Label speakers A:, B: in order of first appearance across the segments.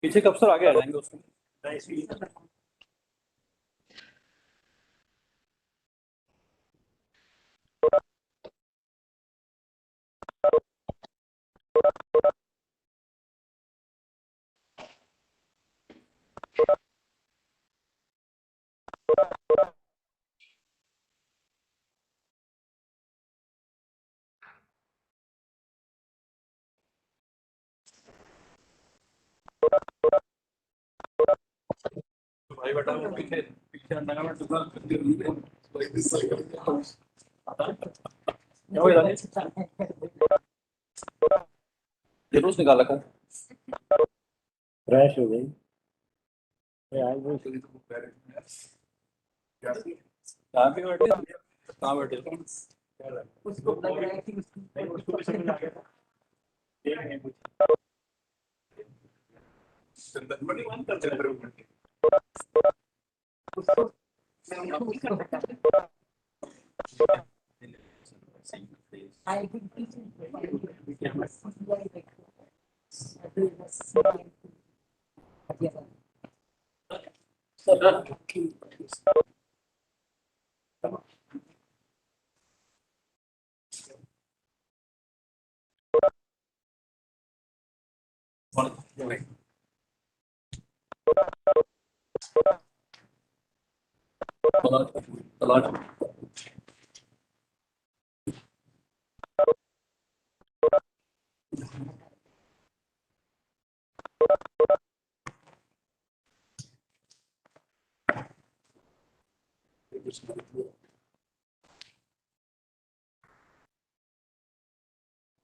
A: पीछे कब सर आगे आ जाएंगे उसमें? भाई बेटा पीछे पीछे अंदर में टुकड़ा जुलूस निकाला कर
B: क्रैश हो गई
A: कहाँ पे बैठे कहाँ बैठे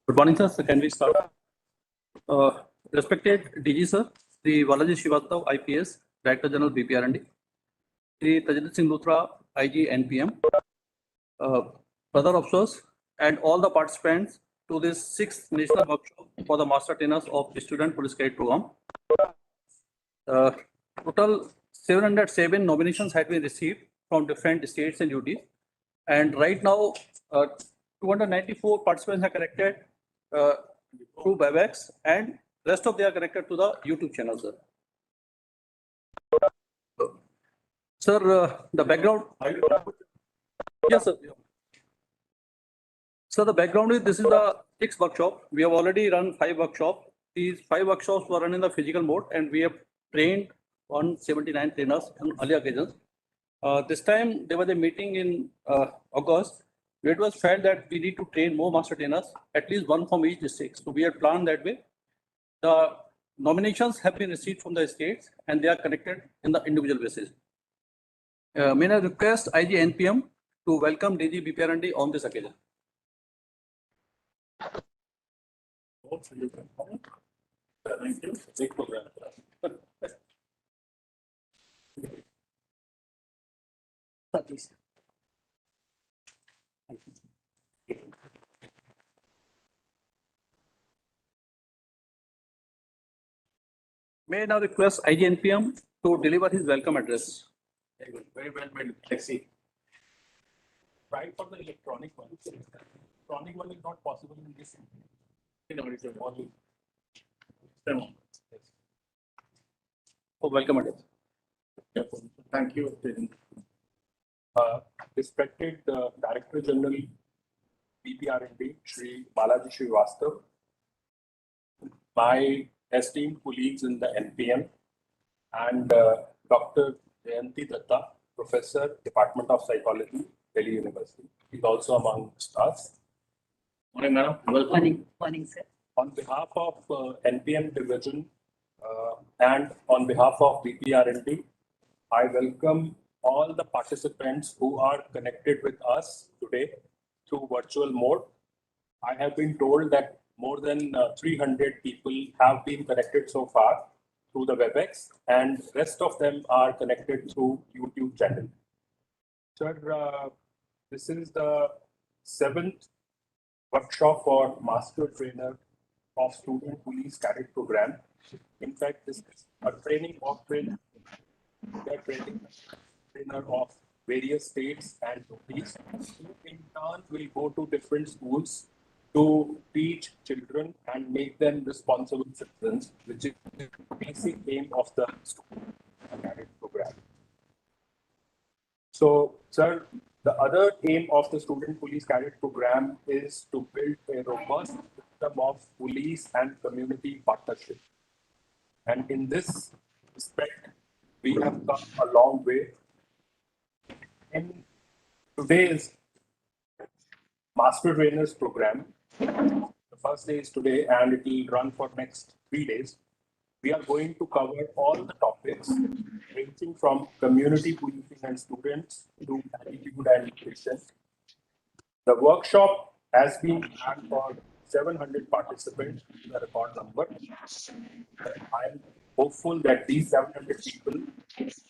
A: Good morning, sir. So can we start? Respected DG, sir, Sri Balaji Srivastava, IPS, Director General BPR&D, Sri Tajinder Singh Luthra, IG NPM, brother officers, and all the participants to this 6th national workshop for the master trainers of student police cadet program. Total 707 nominations had been received from different states and UTs, and right now 294 participants are connected through WebEx, and rest of they are connected to the YouTube channel, sir. Sir, the background. Yes, sir. So the background is this is the 6th workshop. We have already run 5 workshops. These 5 workshops were run in the physical mode, and we have trained 179 trainers on earlier occasions. This time there was a meeting in August. It was felt that we need to train more master trainers, at least one from each district. So we had planned that way. The nominations have been received from the states, and they are connected in the individual basis. May I request IG NPM to welcome DG BPR&D on this occasion. May I now request IG NPM to deliver his welcome address.
C: Very well made. Let's see. Try for the electronic one. Electronic one is not possible in this. It's only.
A: Oh, welcome address.
C: Thank you. Respected Director General BPR&D, Shri Balaji Srivastava, my esteemed colleagues in the NPM, and Dr. Jayanti Datta, Professor, Department of Psychology, Delhi University. He's also among us. Morning, madam.
D: Morning, morning, sir.
C: On behalf of NPM Division and on behalf of BPR&D, I welcome all the participants who are connected with us today through virtual mode. I have been told that more than 300 people have been connected so far through the WebEx, and rest of them are connected through YouTube channel. Sir, this is the 7th workshop for Master Trainer of Student Police Cadet Program. In fact, this is a training of trainer. We are training trainer of various states and cities. In turn, will go to different schools to teach children and make them responsible citizens, which is the basic aim of the student cadet program. So, sir, the other aim of the Student Police Cadet Program is to build a robust system of police and community partnership. And in this respect, we have come a long way. In today's Master Trainers Program, the first day is today and it will run for next 3 days. We are going to cover all the topics ranging from community policing and students to attitude and nutrition. The workshop has been planned for 700 participants, the record number. I am hopeful that these 700 people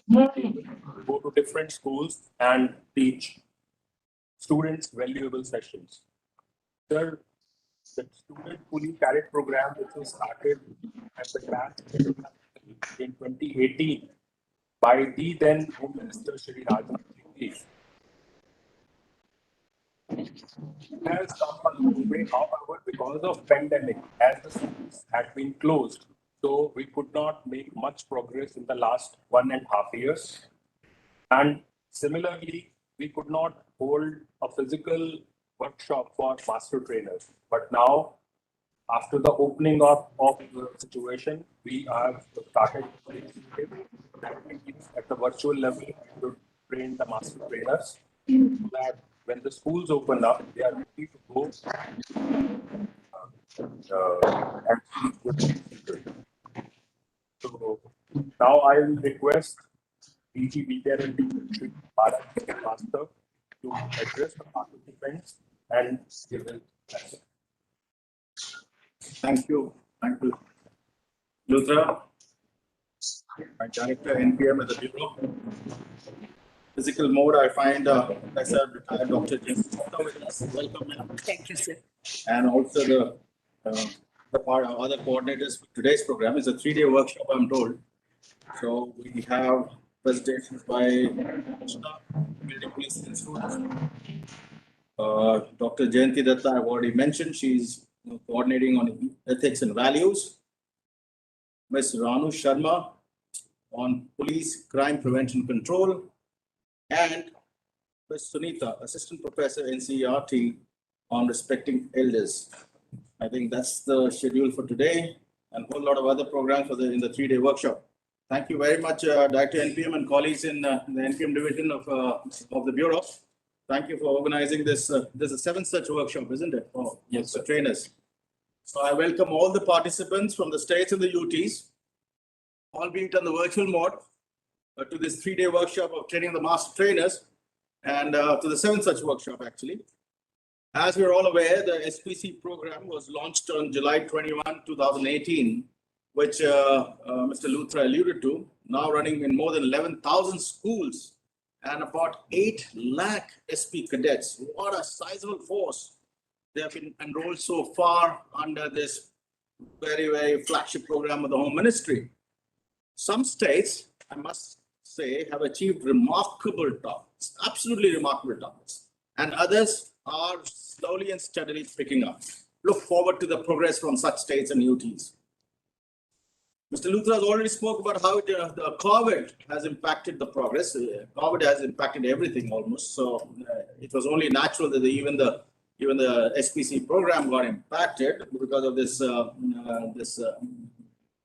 C: will go to different schools and teach students valuable sessions. Sir, the Student Police Cadet Program, which was started at the class in 2018 by the then Home Minister Shri Rajnath Singh, has come a long way. However, because of pandemic, as the schools had been closed, so we could not make much progress in the last 1.5 years. And similarly, we could not hold a physical workshop for master trainers. But now, after the opening up of the situation, we have started at the virtual level to train the master trainers so that when the schools open up, they are ready to go So now I will request DG BPR&D Master to address the participants and give them.
B: Thank you. Thank you. Luthra, my director NPM at the Bureau. Physical mode, I find retired Dr. James with us. Welcome, ma'am.
D: Thank you, sir.
B: And also the other coordinators for today's program is a 3-day workshop, I'm told. So we have presentations by Building Police Institute. Dr. Jayanti Datta, I've already mentioned, she's coordinating on ethics and values. Ms. Ranu Sharma on police crime prevention control. And Ms. Sunita, assistant professor in CERT on respecting elders. I think that's the schedule for today, and a whole lot of other programs for in the 3-day workshop. Thank you very much, Director NPM and colleagues in the NPM division of the Bureau. Thank you for organizing this. There's a 7th such workshop, isn't it? Oh, yes, for trainers. So I welcome all the participants from the states and the UTs, albeit on the virtual mode, to this 3-day workshop of training the master trainers, and to the 7th such workshop actually. As we're all aware, the SPC program was launched on July 21, 2018, which Mr. Luthra alluded to, now running in more than 11,000 schools and about 8 lakh SP cadets. What a sizable force. They have been enrolled so far under this very, very flagship program of the Home Ministry. Some states, I must say, have achieved remarkable targets, absolutely remarkable targets, and others are slowly and steadily picking up. Look forward to the progress from such states and UTs. Mr. Luthra has already spoke about how the COVID has impacted the progress. COVID has impacted everything almost. So it was only natural that even the SPC program got impacted because of this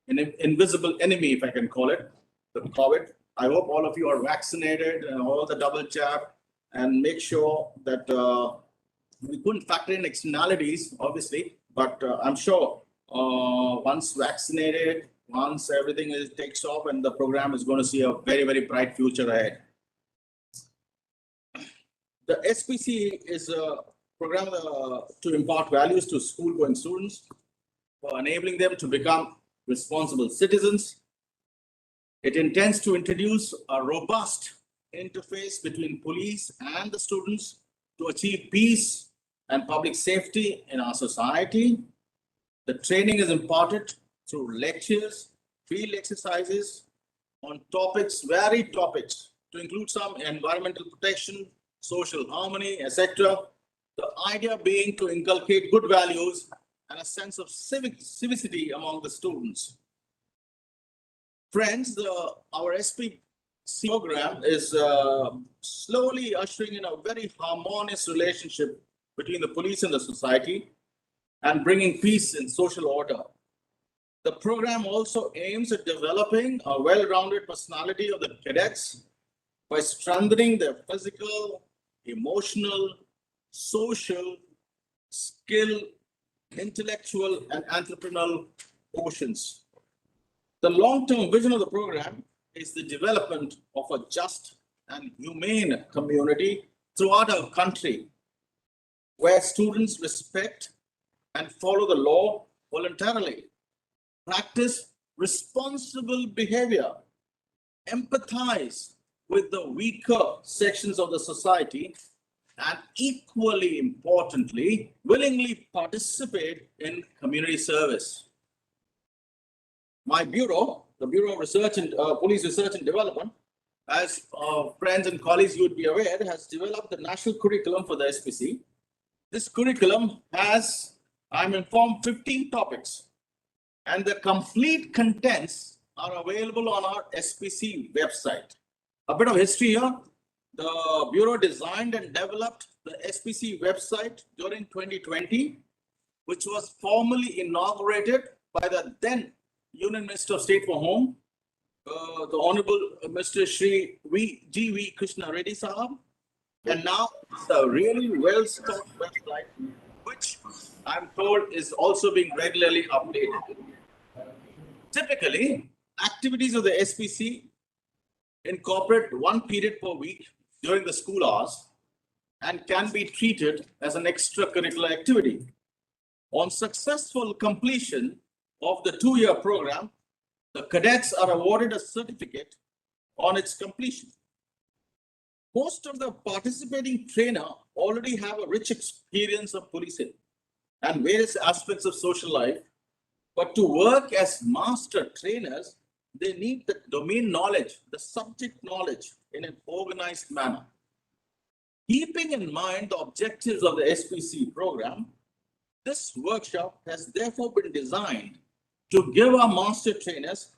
B: invisible enemy, if I can call it, the COVID. I hope all of you are vaccinated, all the double jab, and make sure that we couldn't factor in externalities, obviously, but I'm sure once vaccinated, once everything takes off, and the program is going to see a very, very bright future ahead. The SPC is a program to impart values to school-going students, for enabling them to become responsible citizens. It intends to introduce a robust interface between police and the students to achieve peace and public safety in our society. The training is imparted through lectures, field exercises on topics, varied topics, to include some environmental protection, social harmony, etc. The idea being to inculcate good values and a sense of civicity among the students. Friends, our SPC program is slowly ushering in a very harmonious relationship between the police and the society and bringing peace and social order. The program also aims at developing a well-rounded personality of the cadets by strengthening their physical, emotional, social, skill, intellectual, and entrepreneurial quotients. The long-term vision of the program is the development of a just and humane community throughout our country, where students respect and follow the law voluntarily, practice responsible behavior, empathize with the weaker sections of the society, and equally importantly, willingly participate in community service. My bureau, the Bureau of Research and Police Research and Development, as friends and colleagues you would be aware, has developed the national curriculum for the SPC. This curriculum has, I'm informed, 15 topics, and the complete contents are available on our SPC website. A bit of history here. The Bureau designed and developed the SPC website during 2020, which was formally inaugurated by the then Union Minister of State for Home, the Honorable Mr. Shri G.V. Krishna Reddy Sahab. And now it's a really well-stocked website, which I'm told is also being regularly updated. Typically, activities of the SPC incorporate one period per week during the school hours and can be treated as an extracurricular activity. On successful completion of the 2-year program, the cadets are awarded a certificate on its completion. Most of the participating trainer already have a rich experience of policing and various aspects of social life, but to work as master trainers, they need the domain knowledge, the subject knowledge in an organized manner. Keeping in mind the objectives of the SPC program, this workshop has therefore been designed to give our master trainers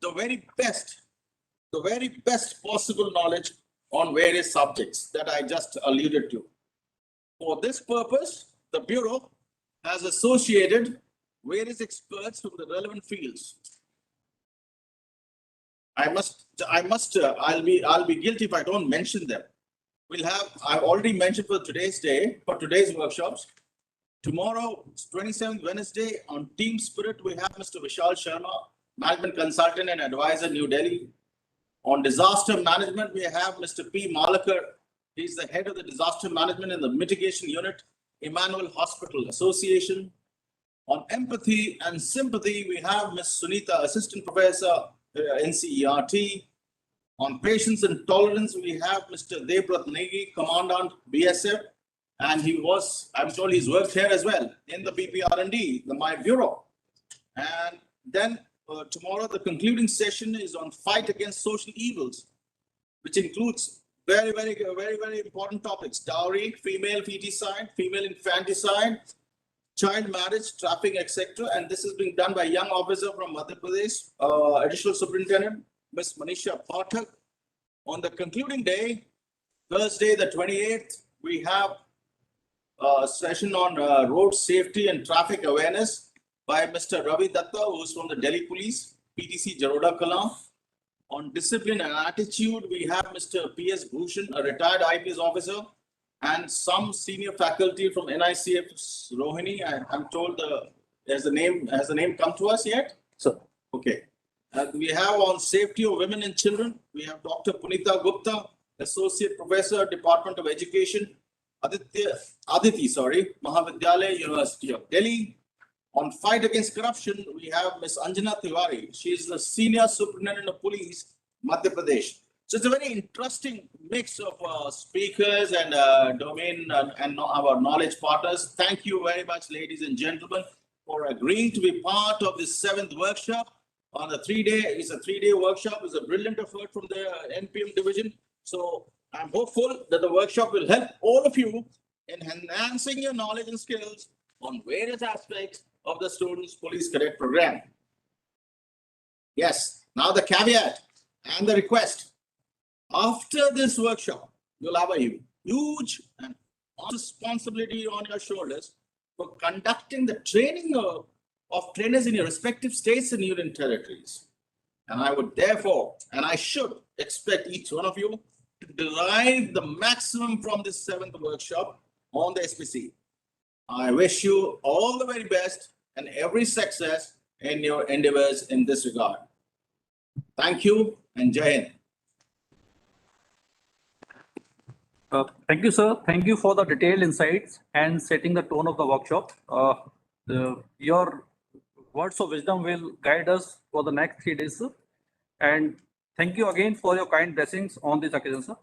B: the very best possible knowledge on various subjects that I just alluded to. For this purpose, the Bureau has associated various experts from the relevant fields. I'll be guilty if I don't mention them. I've already mentioned for today's workshops. Tomorrow, 27th Wednesday, on Team Spirit, we have Mr. Vishal Sharma, Management Consultant and Advisor, New Delhi. On disaster management, we have Mr. P. Malakar. He's the head of the disaster management and the mitigation unit, Emmanuel Hospital Association. On empathy and sympathy, we have Ms. Sunita, Assistant Professor, NCERT. On patience and tolerance, we have Mr. Devbrat Negi, Commandant, BSF. And I'm told he's worked here as well in the BPR&D, my bureau. And then tomorrow, the concluding session is on fight against social evils, which includes very important topics: dowry, female feticide, female infanticide, child marriage, trafficking, etc. And this is being done by a young officer from Madhya Pradesh, Additional Superintendent, Ms. Manisha Pathak. On the concluding day, Thursday, the 28th, we have a session on road safety and traffic awareness by Mr. Ravi Datta, who is from the Delhi Police, PTC Jaroda Kalam. On discipline and attitude, we have Mr. P.S. Bhushan, a retired IPS officer, and some senior faculty from NICF Rohini. I'm told has the name come to us yet? So, okay. We have on safety of women and children, we have Dr. Punita Gupta, Associate Professor, Department of Education, Aditi, Mahavidyalaya, University of Delhi. On fight against corruption, we have Ms. Anjana Tiwari. She is the Senior Superintendent of Police, Madhya Pradesh. So it's a very interesting mix of speakers and domain and our knowledge partners. Thank you very much, ladies and gentlemen, for agreeing to be part of this 7th workshop on a 3-day. It's a 3-day workshop. It's a brilliant effort from the NPM division. So I'm hopeful that the workshop will help all of you in enhancing your knowledge and skills on various aspects of the students' police cadet program. Yes, now the caveat and the request. After this workshop, you'll have a huge and responsibility on your shoulders for conducting the training of trainers in your respective states and union territories. And I would therefore, and I should expect each one of you to derive the maximum from this 7th workshop on the SPC. I wish you all the very best and every success in your endeavors in this regard. Thank you and Jai Hind.
A: Thank you, sir. Thank you for the detailed insights and setting the tone of the workshop. Your words of wisdom will guide us for the next 3 days, sir. And thank you again for your kind blessings on this occasion, sir.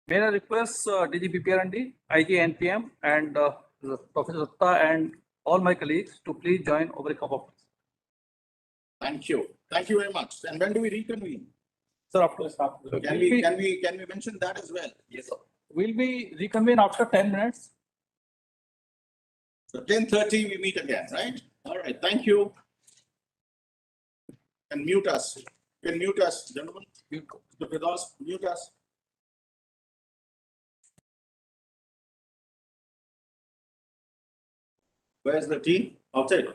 A: May I request DG BPR&D, IG NPM, and Professor Datta and all my colleagues to please join over a cup of tea.
B: Thank you. Thank you very much. And when do we reconvene?
A: Sir, after
B: Can we mention that as well?
A: Yes, sir. We'll be reconvene after 10 minutes.
B: So 10:30 we meet again, right? All right. Thank you. And mute us. You can mute us, gentlemen. Mute us. Where's the tea? Outside.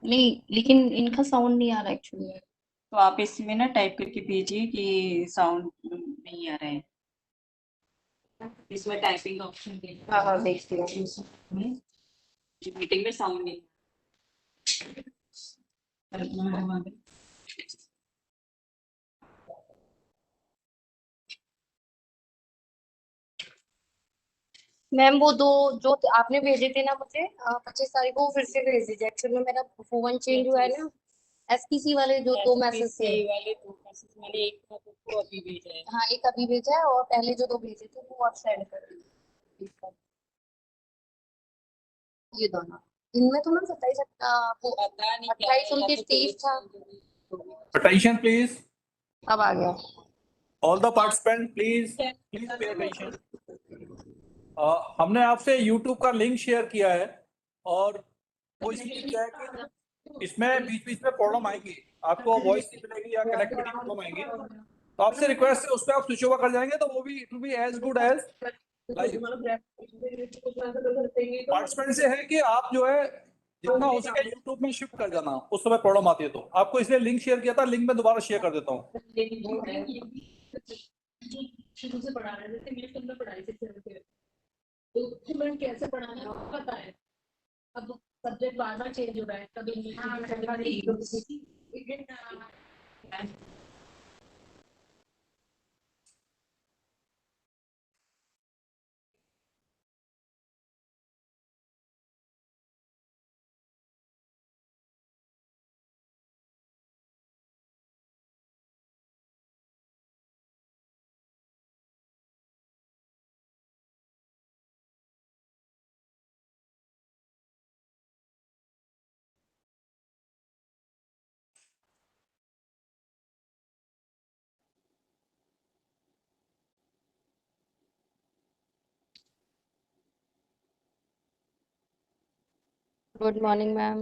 D: नहीं, लेकिन इनका sound नहीं आ रहा actually.
E: तो आप इसमें ना type करके भेजिए कि साउंड नहीं आ रहा है। इसमें टाइपिंग ऑप्शन
D: हाँ हाँ, देखती हूँ।
E: मीटिंग में साउंड नहीं
D: मैम वो दो जो आपने भेजे थे ना मुझे 25 तारीख को, वो फिर से भेज दीजिए। एक्चुअली में मेरा फोन चेंज हुआ है ना, एसपीसी वाले जो दो मैसेज थे।
E: वाले दो मैसेज मैंने एक को अभी भेजा है।
D: हाँ, एक अभी भेजा है और पहले जो दो भेजे थे वो आप सेंड कर दीजिए। ये दोनों, इनमें तो मैम 27 वो
E: पता नहीं
D: 28 29 30 था।
A: Attention, please.
D: अब आ गया।
A: All the participants, please pay attention. हमने आपसे YouTube का लिंक शेयर किया है और वो इसलिए किया है कि इसमें बीच बीच में प्रॉब्लम आएगी, आपको वॉइस नहीं मिलेगी या कनेक्टिविटी प्रॉब्लम आएगी, तो आपसे रिक्वेस्ट है उस पर आप स्विच ओवर कर जाएंगे तो वो भी it will be as good as live. Participant से है कि आप जो है जितना हो सके YouTube में शिफ्ट कर जाना, उस समय प्रॉब्लम आती है तो आपको इसलिए लिंक शेयर किया था, लिंक में दोबारा शेयर कर देता हूँ।
F: शुरू से पढ़ा रहे थे, मेरे तुमने पढ़ाई से तो तुम्हें कैसे पढ़ाना है पता है। अब सब्जेक्ट बार बार चेंज हो रहा है, कभी
D: गुड मॉर्निंग मैम।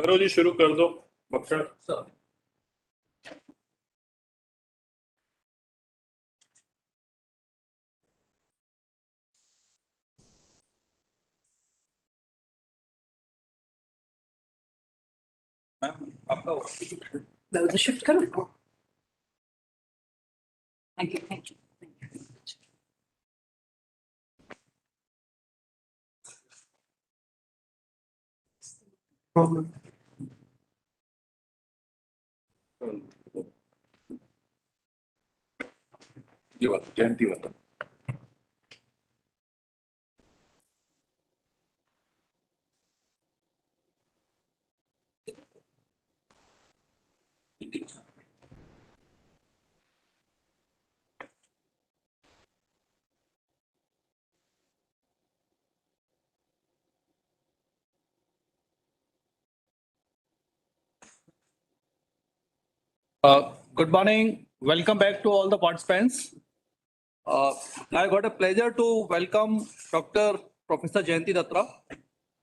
C: करो जी, शुरू कर दो बख्शर।
F: आपका शिफ्ट करो। Thank you, thank you.
C: ये बात जयंती बात।
A: Good morning. Welcome back to all the participants. I got a pleasure to welcome Dr. Professor Jayanti Datra.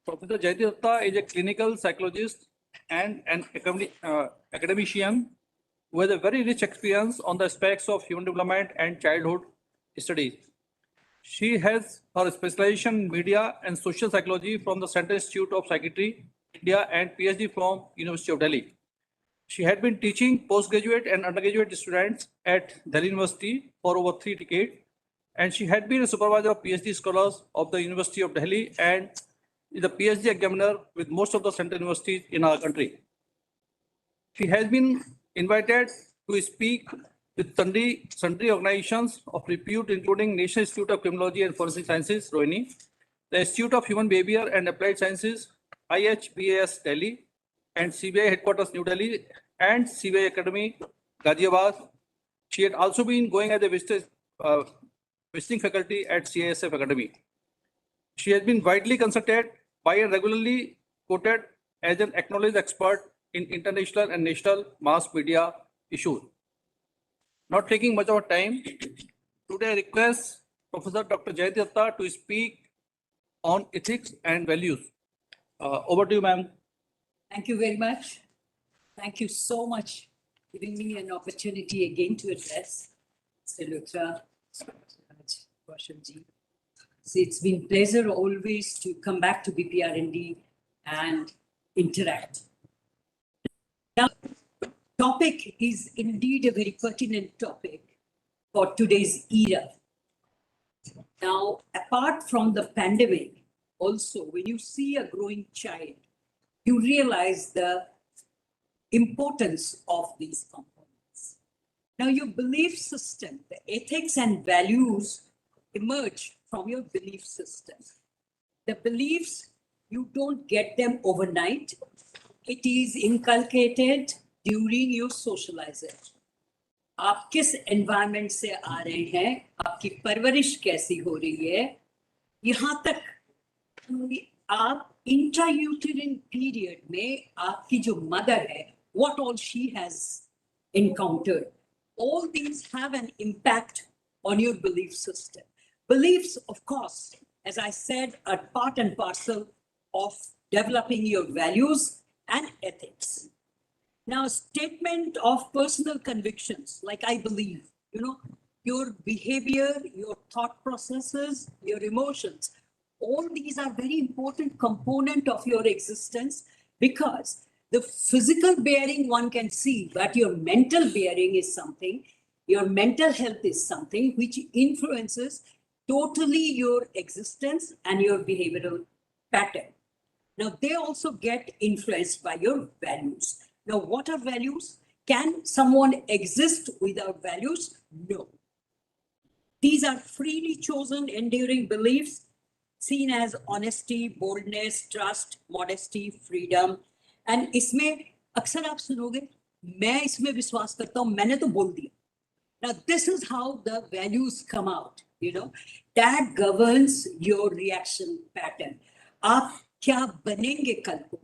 A: Professor Jayanti Datra is a clinical psychologist and an academician who has a very rich experience on the aspects of human development and childhood studies. She has her specialization in media and social psychology from the Central Institute of Psychiatry, India, and PhD from University of Delhi. She had been teaching postgraduate and undergraduate students at Delhi University for over 3 decades, and she had been a supervisor of PhD scholars of the University of Delhi and is a PhD examiner with most of the central universities in our country. She has been invited to speak with sundry organizations of repute, including National Institute of Criminology and Forensic Sciences, Rohini, the Institute of Human Behavior and Applied Sciences, IHBAS, Delhi, and CBI headquarters, New Delhi, and CBI Academy, Ghaziabad. She had also been going as a visiting faculty at CISF Academy. She has been widely consulted by and regularly quoted as an acknowledged expert in international and national mass media issues. Not taking much of our time, today I request Professor Dr. Jayanti Datta to speak on ethics and values. Over to you, ma'am.
G: Thank you very much. Thank you so much for giving me an opportunity again to address Mr. Luthra, Kaushal-ji. So it's been pleasure always to come back to BPR&D and interact. Now, the topic is indeed a very pertinent topic for today's era. Now, apart from the pandemic, also when you see a growing child, you realize the importance of these components. Now, your belief system, the ethics and values emerge from your belief system. The beliefs, you don't get them overnight. It is inculcated during your socialization. आप किस environment से आ रहे हैं, आपकी परवरिश कैसी हो रही है, यहाँ तक आप intrauterine period में आपकी जो mother है, what all she has encountered, all these have an impact on your belief system. Beliefs, of course, as I said, are part and parcel of developing your values and ethics. Now, statement of personal convictions, like I believe, your behavior, your thought processes, your emotions, all these are very important component of your existence, because the physical bearing one can see, but your mental bearing is something, your mental health is something which influences totally your existence and your behavioral pattern. Now, they also get influenced by your values. Now, what are values? Can someone exist without values? No. These are freely chosen, enduring beliefs seen as honesty, boldness, trust, modesty, freedom. And इसमें अक्सर आप सुनोगे, मैं इसमें विश्वास करता हूँ, मैंने तो बोल दिया. Now, this is how the values come out, you know, that governs your reaction pattern. आप क्या बनेंगे कल को,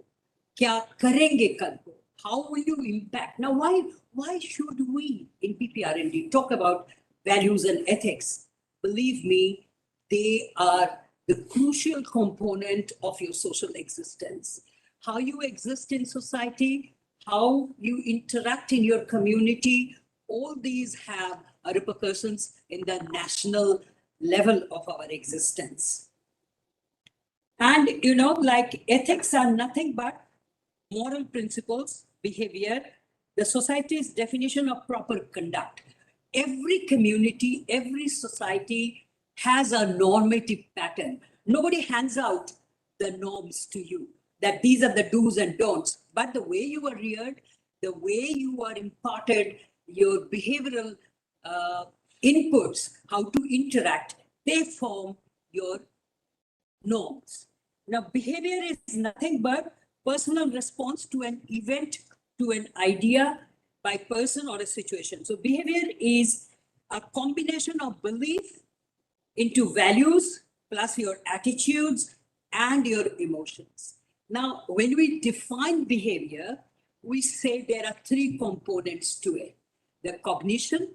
G: क्या करेंगे कल को, how will you impact? Now, why should we in BPR&D talk about values and ethics? Believe me, they are the crucial component of your social existence. How you exist in society, how you interact in your community, all these have repercussions in the national level of our existence. And, you know, like ethics are nothing but moral principles, behavior, the society's definition of proper conduct. Every community, every society has a normative pattern. Nobody hands out the norms to you, that these are the do's and don'ts. But the way you are reared, the way you are imparted, your behavioral inputs, how to interact, they form your norms. Now, behavior is nothing but personal response to an event, to an idea by person or a situation. So behavior is a combination of belief into values plus your attitudes and your emotions. Now, when we define behavior, we say there are three components to it: the cognition,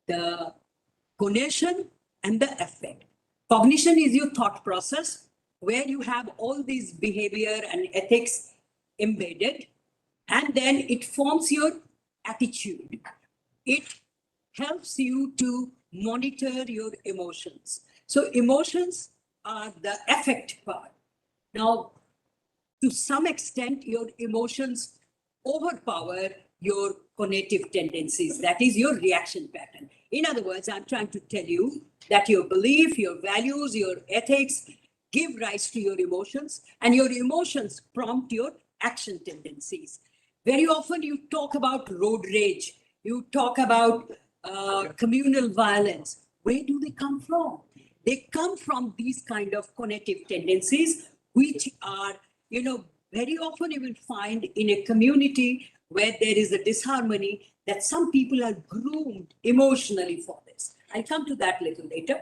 G: the conation, and the affect. Cognition is your thought process, where you have all these behavior and ethics embedded, and then it forms your attitude. It helps you to monitor your emotions. So emotions are the affect part. Now, to some extent, your emotions overpower your cognitive tendencies. That is your reaction pattern. In other words, I'm trying to tell you that your belief, your values, your ethics give rise to your emotions, and your emotions prompt your action tendencies. Very often you talk about road rage, you talk about communal violence. Where do they come from? They come from these kind of cognitive tendencies, which are, you know, very often you will find in a community where there is a disharmony, that some people are groomed emotionally for this. I'll come to that a little later.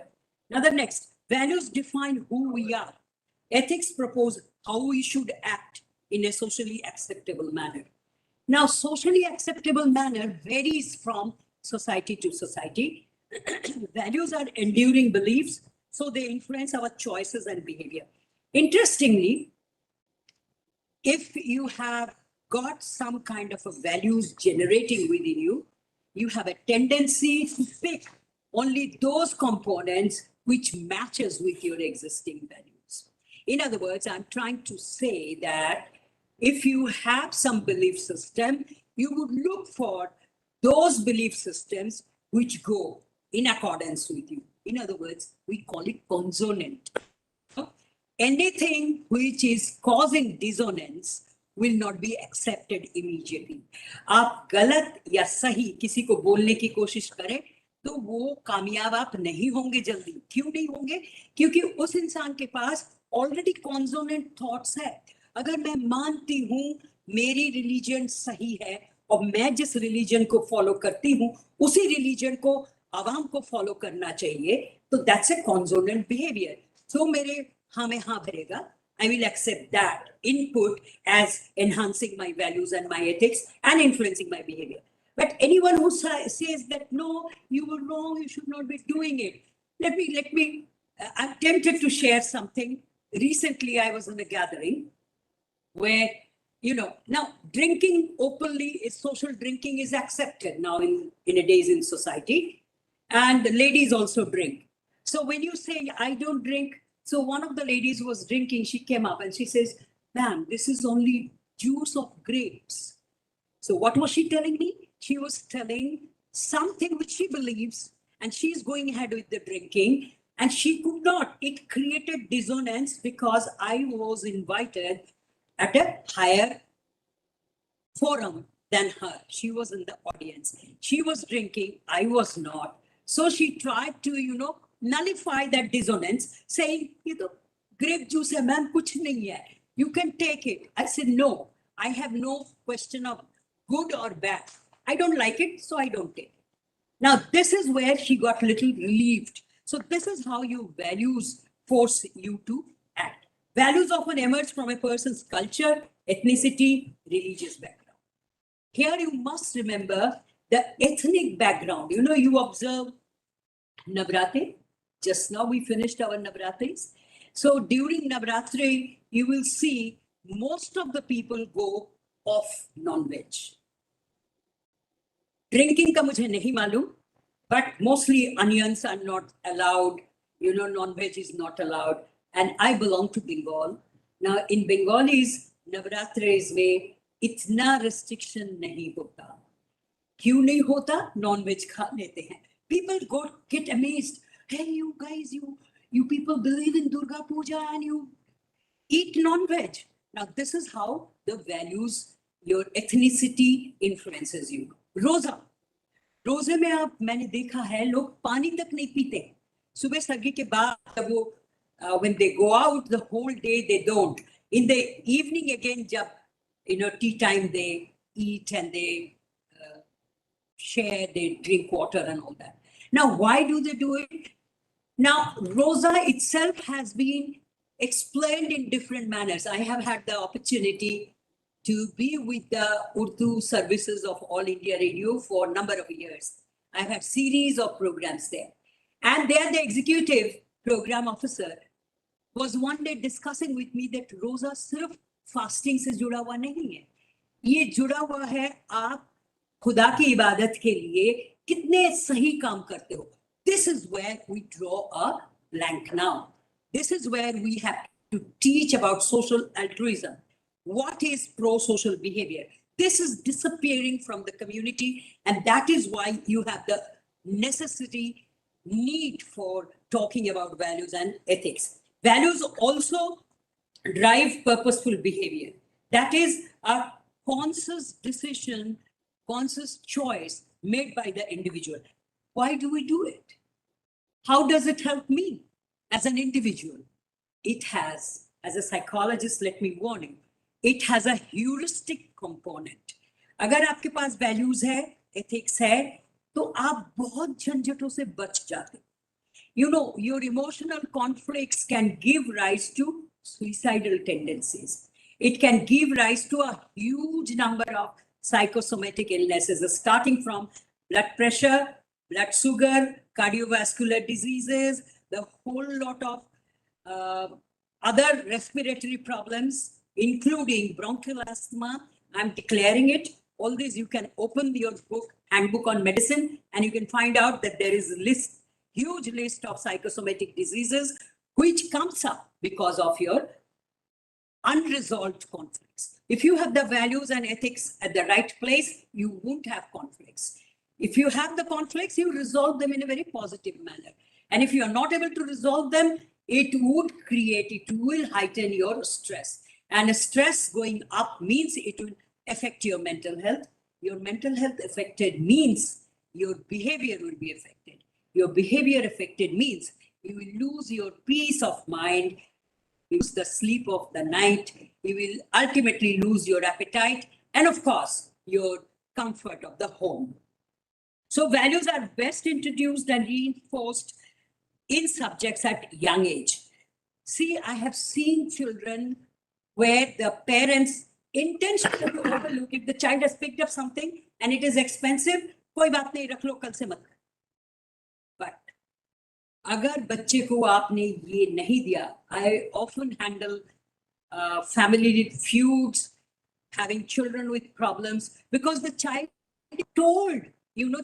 G: Now, the next, values define who we are. Ethics propose how we should act in a socially acceptable manner. Now, socially acceptable manner varies from society to society. Values are enduring beliefs, so they influence our choices and behavior. Interestingly, if you have got some kind of a values generating within you, you have a tendency to pick only those components which matches with your existing values. In other words, I'm trying to say that if you have some belief system, you would look for those belief systems which go in accordance with you. In other words, we call it consonant. Anything which is causing dissonance will not be accepted immediately. आप गलत या सही किसी को बोलने की कोशिश करें तो वो कामयाब आप नहीं होंगे जल्दी. क्यों नहीं होंगे? क्योंकि उस इंसान के पास ऑलरेडी कॉन्सोनेंट थॉट्स है. अगर मैं मानती हूँ मेरी रिलीजन सही है और मैं जिस रिलीजन को फॉलो करती हूँ उसी रिलीजन को आवाम को फॉलो करना चाहिए, तो दैट्स अ कॉन्सोनेंट बिहेवियर. सो मेरे हाँ में हाँ भरेगा. I will accept that input as enhancing my values and my ethics and influencing my behavior. But anyone who says that, no, you were wrong, you should not be doing it. I'm tempted to share something. Recently, I was in a gathering where, you know, now drinking openly is social drinking is accepted now in a days in society. And the ladies also drink. So when you say, I don't drink, so one of the ladies who was drinking, she came up and she says, ma'am, this is only juice of grapes. So what was she telling me? She was telling something which she believes, and she's going ahead with the drinking. And she could not. It created dissonance because I was invited at a higher forum than her. She was in the audience. She was drinking, I was not. So she tried to, nullify that dissonance, saying, grape juice hai, ma'am, kuch nahi hai. You can take it. I said, no, I have no question of good or bad. I don't like it, so I don't take it. Now, this is where she got little relieved. So this is how your values force you to act. Values often emerge from a person's culture, ethnicity, religious background. Here you must remember the ethnic background. You observe Navratri. Just now we finished our Navratris. So during Navratri, you will see most of the people go off non-veg. Drinking ka mujhe nahi malum, but mostly onions are not allowed. Non-veg is not allowed. And I belong to Bengal. Now in Bengalis, Navratris mein itna restriction nahi hota. Kyun nahi hota? Non-veg kha lete hain. People get amazed. Hey, you guys, you people believe in Durga Puja and you eat non-veg. Now, this is how the values, your ethnicity influences you. Rosa. रोजे में आप मैंने देखा है लोग पानी तक नहीं पीते सुबह सगी के बाद जब वो when they go out the whole day they don't in the evening again जब tea time they eat and they share, they drink water and all that. Now, why do they do it? Now, Rosa itself has been explained in different manners. I have had the opportunity to be with the Urdu services of All India Radio for a number of years. I've had series of programs there. And there the executive program officer was one day discussing with me that Rosa sirf fasting se juda hua nahi hai. Ye juda hua hai aap खुदा की इबादत के लिए कितने सही काम करते हो. This is where we draw a blank now. This is where we have to teach about social altruism. What is pro-social behavior? This is disappearing from the community, and that is why you have the need for talking about values and ethics. Values also drive purposeful behavior. That is a conscious decision, conscious choice made by the individual. Why do we do it? How does it help me as an individual? It has, as a psychologist, let me warn you, it has a heuristic component. अगर आपके पास values है, ethics है, तो आप बहुत झंझटों से बच जाते. Your emotional conflicts can give rise to suicidal tendencies. It can give rise to a huge number of psychosomatic illnesses, starting from blood pressure, blood sugar, cardiovascular diseases, the whole lot of other respiratory problems, including bronchial asthma. I'm declaring it. All these you can open your handbook on medicine, and you can find out that there is a huge list of psychosomatic diseases which comes up because of your unresolved conflicts. If you have the values and ethics at the right place, you won't have conflicts. If you have the conflicts, you resolve them in a very positive manner. And if you are not able to resolve them, it will heighten your stress. And stress going up means it will affect your mental health. Your mental health affected means your behavior will be affected. Your behavior affected means you will lose your peace of mind, lose the sleep of the night, you will ultimately lose your appetite, and of course, your comfort of the home. So values are best introduced and reinforced in subjects at young age. See, I have seen children where the parents intentionally overlook if the child has picked up something and it is expensive, koi baat nahi, rakh lo, kal se mat. But agar bachche ko aapne ye nahi diya, I often handle family feuds, having children with problems, because the child is told,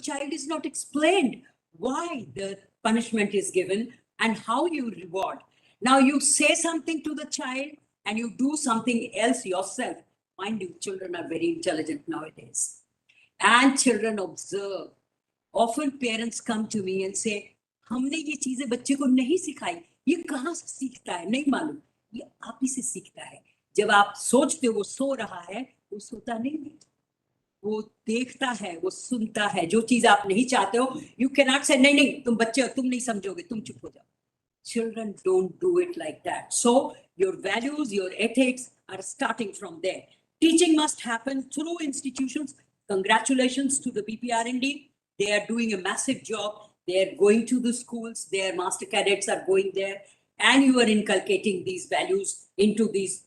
G: child is not explained why the punishment is given and how you reward. Now you say something to the child and you do something else yourself. Mind you, children are very intelligent nowadays. And children observe. Often parents come to me and say, हमने ये चीजें बच्चे को नहीं सिखाई, ये कहाँ से सीखता है नहीं मालूम, ये आप ही से सीखता है। जब आप सोचते हो वो सो रहा है, वो सोता नहीं है, वो देखता है, वो सुनता है। जो चीज आप नहीं चाहते हो, यू कैन नॉट से नहीं नहीं तुम बच्चे हो, तुम नहीं समझोगे, तुम चुप हो जाओ। Children don't do it like that. So your values, your ethics are starting from there. Teaching must happen through institutions. Congratulations to the BPR&D. They are doing a massive job. They are going to the schools. Their master cadets are going there. And you are inculcating these values into these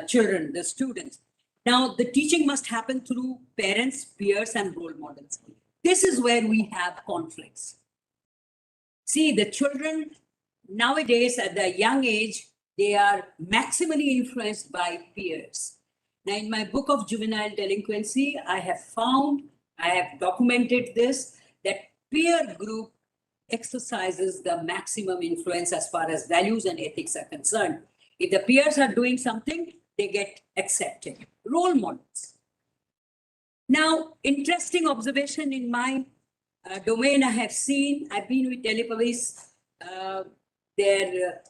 G: children, the students. Now, the teaching must happen through parents, peers, and role models. This is where we have conflicts. See, the children nowadays at the young age, they are maximally influenced by peers. Now, in my book of juvenile delinquency, I have documented this, that peer group exercises the maximum influence as far as values and ethics are concerned. If the peers are doing something, they get accepted. Role models. Now, interesting observation in my domain I have seen, I've been with Delhi Police, their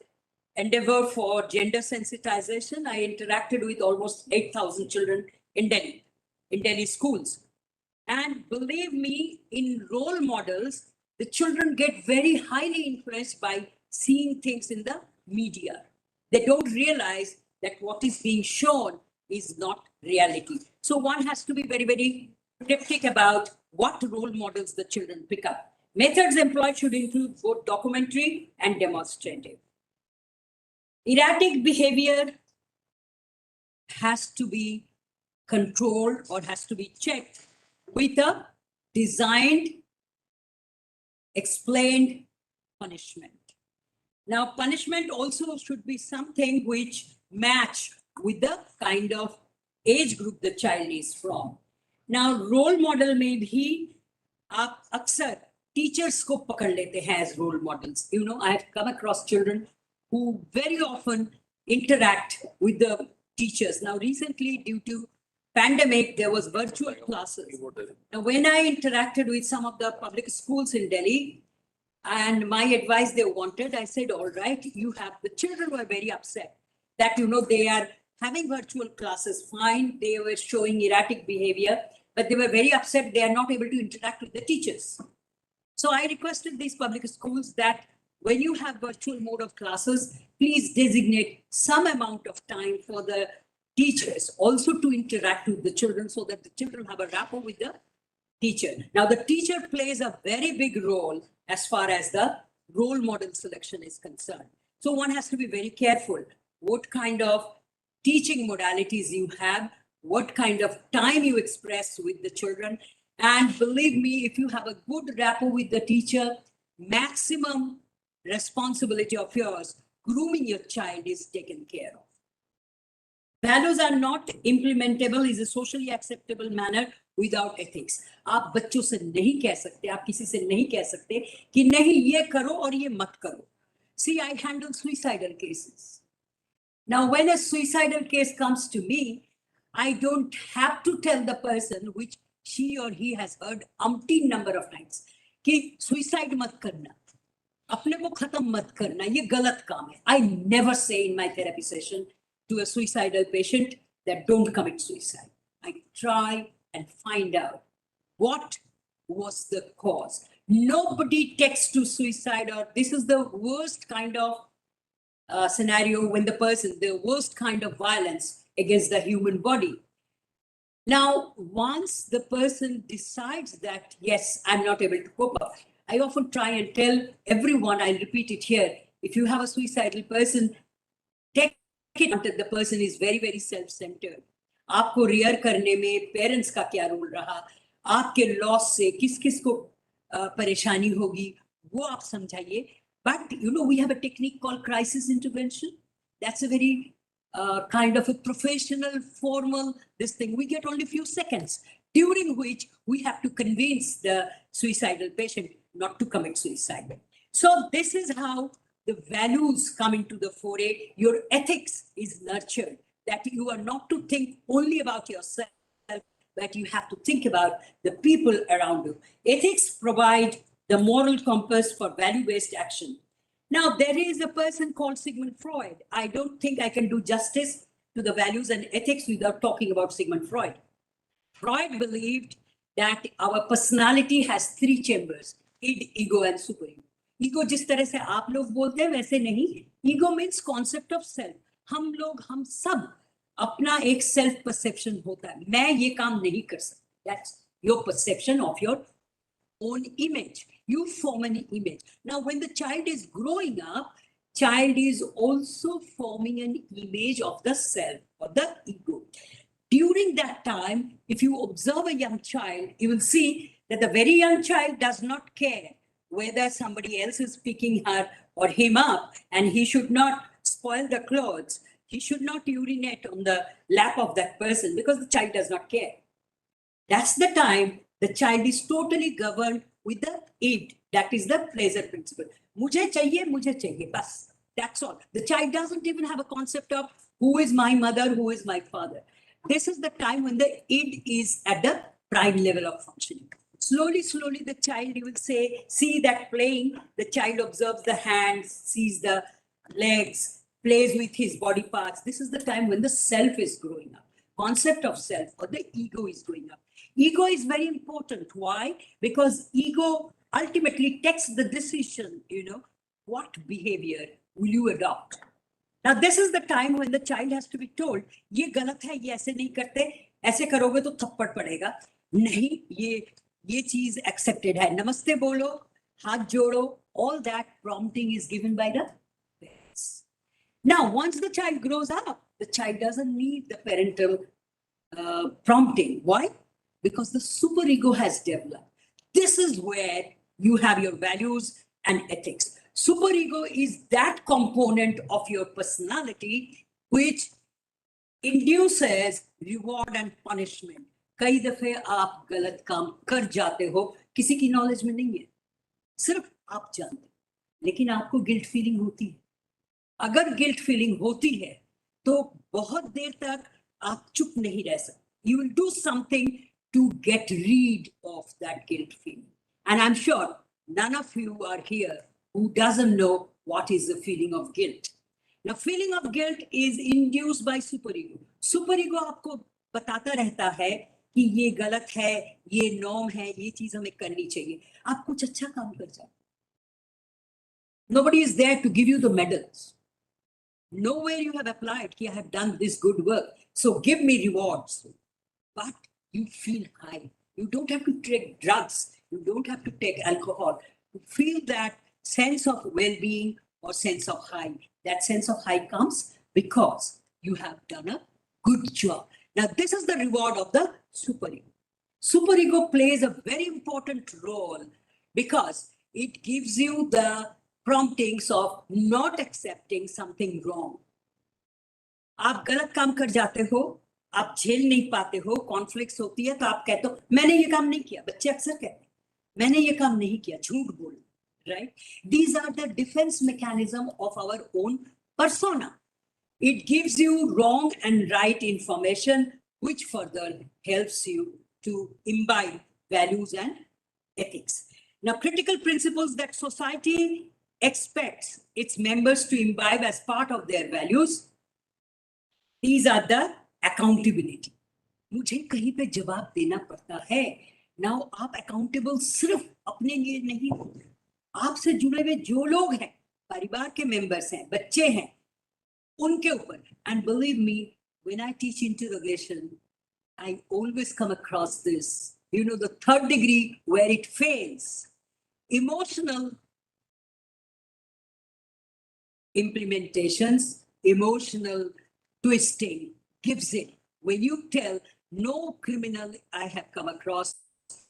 G: endeavor for gender sensitization. I interacted with almost 8,000 children in Delhi schools. And believe me, in role models, the children get very highly influenced by seeing things in the media. They don't realize that what is being shown is not reality. So one has to be very, very cryptic about what role models the children pick up. Methods employed should include both documentary and demonstrative. Erratic behavior has to be controlled or has to be checked with a designed, explained punishment. Now, punishment also should be something which match with the kind of age group the child is from. Now, role model में भी आप अक्सर teachers को पकड़ लेते हैं as role models. You know, I have come across children who very often interact with the teachers. Now, recently, due to pandemic, there was virtual classes. Now, when I interacted with some of the public schools in Delhi, and my advice they wanted, I said, all right, you have, the children were very upset that, you know, they are having virtual classes, fine, they were showing erratic behavior, but they were very upset they are not able to interact with the teachers. So I requested these public schools that when you have virtual mode of classes, please designate some amount of time for the teachers also to interact with the children so that the children have a rapport with the teacher. Now, the teacher plays a very big role as far as the role model selection is concerned. So one has to be very careful what kind of teaching modalities you have, what kind of time you express with the children. And believe me, if you have a good rapport with the teacher, maximum responsibility of yours, grooming your child is taken care of. Values are not implementable is a socially acceptable manner without ethics. आप बच्चों से नहीं कह सकते, आप किसी से नहीं कह सकते कि नहीं ये करो और ये मत करो. See, I handle suicidal cases. Now, when a suicidal case comes to me, I don't have to tell the person which she or he has heard umpteen number of times कि suicide मत करना, अपने को खत्म मत करना, ये गलत काम है. I never say in my therapy session to a suicidal patient that don't commit suicide. I try and find out what was the cause. Nobody takes to suicide, or this is the worst kind of scenario when the worst kind of violence against the human body. Now, once the person decides that, yes, I'm not able to cope up, I often try and tell everyone, I'll repeat it here, if you have a suicidal person, take it that the person is very, very self-centered. आपको rear करने में parents का क्या role रहा, आपके loss से किस को परेशानी होगी, वो आप समझाइए. But, you know, we have a technique called crisis intervention. That's a very kind of a professional, formal, this thing. We get only a few seconds, during which we have to convince the suicidal patient not to commit suicide. So this is how the values come into the foray. Your ethics is nurtured, that you are not to think only about yourself, but you have to think about the people around you. Ethics provide the moral compass for value-based action. Now, there is a person called Sigmund Freud. I don't think I can do justice to the values and ethics without talking about Sigmund Freud. Freud believed that our personality has three chambers: id, ego, and superego. Ego जिस तरह से आप लोग बोलते हैं वैसे नहीं. Ego means concept of self. हम सब अपना एक self perception होता है. मैं ये काम नहीं कर सकता. That's your perception of your own image. You form an image. Now, when the child is growing up, child is also forming an image of the self or the ego. During that time, if you observe a young child, you will see that the very young child does not care whether somebody else is picking her or him up, and he should not spoil the clothes. He should not urinate on the lap of that person because the child does not care. That's the time the child is totally governed with the id, that is the pleasure principle. Mujhe chahiye, bas. That's all. The child doesn't even have a concept of who is my mother, who is my father. This is the time when the id is at the prime level of functioning. Slowly, the child, you will see that playing, the child observes the hands, sees the legs, plays with his body parts. This is the time when the self is growing up. Concept of self or the ego is going up. Ego is very important. Why? Because ego ultimately takes the decision, what behavior will you adopt? Now, this is the time when the child has to be told, ये गलत है, ये ऐसे नहीं करते, ऐसे करोगे तो थप्पड़ पड़ेगा. नहीं, ये चीज accepted है. नमस्ते बोलो, हाथ जोड़ो, all that prompting is given by the parents. Now, once the child grows up, the child doesn't need the parental prompting. Why? Because the superego has developed. This is where you have your values and ethics. Superego is that component of your personality which induces reward and punishment. कई दफे आप गलत काम कर जाते हो, किसी की नॉलेज में नहीं है, सिर्फ आप जानते हो, लेकिन आपको गिल्ट फीलिंग होती है. अगर गिल्ट फीलिंग होती है तो बहुत देर तक आप चुप नहीं रह सकते. You will do something to get rid of that guilt feeling. And I'm sure none of you are here who doesn't know what is the feeling of guilt. Now, feeling of guilt is induced by superego. Superego आपको बताता रहता है कि ये गलत है, ये norm है, ये चीज हमें करनी चाहिए. आप कुछ अच्छा काम कर जाओ. Nobody is there to give you the medals. Nowhere you have applied कि I have done this good work, so give me rewards. But you feel high. You don't have to take drugs. You don't have to take alcohol. You feel that sense of well-being or sense of high. That sense of high comes because you have done a good job. Now, this is the reward of the superego. Superego plays a very important role because it gives you the promptings of not accepting something wrong. आप गलत काम कर जाते हो, आप झेल नहीं पाते हो, कॉन्फ्लिक्ट्स होती है तो आप कहते हो मैंने ये काम नहीं किया. बच्चे अक्सर कहते हैं मैंने ये काम नहीं किया, झूठ बोल. Right? These are the defense mechanism of our own persona. It gives you wrong and right information, which further helps you to imbibe values and ethics. Now, critical principles that society expects its members to imbibe as part of their values, these are the accountability. मुझे कहीं पे जवाब देना पड़ता है. Now, आप accountable सिर्फ अपने लिए नहीं होते. आपसे जुड़े हुए जो लोग हैं, परिवार के मेंबर्स हैं, बच्चे हैं, उनके ऊपर. And believe me, when I teach interrogation, I always come across this. The third degree where it fails. Emotional implementations, emotional twisting gives it. When you tell no criminal I have come across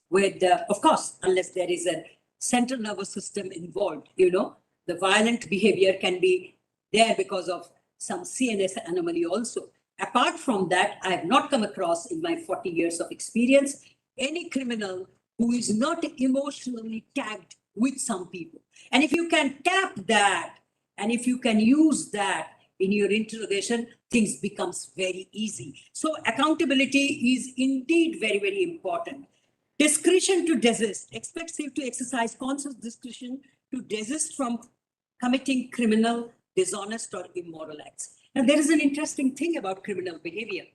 G: where of course, unless there is a central nervous system involved, the violent behavior can be there because of some CNS anomaly also. Apart from that, I have not come across in my 40 years of experience any criminal who is not emotionally tagged with some people. And if you can tap that, and if you can use that in your interrogation, things becomes very easy. So accountability is indeed very, very important. Discretion to desist expects you to exercise conscious discretion to desist from committing criminal, dishonest, or immoral acts. Now, there is an interesting thing about criminal behavior.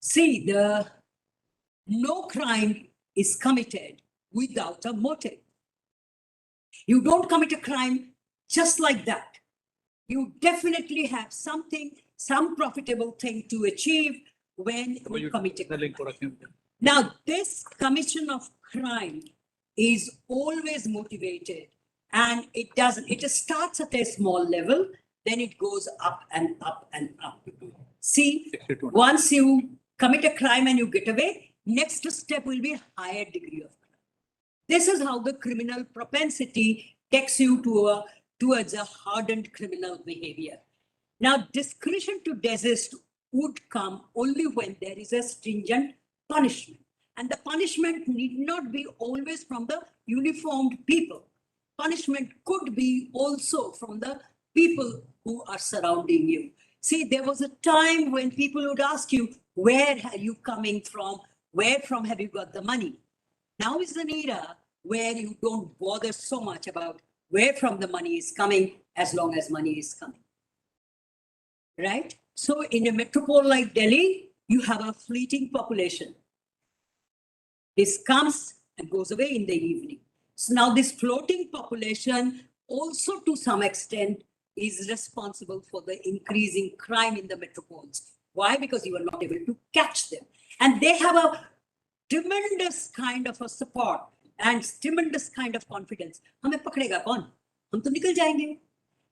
G: See, no crime is committed without a motive. You don't commit a crime just like that. You definitely have something, some profitable thing to achieve when you commit a crime. Now, this commission of crime is always motivated, and it starts at a small level, then it goes up and up and up. See, once you commit a crime and you get away, next step will be a higher degree of crime. This is how the criminal propensity takes you towards a hardened criminal behavior. Now, discretion to desist would come only when there is a stringent punishment. And the punishment need not be always from the uniformed people. Punishment could be also from the people who are surrounding you. See, there was a time when people would ask you, where are you coming from? Where from have you got the money? Now is an era where you don't bother so much about where from the money is coming, as long as money is coming. Right? So in a metropole like Delhi, you have a fleeting population. This comes and goes away in the evening. So now this floating population also to some extent is responsible for the increasing crime in the metropoles. Why? Because you are not able to catch them. And they have a tremendous kind of a support and tremendous kind of confidence. Hame pakdega kaun? Hum to nikal jayenge.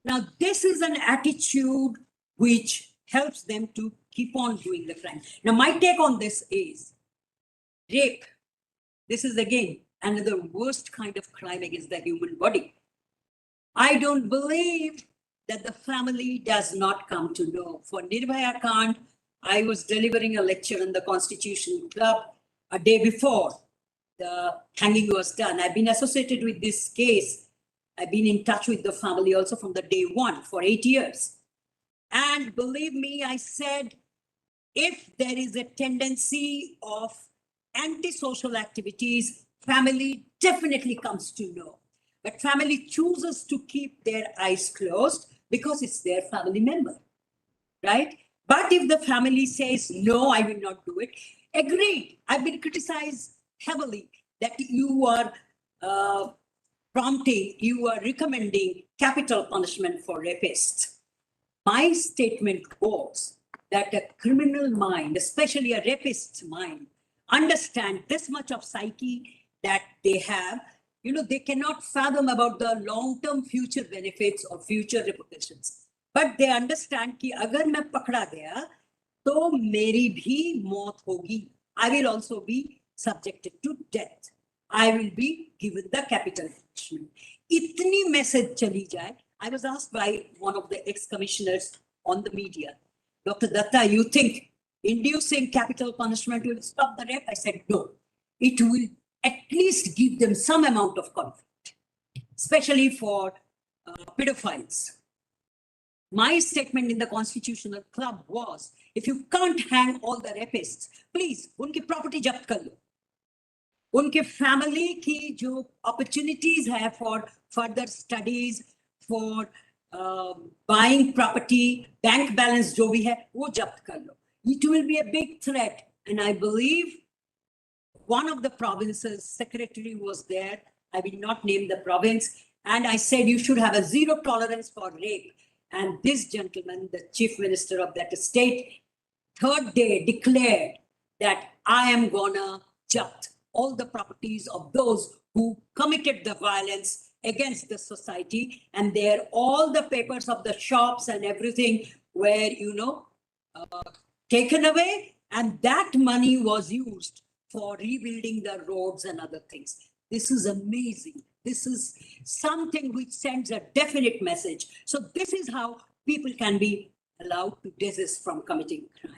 G: Now this is an attitude which helps them to keep on doing the crime. Now my take on this is rape. This is again another worst kind of crime against the human body. I don't believe that the family does not come to know. For Nirbhaya Kand, I was delivering a lecture in the Constitution Club a day before the hanging was done. I've been associated with this case. I've been in touch with the family also from the day one for 8 years. And believe me, I said, if there is a tendency of antisocial activities, family definitely comes to know. But family chooses to keep their eyes closed because it's their family member, right? But if the family says, no, I will not do it, agreed. I've been criticized heavily that you are you are recommending capital punishment for rapists. My statement was that a criminal mind, especially a rapist's mind, understand this much of psyche that they have. You know, they cannot fathom about the long-term future benefits or future repercussions. But they understand कि अगर मैं पकड़ा गया तो मेरी भी मौत होगी. I will also be subjected to death. I will be given the capital punishment. इतनी message चली जाए. I was asked by one of the ex-commissioners on the media, Dr. Datta, you think inducing capital punishment will stop the rape? I said, no. It will at least give them some amount of conflict, especially for pedophiles. My statement in the Constitutional Club was, if you can't hang all the rapists, please, उनकी property जब्त कर लो. उनके family की जो opportunities है for further studies, for buying property, bank balance जो भी है, वो जब्त कर लो. It will be a big threat. And I believe one of the provinces secretary was there. I will not name the province. And I said, you should have a zero tolerance for rape. And this gentleman, the chief minister of that state, third day declared that I am gonna jabt all the properties of those who committed the violence against the society. And there all the papers of the shops and everything were, you know, taken away. And that money was used for rebuilding the roads and other things. This is amazing. This is something which sends a definite message. So this is how people can be allowed to desist from committing crime.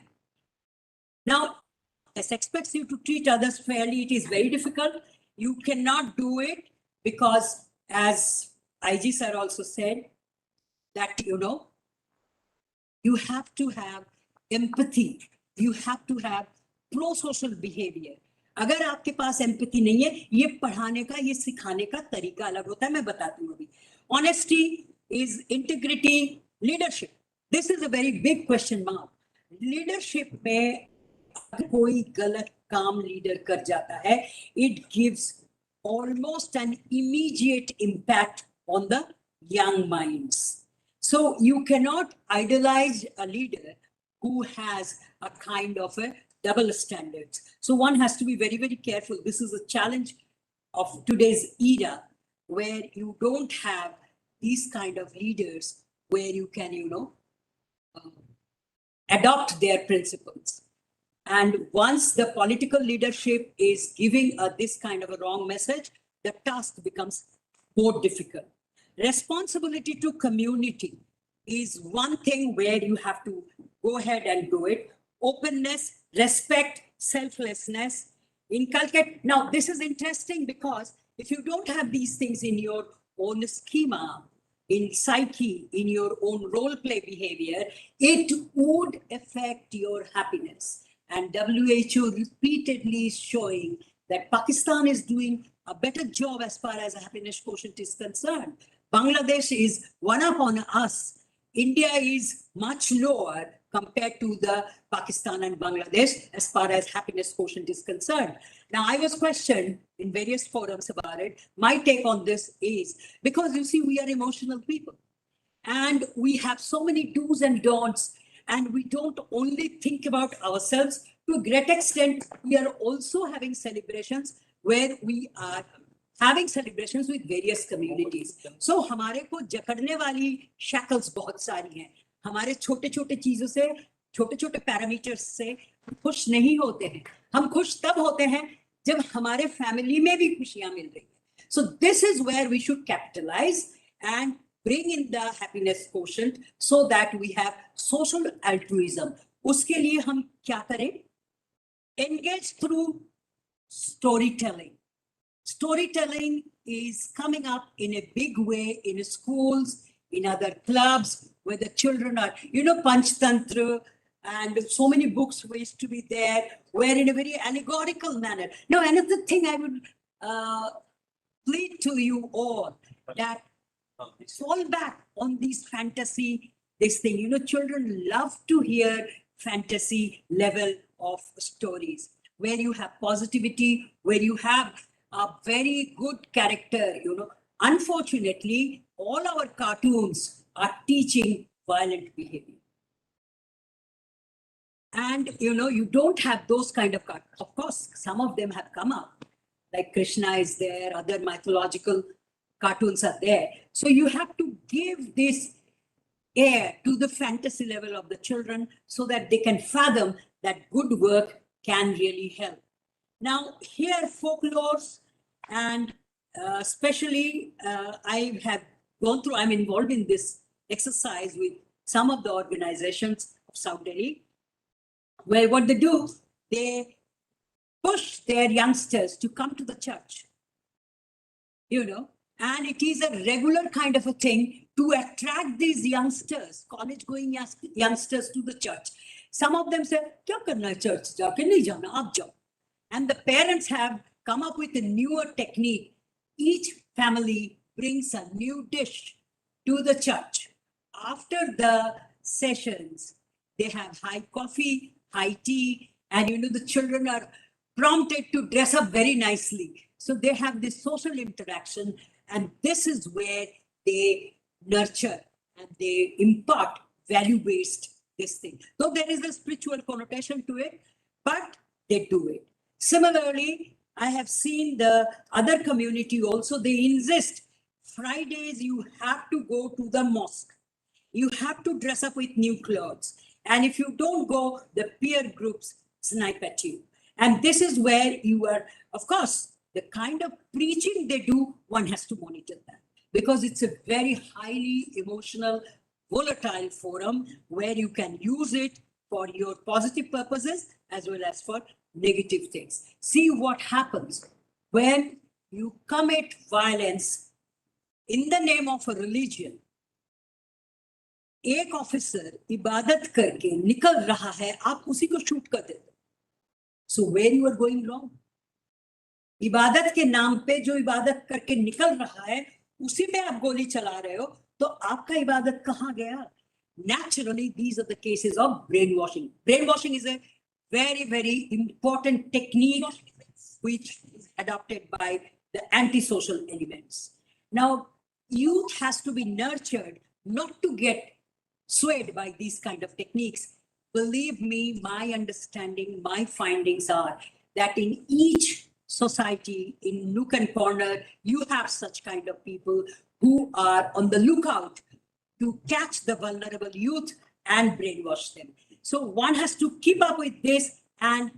G: Now, this expects you to treat others fairly. It is very difficult. You cannot do it because, as IG sir also said, that, you know, you have to have empathy. You have to have pro-social behavior. अगर आपके पास empathy नहीं है, ये पढ़ाने का, ये सिखाने का तरीका अलग होता है, मैं बताती हूँ अभी. Honesty is integrity, leadership, this is a very big question mark. Leadership में अगर कोई गलत काम लीडर कर जाता है, it gives almost an immediate impact on the young minds. So you cannot idolize a leader who has a kind of a double standards. So one has to be very, very careful. This is a challenge of today's era, where you don't have these kind of leaders where you can, adopt their principles. And once the political leadership is giving this kind of a wrong message, the task becomes more difficult. Responsibility to community is one thing where you have to go ahead and do it. Openness, respect, selflessness, inculcate. Now, this is interesting because if you don't have these things in your own schema, in psyche, in your own role play behavior, it would affect your happiness. And WHO repeatedly is showing that Pakistan is doing a better job as far as happiness quotient is concerned. Bangladesh is one up on us. India is much lower compared to the Pakistan and Bangladesh as far as happiness quotient is concerned. Now, I was questioned in various forums about it. My take on this is, because you see, we are emotional people and we have so many do's and don'ts, and we don't only think about ourselves. To a great extent, we are also having celebrations where we are having celebrations with various communities. So हमारे को जकड़ने वाली shackles बहुत सारी हैं. हमारे छोटे छोटे चीजों से, छोटे छोटे पैरामीटर्स से खुश नहीं होते हैं. हम खुश तब होते हैं जब हमारे फैमिली में भी खुशियां मिल रही हैं. So this is where we should capitalize and bring in the happiness quotient so that we have social altruism. उसके लिए हम क्या करें? Engage through storytelling. Storytelling is coming up in a big way in schools, in other clubs, where the children are, Panchtantra, and so many books used to be there, where in a very allegorical manner. Now, another thing I would plead to you all, that fall back on these fantasy, this thing. Children love to hear fantasy level of stories, where you have positivity, where you have a very good character. Unfortunately, all our cartoons are teaching violent behavior. And, you don't have those kind of cartoons. Of course, some of them have come up, like Krishna is there, other mythological cartoons are there. So you have to give this air to the fantasy level of the children so that they can fathom that good work can really help. Now, here folklores, and especially I have gone through, I'm involved in this exercise with some of the organizations of South Delhi, where what they do, they push their youngsters to come to the church, and it is a regular kind of a thing to attract these youngsters, college-going youngsters to the church. Some of them say, "Kya karna hai church? Jaake nahi jana, aap jao." And the parents have come up with a newer technique. Each family brings a new dish to the church. After the sessions, they have high coffee, high tea, and the children are prompted to dress up very nicely. So they have this social interaction, and this is where they nurture and they impart value-based this thing. Though there is a spiritual connotation to it, but they do it. Similarly, I have seen the other community also, they insist, Fridays you have to go to the mosque. You have to dress up with new clothes. And if you don't go, the peer groups snipe at you. And this is where you are, of course, the kind of preaching they do, one has to monitor that, because it's a very highly emotional, volatile forum where you can use it for your positive purposes as well as for negative things. See what happens when you commit violence in the name of a religion. एक officer इबादत करके निकल रहा है, आप उसी को shoot कर देते. So where you are going wrong? इबादत के नाम पे जो इबादत करके निकल रहा है उसी पे आप गोली चला रहे हो, तो आपका इबादत कहाँ गया? Naturally, these are the cases of brainwashing. Brainwashing is a very, very important technique which is adopted by the antisocial elements. Now, youth has to be nurtured not to get swayed by these kind of techniques. Believe me, my understanding, my findings are that in each society, in nook and corner, you have such kind of people who are on the lookout to catch the vulnerable youth and brainwash them. So one has to keep up with this and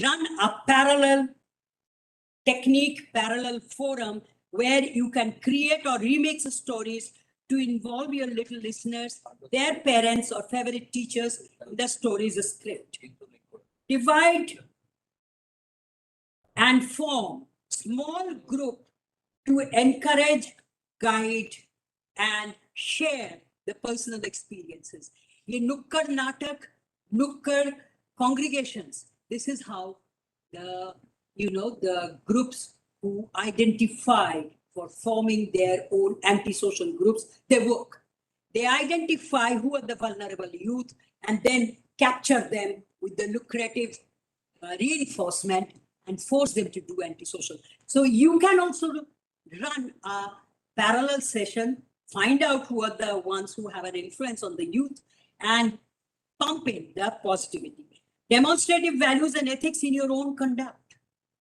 G: run a parallel technique, parallel forum where you can create or remix stories to involve your little listeners, their parents or favorite teachers in the stories script. Divide and form small group to encourage, guide, and share the personal experiences. ये नुक्कड़ नाटक, नुक्कड़ congregations. This is how the groups who identify for forming their own antisocial groups, they work. They identify who are the vulnerable youth and then capture them with the lucrative reinforcement and force them to do antisocial. So you can also run a parallel session, find out who are the ones who have an influence on the youth and pump in the positivity. Demonstrative values and ethics in your own conduct.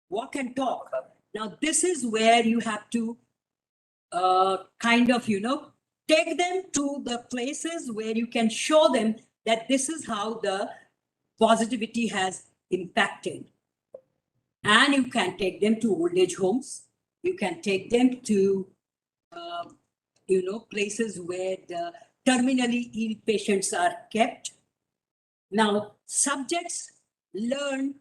G: Walk and talk. Now, this is where you have to take them to the places where you can show them that this is how the positivity has impacted. And you can take them to old age homes. You can take them to, places where the terminally ill patients are kept. Now, subjects learn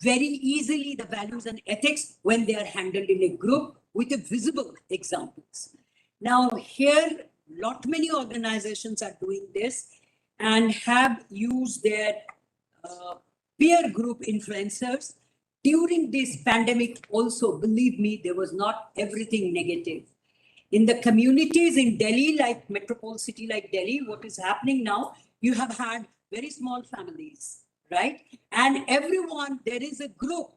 G: very easily the values and ethics when they are handled in a group with a visible examples. Now, here, many organizations are doing this and have used their peer group influencers. During this pandemic also, believe me, there was not everything negative. In the communities in Delhi, like metropole city like Delhi, what is happening now, you have had very small families, right? And everyone, there is a group,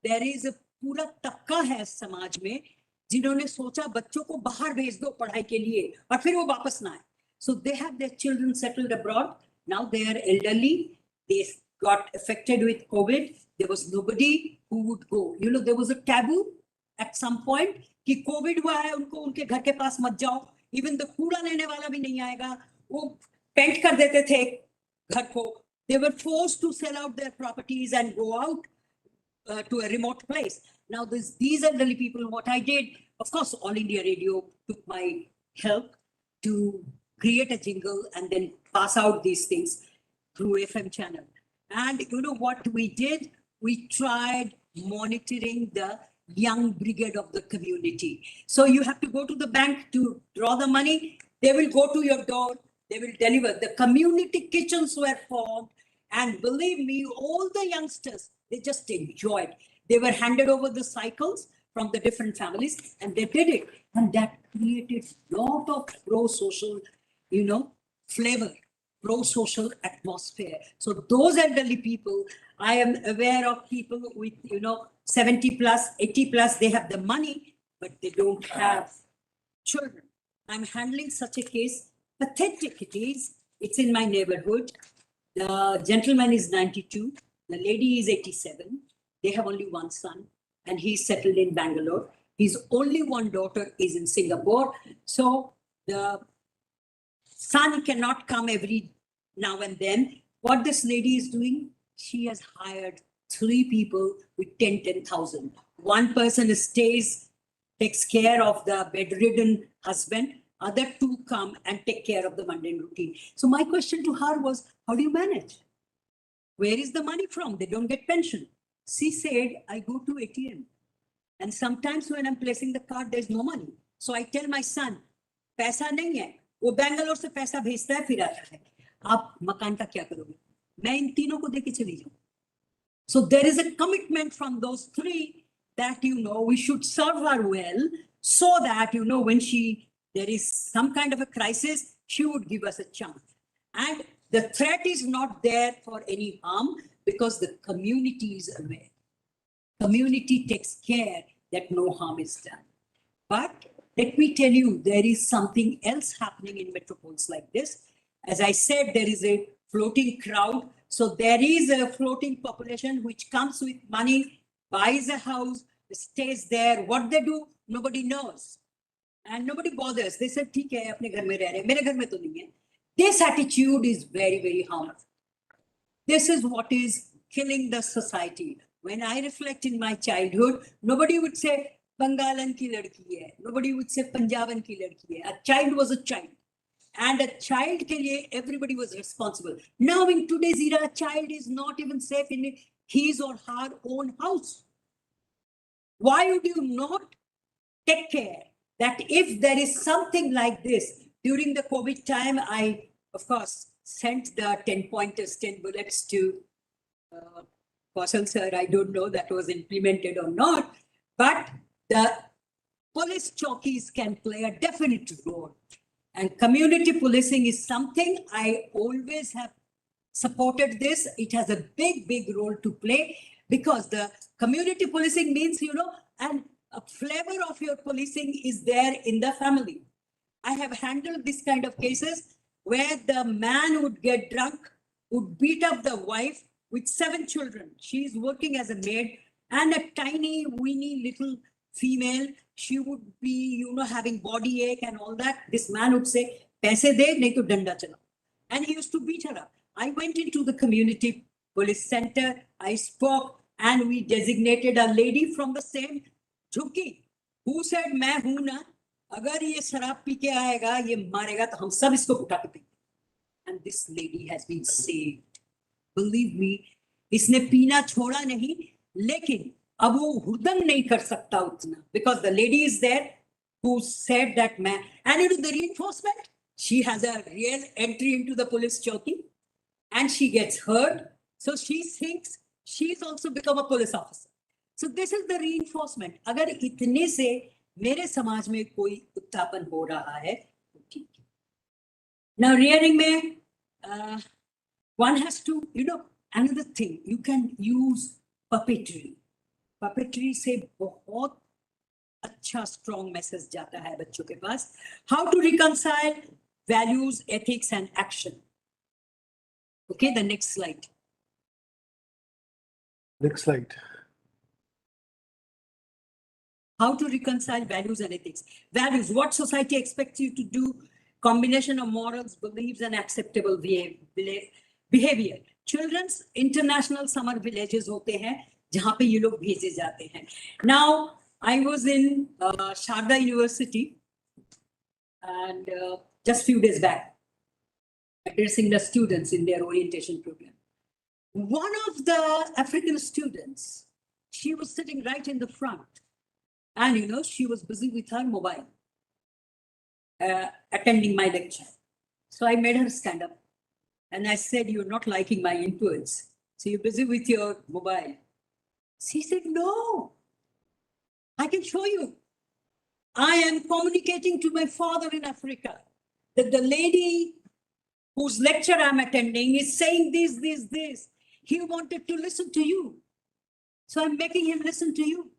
G: there is a पूरा तबका है समाज में जिन्होंने सोचा बच्चों को बाहर भेज दो पढ़ाई के लिए और फिर वो वापस ना आए. So they have their children settled abroad. Now they are elderly. They got affected with COVID. There was nobody who would go. There was a taboo at some point कि कोविड हुआ है उनको उनके घर के पास मत जाओ. इवन द कूड़ा लेने वाला भी नहीं आएगा. वो पेंट कर देते थे घर को. They were forced to sell out their properties and go out to a remote place. Now these elderly people, what I did, of course, All India Radio took my help to create a jingle and then pass out these things through FM channel. And what we did? We tried monitoring the young brigade of the community. So you have to go to the bank to draw the money. They will go to your door. They will deliver. The community kitchens were formed. And believe me, all the youngsters, they just enjoyed. They were handed over the cycles from the different families and they did it. And that created a lot of pro-social, flavor, pro-social atmosphere. So those elderly people, I am aware of people with, 70 plus, 80 plus, they have the money, but they don't have children. I'm handling such a case. Pathetic it is. It's in my neighborhood. The gentleman is 92. The lady is 87. They have only one son and he's settled in Bangalore. His only one daughter is in Singapore. So the son cannot come every now and then. What this lady is doing, she has hired 3 people with 10,000. One person stays, takes care of the bedridden husband. Other 2 come and take care of the mundane routine. So my question to her was, how do you manage? Where is the money from? They don't get pension. She said, I go to ATM. And sometimes when I'm placing the card, there's no money. So I tell my son, पैसा नहीं है. वो बैंगलोर से पैसा भेजता है फिर आता है. आप मकान का क्या करोगे? मैं इन तीनों को देके चली जाऊं. So there is a commitment from those 3 that, we should serve her well so that, when there is some kind of a crisis, she would give us a chance. And the threat is not there for any harm because the community is aware. Community takes care that no harm is done. But let me tell you, there is something else happening in metropoles like this. As I said, there is a floating crowd. So there is a floating population which comes with money, buys a house, stays there. What they do, nobody knows. And nobody bothers. They say, "ठीक है, अपने घर में रह रहे हैं, मेरे घर में तो नहीं है." This attitude is very, very harmful. This is what is killing the society. When I reflect in my childhood, nobody would say, "Bengalan ki ladki hai." Nobody would say, "Punjaban ki ladki hai." A child was a child. And a child ke liye, everybody was responsible. Now in today's era, a child is not even safe in his or her own house. Why would you not take care that if there is something like this? During the COVID time, I, of course, sent the 10 pointers, 10 bullets to Kausal sir. I don't know that was implemented or not, but the police chowkis can play a definite role. And community policing is something I always have supported this. It has a big, big role to play because the community policing means, and a flavor of your policing is there in the family. I have handled this kind of cases where the man would get drunk, would beat up the wife with 7 children. She is working as a maid, and a tiny, weeny little female, she would be, having body ache and all that. This man would say, "Paise de, nahi to danda chala." And he used to beat her up. I went into the community police center, I spoke, and we designated a lady from the same jhukki who said, "Main hu na, agar ye sharab pi ke aayega, ye marega, to hum sab isko uta ke piyenge." And this lady has been saved. Believe me, इसने पीना छोड़ा नहीं, लेकिन अब वो हुदन नहीं कर सकता उतना, because the lady is there who said that man, and it is the reinforcement. She has a real entry into the police chowki and she gets heard. So she thinks she's also become a police officer. So this is the reinforcement. अगर इतने से मेरे समाज में कोई उत्थापन हो रहा है, तो ठीक है. Now rearing में, one has to, another thing, you can use puppetry. Puppetry से बहुत अच्छा strong message जाता है बच्चों के पास. How to reconcile values, ethics, and action. Okay, the next slide.
H: Next slide.
G: How to reconcile values and ethics. Values, what society expects you to do, combination of morals, beliefs, and acceptable behavior. Children's international summer villages होते हैं जहाँ पे ये लोग भेजे जाते हैं. Now, I was in Sharda University and just few days back, addressing the students in their orientation program. One of the African students, she was sitting right in the front, and she was busy with her mobile, attending my lecture. So I made her stand up and I said, "You're not liking my influence. So you're busy with your mobile." She said, "No, I can show you. I am communicating to my father in Africa that the lady whose lecture I'm attending is saying this. He wanted to listen to you. So I'm making him listen to you."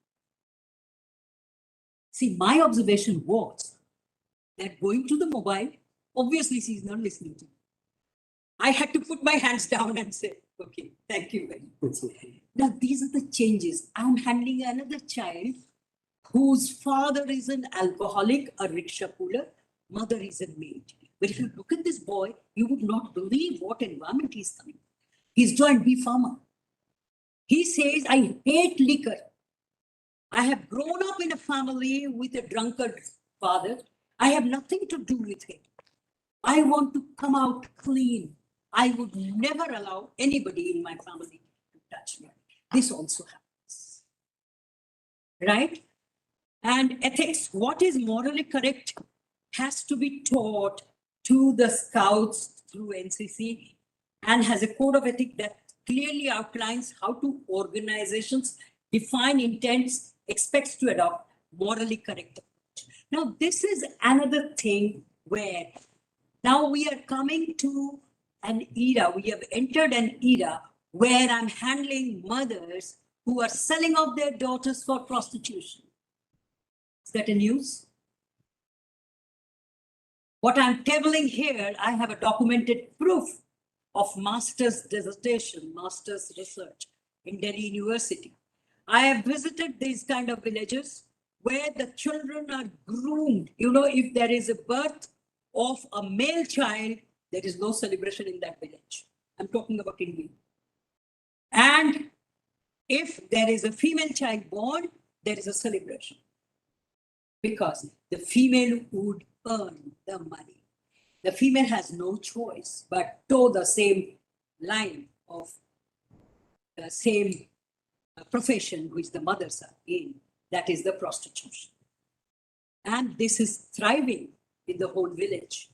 G: See, my observation was that going to the mobile, obviously she's not listening to me. I had to put my hands down and say, "Okay, thank you very much." Now, these are the changes. I'm handling another child whose father is an alcoholic, a rickshaw puller, mother is a maid. But if you look at this boy, you would not believe what environment he's coming. He's joined bee farmer. He says, "I hate liquor. I have grown up in a family with a drunkard father. I have nothing to do with him. I want to come out clean. I would never allow anybody in my family to touch me." This also happens, right? And ethics, what is morally correct has to be taught to the scouts through NCC and has a code of ethics that clearly outlines how to organizations define intents, expects to adopt morally correct approach. Now, this is another thing where now we are coming to an era, we have entered an era where I'm handling mothers who are selling off their daughters for prostitution. Is that a news? What I'm tabling here, I have a documented proof of master's dissertation, master's research in Delhi University. I have visited these kind of villages where the children are groomed. You know, if there is a birth of a male child, there is no celebration in that village. I'm talking about India. And if there is a female child born, there is a celebration. Because the female would earn the money. The female has no choice but toe the same line of the same profession which the mothers are in, that is the prostitution. And this is thriving in the whole village.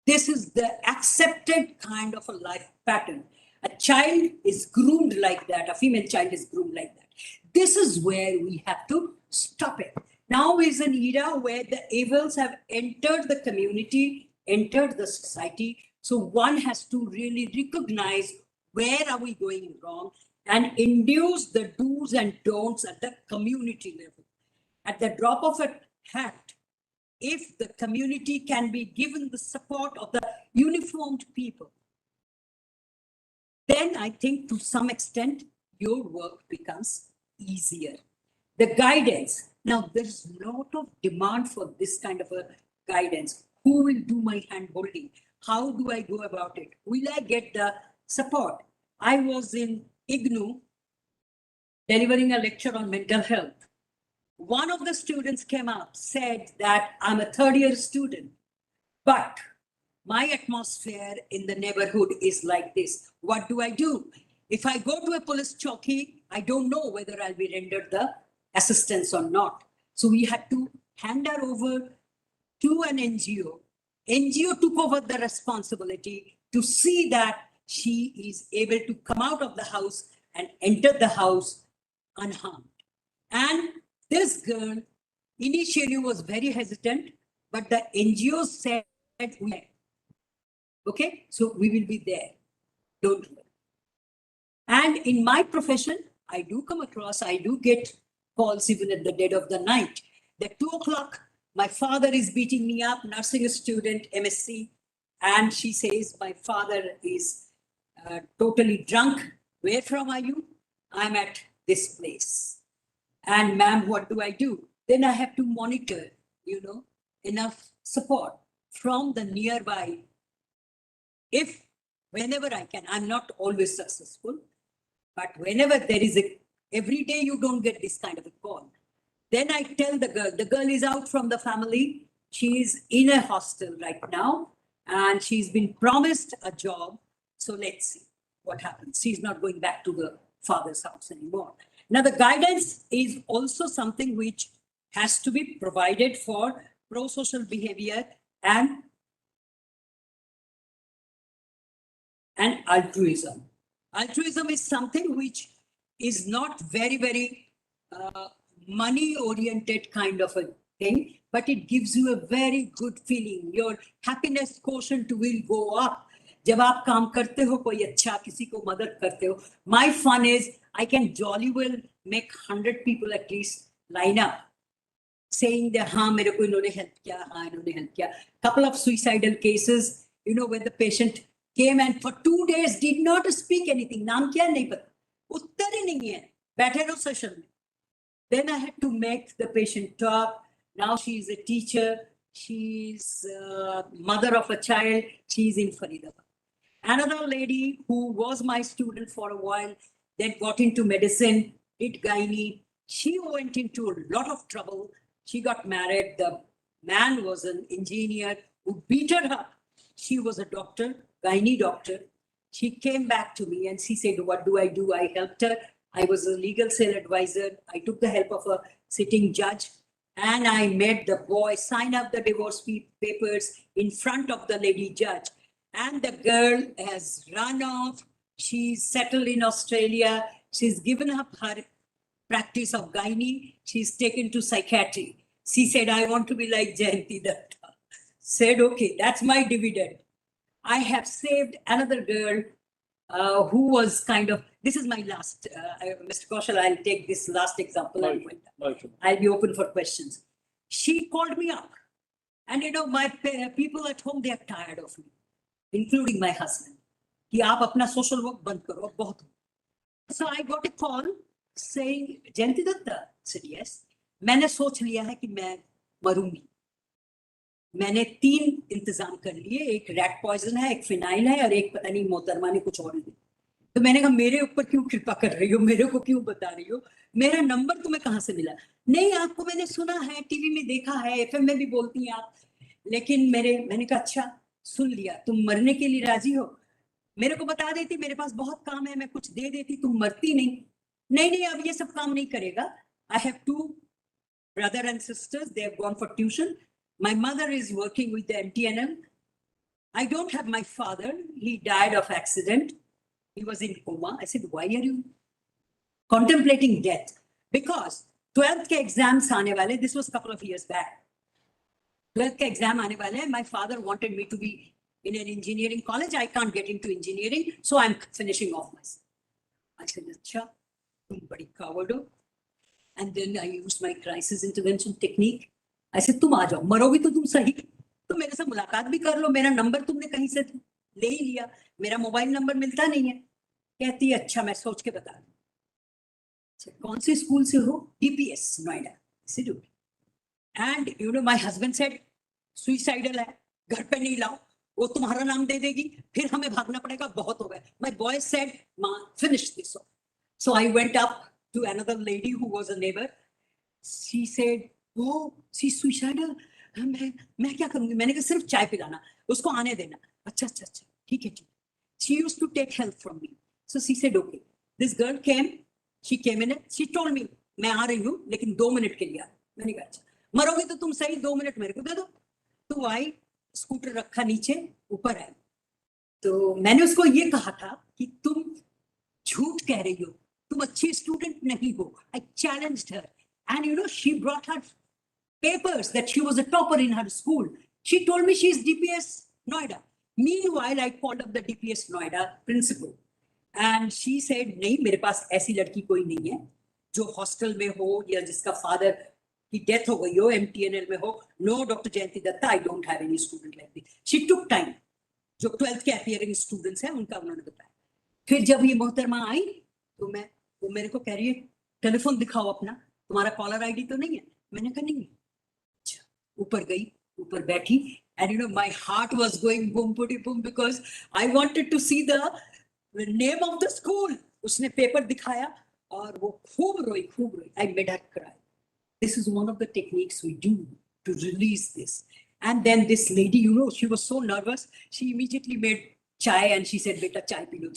G: This is the accepted kind of a life pattern. A child is groomed like that, a female child is groomed like that. This is where we have to stop it. Now is an era where the evils have entered the community, entered the society. So one has to really recognize where are we going wrong and induce the do's and don'ts at the community level. At the drop of a hat, if the community can be given the support of the uniformed people, then I think to some extent your work becomes easier. The guidance, now there's a lot of demand for this kind of a guidance. Who will do my hand holding? How do I go about it? Will I get the support? I was in IGNU delivering a lecture on mental health. One of the students came up, said that I'm a third-year student, but my atmosphere in the neighborhood is like this. What do I do? If I go to a police chowki, I don't know whether I'll be rendered the assistance or not. So we had to hand her over to an NGO. NGO took over the responsibility to see that she is able to come out of the house and enter the house unharmed. And this girl initially was very hesitant, but the NGO said, okay, so we will be there. Don't worry. And in my profession, I do come across, I do get calls even at the dead of the night. At 2 o'clock, my father is beating me up, nursing student, MSc, and she says, my father is totally drunk. Where from are you? I'm at this place. And ma'am, what do I do? Then I have to monitor, you know, enough support from the nearby. If whenever I can, I'm not always successful, but whenever there is every day you don't get this kind of a call. Then I tell the girl is out from the family. She is in a hostel right now and she's been promised a job. So let's see what happens. She's not going back to the father's house anymore. Now the guidance is also something which has to be provided for pro-social behavior and altruism. Altruism is something which is not very, very money-oriented kind of a thing, but it gives you a very good feeling. Your happiness quotient will go up. जब आप काम करते हो कोई अच्छा किसी को मदद करते हो, my fun is I can jolly well make 100 people at least line up saying that हाँ मेरे को इन्होंने help किया, हाँ इन्होंने help किया. Couple of suicidal cases, you know, when the patient came and for 2 days did not speak anything. नाम क्या नहीं पता, उत्तर ही नहीं है, बैठे रहो session में. Then I had to make the patient talk. Now she is a teacher. She's mother of a child. She's in Faridabad. Another lady who was my student for a while, then got into medicine, did gynae. She went into a lot of trouble. She got married. The man was an engineer who beat her up. She was a doctor, gynae doctor. She came back to me and she said, what do? I helped her. I was a legal cell advisor. I took the help of a sitting judge and I made the boy sign up the divorce papers in front of the lady judge. And the girl has run off. She's settled in Australia. She's given up her practice of gynae. She's taken to psychiatry. She said, I want to be like Jayanti Datta. Said, okay, that's my dividend. I have saved another girl who was kind of, this is my last, Mr. Kaushal, I'll take this last example.
A: No
G: and
A: issue.
G: went.
A: No issue.
G: I'll be open for questions. She called me up. And you know, my people at home, they are tired of me, including my husband. कि आप अपना social work बंद करो, अब बहुत हो. So I got a call saying, Jayanti Datta. I said, yes. मैंने सोच लिया है कि मैं मरूंगी. मैंने 3 इंतजाम कर लिए, एक रैट पॉइजन है, एक फिनाइल है और एक पता नहीं मोहतरमा ने कुछ और दी. तो मैंने कहा मेरे ऊपर क्यों कृपा कर रही हो, मेरे को क्यों बता रही हो, मेरा नंबर तुम्हें कहाँ से मिला? नहीं, आपको मैंने सुना है, टीवी में देखा है, एफएम में भी बोलती हैं आप. लेकिन मैंने कहा अच्छा, सुन लिया, तुम मरने के लिए राजी हो? मेरे को बता देती, मेरे पास बहुत काम है, मैं कुछ दे देती, तुम मरती नहीं. नहीं, अब ये सब काम नहीं करेगा. I have 2 brothers and sisters, they have gone for tuition. My mother is working with the MTNL. I don't have my father, he died of accident. He was in coma. I said, why are you contemplating death? Because 12th के exams आने वाले, this was a couple of years back. 12th के exam आने वाले, my father wanted me to be in an engineering college. I can't get into engineering, so I'm finishing off myself. I said, अच्छा, तुम बड़ी coward हो. And then I used my crisis intervention technique. I said, तुम आ जाओ, मरोगी तो तुम सही, तो मेरे से मुलाकात भी कर लो, मेरा नंबर तुमने कहीं से ले ही लिया, मेरा मोबाइल नंबर मिलता नहीं है. कहती है अच्छा, मैं सोच के बता दूं. कौन से स्कूल से हो? DPS Noida. And you know my husband said, suicidal है, घर पे नहीं लाओ, वो तुम्हारा नाम दे देगी, फिर हमें भागना पड़ेगा, बहुत हो गया. माय बॉय सेड, मां finish this. So I went up to another lady who was a neighbor. She said, oh, she's suicidal. मैं क्या करूंगी? मैंने कहा सिर्फ चाय पिलाना, उसको आने देना. अच्छा, ठीक है. She used to take help from me. So she said, okay. This girl came, she came in, she told me, मैं आ रही हूँ, लेकिन 2 मिनट के लिए. मैंने कहा अच्छा, मरोगे तो तुम सही, 2 मिनट मेरे को दे दो. तो आई, स्कूटर रखा नीचे, ऊपर आई. तो मैंने उसको ये कहा था कि तुम झूठ कह रही हो, तुम अच्छी स्टूडेंट नहीं हो. I challenged her, and you know, she brought her papers that she was a topper in her school. She told me she is DPS Noida. Meanwhile, I called up the DPS Noida principal, and she said, नहीं, मेरे पास ऐसी लड़की कोई नहीं है जो hostel में हो या जिसका फादर की डेथ हो गई हो, MTNL में हो. No, Dr. Jayanti Datta, I don't have any student like this. She took time. जो 12th के appearing students हैं, उनका उन्होंने बताया. फिर जब ये मोहतरमा आई, तो वो मेरे को कह रही है, टेलीफोन दिखाओ अपना, तुम्हारा कॉलर आईडी तो नहीं है? मैंने कहा नहीं. अच्छा, ऊपर गई, ऊपर बैठी, and you know, my heart was going boom putty boom because I wanted to see the name of the school. उसने पेपर दिखाया और वो खूब रोई. I made her cry. This is one of the techniques we do to release this. And then this lady, you know, she was so nervous, she immediately made chai and she said, beta chai pee lo,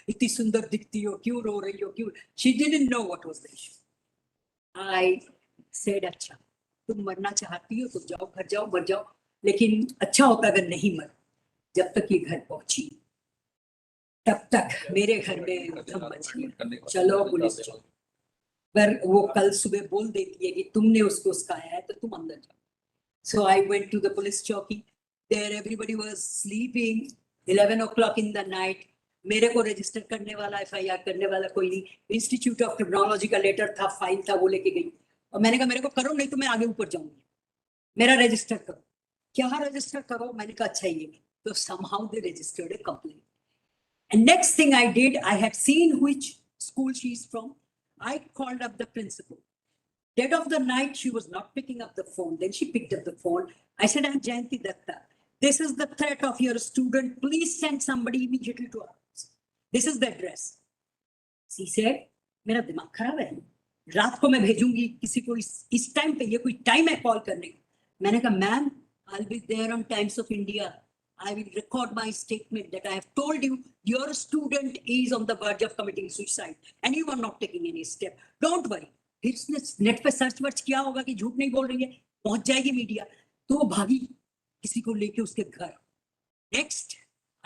G: itni sundar dikhti ho, kyun ro rahi ho, kyun? She didn't know what was the issue. I said, अच्छा, तुम मरना चाहती हो तो जाओ, घर जाओ, मर जाओ, लेकिन अच्छा होता अगर नहीं मर. जब तक ये घर पहुंची, तब तक मेरे घर में उधम मची. चलो पुलिस चौकी. पर वो कल सुबह बोल देती है कि तुमने उसको उसकाया है तो तुम अंदर जाओ. So I went to the police chowki. There everybody was sleeping. 11 o'clock in the night. मेरे को रजिस्टर करने वाला, FIR करने वाला कोई नहीं. इंस्टीट्यूट ऑफ क्रिमिनोलॉजी का लेटर था, फाइल था, वो लेके गई. और मैंने कहा मेरे को करो, नहीं तो मैं आगे ऊपर जाऊंगी. मेरा रजिस्टर करो. क्या रजिस्टर करो? मैंने कहा अच्छा ये. तो somehow they registered a complaint. And next thing I did, I had seen which school she is from. I called up the principal. Dead of the night, she was not picking up the phone. Then she picked up the phone. I said, I'm Jayanti Datta. This is the threat of your student. Please send somebody immediately to our house. This is the address. She said, मेरा दिमाग खराब है. रात को मैं भेजूंगी किसी को, इस टाइम पे ये कोई टाइम है कॉल करने का? मैंने कहा ma'am, I'll be there on Times of India. I will record my statement that I have told you your student is on the verge of committing suicide and you are not taking any step. Don't worry. फिर उसने net पे search वर्च किया होगा कि झूठ नहीं बोल रही है, पहुंच जाएगी मीडिया. तो वो भागी किसी को लेके उसके घर. Next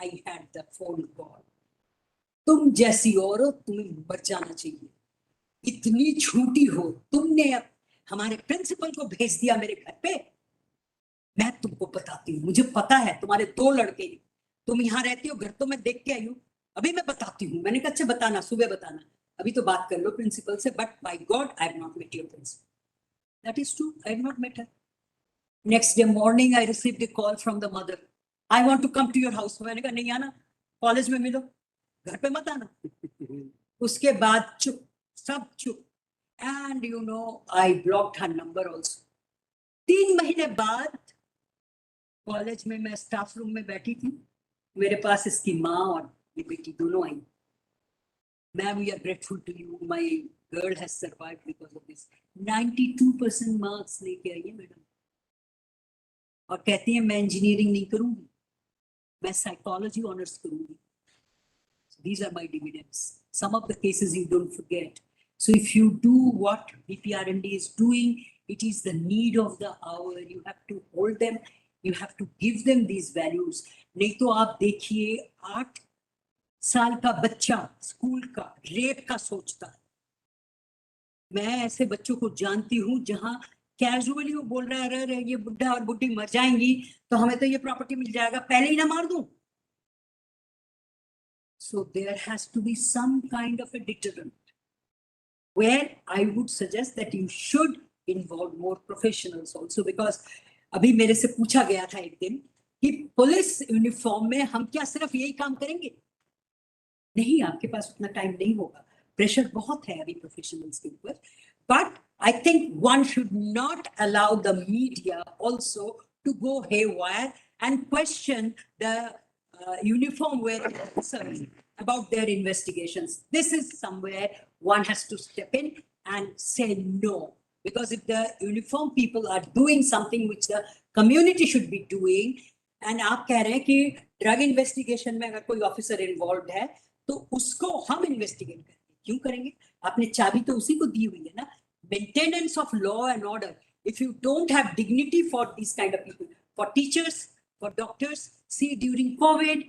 G: I had the phone call. तुम जैसी औरत, तुम्हें मर जाना चाहिए. इतनी छोटी हो, तुमने हमारे प्रिंसिपल को भेज दिया मेरे घर पे। मैं तुमको बताती हूँ, मुझे पता है तुम्हारे 2 लड़के, तुम यहाँ रहती हो, घर तो मैं देख के आई हूँ, अभी मैं बताती हूँ। मैंने कहा अच्छा बताना, सुबह बताना, अभी तो बात कर लो प्रिंसिपल से। But by god I have not met your principal. That is true, I have not met her. Next day morning I received a call from the mother, I want to come to your house. मैंने कहा नहीं आना, college में मिलो, घर पे मत आना। उसके बाद चुप, सब चुप। And you know I blocked her number also. 3 महीने बाद कॉलेज में मैं स्टाफ रूम में बैठी थी, मेरे पास इसकी माँ और ये बेटी दोनों आई। Ma'am we are grateful to you, my girl has survived because of this. 92% marks लेके आई है मैडम, और कहती है मैं इंजीनियरिंग नहीं करूंगी, मैं साइकोलॉजी ऑनर्स करूंगी। These are my dividends. Some of the cases you don't forget. So if you do what BPR&D is doing, it is the need of the hour. You have to hold them. You have to give them these values. नहीं तो आप देखिए 8 साल का बच्चा school का rape का सोचता है। मैं ऐसे बच्चों को जानती हूँ जहाँ कैजुअली वो बोल रहा है अरे ये बुढ़ा और बुढ़ी मर जाएंगी तो हमें तो ये प्रॉपर्टी मिल जाएगा, पहले ही ना मार दूं। So there has to be some kind of a deterrent where I would suggest that you should involve more professionals also, because अभी मेरे से पूछा गया था एक दिन कि पुलिस यूनिफॉर्म में हम क्या सिर्फ यही काम करेंगे? नहीं, आपके पास उतना टाइम नहीं होगा, प्रेशर बहुत है अभी प्रोफेशनल्स के ऊपर। But I think one should not allow the media also to go haywire and question the uniform wearing officers about their investigations. This is somewhere one has to step in and say no, because if the uniform people are doing something which the community should be doing, and आप कह रहे हैं कि drug investigation में अगर कोई officer involve है तो उसको हम इन्वेस्टिगेट करेंगे, क्यों करेंगे? आपने चाबी तो उसी को दी हुई है ना। Maintenance of law and order, if you don't have dignity for these kind of people, for teachers, for doctors, see during COVID,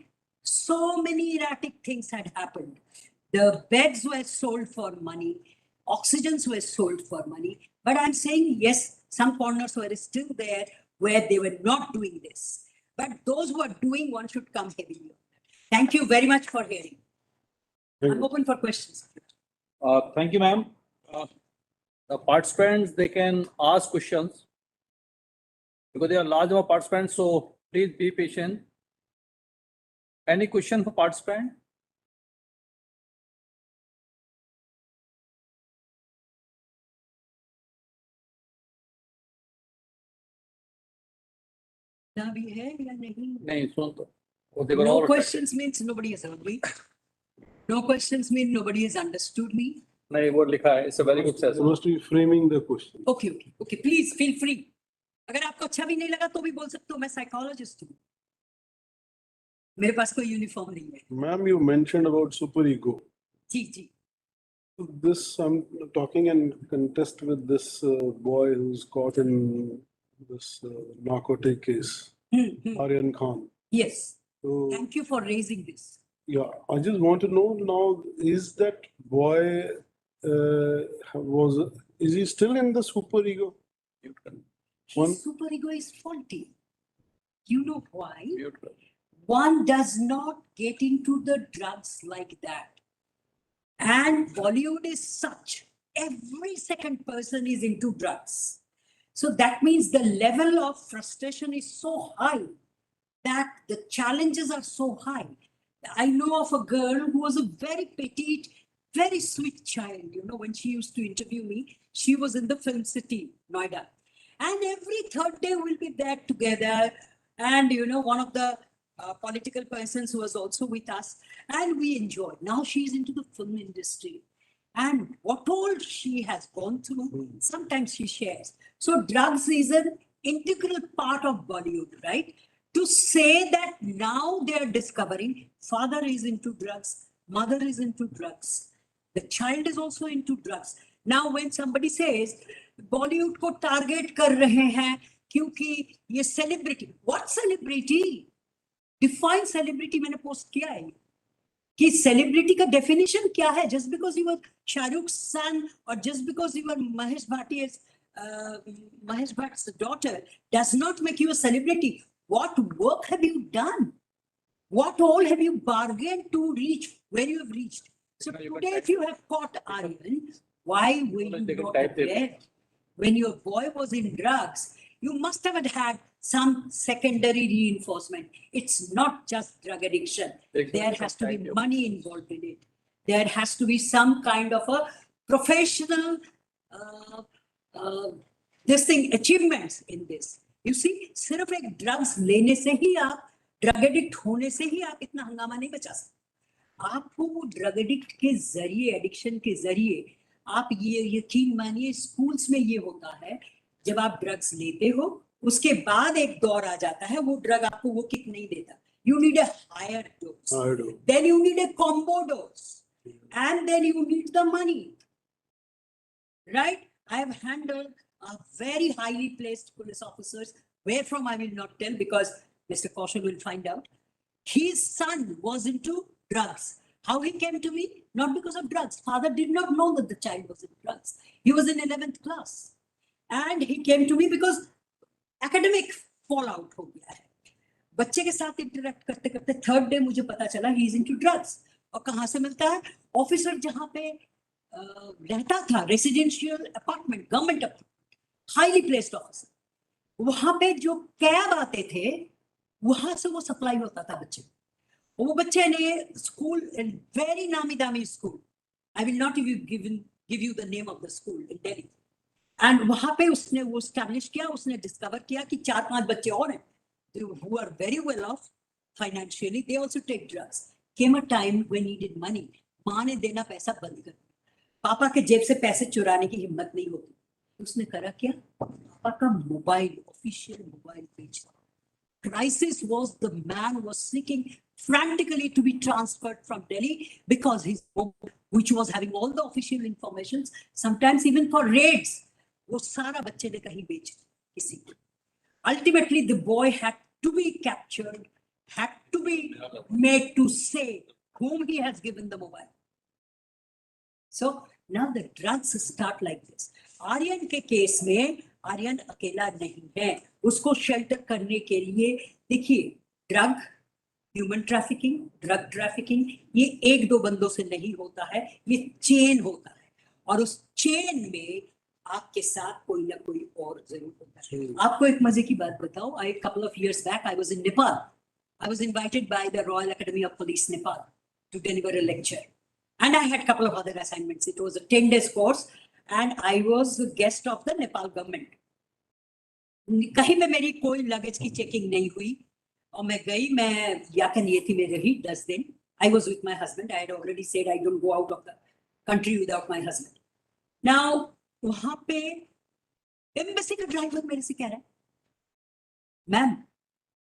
G: so many erratic things had happened. The beds were sold for money, oxygens were sold for money, but I'm saying yes, some corners were still there where they were not doing this. But those who are doing, one should come heavily on that. Thank you very much for hearing. I'm open for questions.
A: Thank you, ma'am. The participants, they can ask questions because there are large number of participants, so please be patient. Any question for participant?
G: ना भी है या नहीं?
A: नहीं, सुन तो they were
G: No
A: all
G: questions means nobody has heard me. No questions mean nobody has understood me.
A: नहीं, वो लिखा है, it's a very good
H: You
A: session.
H: must be framing the question.
G: Okay, please feel free. अगर आपको अच्छा भी नहीं लगा तो भी बोल सकते हो, मैं साइकोलॉजिस्ट हूँ, मेरे पास कोई यूनिफॉर्म नहीं है।
H: Ma'am, you mentioned about super ego.
G: Ji
H: This, I'm talking in contest with this boy who's caught in this narcotic case, Aryan Khan.
G: Yes,
H: So,
G: thank you for raising this.
H: yeah, I just want to know now, is that boy, is he still in the super ego? One-
G: His super ego is faulty. You know why?
A: Beautiful.
G: One does not get into the drugs like that. And Bollywood is such, every second person is into drugs. So that means the level of frustration is so high that the challenges are so high. I know of a girl who was a very petite, very sweet child. You know, when she used to interview me, she was in the film city, Noida. And every third day we'll be there together. And, you know, one of the political persons who was also with us, and we enjoyed. Now she's into the film industry. And what all she has gone through, sometimes she shares. So drugs is an integral part of Bollywood, right? To say that now they are discovering father is into drugs, mother is into drugs, the child is also into drugs. Now when somebody says Bollywood को target कर रहे हैं क्योंकि ये celebrity, what celebrity? Define celebrity, मैंने post किया है। कि सेलिब्रिटी का डेफिनेशन क्या है. Just because you are Shahrukh son और just because you are Mahesh Bhatt's daughter does not make you a celebrity. What work have you done? What all have you bargained to reach where you have reached? So today, if you have caught Aryan, why were you not there? When your boy was in drugs, you must have had some secondary reinforcement. It's not just drug addiction. There has to be money involved in it. There has to be some kind of a professional achievements in this. You see, सिर्फ एक drugs लेने से ही आप drug addict होने से ही आप इतना हंगामा नहीं बचा सकते. आपको वो ड्रग एडिक्ट के जरिए, एडिक्शन के जरिए, आप ये यकीन मानिए स्कूल्स में ये होता है, जब आप ड्रग्स लेते हो उसके बाद एक दौर आ जाता है, वो ड्रग आपको वो किक नहीं देता. You need a higher dose, then you need a combo dose, and then you need the money. Right? I have handled very highly placed police officers, where from I will not tell because Mr. Kaushal will find out. His son was into drugs. How he came to me? Not because of drugs. Father did not know that the child was in drugs. He was in 11th class. And he came to me because academic fallout हो गया है. बच्चे के साथ interact करते करते third day मुझे पता चला he is into drugs. और कहाँ से मिलता है? ऑफिसर जहाँ पे रहता था, residential apartment, government apartment, highly placed officer, वहां पे जो कैब आते थे वहां से वो सप्लाई होता था बच्चे. वो बच्चे ने स्कूल, वेरी नामी दामी school, I will not give you the name of the school in Delhi, and वहां पे उसने वो एस्टैब्लिश किया, उसने डिस्कवर किया कि 4-5 बच्चे और हैं who are very well off financially, they also take drugs. Came a time when he needed money. माँ ने देना पैसा बंद कर दिया. पापा के जेब से पैसे चुराने की हिम्मत नहीं होती. उसने करा क्या? पापा का मोबाइल, ऑफिशियल मोबाइल बेच दिया. Crisis was the man was seeking frantically to be transferred from Delhi because his book, which was having all the official informations, sometimes even for raids, वो सारा बच्चे ने कहीं बेच किसी को. Ultimately, the boy had to be captured, had to be made to say whom he has given the mobile. So now the drugs start like this. Aryan के case में आर्यन अकेला नहीं है. उसको शेल्टर करने के लिए देखिए, drug, human trafficking, drug trafficking, ये 1-2 बंदों से नहीं होता है, ये चेन होता है. और उस चेन में आपके साथ कोई ना कोई और जरूर होता है. आपको एक मजे की बात बताऊं. A couple of years back, I was in Nepal. I was invited by the Royal Academy of Police Nepal to deliver a lecture. And I had a couple of other assignments. It was a 10 days course and I was the guest of the Nepal government. कहीं में मेरी कोई luggage की checking नहीं हुई और मैं गई, मैं याकनियती में रही 10 दिन. I was with my husband. I had already said I don't go out of the country without my husband. Now वहां पे एम्बेसी का ड्राइवर मेरे से कह रहा है, मैम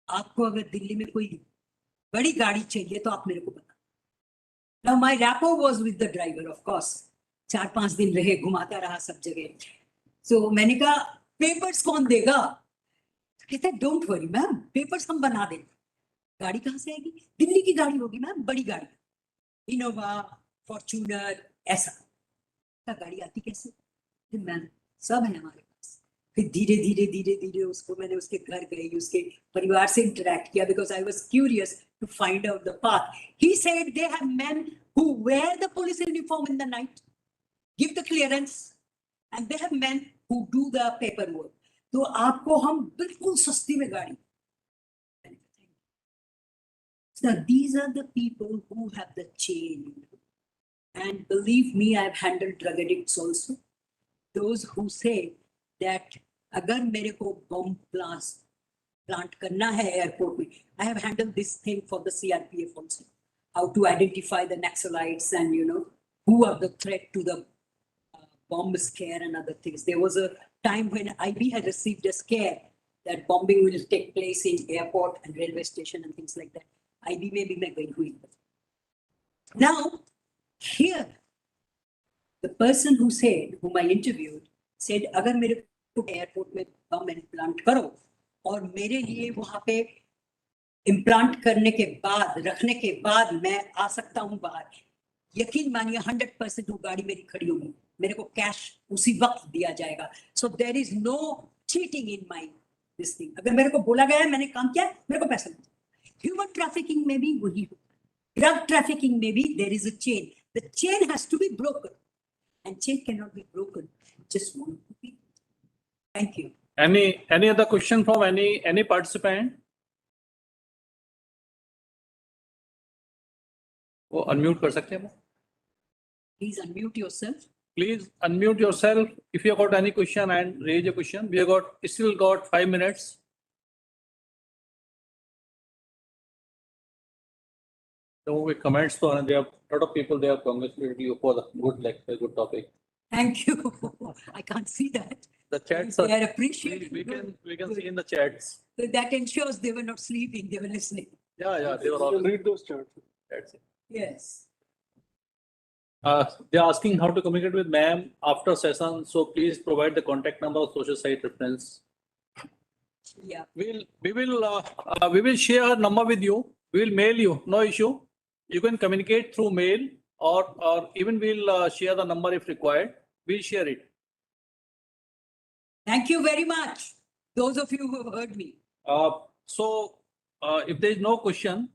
G: आपको अगर दिल्ली में कोई बड़ी गाड़ी चाहिए तो आप मेरे को बता. Now my rapport was with the driver, of course. 4-5 दिन रहे, घुमाता रहा सब जगह. So मैंने कहा पेपर्स कौन देगा? कहते डोंट वरी मैम, पेपर्स हम बना देंगे. गाड़ी कहाँ से आएगी? दिल्ली की गाड़ी होगी मैम, बड़ी गाड़ी, इनोवा, फॉर्च्यूनर, ऐसा. गाड़ी आती कैसे? मैम सब है हमारे पास. फिर धीरे धीरे धीरे धीरे उसको मैंने उसके घर गई, उसके परिवार से इंटरेक्ट किया because I was curious to find out the path. He said they have men who wear the police uniform in the night, give the clearance, and they have men who do the paperwork. तो आपको हम बिल्कुल सस्ती में गाड़ी. So these are the people who have the chain. And believe me, I've handled drug addicts also. Those who say that अगर मेरे को bomb plant करना है airport में, I have handled this thing for the CRPF also. How to identify the Naxalites and who are the threat to the bomb scare and other things. There was a time when IB had received a scare that bombing will take place in airport and railway station and things like that. IB में भी मैं गई हुई. Now, here, the person who said, whom I interviewed, said, अगर मेरे को airport में बम plant करो और मेरे लिए वहां पे इम्प्लांट करने के बाद, रखने के बाद मैं आ सकता हूँ बाहर। यकीन मानिए 100% वो गाड़ी मेरी खड़ी होगी, मेरे को कैश उसी वक्त दिया जाएगा। So there is no cheating in my this thing. अगर मेरे को बोला गया है, मैंने काम किया, मेरे को पैसा मिलता। ह्यूमन ट्रैफिकिंग में भी वही हो, ड्रग ट्रैफिकिंग में भी there is a chain, the chain has to be broken and chain can not be broken just one people. Thank you.
A: Any other question from any participant? वो unmute कर सकते हैं वो?
G: Please unmute yourself.
A: Please unmute yourself if you have got any question and raise a question. We have still got 5 minutes. So with comments to there are a lot of people they have congratulated you for the good lecture, good topic.
G: Thank you. I can't see that.
A: The chats
G: They
A: are
G: are appreciated.
A: we can see in the chats.
G: So that ensures they were not sleeping, they were listening.
A: Yeah, they were
H: You
A: all.
H: can read those charts.
A: That's it.
G: Yes.
A: They are asking how to communicate with ma'am after session. So please provide the contact number or social site reference.
G: Yeah.
A: We will share her number with you. We will mail you. No issue. You can communicate through mail or even we'll share the number if required. We'll share it.
G: Thank you very much. Those of you who have heard me.
A: If there is no question.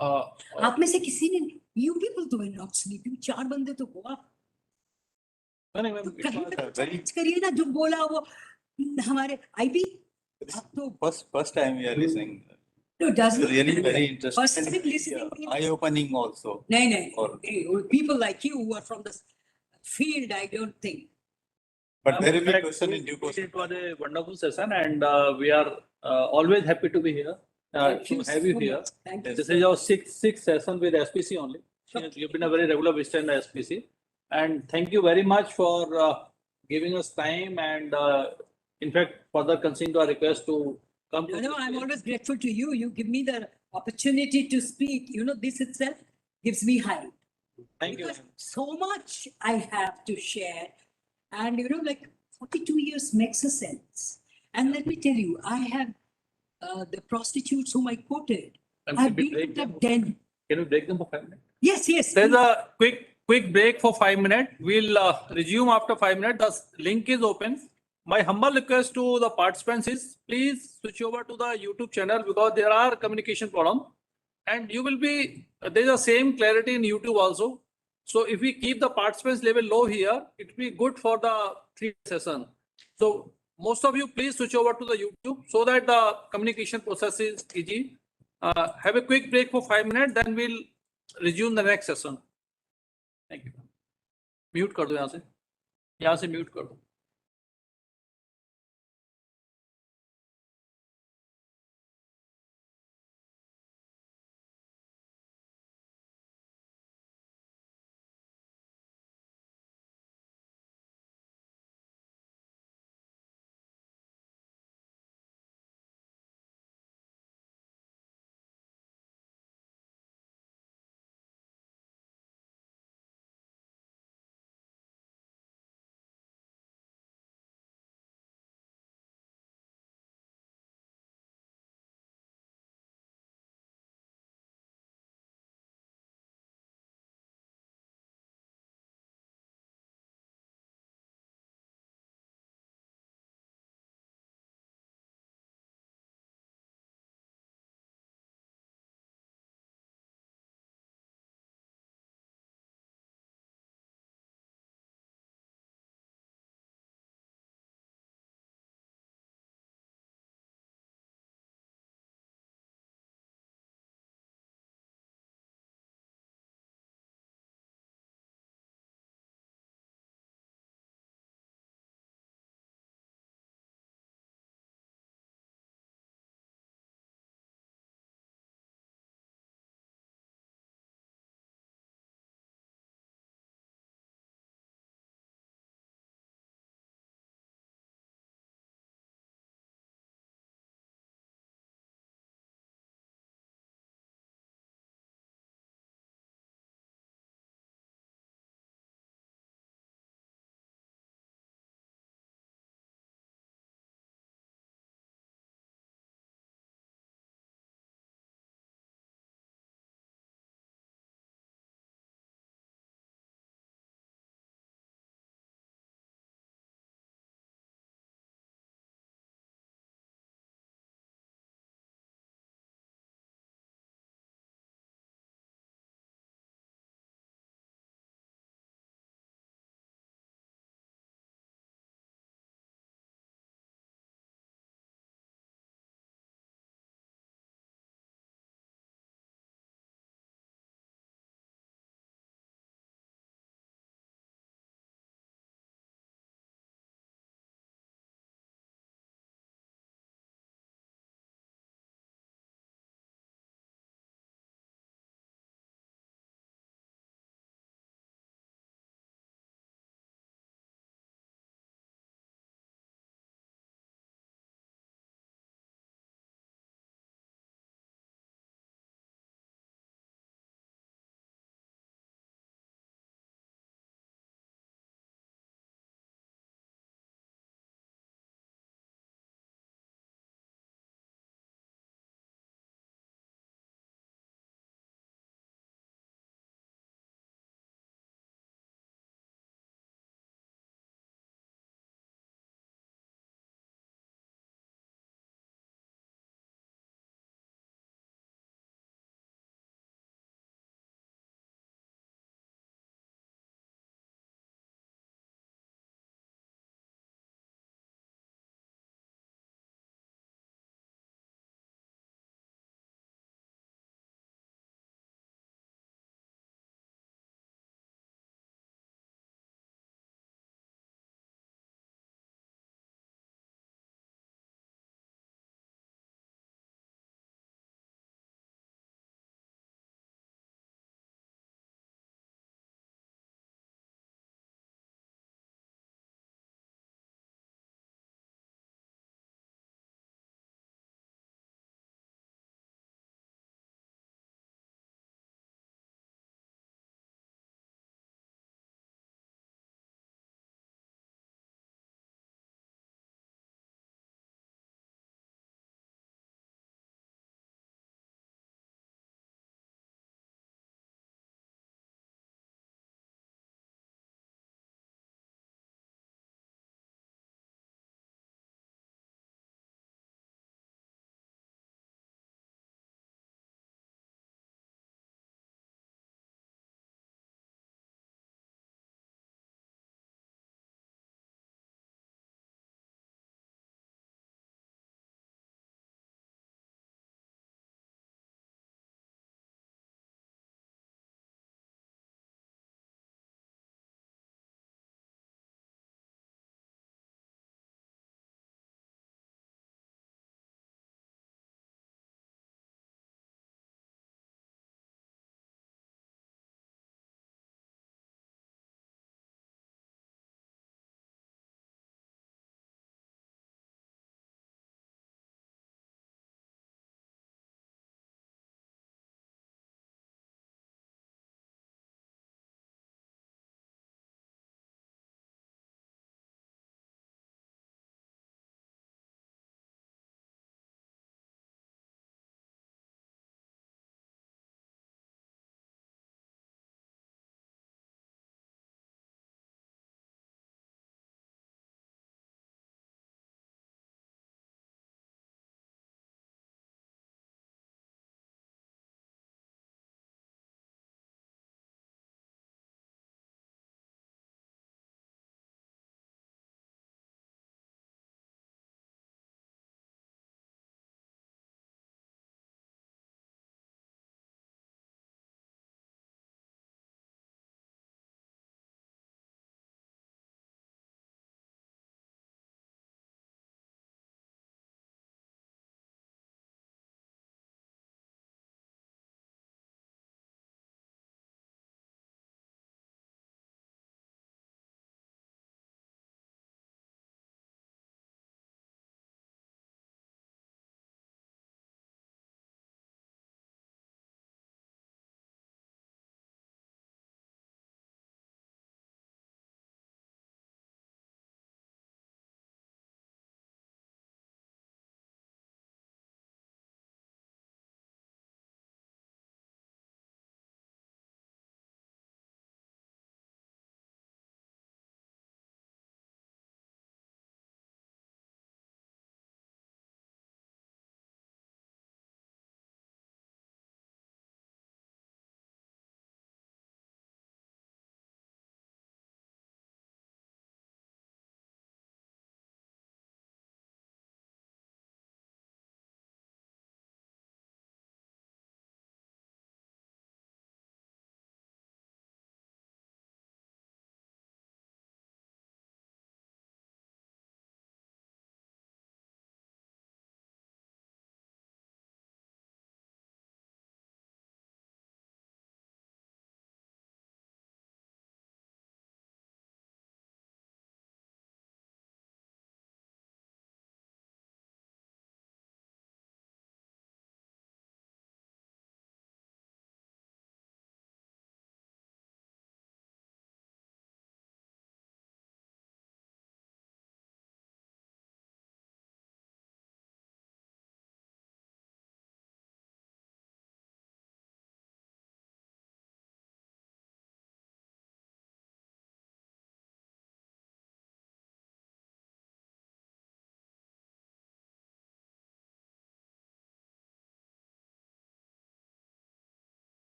G: आप में से किसी ने, you people तो were not sleeping, 4 बंदे तो हुआ।
A: नहीं,
G: तो
A: it
G: कहीं
A: was
G: पे
A: a very
G: चेंज करिए ना, जो बोला वो हमारे आईपी। आप तो
I: First time we are listening.
G: no, doesn't
I: Really very interesting.
G: First time listening.
I: Eye opening also.
G: No. People like you who are from the field, I don't think.
I: But there will be
A: fact,
I: question in due course.
A: It was a wonderful session and we are always happy to be here.
G: Thank
A: To
G: you
A: have you
G: so
A: here.
G: much. Thank you.
A: This is our sixth session with SPC only. You've been a very regular visitor in the SPC. And thank you very much for giving us time and in fact, further considering our request to come to.
G: No, I'm always grateful to you. You give me the opportunity to speak. You know, this itself gives me height.
A: Thank you.
G: Because so much I have to share. And you know, like 42 years makes a sense. And let me tell you, I have the prostitutes whom I quoted. I've been to the den.
A: Can we break them for 5 minutes?
G: Yes.
A: There's a quick break for 5 minutes. We'll resume after 5 minutes. The link is open. My humble request to the participants is please switch over to the YouTube channel because there are communication problem and you will be, there's the same clarity in YouTube also. So if we keep the participants level low here, it will be good for the 3 session. So most of you please switch over to the YouTube so that the communication process is easy. Have a quick break for 5 minutes, then we'll resume the next session. Thank you. Mute कर दो यहाँ से mute कर दो.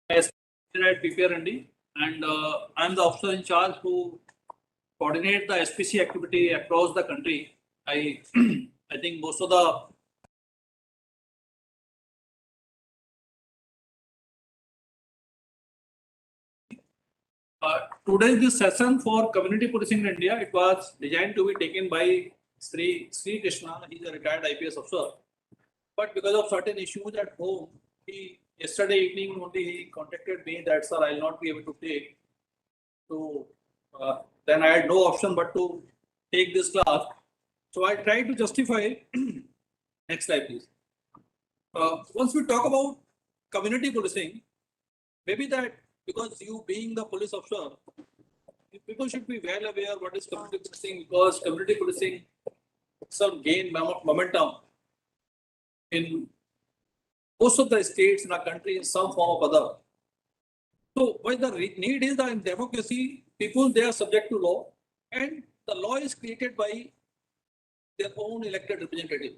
A: at BPR&D, and I'm the officer in charge who coordinate the SPC activity across the country. I I think most of the today this session for community policing in India, it was designed to be taken by Sri Krishna. He's a retired IPS officer, but because of certain issues at home, yesterday evening only he contacted me that sir, I'll not be able to take. So then I had no option but to take this class. So I tried to justify. Next slide, please. Once we talk about community policing, maybe that because you being the police officer, people should be well aware what is community policing, because community policing some gain momentum in most of the states in our country in some form or other. So what the need is that in democracy, people, they are subject to law, and the law is created by their own elected representative.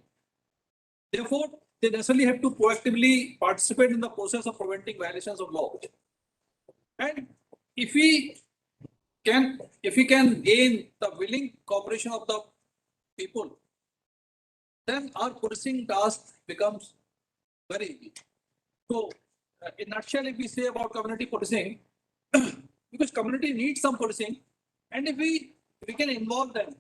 A: Therefore, they necessarily have to proactively participate in the process of preventing violations of law. And if we can gain the willing cooperation of the people, then our policing task becomes very easy. So, in a nutshell, if we say about community policing, because community needs some policing, and if we can involve them,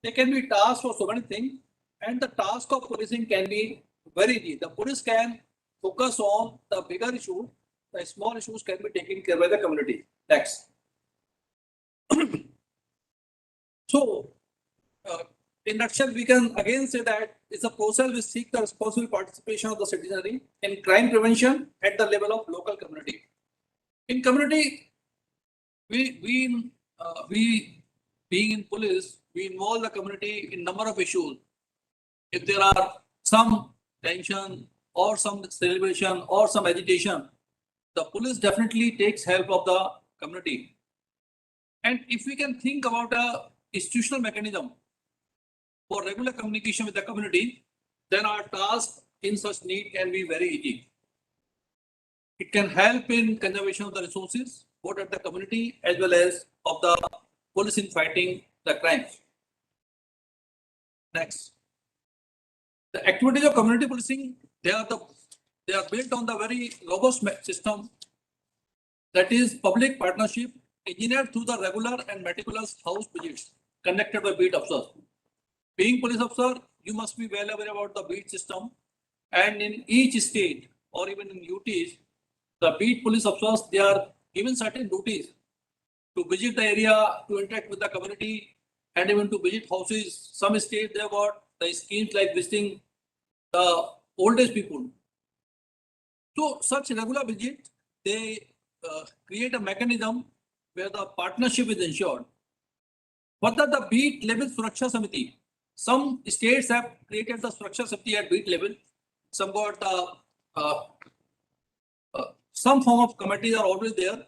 A: they can be tasked for so many things, and the task of policing can be very easy. The police can focus on the bigger issue, the small issues can be taken care by the community. Next. So, in a nutshell, we can again say that it's a process which seeks the responsible participation of the citizenry in crime prevention at the level of local community. In community, we being in police, we involve the community in number of issues. If there are some tension or some celebration or some agitation, the police definitely takes help of the community. And if we can think about a institutional mechanism for regular communication with the community, then our task in such need can be very easy. It can help in conservation of the resources, both at the community as well as of the police in fighting the crimes. Next. The activities of community policing, they are built on the very robust system, that is public partnership engineered through the regular and meticulous house visits conducted by beat officers. Being police officer, you must be well aware about the beat system, and in each state or even in UTs, the beat police officers, they are given certain duties to visit the area, to interact with the community, and even to visit houses. Some states, they have got the schemes like visiting the old age people. So such regular visits, they create a mechanism where the partnership is ensured. What are the beat level Suraksha Samiti? Some states have created the Suraksha Samiti at beat level. Some got some form of committees are always there.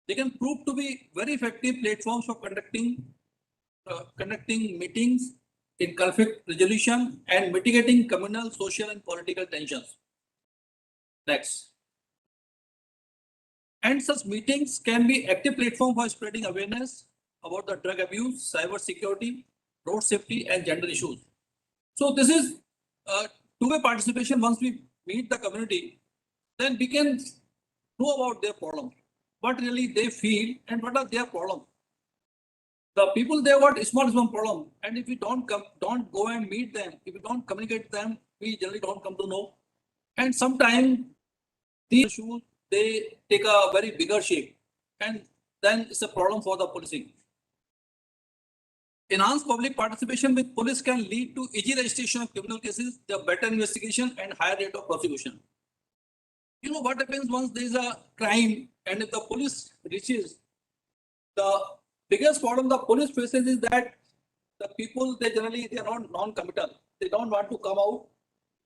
A: They can prove to be very effective platforms for conducting meetings in conflict resolution and mitigating communal, social, and political tensions. Next. And such meetings can be active platform for spreading awareness about the drug abuse, cyber security, road safety, and gender issues. So this is two-way participation. Once we meet the community, then we can know about their problem, what really they feel, and what are their problems. The people, they have got small problem, and if we don't go and meet them, if we don't communicate them, we generally don't come to know. And sometimes these issues, they take a very bigger shape, and then it's a problem for the policing. Enhanced public participation with police can lead to easy registration of criminal cases, the better investigation, and higher rate of prosecution. You know what happens once there is a crime, and if the police reaches, the biggest problem the police faces is that the people, they are not non-committal. They don't want to come out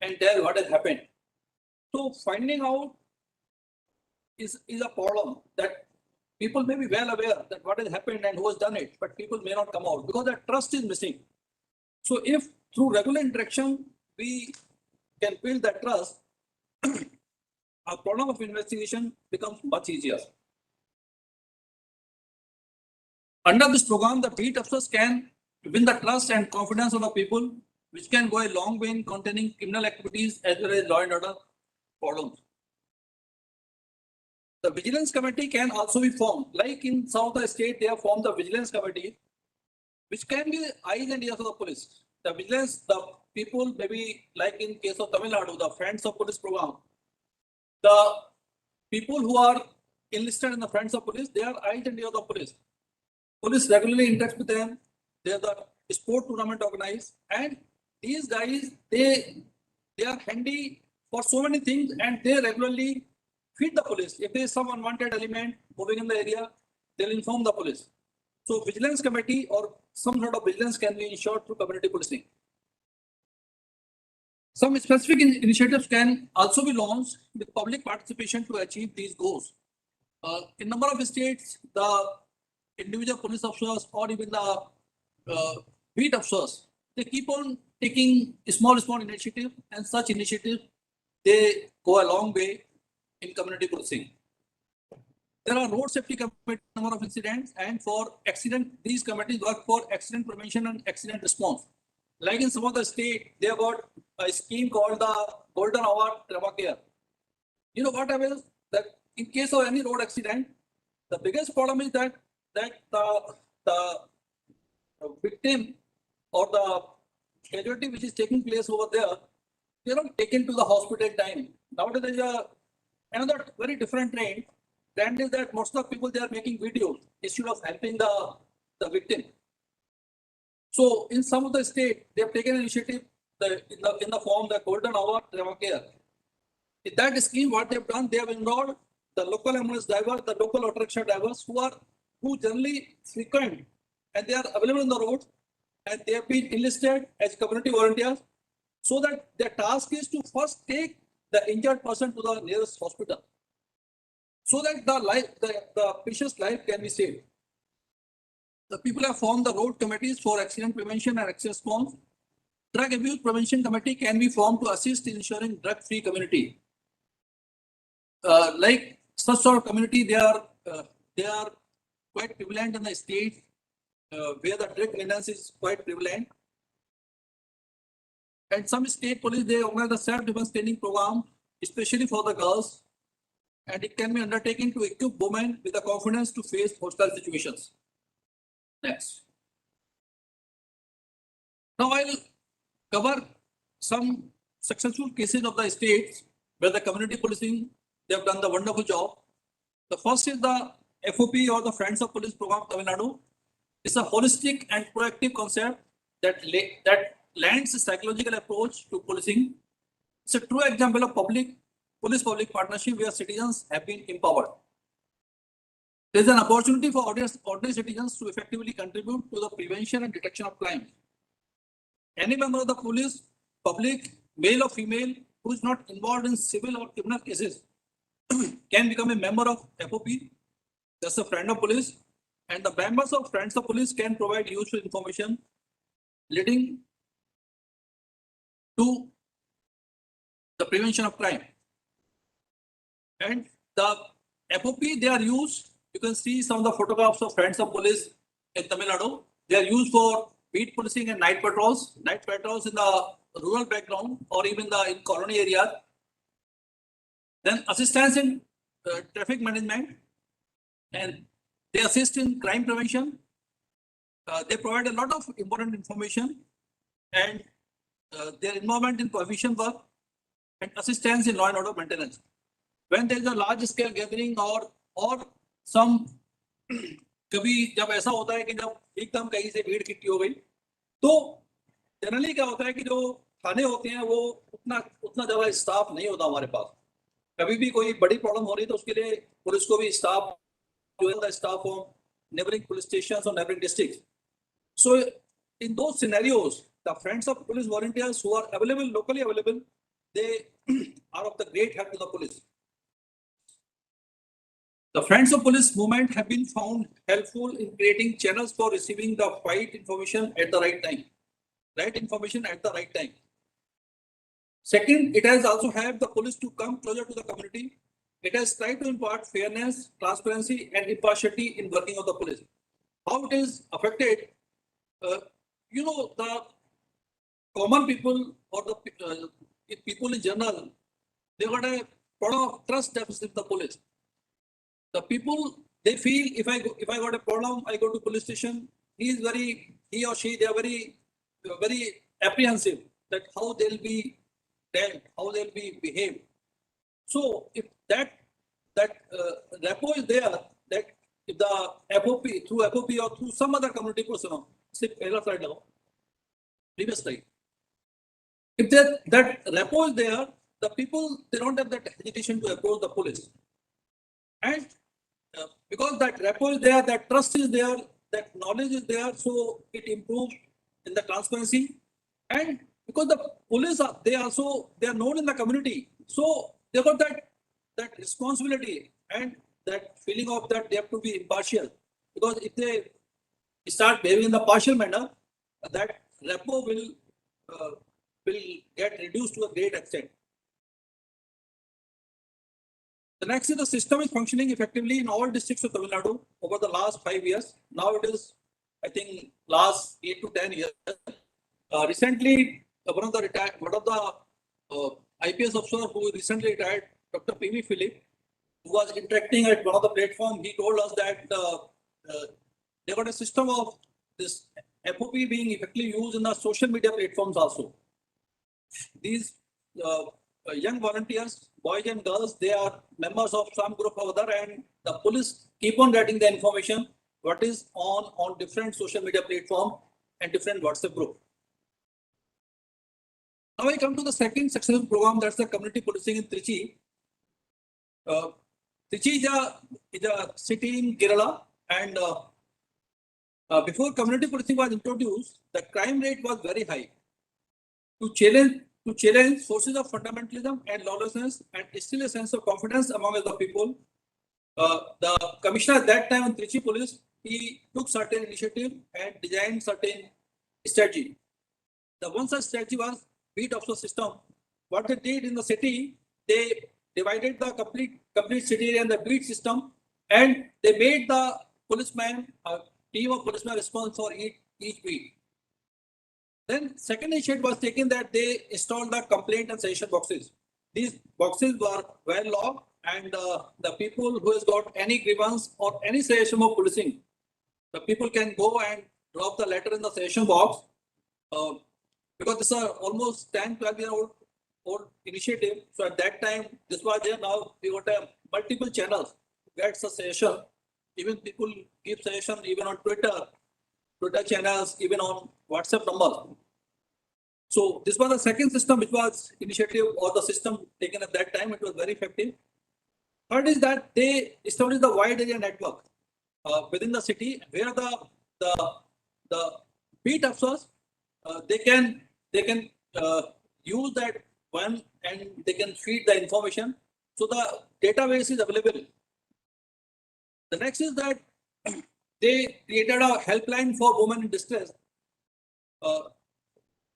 A: and tell what has happened. So finding out is a problem, that people may be well aware that what has happened and who has done it, but people may not come out because that trust is missing. So if through regular interaction we can build that trust, our problem of investigation becomes much easier. Under this program, the beat officers can win the trust and confidence of the people, which can go a long way in containing criminal activities as well as law and order problems. The vigilance committee can also be formed. Like in some of the state, they have formed the vigilance committee, which can be eyes and ears of the police. The vigilance, the people, maybe like in case of Tamil Nadu, the Friends of Police program, the people who are enlisted in the Friends of Police, they are eyes and ears of the police. Police regularly interacts with them. They are the sport tournament organized, and these guys, they are handy for so many things, and they regularly feed the police. If there is some unwanted element moving in the area, they'll inform the police. So vigilance committee or some sort of vigilance can be ensured through community policing. Some specific initiatives can also be launched with public participation to achieve these goals. In a number of states, the individual police officers or even the beat officers, they keep on taking small initiatives, and such initiatives, they go a long way in community policing. There are road safety committee number of incidents, and for accident, these committees work for accident prevention and accident response. Like in some of the state, they have got a scheme called the Golden Hour Trauma Care. You know what happens? That in case of any road accident, the biggest problem is that the victim or the casualty which is taking place over there, they are not taken to the hospital time. Nowadays, there is another very different trend. Trend is that most of the people, they are making videos instead of helping the victim. So in some of the state, they have taken initiative in the form the Golden Hour Trauma Care. In that scheme, what they have done, they have enrolled the local ambulance driver, the local auto rickshaw drivers who generally frequent, and they are available on the road, and they have been enlisted as community volunteers, so that their task is to first take the injured person to the nearest hospital, so that the patient's life can be saved. The people have formed the road committees for accident prevention and accident response. Drug abuse prevention committee can be formed to assist in ensuring drug-free community. Like such sort of community, they are quite prevalent in the state where the drug menace is quite prevalent. And some state police, they organize the self-defense training program, especially for the girls, and it can be undertaken to equip women with the confidence to face hostile situations. Next. Now I'll cover some successful cases of the states where the community policing, they have done the wonderful job. The first is the FOP or the Friends of Police program, Tamil Nadu. It's a holistic and proactive concept that lends a psychological approach to policing. It's a true example of police-public partnership where citizens have been empowered. There is an opportunity for ordinary citizens to effectively contribute to the prevention and detection of crime. Any member of the police, public, male or female, who is not involved in civil or criminal cases can become a member of FOP, that's a friend of police, and the members of Friends of Police can provide useful information leading to the prevention of crime. And the FOP, they are used, you can see some of the photographs of Friends of Police in Tamil Nadu. They are used for beat policing and night patrols in the rural background or even in colony areas. Then assistance in traffic management, and they assist in crime prevention. They provide a lot of important information, and their involvement in prohibition work and assistance in law and order maintenance. When there is a large scale gathering or some कभी जब ऐसा होता है कि जब एकदम कहीं से भीड़ इकट्ठी हो गई, तो जनरली क्या होता है कि जो थाने होते हैं वो उतना ज्यादा स्टाफ नहीं होता हमारे पास. कभी भी कोई बड़ी प्रॉब्लम हो रही है तो उसके लिए पुलिस को भी स्टाफ जो है स्टाफ हो neighboring police stations or neighboring districts. So in those scenarios, the Friends of Police volunteers who are available, locally available, they are of the great help to the police. The Friends of Police movement have been found helpful in creating channels for receiving the right information at the right time. Right information at the right time. Second, it has also helped the police to come closer to the community. It has tried to impart fairness, transparency, and impartiality in working of the police. How it is affected, the common people or the people in general, they got a problem of trust deficit in the police. The people, they feel if I got a problem, I go to police station. He or she, they are very apprehensive that how they'll be dealt, how they'll be behaved. So if that rapport is there, that if the FOP through FOP or through some other community person, say previous slide, if that rapport is there, the people, they don't have that hesitation to approach the police. And because that rapport is there, that trust is there, that knowledge is there, so it improves in the transparency. And because the police are, they are known in the community, so they got that responsibility and that feeling of that they have to be impartial. Because if they start behaving in the partial manner, that rapport will get reduced to a great extent. The next is the system is functioning effectively in all districts of Tamil Nadu over the last 5 years. Now it is, I think, last 8 to 10 years. Recently, one of the IPS officer who recently retired, Dr. P.V. Philip, who was interacting at one of the platforms, he told us that they got a system of this FOP being effectively used in the social media platforms also. These young volunteers, boys and girls, they are members of some group or other, and the police keep on getting the information what is on different social media platform and different WhatsApp group. Now I come to the second successful program, that's the community policing in Trichy. Trichy is a city in Kerala, and before community policing was introduced, the crime rate was very high. To challenge sources of fundamentalism and lawlessness and instill a sense of confidence among the people, the commissioner at that time in Trichy police, he took certain initiative and designed certain strategy. The one such strategy was beat officer system. What they did in the city, they divided the complete city and the beat system, and they made the policeman, a team of policemen responsible for each beat. Then second initiative was taken that they installed the complaint and suggestion boxes. These boxes were well logged, and the people who has got any grievance or any suggestion of policing, the people can go and drop the letter in the suggestion box. Because this is almost 10-12-year-old initiative. So at that time, this was there. Now we got multiple channels to get suggestion. Even people give suggestion even on Twitter channels, even on WhatsApp numbers. So this was the second system which was initiative or the system taken at that time. It was very effective. Third is that they established the wide area network within the city where the beat officers they can use that one and they can feed the information. So the database is available. The next is that they created a helpline for women in distress.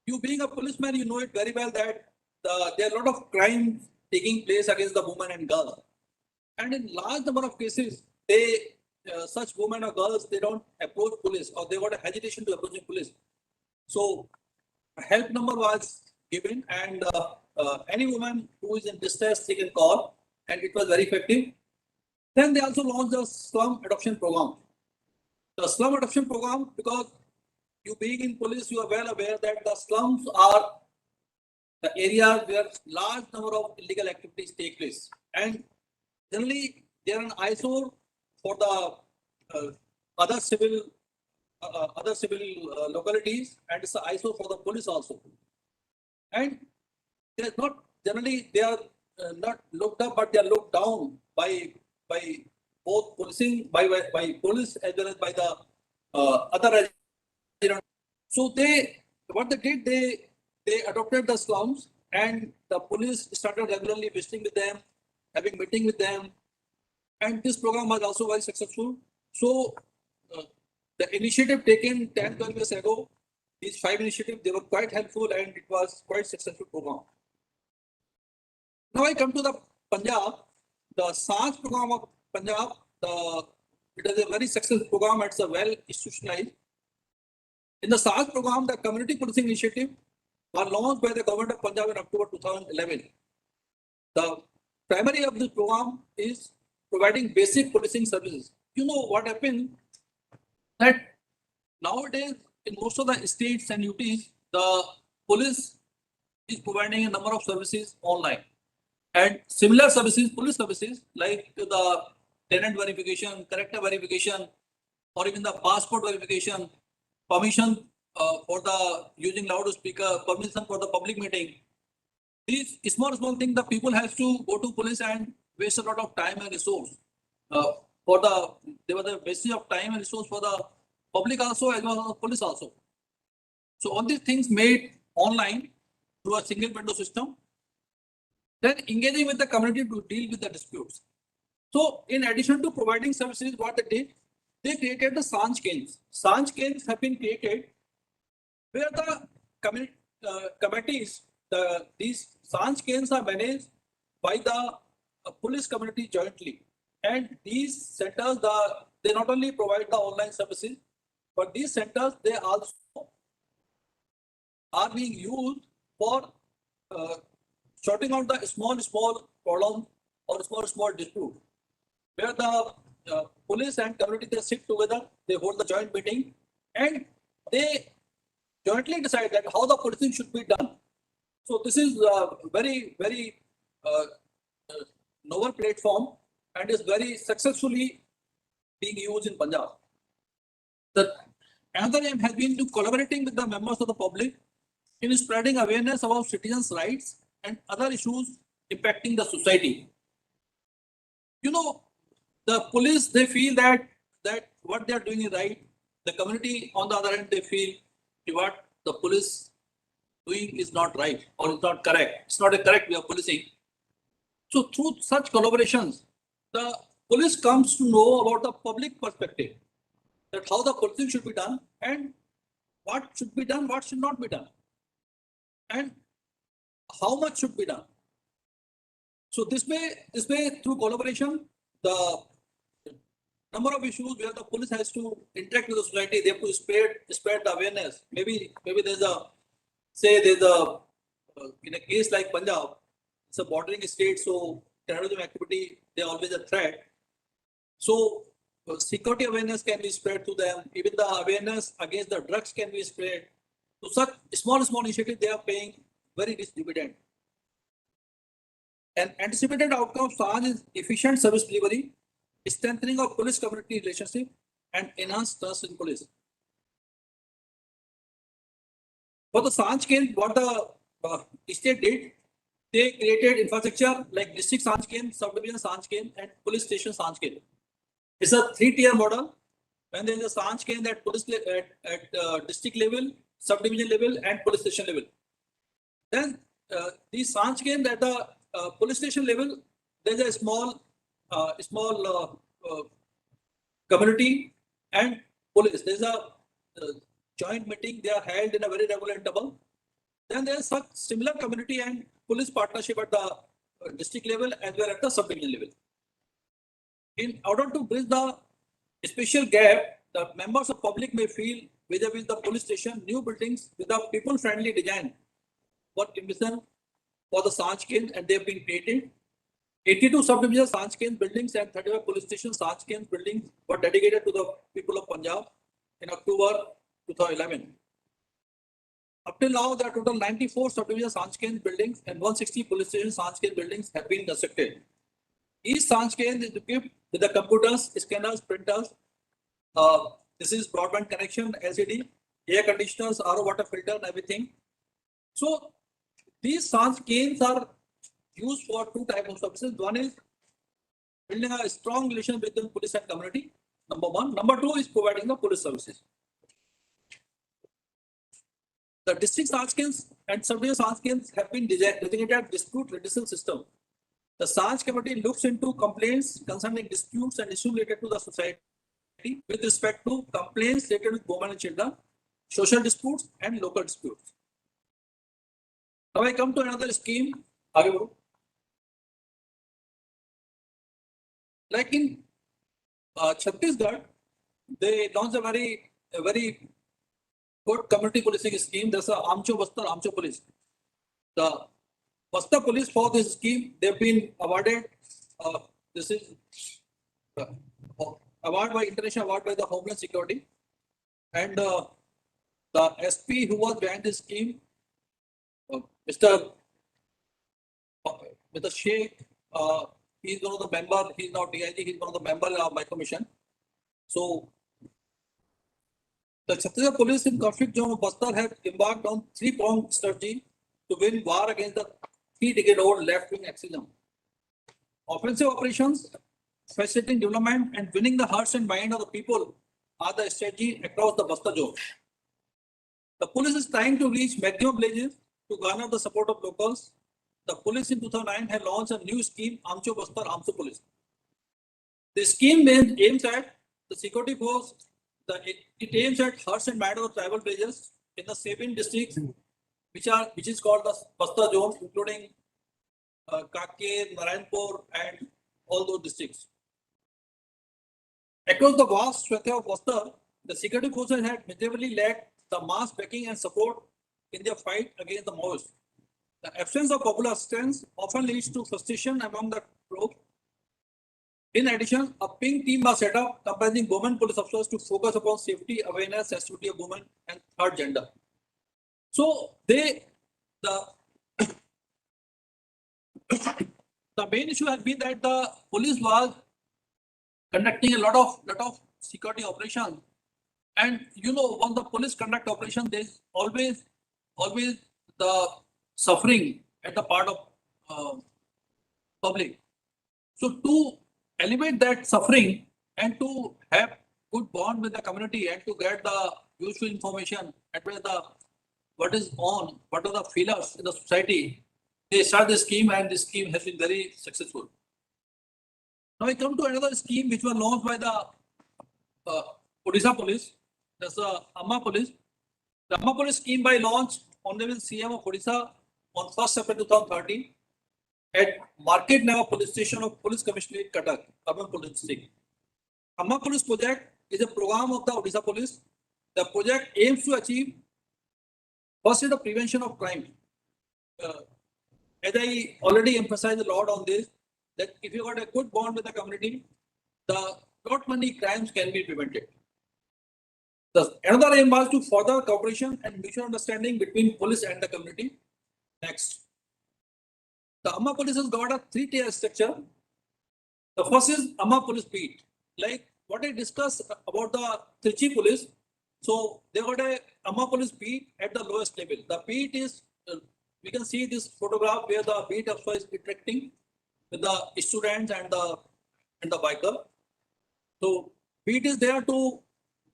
A: You being a policeman, you know it very well that there are a lot of crimes taking place against the women and girls. And in large number of cases, such women or girls, they don't approach police or they got a hesitation to approach police. So a help number was given, and any woman who is in distress, they can call, and it was very effective. Then they also launched the slum adoption program. The slum adoption program, because you being in police, you are well aware that the slums are the areas where large number of illegal activities take place. And generally, they are an eyesore for the other civil localities, and it's an eyesore for the police also. And they are not generally, they are not looked up, but they are looked down by both policing, by police as well as by the other. So what they did, they adopted the slums, and the police started regularly visiting with them, having meeting with them, and this program was also very successful. So the initiative taken 10-12 years ago, these 5 initiatives, they were quite helpful, and it was quite successful program. Now I come to the Punjab, the SANS program of Punjab. It is a very successful program. It's a well institutionalized. In the SANS program, the community policing initiative was launched by the government of Punjab in October 2011. The primary of this program is providing basic policing services. You know what happened? That nowadays in most of the states and UTs, the police is providing a number of services online. And similar services, police services like the tenant verification, character verification, or even the passport verification, permission for the using loudspeaker, permission for the public meeting. These small things the people has to go to police and waste a lot of time and resource. There was a wastage of time and resource for the public also as well as the police also. So all these things made online through a single window system. Then engaging with the community to deal with the disputes. So in addition to providing services, what they did, they created the SANS chains. SANS chains have been created where the committees, these SANS chains are managed by the police community jointly. And these centers, they not only provide the online services, but these centers, they also are being used for sorting out the small problems or small disputes, where the police and community, they sit together, they hold the joint meeting, and they jointly decide that how the policing should be done. So this is a very novel platform and is very successfully being used in Punjab. Another aim has been to collaborating with the members of the public in spreading awareness about citizens' rights and other issues impacting the society. You know, the police, they feel that what they are doing is right. The community, on the other hand, they feel what the police doing is not right or is not correct. It's not a correct way of policing. So through such collaborations, the police comes to know about the public perspective, that how the policing should be done and what should be done, what should not be done, and how much should be done. So this way through collaboration, the number of issues where the police has to interact with the society, they have to spread the awareness. Maybe there's a in a case like Punjab, it's a bordering state, so terrorism activity, they're always a threat. So security awareness can be spread to them. Even the awareness against the drugs can be spread. So such small initiatives, they are paying very rich dividend. An anticipated outcome of SANS is efficient service delivery, strengthening of police community relationship, and enhanced trust in police. For the SANS chain, what the state did, they created infrastructure like district SANS chain, subdivision SANS chain, and police station SANS chain. It's a 3-tier model. When there is a SANS chain at police at district level, subdivision level, and police station level. Then the SANS chain at the police station level, there's a small community and police. There's a joint meeting. They are held in a very regular interval. Then there's such similar community and police partnership at the district level as well as the subdivision level. In order to bridge the spatial gap, the members of public may feel vis-a-vis the police station, new buildings with a people-friendly design were envisioned for the SANS chain, and they have been created. 82 subdivision SANS chain buildings and 35 police station SANS chain buildings were dedicated to the people of Punjab in October 2011. Up till now, there are total 94 subdivision SANS chain buildings and 160 police station SANS chain buildings have been constructed. Each SANS chain is equipped with the computers, scanners, printers. This is broadband connection, LCD, air conditioners, RO water filter, and everything. So these SANS chains are used for 2 types of services. One is building a strong relation between police and community. Number 1. Number 2 is providing the police services. The district SANS chains and subdivision SANS chains have been designated dispute redressal system. The SANS committee looks into complaints concerning disputes and issues related to the society with respect to complaints related with women and children, social disputes, and local disputes. Now I come to another scheme. Like in Chhattisgarh, they launched a very good community policing scheme. There's a Amcho Bastar, Amcho Police. The Bastar Police for this scheme, they've been awarded. This is uh, award by international award by the Homeland Security, and the SP who was behind this scheme, Mr. Mr. Sheikh, he's one of the member. He's not DIG. He's one of the member of my commission. So the Chhattisgarh Police in conflict zone of Bastar have embarked on three-pronged strategy to win war against the 3-decade-old left-wing extremism. Offensive operations, facilitating development and winning the hearts and mind of the people are the strategy across the Bastar zone. The police is trying to reach maximum villages to garner the support of locals. The police in 2009 had launched a new scheme, Amcho Bastar, Amcho Police. The scheme aims at the security force. It aims at hearts and minds of the tribal villages in the 7 districts, which is called the Bastar zone, including Kaker, Narayanpur, and all those districts. Across the vast swath of Bastar, the security forces had majorly lacked the mass backing and support in their fight against the Maoists. The absence of popular assistance often leads to frustration among the group. In addition, a pink team was set up comprising women police officers to focus upon safety, awareness, sensitivity of women, and third gender. So the main issue has been that the police was conducting a lot of security operations, and when the police conduct operation, there is always the suffering at the part of public. So to elevate that suffering and to have good bond with the community and to get the useful information and what are the feelers in the society, they start this scheme, and this scheme has been very successful. Now I come to another scheme which was launched by the Odisha Police. That's the Amma Police. The Amma Police scheme by launch Honorable CM of Odisha on 1st September 2013 at Market Naga Police Station of Police Commissionerate, Cuttack, Urban Police District. Amma Police Project is a program of the Odisha Police. The project aims to achieve first is the prevention of crime. As I already emphasized a lot on this, that if you got a good bond with the community, not many crimes can be prevented. Another aim was to further cooperation and mutual understanding between police and the community. Next. The Amma Police has got a 3-tier structure. The first is Amma Police Beat. Like what I discussed about the Trichy Police. So they got a Amma Police Beat at the lowest level. The beat is, we can see this photograph where the beat officer is interacting with the students and the biker. So beat is there to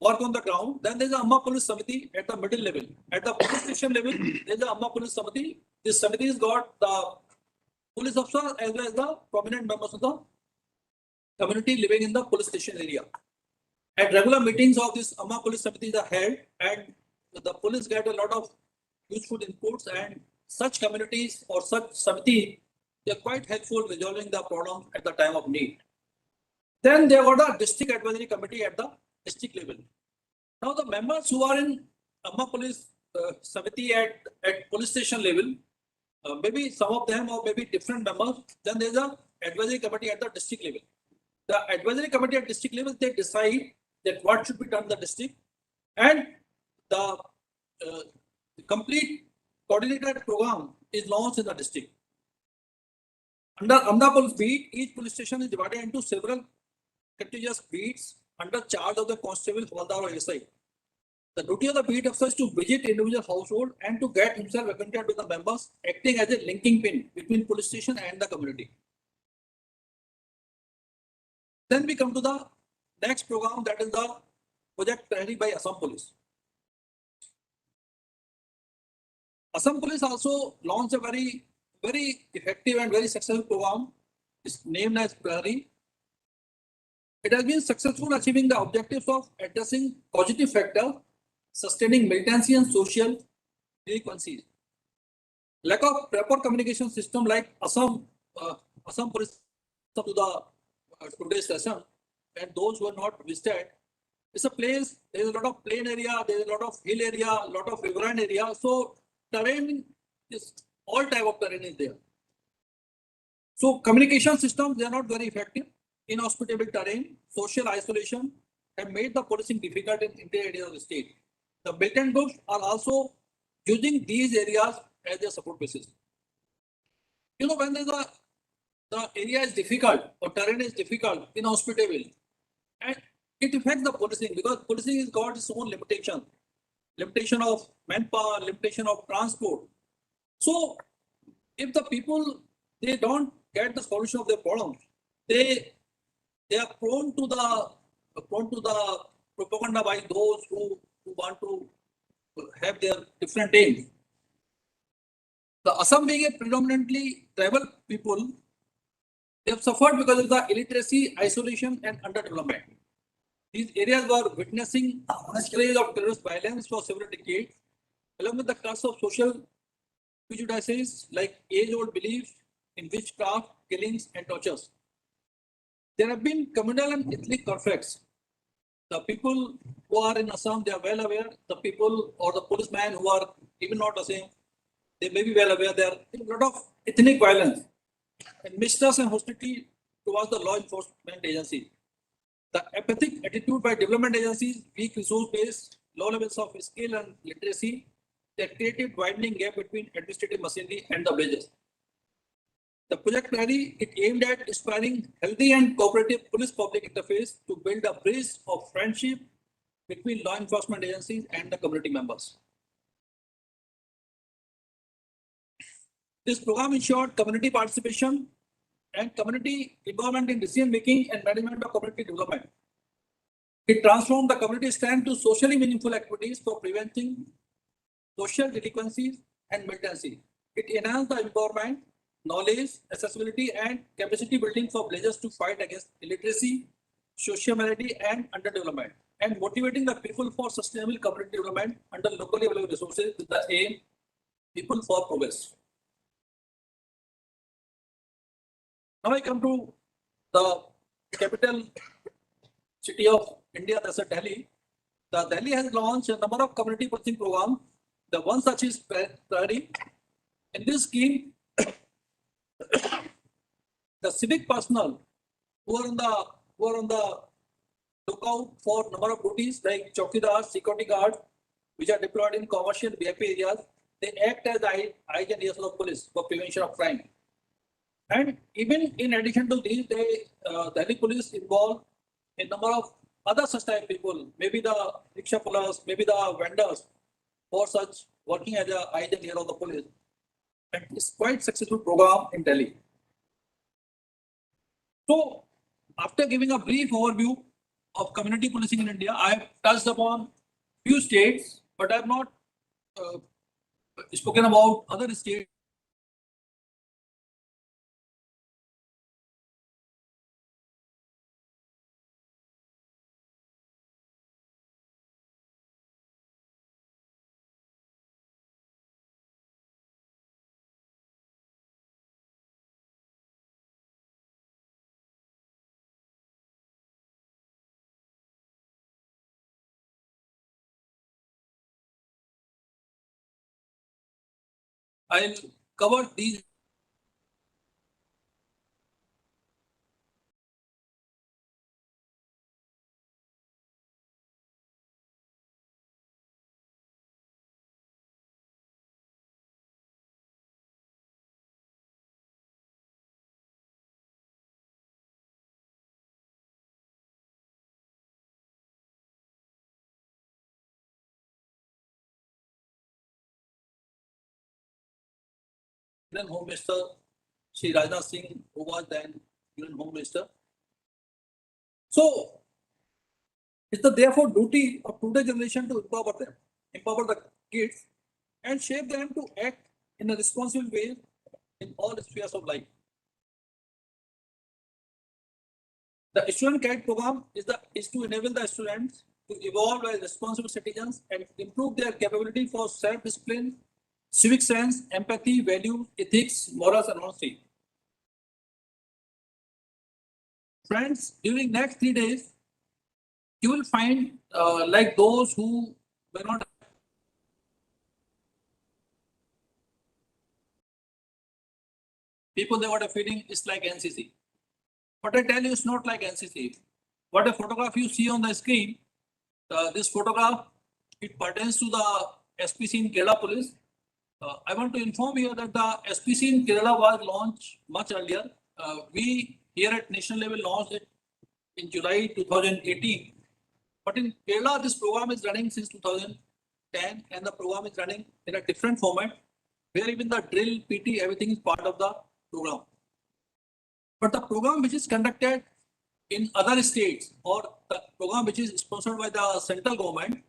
A: work on the ground. Then there's a Amma Police Samiti at the middle level. At the police station level, there's a Amma Police Samiti. This Samiti has got the police officer as well as the prominent members of the community living in the police station area. At regular meetings of this Amma Police Samiti are held, and the police get a lot of useful inputs, and such communities or such Samiti, they are quite helpful resolving the problem at the time of need. Then they got a district advisory committee at the district level. Now the members who are in Amma Police Samiti at police station level, maybe some of them or maybe different members, then there's a advisory committee at the district level. The advisory committee at district level, they decide that what should be done in the district, and the complete coordinated program is launched in the district. Under Amma Police Beat, each police station is divided into several contiguous beats under charge of the constable, Havaldar or SI. The duty of the beat officer is to visit individual household and to get himself acquainted with the members, acting as a linking pin between police station and the community. Then we come to the next program, that is the project carried by Assam Police. Assam Police also launched a very effective and very successful program. It's named as Prahari. It has been successful achieving the objectives of addressing positive factors, sustaining militancy and social delinquencies. Lack of proper communication system like Assam Police to the today's session, and those who are not visited, it's a place, there's a lot of plain area, there's a lot of hill area, a lot of riverine area. So terrain is, all type of terrain is there. So communication systems, they are not very effective. Inhospitable terrain, social isolation have made the policing difficult in interior areas of the state. The militant groups are also using these areas as their support bases. You know, when the area is difficult or terrain is difficult, inhospitable, and it affects the policing because policing has got its own limitation of manpower, limitation of transport. So if the people, they don't get the solution of their problems, they are prone to the propaganda by those who want to have their different aims. The Assam being a predominantly tribal people, they have suffered because of the illiteracy, isolation, and underdevelopment. These areas were witnessing a spread of terrorist violence for several decades, along with the curse of social prejudices like age-old beliefs in witchcraft, killings, and tortures. There have been communal and ethnic conflicts. The people who are in Assam, they are well aware. The people or the policemen who are even not Assam, they may be well aware there are a lot of ethnic violence and mistrust and hostility towards the law enforcement agency. The apathic attitude by development agencies, weak resource base, low levels of skill and literacy, that created widening gap between administrative machinery and the villages. The Project Prairie, it aimed at inspiring healthy and cooperative police-public interface to build a bridge of friendship between law enforcement agencies and the community members. This program ensured community participation and community involvement in decision-making and management of community development. It transformed the community stand to socially meaningful activities for preventing social delinquencies and militancy. It enhanced the empowerment, knowledge, accessibility, and capacity building for villagers to fight against illiteracy, social malady, and underdevelopment, and motivating the people for sustainable community development under locally available resources with the aim people for progress. Now I come to the capital city of India, that's Delhi. The Delhi has launched a number of community policing programs. The one such is Prairie. In this scheme, the civic personnel who are on the lookout for number of duties like chowkidars, security guards, which are deployed in commercial VIP areas, they act as eyes and ears of police for prevention of crime. And even in addition to these, Delhi police involve a number of other such type people, maybe the rickshaw pullers, maybe the vendors, for such working as a eyes and ears of the police. And it's quite successful program in Delhi. So, after giving a brief overview of community policing in India, I have touched upon few states, but I have not spoken about other states. I'll cover these. Union Home Minister Shri Rajnath Singh, who was then Union Home Minister. So, it's the therefore duty of today's generation to empower them, empower the kids, and shape them to act in a responsible way in all spheres of life. The Student Cadet Program is to enable the students to evolve as responsible citizens and improve their capability for self-discipline, civic sense, empathy, values, ethics, morals, and honesty. Friends, during next 3 days, you will find like those who were not people, they got a feeling it's like NCC. But I tell you, it's not like NCC. What a photograph you see on the screen, this photograph, it pertains to the SPC in Kerala police. I want to inform you that the SPC in Kerala was launched much earlier. We here at national level launched it in July 2018. But in Kerala, this program is running since 2010, and the program is running in a different format, where even the drill, PT, everything is part of the program. But the program which is conducted in other states, or the program which is sponsored by the central government,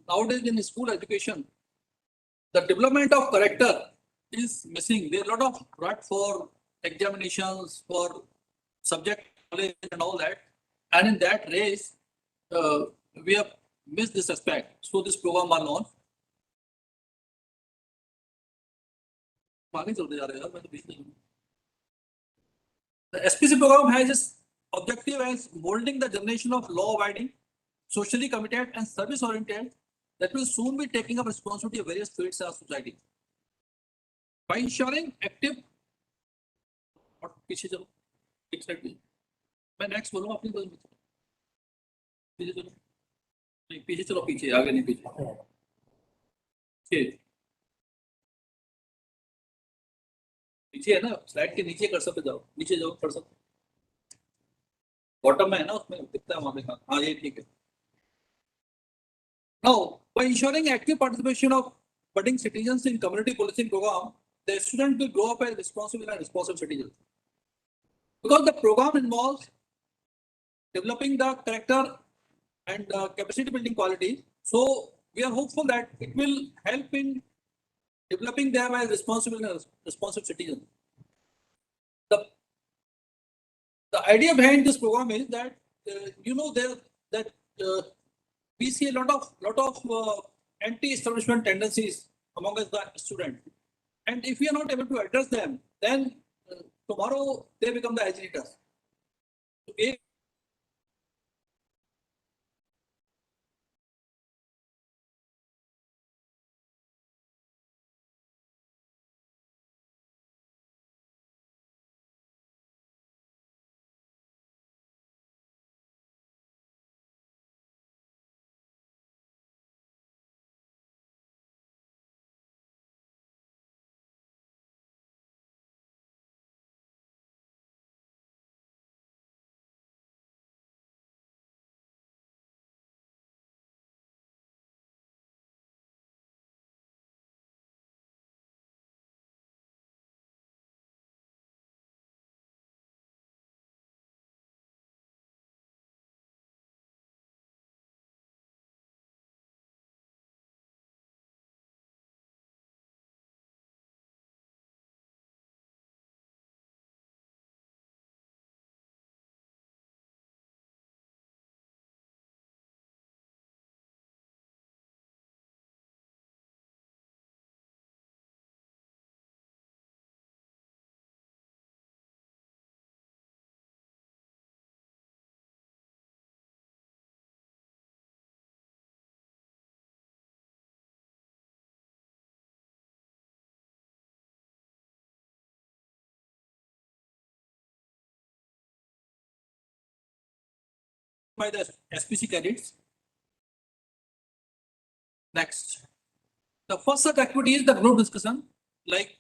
A: nowadays in school education, the development of character is missing. There are a lot of rut for examinations, for subject knowledge and all that. And in that race, we have missed this aspect. So this program are launched. The SPC program has its objective as molding the generation of law-abiding, socially committed and service-oriented that will soon be taking up responsibility of various fields of society. By ensuring active और पीछे चलो एक side में मैं next बोलूँगा अपनी कोई पीछे चलो नहीं पीछे चलो पीछे आगे नहीं पीछे ठीक पीछे है ना स्लाइड के नीचे कर्सर पे जाओ नीचे जाओ कर्सर बॉटम में है ना उसमें दिखता है वहां पे हाँ ये ठीक है Now, by ensuring active participation of budding citizens in community policing program, the student will grow up as responsible and responsive citizens. Because the program involves developing the character and capacity building qualities, so we are hopeful that it will help in developing them as responsible and responsive citizens. The idea behind this program is that we see a lot of anti-establishment tendencies among us, the students, and if we are not able to address them, then tomorrow they become the agitators. So, by the SPC cadets. Next, the first such activity is the group discussion. Like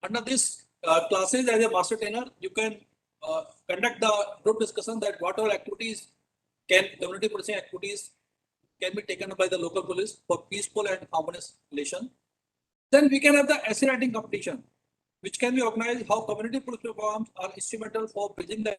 A: under this classes as a master trainer, you can conduct the group discussion that what all activities community policing activities can be taken up by the local police for peaceful and harmonious relation. Then we can have the essay writing competition. which can be organized how community police programs are instrumental for bridging the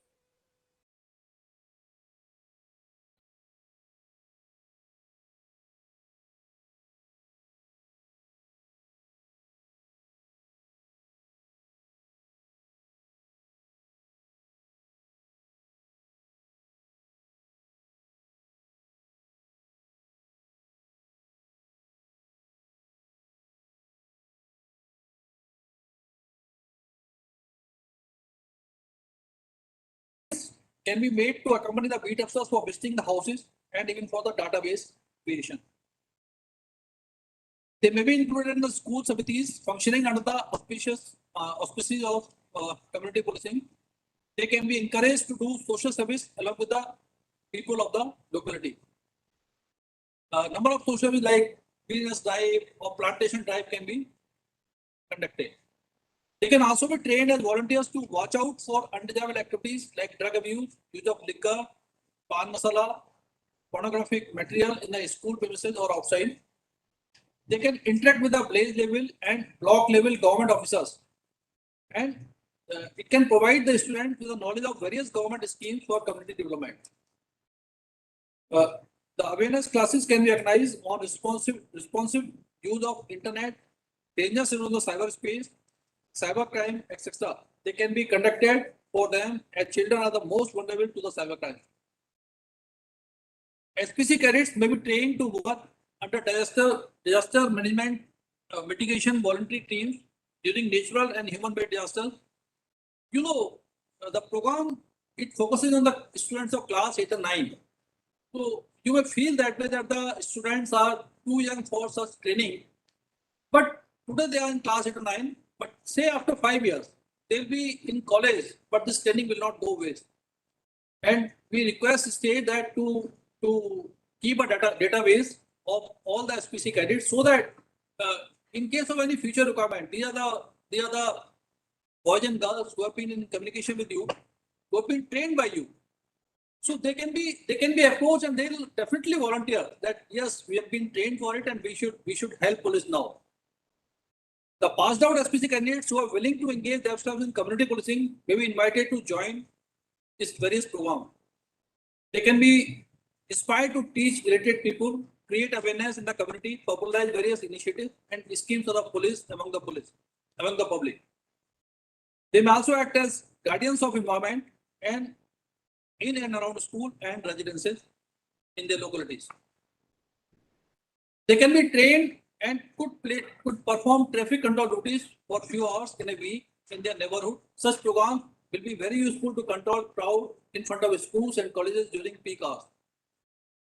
A: can be made to accompany the beat officers for visiting the houses and even for the database creation. They may be included in the school committees functioning under the auspices of community policing. They can be encouraged to do social service along with the people of the locality. Number of social service like business drive or plantation drive can be conducted. They can also be trained as volunteers to watch out for undesirable activities like drug abuse, use of liquor, pan masala, pornographic material in the school premises or outside. They can interact with the village level and block level government officers. And it can provide the student with the knowledge of various government schemes for community development. The awareness classes can be organized on responsive use of internet, dangers in the cyberspace, cybercrime, etc. They can be conducted for them as children are the most vulnerable to the cybercrime. SPC cadets may be trained to work under disaster management mitigation voluntary teams during natural and human-made disasters. You know, the program, it focuses on the students of class 8 and 9. So you may feel that way that the students are too young for such training. But today they are in class 8 and 9. But say after 5 years, they'll be in college, but this training will not go waste. And we request the state that to keep a database of all the SPC cadets so that in case of any future requirement, these are the boys and girls who have been in communication with you, who have been trained by you. So they can be approached and they will definitely volunteer that yes, we have been trained for it and we should help police now. The passed out SPC candidates who are willing to engage themselves in community policing may be invited to join this various program. They can be inspired to teach illiterate people, create awareness in the community, popularize various initiatives and schemes of the police among the public. They may also act as guardians of environment and in and around school and residences in their localities. They can be trained and could perform traffic control duties for few hours in a week in their neighborhood. Such programs will be very useful to control crowd in front of schools and colleges during peak hours.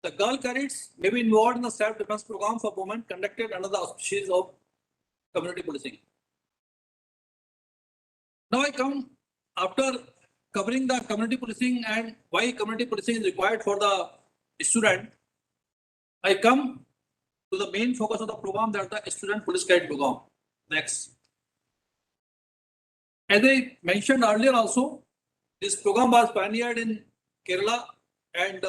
A: The girl cadets may be involved in the self-defense program for women conducted under the auspices of community policing. Now I come after covering the community policing and why community policing is required for the student. I come to the main focus of the program, that is the student police cadet program. Next. As I mentioned earlier also, this program was pioneered in Kerala and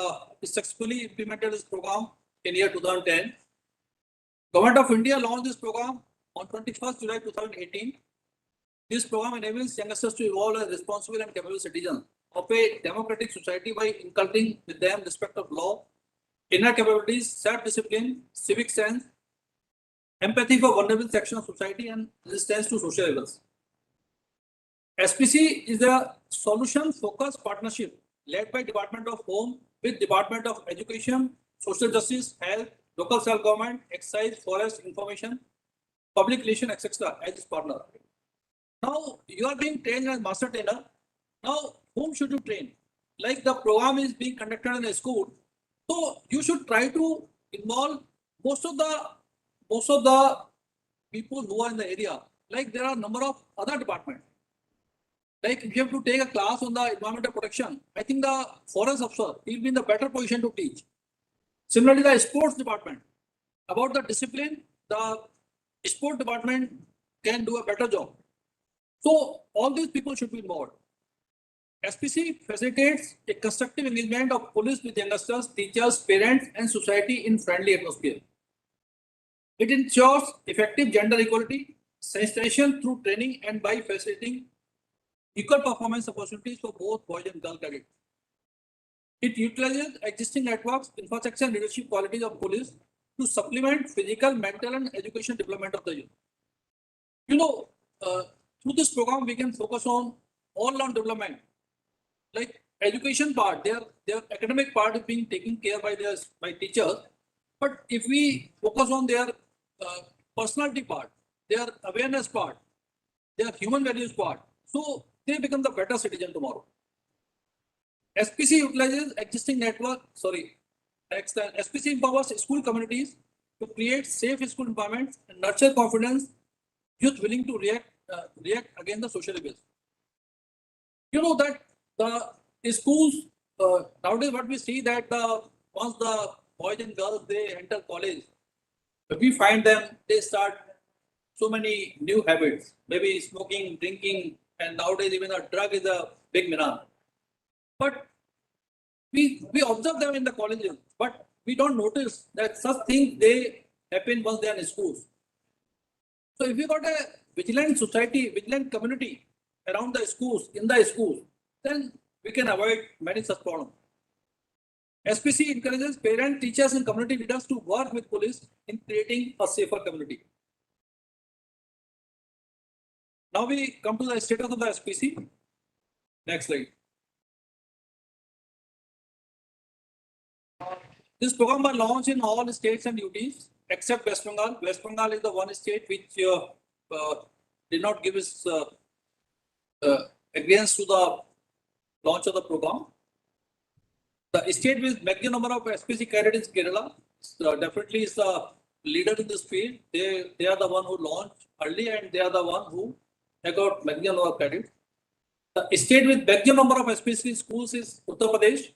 A: successfully implemented this program in year 2010. Government of India launched this program on 21st July 2018. This program enables youngsters to evolve as responsible and capable citizens of a democratic society by inculcating with them respect of law, inner capabilities, self-discipline, civic sense, empathy for vulnerable sections of society, and resistance to social evils. SPC is a solution-focused partnership led by Department of Home with Department of Education, Social Justice, Health, Local Self-Government, Excise, Forest, Information, Public Relation, etc. as its partner. Now you are being trained as master trainer. Now whom should you train? Like the program is being conducted in a school, so you should try to involve most of the people who are in the area. Like there are a number of other departments. Like if you have to take a class on the environmental protection, I think the forest officer will be in the better position to teach. Similarly, the sports department, about the discipline, the sport department can do a better job. So all these people should be involved. SPC facilitates a constructive engagement of police with youngsters, teachers, parents, and society in friendly atmosphere. It ensures effective gender equality, sensitization through training and by facilitating equal performance opportunities for both boys and girl cadets. It utilizes existing networks, infrastructure, and leadership qualities of police to supplement physical, mental, and education development of the youth. You know, through this program, we can focus on all-round development, like education part. Their academic part is being taken care by teachers. But if we focus on their personality part, their awareness part, their human values part, so they become the better citizen tomorrow. SPC utilizes existing network. SPC empowers school communities to create safe school environments and nurture confidence, youth willing to react against the social abuse. You know that the schools nowadays, what we see that once the boys and girls they enter college, we find them they start so many new habits, maybe smoking, drinking, and nowadays even a drug is a big menace. But we observe them in the colleges, but we don't notice that such things they happen once they are in schools. So if we got a vigilant society, vigilant community around the schools, in the schools, then we can avoid many such problems. SPC encourages parents, teachers, and community leaders to work with police in creating a safer community. Now we come to the status of the SPC. Next slide. This program was launched in all states and UTs except West Bengal. West Bengal is the one state which did not give its agreement to the launch of the program. The state with maximum number of SPC cadets is Kerala. Definitely is the leader in this field. They are the one who launched early and they are the one who got maximum number of cadets. The state with maximum number of SPC schools is Uttar Pradesh.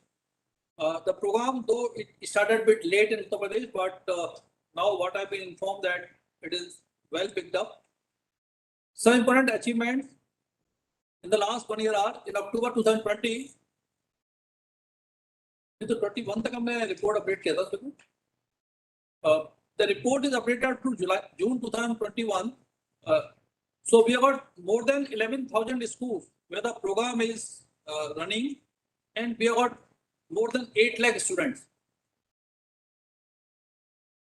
A: The program, though it started a bit late in Uttar Pradesh, but now what I've been informed that it is well picked up. Some important achievements in the last 1 year are in October 2020. तो 21 तक हमने report update किया था उसको. The report is updated to June 2021. So we have got more than 11,000 schools where the program is running, and we have got more than 8 lakh students.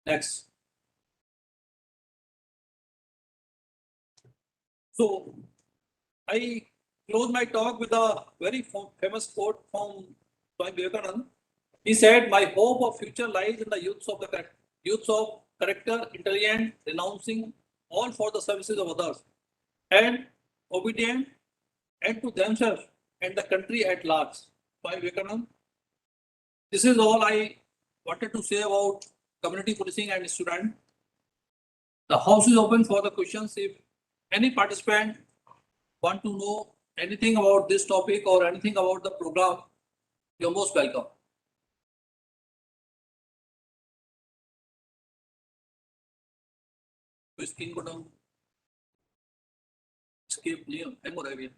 A: Next. So I close my talk with a very famous quote from Swami Vivekananda. He said, "My hope of future lies in the youths of character, intelligent, renouncing all for the services of others, and obedient, and to themselves and the country at large." Swami Vivekananda. This is all I wanted to say about community policing and student. The house is open for the questions. If any participant want to know anything about this topic or anything about the program, you're most welcome. तो screen को down escape नहीं hang हो रहा है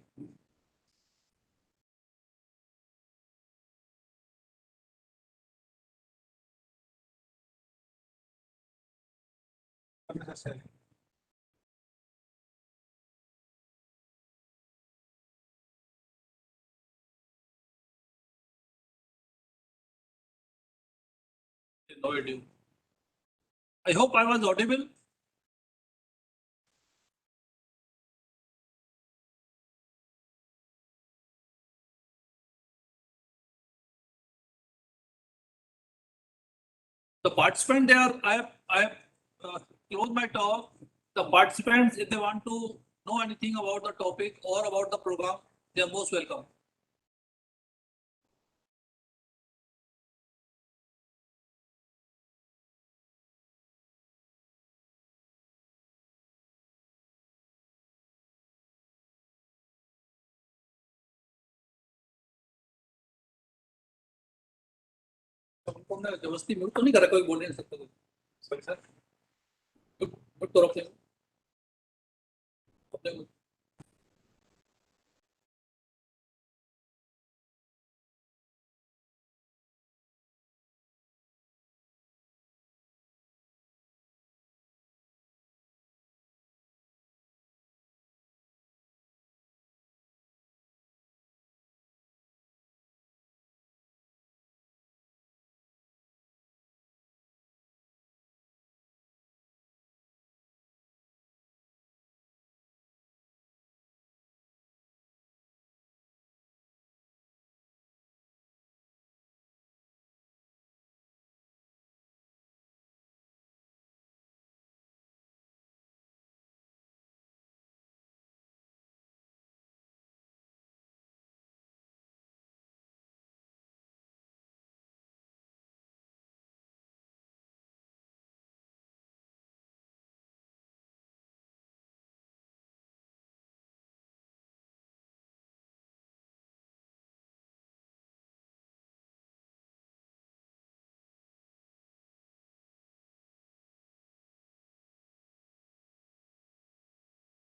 A: No idea. I hope I was audible. The participant there, I have closed my talk. The participants, if they want to know anything about the topic or about the program, they are most welcome. जबरदस्ती mute तो नहीं करा, कोई बोल नहीं सकता. Sorry sir, mute तो रख लेंगे.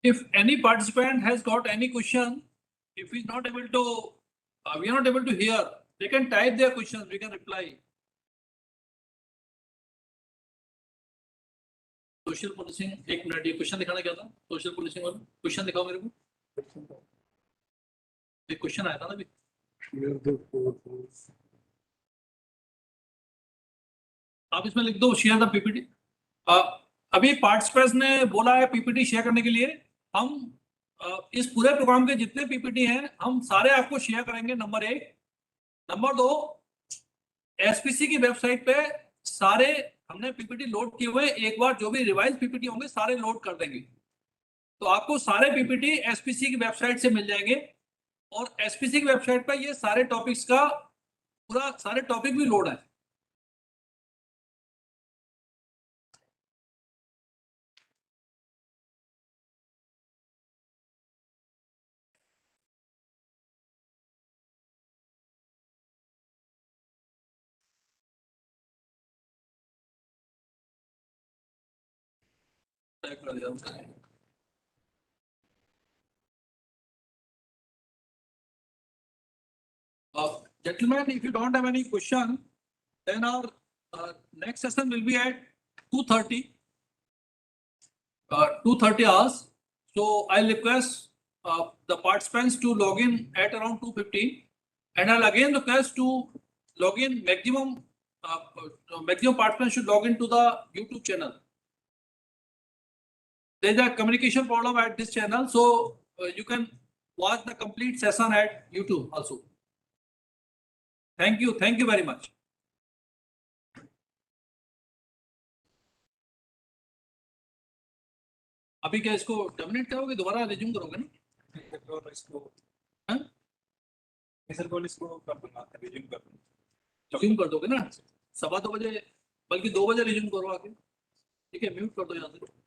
A: If any participant has got any question, if he's not able to, we are not able to hear, they can type their questions, we can reply. Social policing, एक minute, ये question दिखाना क्या था? Social policing वाला question दिखाओ मेरे को। एक क्वेश्चन आया था ना अभी। आप इसमें लिख दो शेयर द पीपीटी। अभी पार्टिसिपेंट्स ने बोला है पीपीटी शेयर करने के लिए। हम इस पूरे प्रोग्राम के जितने पीपीटी हैं हम सारे आपको शेयर करेंगे, नंबर 1। नंबर 2, एसपीसी की वेबसाइट पे सारे हमने पीपीटी लोड किए हुए, एक बार जो भी रिवाइज पीपीटी होंगे सारे लोड कर देंगे, तो आपको सारे पीपीटी एसपीसी की वेबसाइट से मिल जाएंगे। और एसपीसी की वेबसाइट पर ये सारे टॉपिक्स का पूरा सारे टॉपिक भी लोड है। Gentlemen, if you don't have any question, then our next session will be at 2:30, 2:30 hours. So I'll request the participants to log in at around 2:15, and I'll again request to log in maximum. Maximum participants should log into the YouTube channel. There's a communication problem at this channel, so you can watch the complete session at YouTube also. Thank you very much. अभी क्या इसको terminate करोगे, दोबारा resume करोगे ना?
C: इसको
A: हाँ?
C: Sir call इसको कर दूंगा, रिज्यूम कर दूंगा।
A: रिज्यूम कर दोगे ना? 2:15 बजे, बल्कि 2 बजे रिज्यूम करो आके। ठीक है, म्यूट कर दो यहाँ से।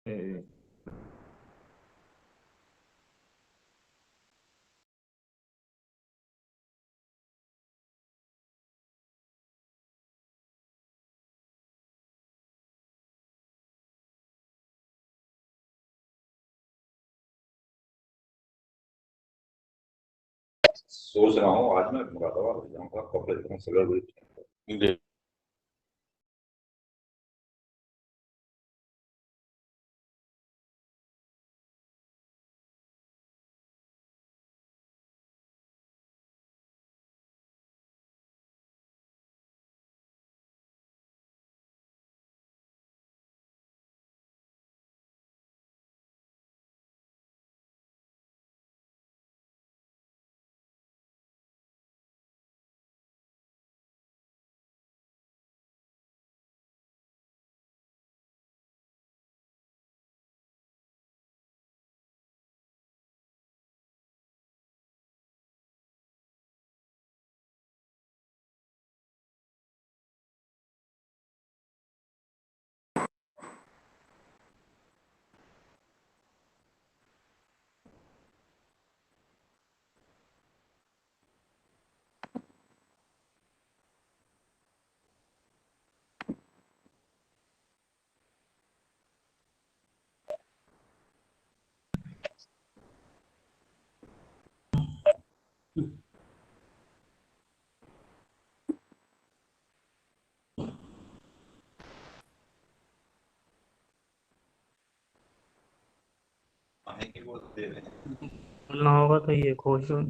J: सोच रहा हूँ आज मैं मुरादाबाद जाऊंगा कॉलेज में सगल आने की वो दे रहे हैं।
K: ना होगा तो ये खोज लो।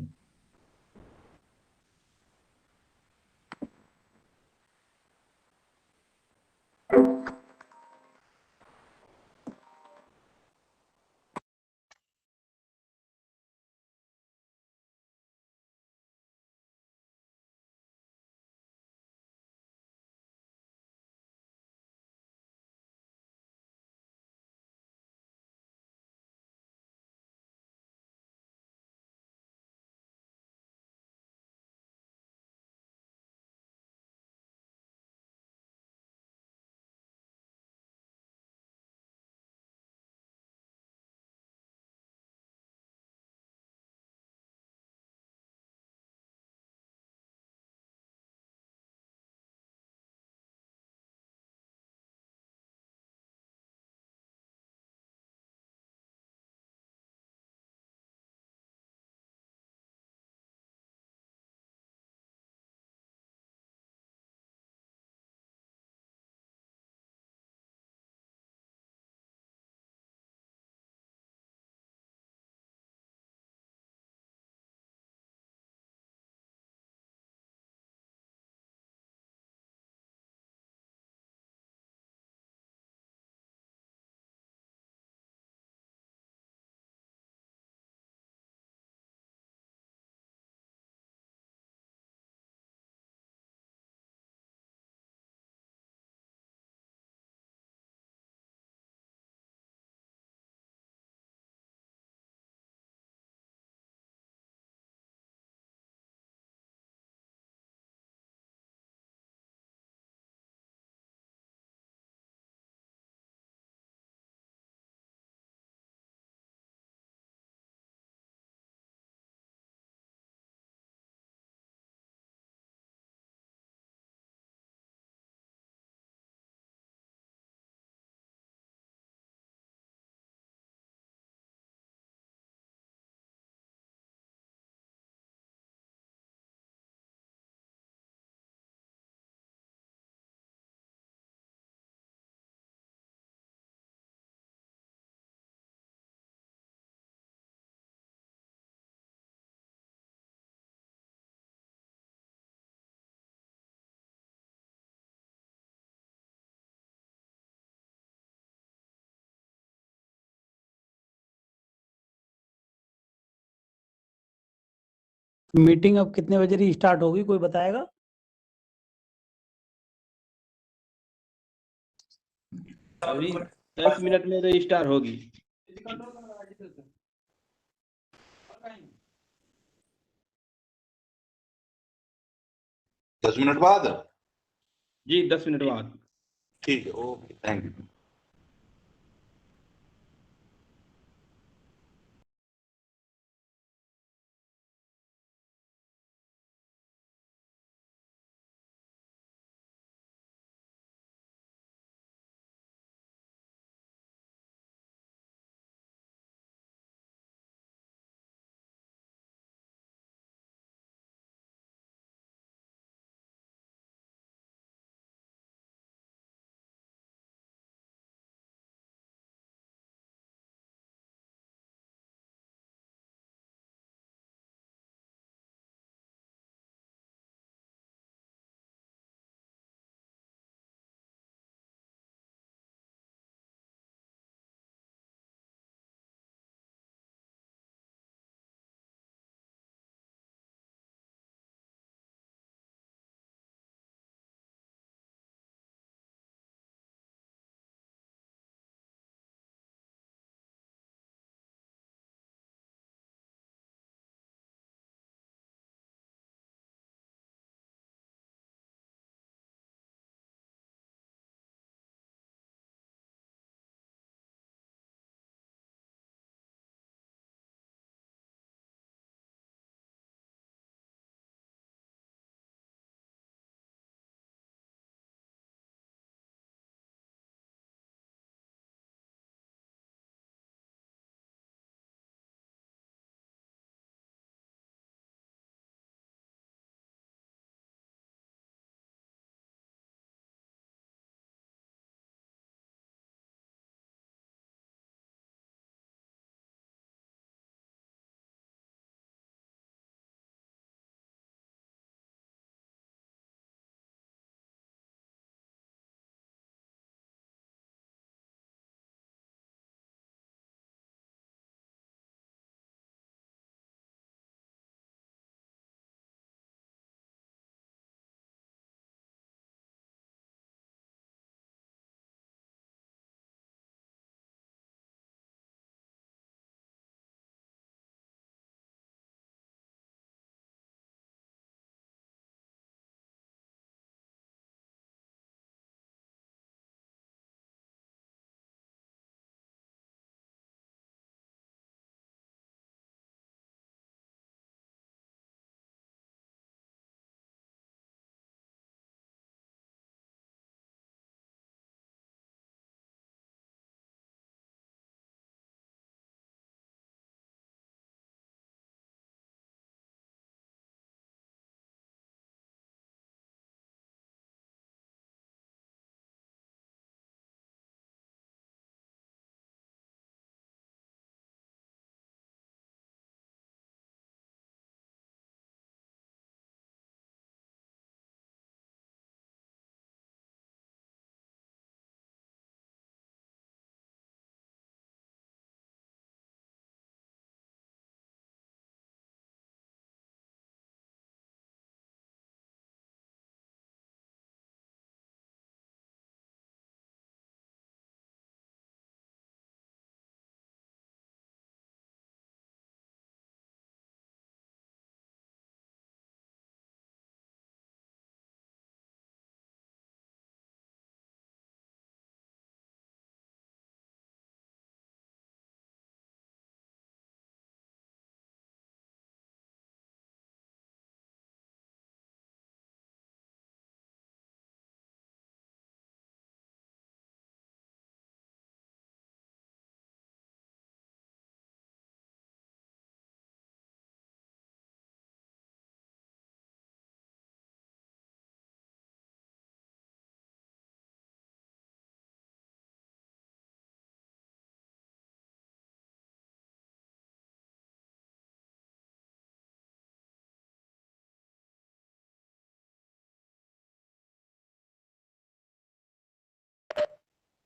K: मीटिंग अब कितने बजे स्टार्ट होगी, कोई बताएगा?
L: अभी 10 मिनट में रजिस्टार होगी।
J: 10 मिनट बाद
L: जी 10 मिनट बाद।
J: ठीक है, ओके, थैंक यू।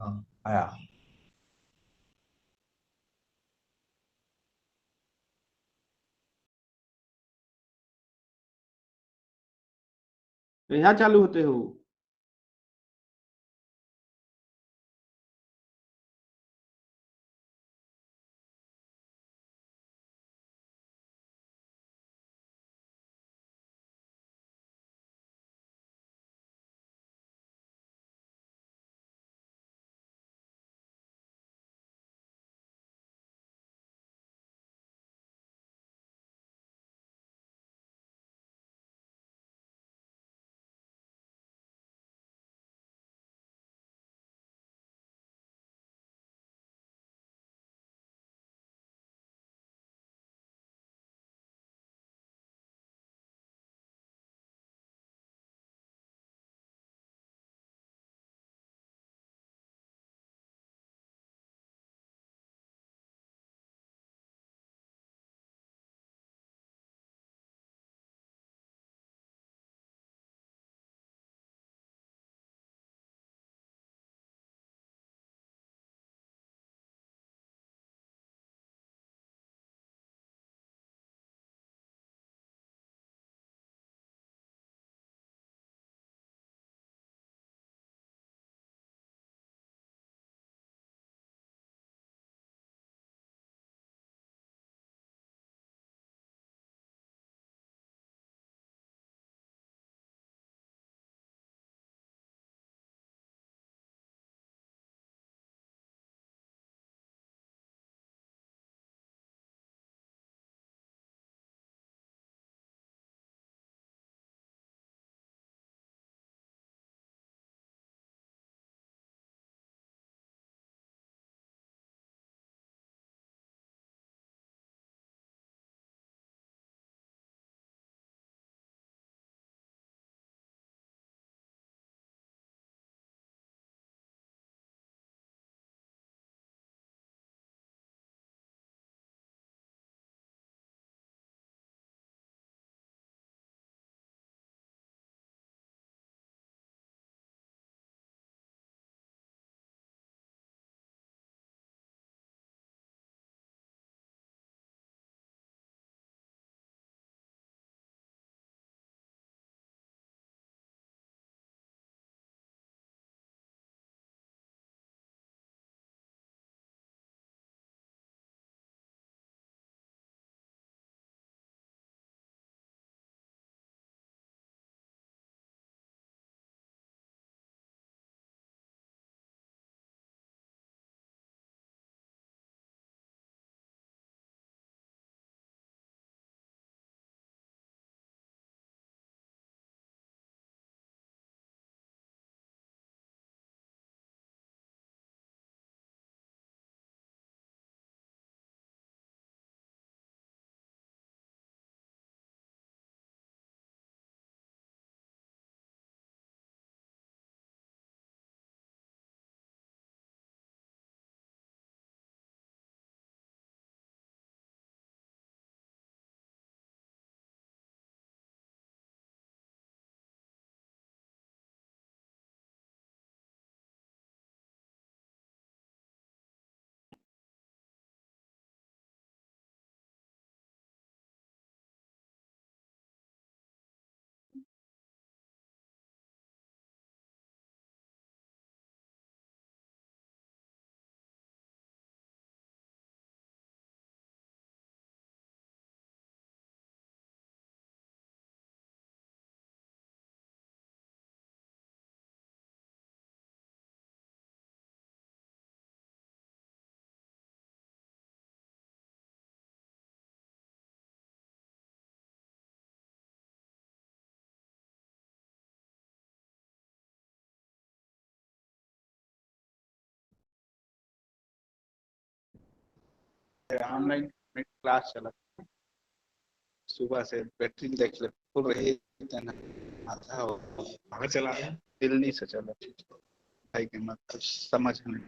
I: हाँ आया।
L: तो यहाँ चालू होते हो।
I: ऑनलाइन में क्लास चला सुबह से बैटरी देख ले फुल रही इतना आधा हो आगे चला दिल नहीं से चला भाई के मत कुछ समझ नहीं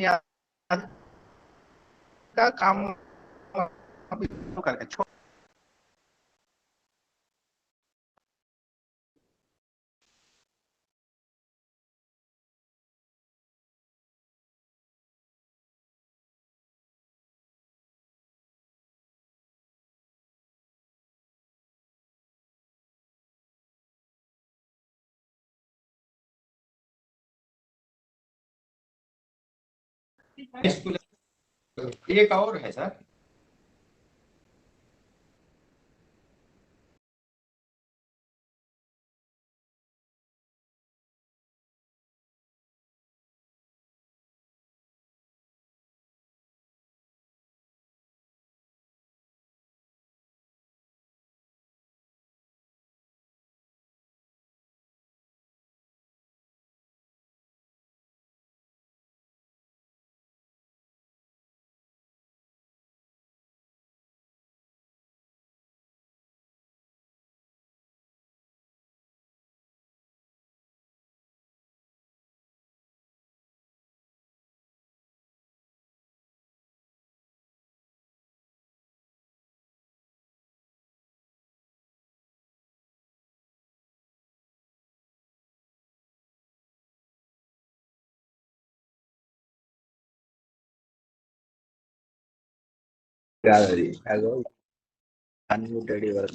I: आता का काम अभी करके छोड़ एक और है sir.
L: Gallery as well. Unmuted your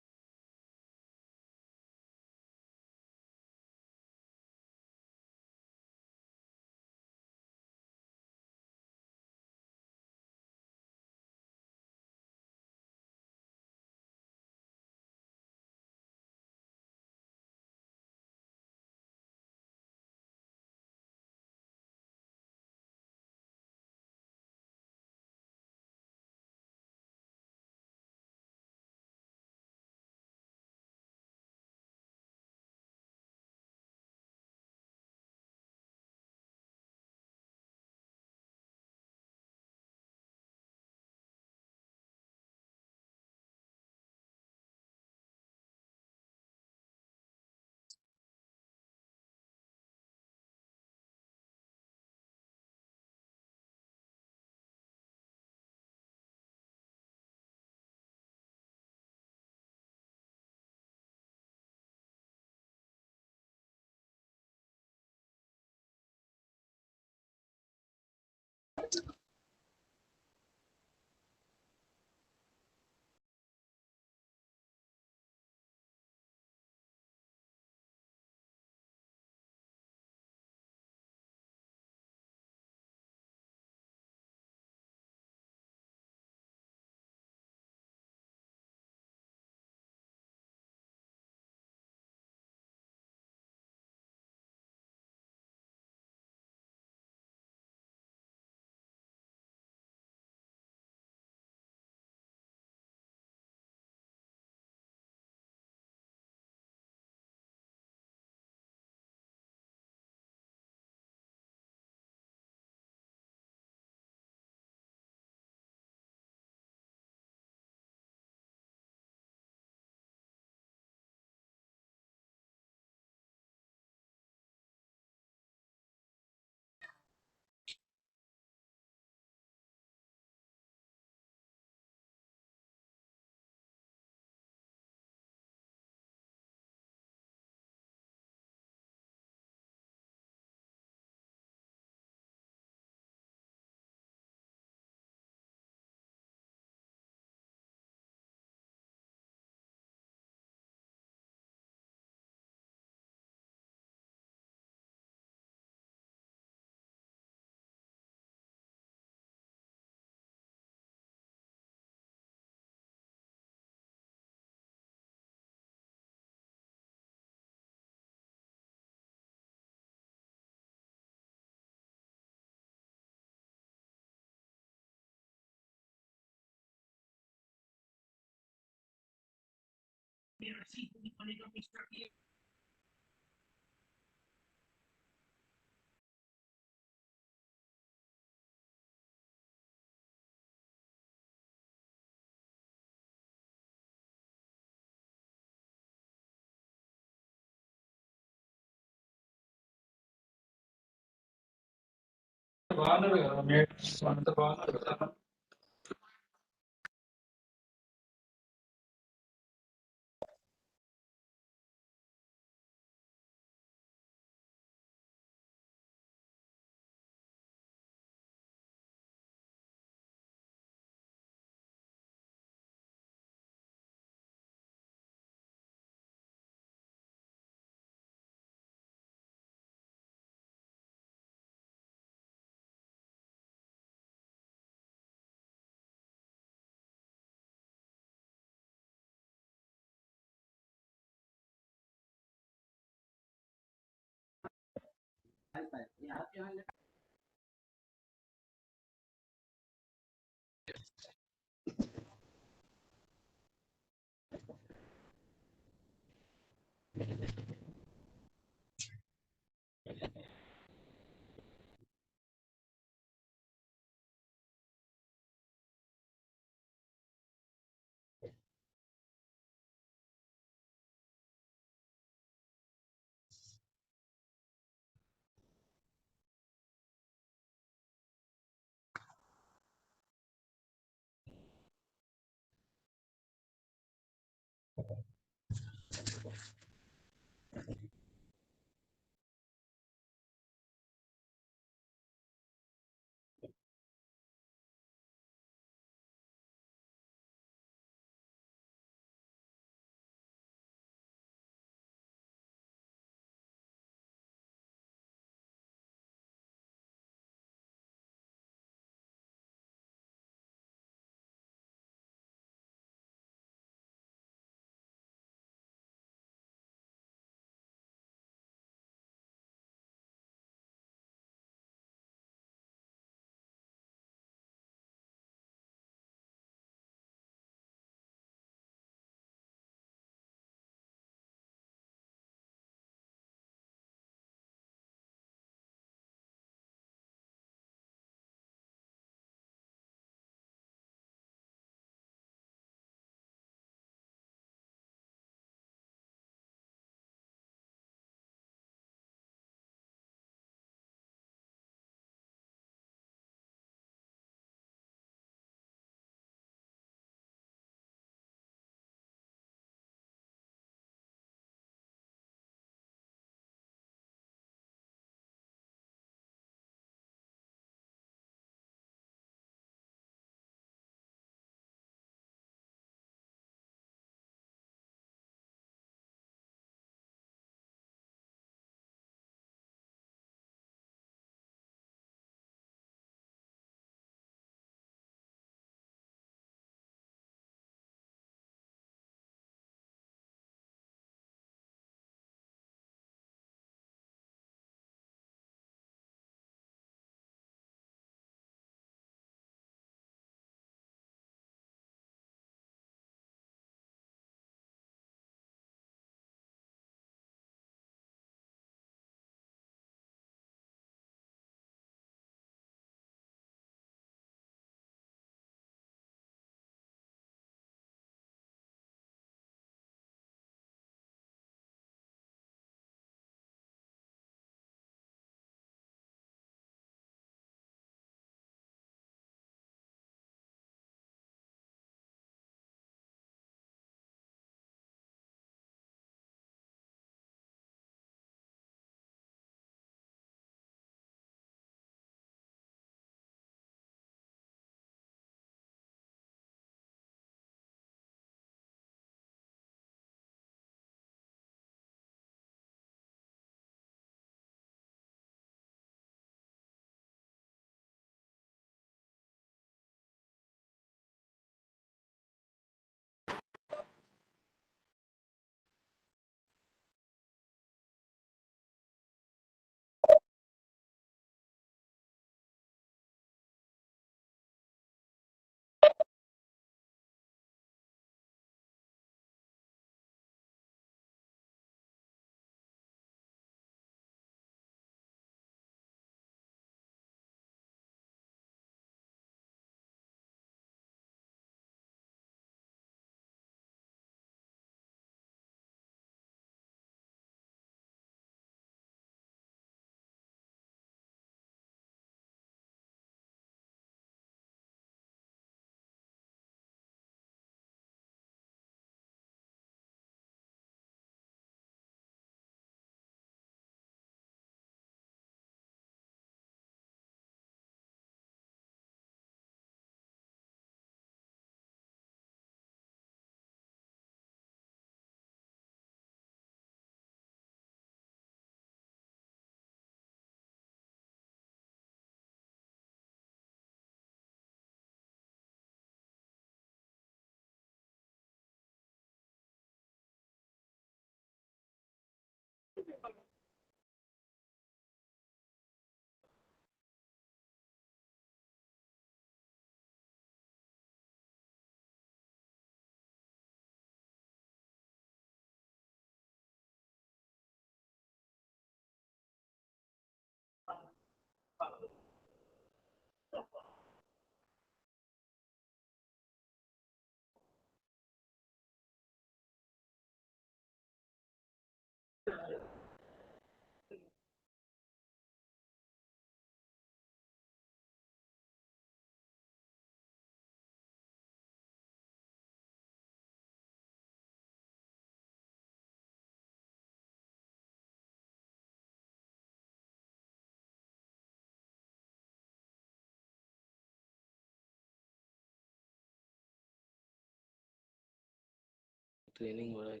L: training हो रहा है।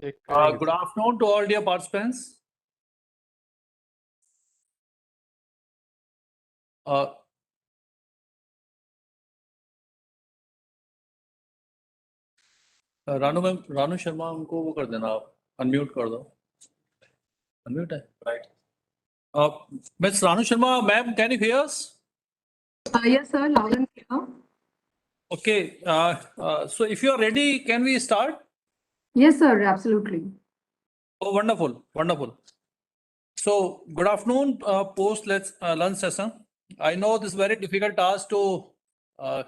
A: Good afternoon to all dear participants. Ranu Sharma उनको वो कर देना, आप अनम्यूट कर दो। अनम्यूट है, right. Miss Ranu Sharma, ma'am, can you hear us?
F: Yes, sir, loud and clear.
A: Okay, so if you are ready, can we start?
F: Yes, sir, absolutely.
A: Oh, wonderful, wonderful. So, good afternoon, post lunch session. I know this is very difficult task to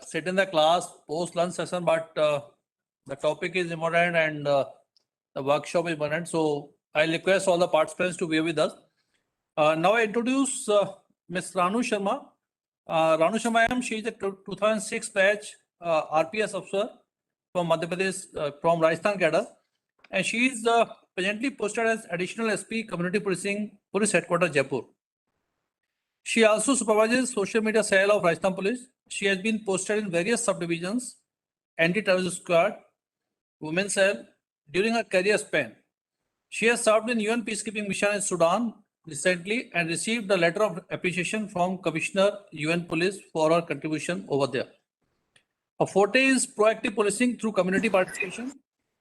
A: sit in the class post lunch session, but the topic is important and the workshop is important. So, I request all the participants to be with us. Now, I introduce Ms. Ranu Sharma. Ranu Sharma, she is a 2006 batch RPS officer from Madhya Pradesh, from Rajasthan cadre, and she is presently posted as Additional SP Community Policing, Police Headquarters, Jaipur. She also supervises social media cell of Rajasthan Police. She has been posted in various subdivisions, anti-terrorism squad, women's cell during her career span. She has served in UN peacekeeping mission in Sudan recently and received a letter of appreciation from Commissioner UN Police for her contribution over there. Her forte is proactive policing through community participation,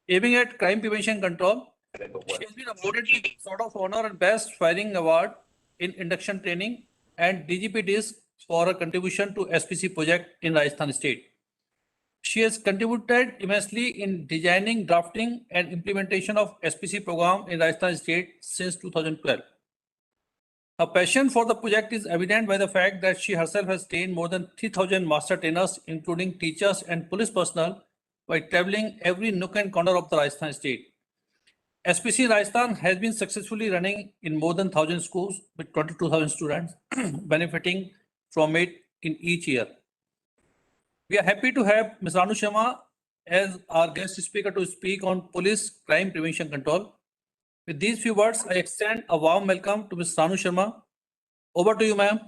A: aiming at crime prevention control. She has been awarded the Sword of Honor and Best Firing Award in induction training and DGP disc for her contribution to SPC project in Rajasthan state. She has contributed immensely in designing, drafting, and implementation of SPC program in Rajasthan state since 2012. Her passion for the project is evident by the fact that she herself has trained more than 3,000 master trainers, including teachers and police personnel, by traveling every nook and corner of the Rajasthan state. SPC Rajasthan has been successfully running in more than 1,000 schools with 22,000 students benefiting from it in each year. We are happy to have Ms. Ranu Sharma as our guest speaker to speak on police crime prevention control. With these few words, I extend a warm welcome to Ms. Ranu Sharma. Over to you, ma'am.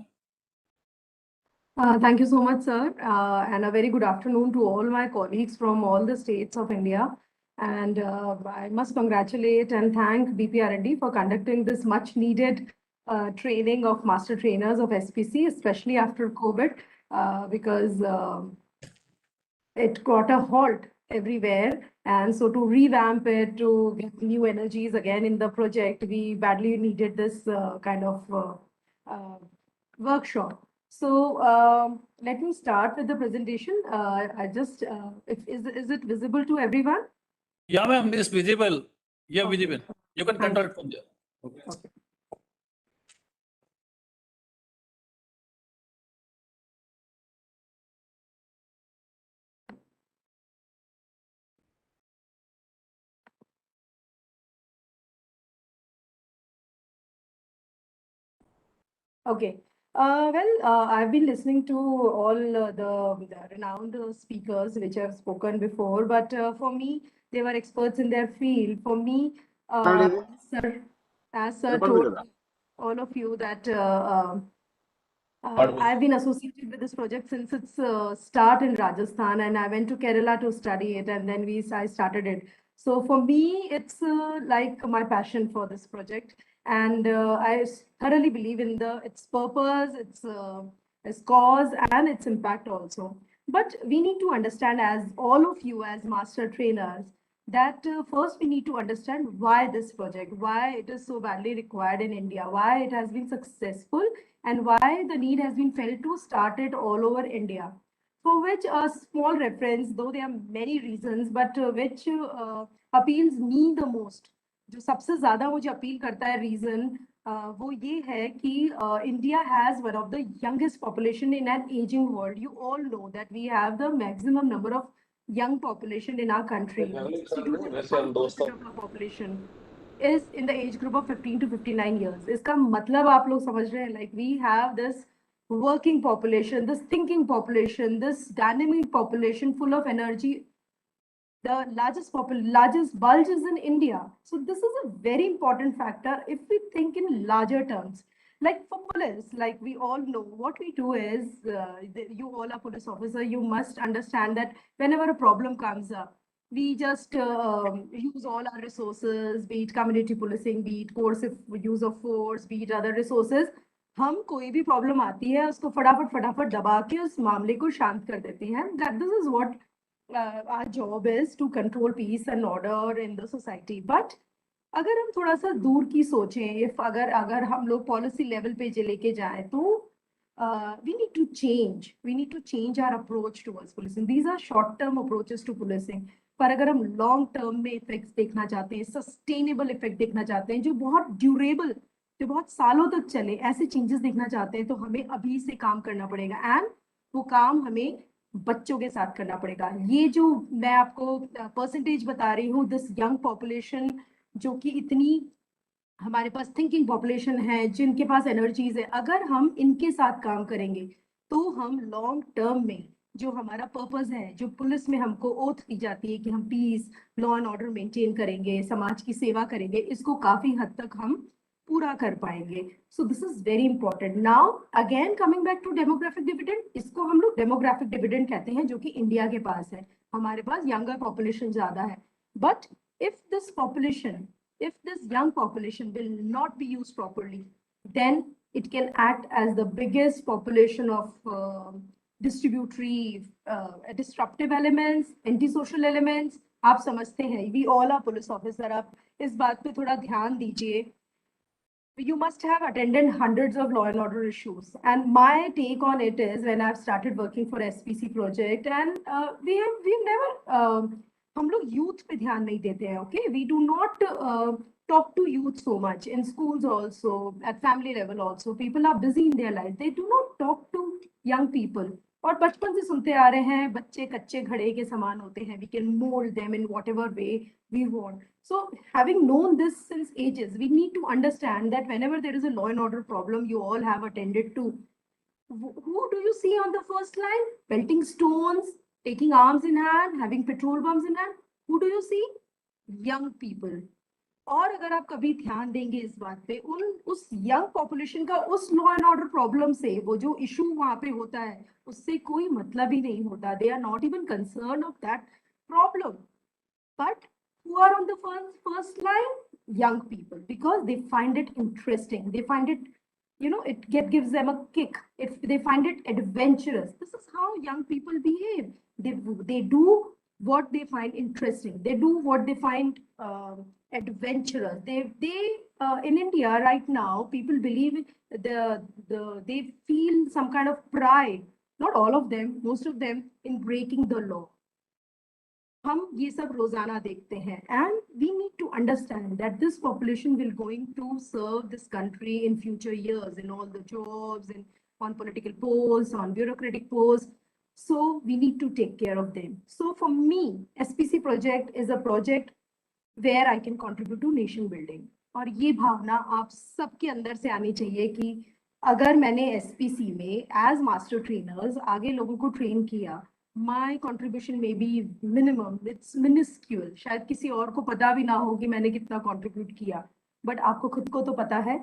M: Thank you so much, sir, and a very good afternoon to all my colleagues from all the states of India. And I must congratulate and thank BPR&D for conducting this much needed training of master trainers of SPC, especially after COVID, because it got a halt everywhere. And so to revamp it, to get new energies again in the project, we badly needed this kind of workshop. So let me start with the presentation. I just, is it visible to everyone?
A: Yeah, ma'am, it's visible. Yeah,
M: Okay.
A: visible. You can
M: Thank
A: control it from there. Okay.
M: Okay. Okay. I've been listening to all the renowned speakers which have spoken before, but for me, they were experts in their field. For me, sir, as sir told all of you that I've been associated with this project since its start in Rajasthan, and I went to Kerala to study it, and then I started it. So for me, it's like my passion for this project, and I thoroughly believe in its purpose, its cause, and its impact also. But we need to understand, as all of you as master trainers, that first we need to understand why this project, why it is so badly required in India, why it has been successful, and why the need has been felt to start it all over India. For which a small reference, though there are many reasons, but which appeals me the most. जो सबसे ज्यादा मुझे appeal करता है reason वो ये है कि India has one of the youngest population in an ageing world. You all know that we have the maximum number of young population in our country. 62% of our population is in the age group of 15 to 59 years. इसका मतलब आप लोग समझ रहे हैं, like we have this working population, this thinking population, this dynamic population full of energy. The largest bulge is in India. So this is a very important factor if we think in larger terms. Like for police, like we all know, what we do is, you all are police officer, you must understand that whenever a problem comes up, we just use all our resources, be it community policing, be it coercive use of force, be it other resources. हम कोई भी problem आती है उसको फटाफट दबा के उस मामले को शांत कर देते हैं. That this is what our job is, to control peace and order in the society. But अगर हम थोड़ा सा दूर की सोचें, if अगर हम लोग पॉलिसी लेवल पे लेके जाएं तो we need to change our approach towards policing. These are short term approaches to policing. पर अगर हम लॉन्ग टर्म में इफेक्ट्स देखना चाहते हैं, सस्टेनेबल इफेक्ट देखना चाहते हैं, जो बहुत ड्यूरेबल, जो बहुत सालों तक चले, ऐसे चेंजेस देखना चाहते हैं, तो हमें अभी से काम करना पड़ेगा. एंड वो काम हमें बच्चों के साथ करना पड़ेगा. ये जो मैं आपको परसेंटेज बता रही हूँ, दिस यंग पॉपुलेशन जो कि इतनी हमारे पास थिंकिंग पॉपुलेशन है, जिनके पास एनर्जीज है, अगर हम इनके साथ काम करेंगे तो हम लॉन्ग टर्म में जो हमारा पर्पस है, जो पुलिस में हमको ओथ दी जाती है कि हम peace, law and order maintain करेंगे, समाज की सेवा करेंगे, इसको काफी हद तक हम पूरा कर पाएंगे. So this is very important. Now again coming back to demographic dividend, इसको हम लोग डेमोग्राफिक डिविडेंड कहते हैं, जो कि इंडिया के पास है. हमारे पास यंगर पॉपुलेशन ज्यादा है. But if this young population will not be used properly, then it can act as the biggest population of disruptive elements, antisocial elements. आप समझते हैं, we all are police officer. आप इस बात पे थोड़ा ध्यान दीजिए. You must have attended hundreds of law and order issues, and my take on it is, when I've started working for SPC project, and we've never हम लोग youth पे ध्यान नहीं देते हैं. Okay, we do not talk to youth so much in schools also, at family level also. People are busy in their life, they do not talk to young people. और बचपन से सुनते आ रहे हैं, बच्चे कच्चे घड़े के समान होते हैं, we can mold them in whatever way we want. So having known this since ages, we need to understand that whenever there is a law and order problem, you all have attended to. Who do you see on the first line? Pelting stones, taking arms in hand, having petrol bombs in hand. Who do you see? Young people. और अगर आप कभी ध्यान देंगे इस बात पे, उस यंग पॉपुलेशन का उस लॉ एंड ऑर्डर प्रॉब्लम से, वो जो इशू वहां पे होता है, उससे कोई मतलब ही नहीं होता. They are not even concern of that problem. But who are on the first line? Young people, because they find it interesting. They find it, it gives them a kick. If they find it adventurous. This is how young people behave. They do what they find interesting. They do what they find adventurous. In India right now, people believe they feel some kind of pride. Not all of them, most of them, in breaking the law. हम ये सब रोजाना देखते हैं, and we need to understand that this population will going to serve this country in future years in all the jobs and on political posts, on bureaucratic posts. So we need to take care of them. So for me, SPC project is a project where I can contribute to nation building. और ये भावना आप सबके अंदर से आनी चाहिए कि अगर मैंने SPC में as master trainers आगे लोगों को train किया, my contribution may be minimum, it's minuscule. शायद किसी और को पता भी ना हो कि मैंने कितना contribute किया, but आपको खुद को तो पता है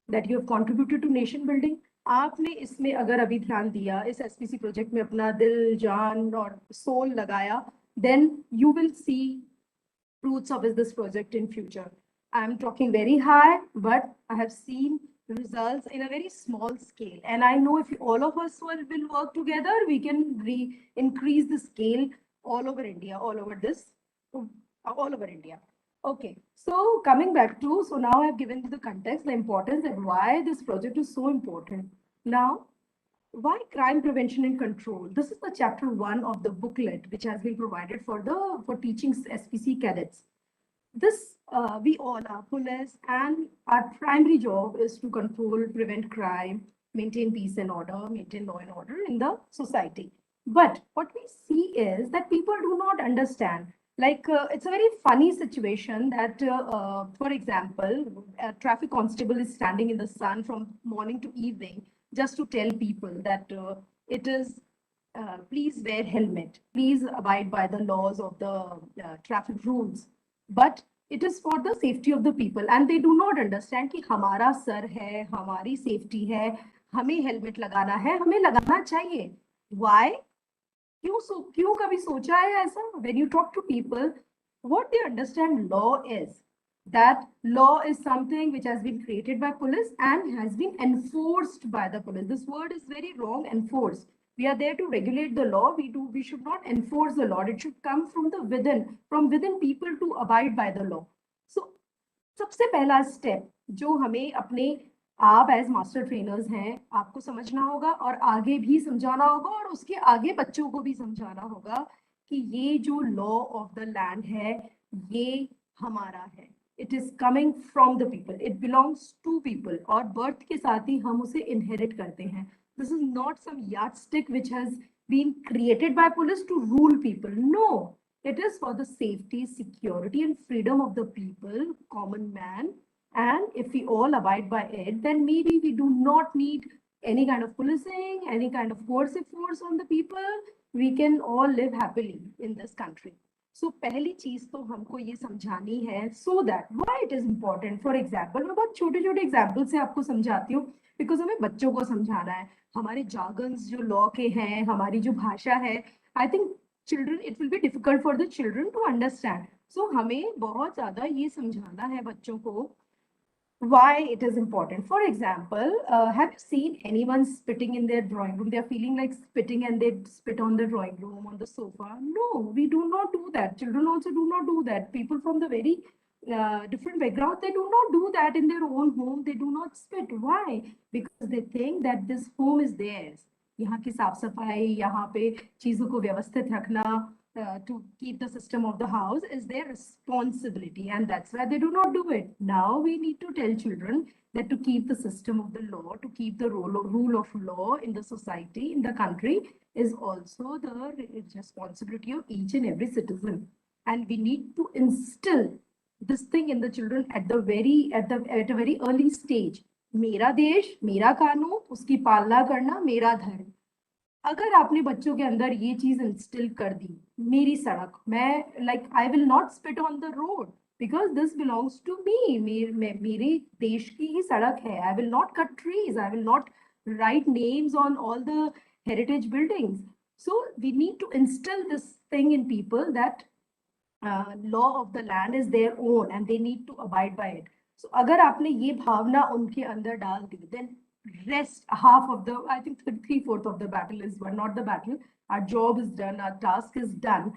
M: that you have contributed to nation building. आपने इसमें अगर अभी ध्यान दिया, इस SPC project में अपना दिल, जान और soul लगाया, then you will see fruits of this project in future. I am talking very high, but I have seen results in a very small scale. And I know if all of us will work together, we can increase the scale all over India, all over India. Okay, so coming back to, so now I've given the context, the importance and why this project is so important. Now, why crime prevention and control? This is the chapter 1 of the booklet, which has been provided for teaching SPC cadets. This we all are police, and our primary job is to control, prevent crime, maintain peace and order, maintain law and order in the society. But what we see is that people do not understand. Like it's a very funny situation that, for example, a traffic constable is standing in the sun from morning to evening just to tell people that it is please wear helmet, please abide by the laws of the traffic rules. But it is for the safety of the people, and they do not understand कि हमारा sir है, हमारी safety है, हमें helmet लगाना है, हमें लगाना चाहिए. Why? क्यों कभी सोचा है ऐसा? When you talk to people, what they understand law is that law is something which has been created by police and has been enforced by the police. This word is very wrong, enforced. We are there to regulate the law. We should not enforce the law. It should come from within people to abide by the law. So, सबसे पहला step जो हमें अपने आप as master trainers हैं, आपको समझना होगा और आगे भी समझाना होगा और उसके आगे बच्चों को भी समझाना होगा कि ये जो लॉ ऑफ द लैंड है, ये हमारा है. It is coming from the people. It belongs to people. और birth के साथ ही हम उसे inherit करते हैं. This is not some yardstick which has been created by police to rule people. No, it is for the safety, security, and freedom of the people, common man. And if we all abide by it, then maybe we do not need any kind of policing, any kind of coercive force on the people. We can all live happily in this country. So पहली चीज तो हमको ये समझानी है, so that why it is important. For example, मैं बहुत छोटे-छोटे एग्जाम्पल से आपको समझाती हूँ, बिकॉज हमें बच्चों को समझाना है. हमारे जार्गन्स जो लॉ के हैं, हमारी जो भाषा है, I think children, it will be difficult for the children to understand. So हमें बहुत ज्यादा ये समझाना है बच्चों को why it is important. For example, have you seen anyone spitting in their drawing room? They are feeling like spitting and they spit on the drawing room, on the sofa. No, we do not do that. Children also do not do that. People from the very different background, they do not do that in their own home. They do not spit. Why? Because they think that this home is theirs. यहाँ की साफ सफाई, यहाँ पे चीजों को व्यवस्थित रखना, to keep the system of the house is their responsibility, and that's why they do not do it. Now we need to tell children that to keep the system of the law, to keep the rule of law in the society, in the country, is also the responsibility of each and every citizen. And we need to instill this thing in the children at a very early stage. मेरा देश, मेरा कानून, उसकी पालना करना मेरा धर्म. अगर आपने बच्चों के अंदर ये चीज इंस्टिल कर दी, मेरी सड़क, मैं like I will not spit on the road because this belongs to me, मेरे देश की ही सड़क है, I will not cut trees, I will not write names on all the heritage buildings. So we need to instill this thing in people that law of the land is their own and they need to abide by it. So अगर आपने ये भावना उनके अंदर डाल दी, then rest half of the, I think 3/4 of the battle is won, not the battle. Our job is done, our task is done.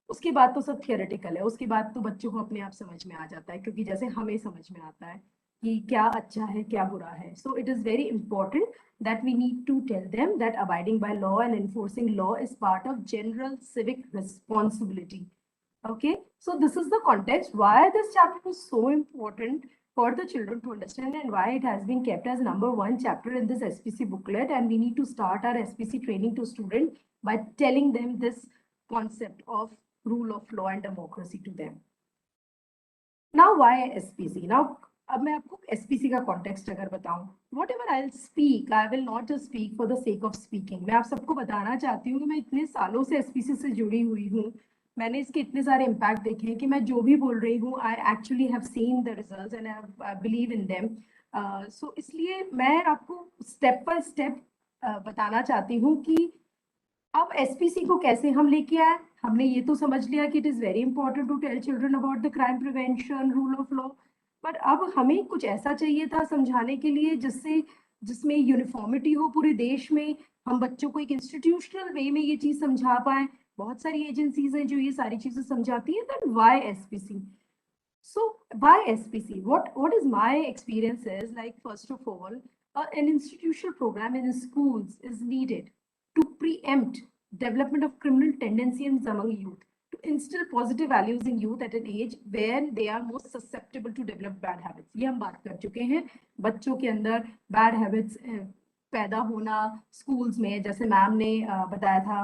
M: उसके बाद तो सब थियोरेटिकल है, उसके बाद तो बच्चों को अपने आप समझ में आ जाता है, क्योंकि जैसे हमें समझ में आता है कि क्या अच्छा है क्या बुरा है. So it is very important that we need to tell them that abiding by law and enforcing law is part of general civic responsibility. Okay, so this is the context why this chapter is so important for the children to understand and why it has been kept as #1 chapter in this SPC booklet. And we need to start our SPC training to students by telling them this concept of rule of law and democracy to them. Now, why SPC? Now, अब मैं आपको SPC का context अगर बताऊं, whatever I'll speak, I will not just speak for the sake of speaking. मैं आप सबको बताना चाहती हूँ कि मैं इतने सालों से SPC से जुड़ी हुई हूँ, मैंने इसके इतने सारे इम्पैक्ट देखे हैं कि मैं जो भी बोल रही हूँ, I actually have seen the results and I believe in them. So इसलिए मैं आपको स्टेप बाय स्टेप बताना चाहती हूँ कि अब एसपीसी को कैसे हम लेके आए. हमने ये तो समझ लिया कि it is very important to tell children about the crime prevention, rule of law, but अब हमें कुछ ऐसा चाहिए था समझाने के लिए जिसमें यूनिफॉर्मिटी हो पूरे देश में, हम बच्चों को एक इंस्टीट्यूशनल वे में ये चीज समझा पाए. बहुत सारी एजेंसीज हैं जो ये सारी चीजें समझाती हैं. Then why SPC? So why SPC? What is my experience is, like, first of all, an institutional program in schools is needed to preempt development of criminal tendencies among youth, to instill positive values in youth at an age when they are most susceptible to develop bad habits. ये हम बात कर चुके हैं. बच्चों के अंदर bad habits पैदा होना schools में, जैसे मैम ने बताया था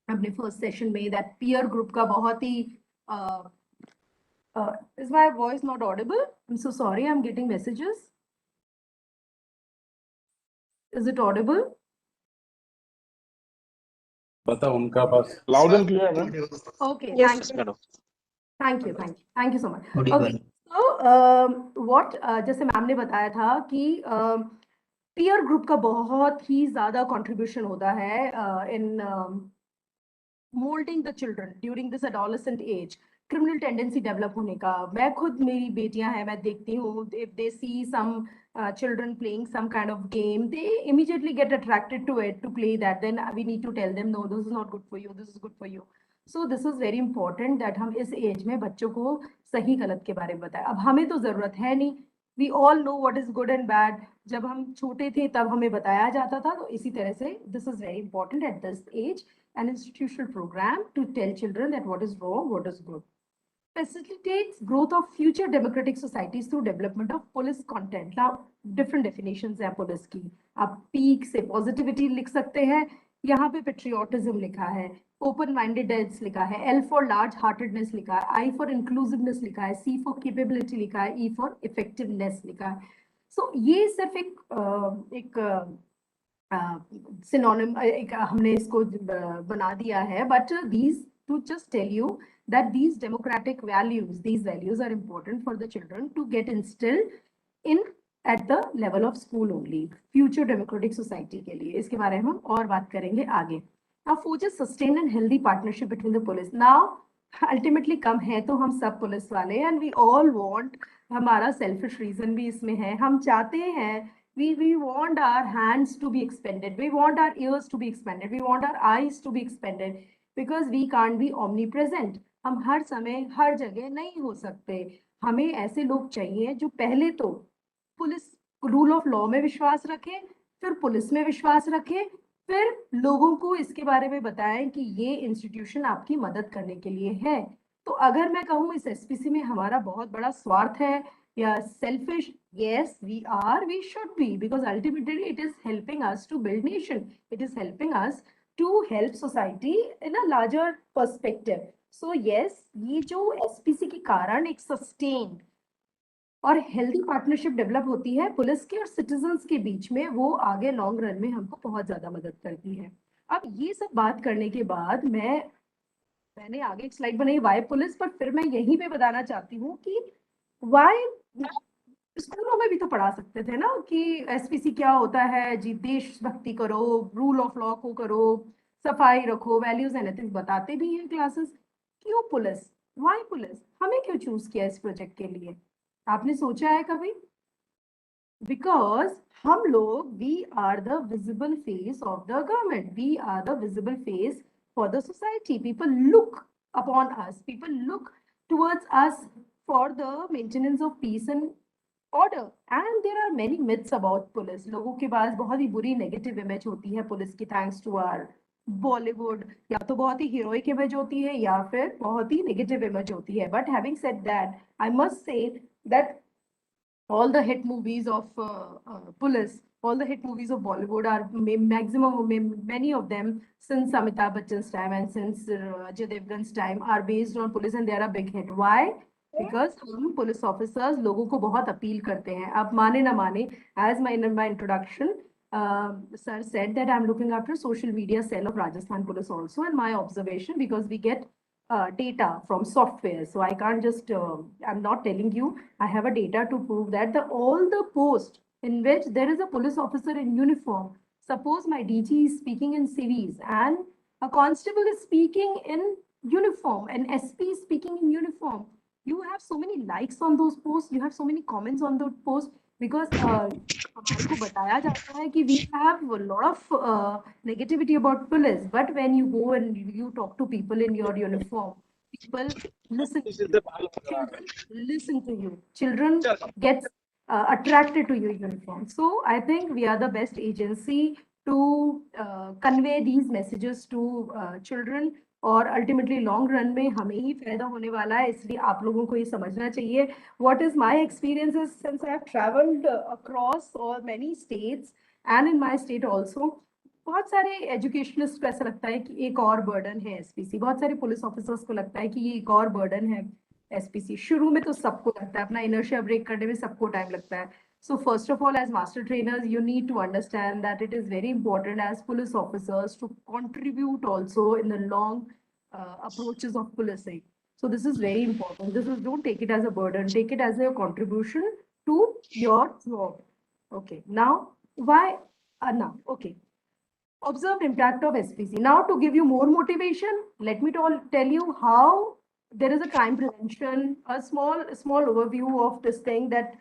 M: अपने फर्स्ट सेशन में, दैट पीयर ग्रुप का बहुत ही is my voice not audible? I'm so sorry, I'm getting messages. Is it audible?
J: पता उनका पास
L: loud and clear ma'am.
M: Okay,
F: Yes,
M: thank you.
F: madam.
M: Thank you so much.
F: Audible.
M: Okay, so what जैसे ma'am ने बताया था कि peer group का बहुत ही ज्यादा कंट्रीब्यूशन होता है in molding the children during this adolescent age, criminal tendency develop होने का. मैं खुद, मेरी बेटियां हैं, मैं देखती हूँ, if they see some children playing some kind of game, they immediately get attracted to it, to play that. Then we need to tell them, no, this is not good for you, this is good for you. So this is very important that हम इस as में बच्चों को सही गलत के बारे में बताएं. अब हमें तो जरूरत है नहीं, we all know what is good and bad. जब हम छोटे थे तब हमें बताया जाता था, तो इसी तरह से this is very important at this age, an institutional program to tell children that what is wrong, what is good. Facilitates growth of future democratic societies through development of police content. Now, different definitions हैं police की. आप peak से positivity लिख सकते हैं, यहाँ पे patriotism लिखा है, open mindedness लिखा है, L for large heartedness लिखा है, I for inclusiveness लिखा है, C for capability लिखा है, E for effectiveness लिखा है. So ये सिर्फ एक सिनोनिम हमने इसको बना दिया है, but these, to just tell you that these democratic values, these values are important for the children to get instilled in at the level of school only, future democratic society के लिए. इसके बारे में हम और बात करेंगे आगे. Now, forges sustained and healthy partnership between the police. Now, ultimately कम है तो हम सब पुलिस वाले, and we all want, हमारा selfish reason भी इसमें है, हम चाहते हैं, we want our hands to be expended, we want our ears to be expended, we want our eyes to be expended, because we can't be omnipresent. हम हर समय हर जगह नहीं हो सकते. हमें ऐसे लोग चाहिए जो पहले तो पुलिस रूल ऑफ लॉ में विश्वास रखें, फिर पुलिस में विश्वास रखें, फिर लोगों को इसके बारे में बताएं कि ये इंस्टीट्यूशन आपकी मदद करने के लिए है. तो अगर मैं कहूँ इस एसपीसी में हमारा बहुत बड़ा स्वार्थ है या selfish, yes, we should be, because ultimately it is helping us to build nation, it is helping us to help society in a larger perspective. So yes, ये जो SPC के कारण एक sustained और हेल्दी पार्टनरशिप डेवलप होती है police के और सिटीजन्स के बीच में, वो आगे लॉन्ग रन में हमको बहुत ज्यादा मदद करती है. अब ये सब बात करने के बाद मैंने आगे एक स्लाइड बनाई वाई पुलिस, पर फिर मैं यहीं पे बताना चाहती हूँ कि वाई स्कूलों में भी तो पढ़ा सकते थे ना कि एसपीसी क्या होता है जी, देशभक्ति करो, रूल ऑफ लॉ को करो, सफाई रखो, वैल्यूज एंड एथिक्स बताते भी हैं क्लासेस। क्यों पुलिस, वाई पुलिस, हमें क्यों चूज किया इस प्रोजेक्ट के लिए, आपने सोचा है कभी? बिकॉज हम लोग we are the visible face of the government, we are the visible face for the society. People look upon us, people look towards us for the maintenance of peace and order. And there are many myths about police. लोगों के पास बहुत ही बुरी negative image होती है police की, thanks to our Bollywood. या तो बहुत ही हीरोइक इमेज होती है या फिर बहुत ही नेगेटिव इमेज होती है। But having said that, I must say that all the hit movies of police, all the hit movies of Bollywood are many of them since Amitabh Bachchan's time and since Ajay Devgan's time are based on police, and they are a big hit. Why? Because हम police officers लोगों को बहुत appeal करते हैं, आप माने ना माने। As my in my introduction, sir said that I'm looking after social media cell of Rajasthan Police also, and my observation, because we get data from software. So I can't just, I'm not telling you, I have a data to prove that all the posts in which there is a police officer in uniform, suppose my DG is speaking in civies and a constable is speaking in uniform, an SP is speaking in uniform, you have so many likes on those posts, you have so many comments on those posts, because हमारे को बताया जाता है कि we have a lot of negativity about police, but when you go and you talk to people in your uniform, people listen to you. Children listen to you. Children get attracted to your uniform. So I think we are the best agency to convey these messages to children, और ultimately long run में हमें ही फायदा होने वाला है, इसलिए आप लोगों को ये समझना चाहिए। What is my experiences since I have travelled across और many states and in my state also, बहुत सारे एजुकेशनिस्ट को ऐसा लगता है कि एक और बर्डन है एसपीसी, बहुत सारे पुलिस ऑफिसर्स को लगता है कि ये एक और बर्डन है एसपीसी। शुरू में तो सबको लगता है, अपना इनर्शिया ब्रेक करने में सबको टाइम लगता है। So first of all, as master trainers, you need to understand that it is very important as police officers to contribute also in the long approaches of policing. So this is very important. This is, don't take it as a burden, take it as a contribution to your job. Okay, now why? Now, okay. Observed impact of SPC. Now to give you more motivation, let me tell you how there is a crime prevention, a small overview of this thing, that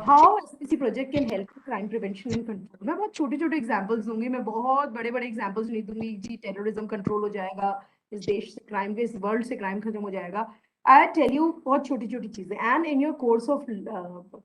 M: how SPC project can help crime prevention and control. मैं बहुत छोटे-छोटे examples दूंगी, मैं बहुत बड़े-बड़े examples नहीं दूंगी जी terrorism control हो जाएगा, इस देश से crime, इस world से crime खत्म हो जाएगा। I tell you बहुत छोटी-छोटी चीजें, and in your course of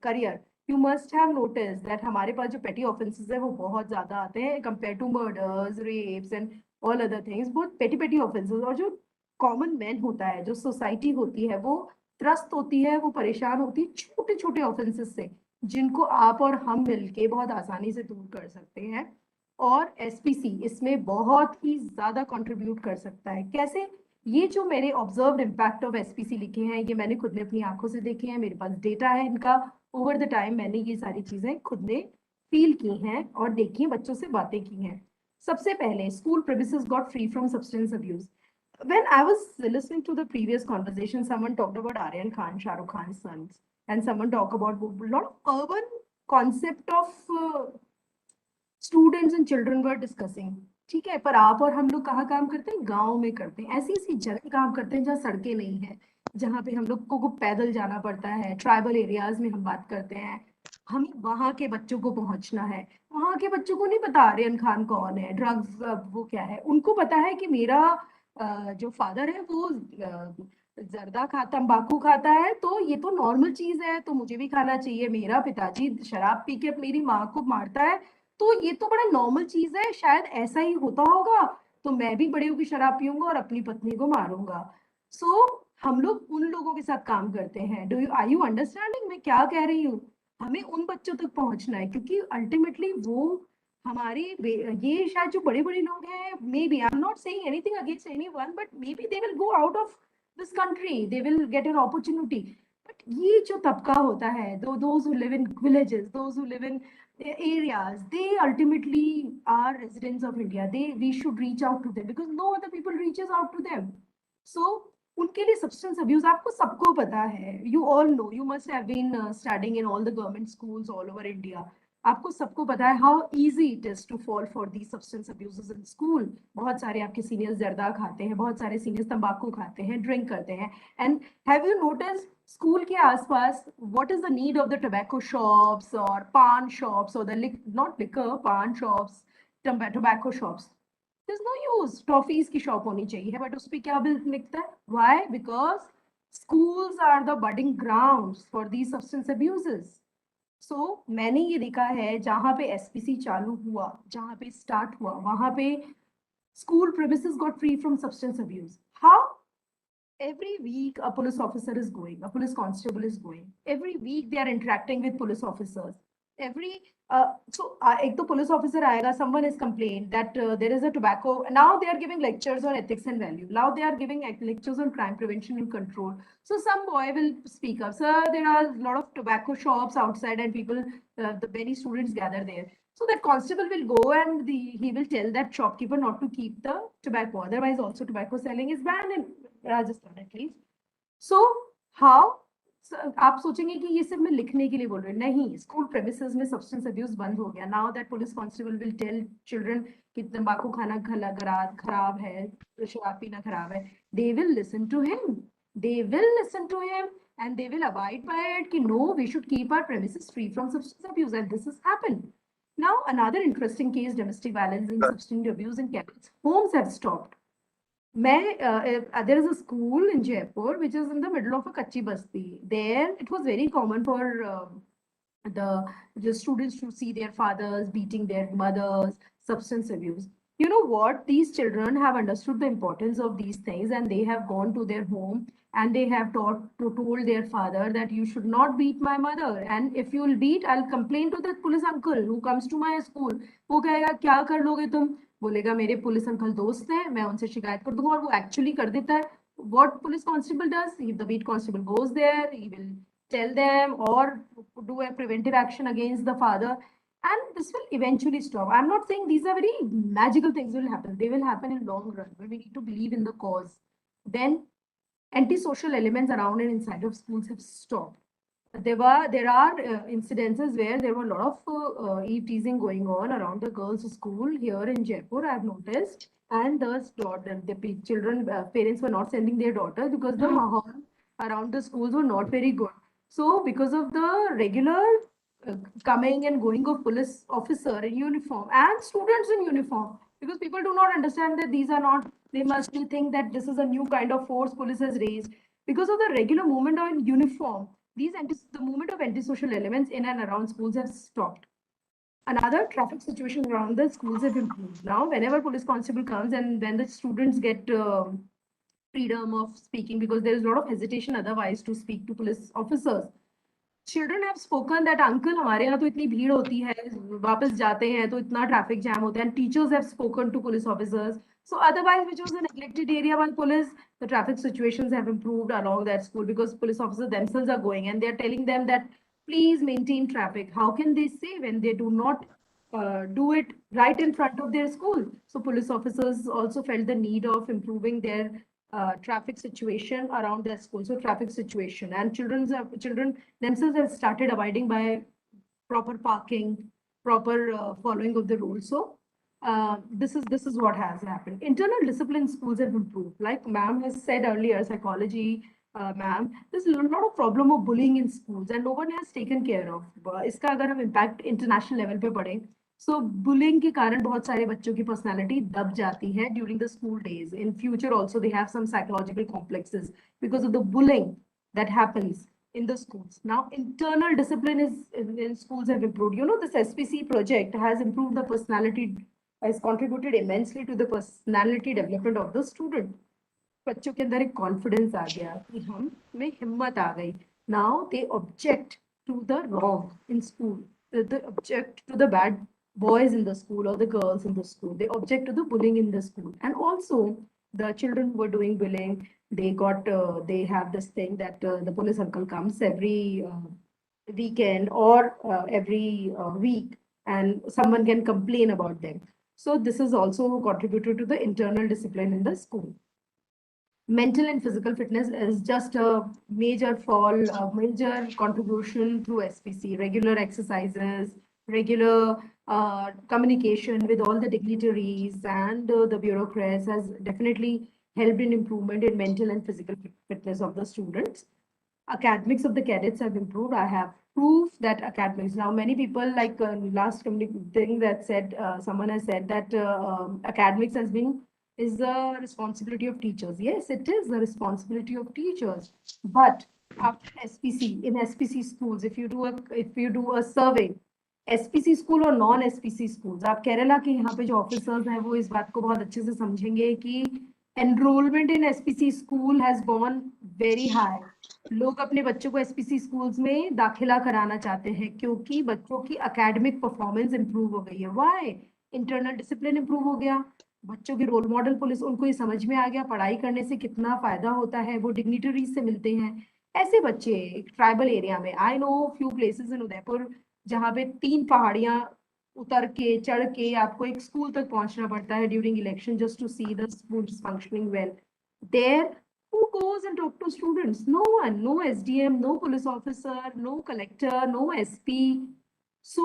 M: career you must have noticed that हमारे पास जो petty offenses है वो बहुत ज्यादा आते हैं compared to murders, rapes and all other things, बहुत petty offenses। और जो common man होता है, जो society होती है, वो त्रस्त होती है, वो परेशान होती है छोटे छोटे ऑफेंसेस से, जिनको आप और हम मिलके बहुत आसानी से दूर कर सकते हैं। और एसपीसी इसमें बहुत ही ज्यादा कंट्रीब्यूट कर सकता है। कैसे? ये जो मेरे ऑब्जर्व्ड इम्पैक्ट ऑफ एसपीसी लिखे हैं, ये मैंने खुद ने अपनी आंखों से देखे हैं, मेरे पास डेटा है इनका। ओवर द टाइम मैंने ये सारी चीजें खुद ने फील की हैं और देखी हैं, बच्चों से बातें की हैं। सबसे पहले, school premises got free from substance abuse. When I was listening to the previous conversation, someone talked about Aryan Khan, Shah Rukh Khan's sons, and someone talked about a lot of urban concept of students and children were discussing. ठीक है, पर आप और हम लोग कहाँ काम करते हैं? गांव में करते हैं, ऐसी ऐसी जगह काम करते हैं जहाँ सड़कें नहीं है, जहाँ पे हम लोग को पैदल जाना पड़ता है। ट्राइबल एरियाज में हम बात करते हैं, हमें वहां के बच्चों को पहुंचना है। वहां के बच्चों को नहीं पता आर्यन खान कौन है, ड्रग्स वो क्या है। उनको पता है कि मेरा जो फादर है वो जर्दा तंबाकू खाता है, तो ये तो नॉर्मल चीज है, तो मुझे भी खाना चाहिए। मेरा पिताजी शराब पी के मेरी माँ को मारता है, तो ये तो बड़ा नॉर्मल चीज है, शायद ऐसा ही होता होगा, तो मैं भी बड़े होकर शराब पीऊंगा और अपनी पत्नी को मारूंगा। सो हम लोग उन लोगों के साथ काम करते हैं। आर यू अंडरस्टैंडिंग मैं क्या कह रही हूँ? हमें उन बच्चों तक पहुंचना है, क्योंकि अल्टीमेटली वो हमारे, ये शायद जो बड़े बड़े लोग हैं, maybe I am not saying anything against anyone, but maybe they will go out of this country, they will get an opportunity. बट ये जो तबका होता है, those who live in villages, those who live in areas, they ultimately are residents of India. We should reach out to them because no other people reaches out to them. So उनके लिए substance abuse आपको सबको पता है. You all know. You must have been studying in all the government schools all over India. आपको सबको पता है how easy it is to fall for these substance abuses in school. बहुत सारे आपके seniors जर्दा खाते हैं, बहुत सारे seniors तंबाकू खाते हैं, drink करते हैं. And have you noticed school के आसपास what is the need of the tobacco shops or pan shops or the not liquor, pan shops, tobacco shops? There's no use. Toffees की shop होनी चाहिए, but उस पे क्या बिल लिखता है? Why? Because schools are the budding grounds for these substance abuses. So मैंने ये देखा है जहाँ पे SPC चालू हुआ, जहाँ पे start हुआ, वहाँ पे school premises got free from substance abuse. How? Every week a police officer is going, a police constable is going. Every week they are interacting with police officers. एक तो police officer आएगा, someone is complained that there is a tobacco. Now they are giving lectures on ethics and value. Now they are giving lectures on crime prevention and control. So some boy will speak up, sir, there are a lot of tobacco shops outside and people, the many students gather there. So that constable will go and he will tell that shopkeeper not to keep the tobacco. Otherwise also tobacco selling is banned in Rajasthan at least. So how? आप सोचेंगे कि ये सिर्फ मैं लिखने के लिए बोल रही हूँ, नहीं. स्कूल प्रेमिसेस में सब्सटेंस अब्यूज बंद हो गया. Now that police constable will tell children कि तंबाकू खाना खराब है, शराब पीना खराब है. They will listen to him. They will listen to him and they will abide by it कि no, we should keep our premises free from substance abuse, and this has happened. Now another interesting case, domestic violence and substance abuse in cadets homes have stopped. There is a school in Jaipur which is in the middle of a kachi basti. There it was very common for the students to see their fathers beating their mothers, substance abuse. You know what? These children have understood the importance of these things and they have gone to their home and they have told their father that you should not beat my mother, and if you will beat, I'll complain to the police uncle who comes to my school. वो कहेगा क्या कर लोगे तुम? बोलेगा मेरे police uncle दोस्त हैं, मैं उनसे शिकायत कर दूंगा, और वो एक्चुअली कर देता है. What police constable does? If the beat constable goes there, he will tell them or do a preventive action against the father, and this will eventually stop. I'm not saying these are very magical things will happen. They will happen in long run, but we need to believe in the cause. Then antisocial elements around and inside of schools have stopped. There are incidences where there were a lot of eve teasing going on around the girls' school here in Jaipur, I've noticed. And the children, parents were not sending their daughters because the mahal around the schools were not very good. So because of the regular coming and going of police officer in uniform and students in uniform, because people do not understand that these are not, they must think that this is a new kind of force police has raised. Because of the regular movement of uniform, the movement of antisocial elements in and around schools have stopped. Another, traffic situation around the schools have improved. Now, whenever police constable comes and when the students get freedom of speaking, because there is a lot of hesitation otherwise to speak to police officers, children have spoken that uncle हमारे यहाँ तो इतनी भीड़ होती है, वापस जाते हैं तो इतना traffic jam होता है, and teachers have spoken to police officers. So otherwise, which was a neglected area by police, the traffic situations have improved along that school because police officers themselves are going and they're telling them that please maintain traffic. How can they say when they do not do it right in front of their school? So police officers also felt the need of improving their traffic situation around their school. So traffic situation, and children themselves have started abiding by proper parking, proper following of the rules. So this is what has happened. Internal discipline schools have improved. Like ma'am has said earlier, psychology ma'am, there's a lot of problem of bullying in schools and no one has taken care of. इसका अगर हम impact international level पे पढ़ें, so bullying के कारण बहुत सारे बच्चों की personality दब जाती है during the school days. In future also they have some psychological complexes because of the bullying that happens in the schools. Now internal discipline in schools have improved. You know, this SPC project has improved the personality, has contributed immensely to the personality development of the student. बच्चों के अंदर एक confidence आ गया कि हम में हिम्मत आ गई. Now they object to the wrong in school. They object to the bad boys in the school or the girls in the school. They object to the bullying in the school. And also the children who were doing bullying, they have this thing that the police uncle comes every weekend or every week and someone can complain about them. So this is also contributed to the internal discipline in the school. Mental and physical fitness is just a major major contribution through SPC, regular exercises, regular communication with all the dignitaries and the bureaucrats has definitely helped in improvement in mental and physical fitness of the students. Academics of the cadets have improved. I have proof that academics, now many people like last thing that said, someone has said that academics is the responsibility of teachers. Yes, it is the responsibility of teachers. But after SPC, in SPC schools, if you do a survey, SPC school और non SPC schools, आप केरला के यहाँ पे जो officers हैं वो इस बात को बहुत अच्छे से समझेंगे कि enrolment in SPC school has gone very high. लोग अपने बच्चों को SPC स्कूल्स में दाखिला कराना चाहते हैं क्योंकि बच्चों की एकेडमिक परफॉर्मेंस इंप्रूव हो गई है. व्हाई? इंटरनल डिसिप्लिन इंप्रूव हो गया, बच्चों की रोल मॉडल पुलिस, उनको ये समझ में आ गया पढ़ाई करने से कितना फायदा होता है, वो डिग्निटरीज से मिलते हैं. ऐसे बच्चे ट्राइबल एरिया में, I know few places in Udaipur जहाँ पे 3 पहाड़ियां उतर के चढ़ के आपको एक स्कूल तक पहुंचना पड़ता है during election just to see the schools functioning well. There who goes and talk to students? No one, no SDM, no police officer, no collector, no SP. So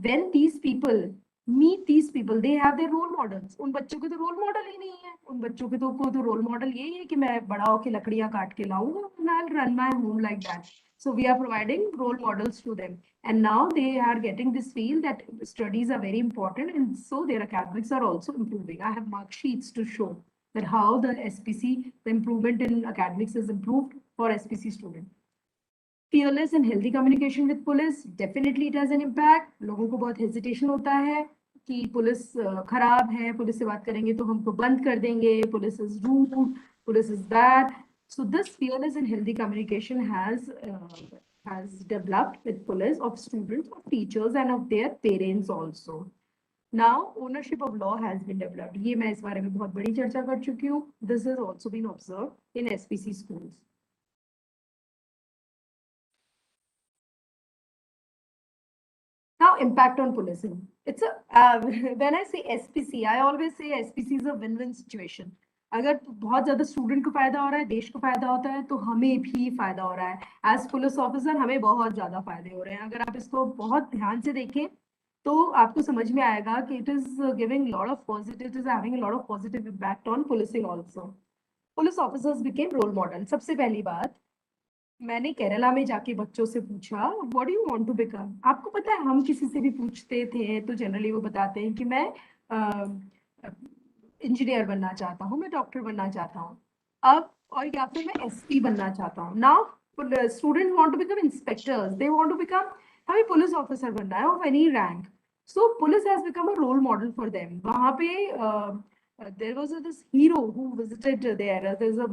M: when these people meet these people, they have their role models. उन बच्चों के तो role model ही नहीं है. उन बच्चों के तो रोल मॉडल यही है कि मैं बड़ा होके लकड़ियां काट के लाऊंगा and I'll run my home like that. So we are providing role models to them, and now they are getting this feel that studies are very important, and so their academics are also improving. I have mark sheets to show that how the SPC, the improvement in academics is improved for SPC students. Fearless and healthy communication with police, definitely it has an impact. लोगों को बहुत hesitation होता है कि police खराब है, police से बात करेंगे तो हमको बंद कर देंगे, police is rude, police is bad. So this fearless and healthy communication has developed with police, of students, of teachers, and of their parents also. Now ownership of law has been developed. ये मैं इस बारे में बहुत बड़ी चर्चा कर चुकी हूँ. This has also been observed in SPC schools. Now impact on policing. It's a when I say SPC, I always say SPC is a win-win situation. अगर बहुत ज्यादा स्टूडेंट को फायदा हो रहा है, देश को फायदा होता है, तो हमें भी फायदा हो रहा है. एज पुलिस ऑफिसर हमें बहुत ज्यादा फायदे हो रहे हैं. अगर आप इसको बहुत ध्यान से देखें तो आपको समझ में आएगा कि it is giving a lot of positive, it is having a lot of positive impact on policing also. Police officers became role model. सबसे पहली बात, मैंने केरला में जाके बच्चों से पूछा what do you want to become. आपको पता है हम किसी से भी पूछते थे तो जनरली वो बताते हैं कि मैं इंजीनियर बनना चाहता हूँ, मैं डॉक्टर बनना चाहता हूँ, अब और या फिर मैं SP बनना चाहता हूँ. Now student want to become inspectors, they want to become, हमें पुलिस ऑफिसर बनना है of any rank. So police has become a role model for them. वहां पे there was this hero who visited there. There's a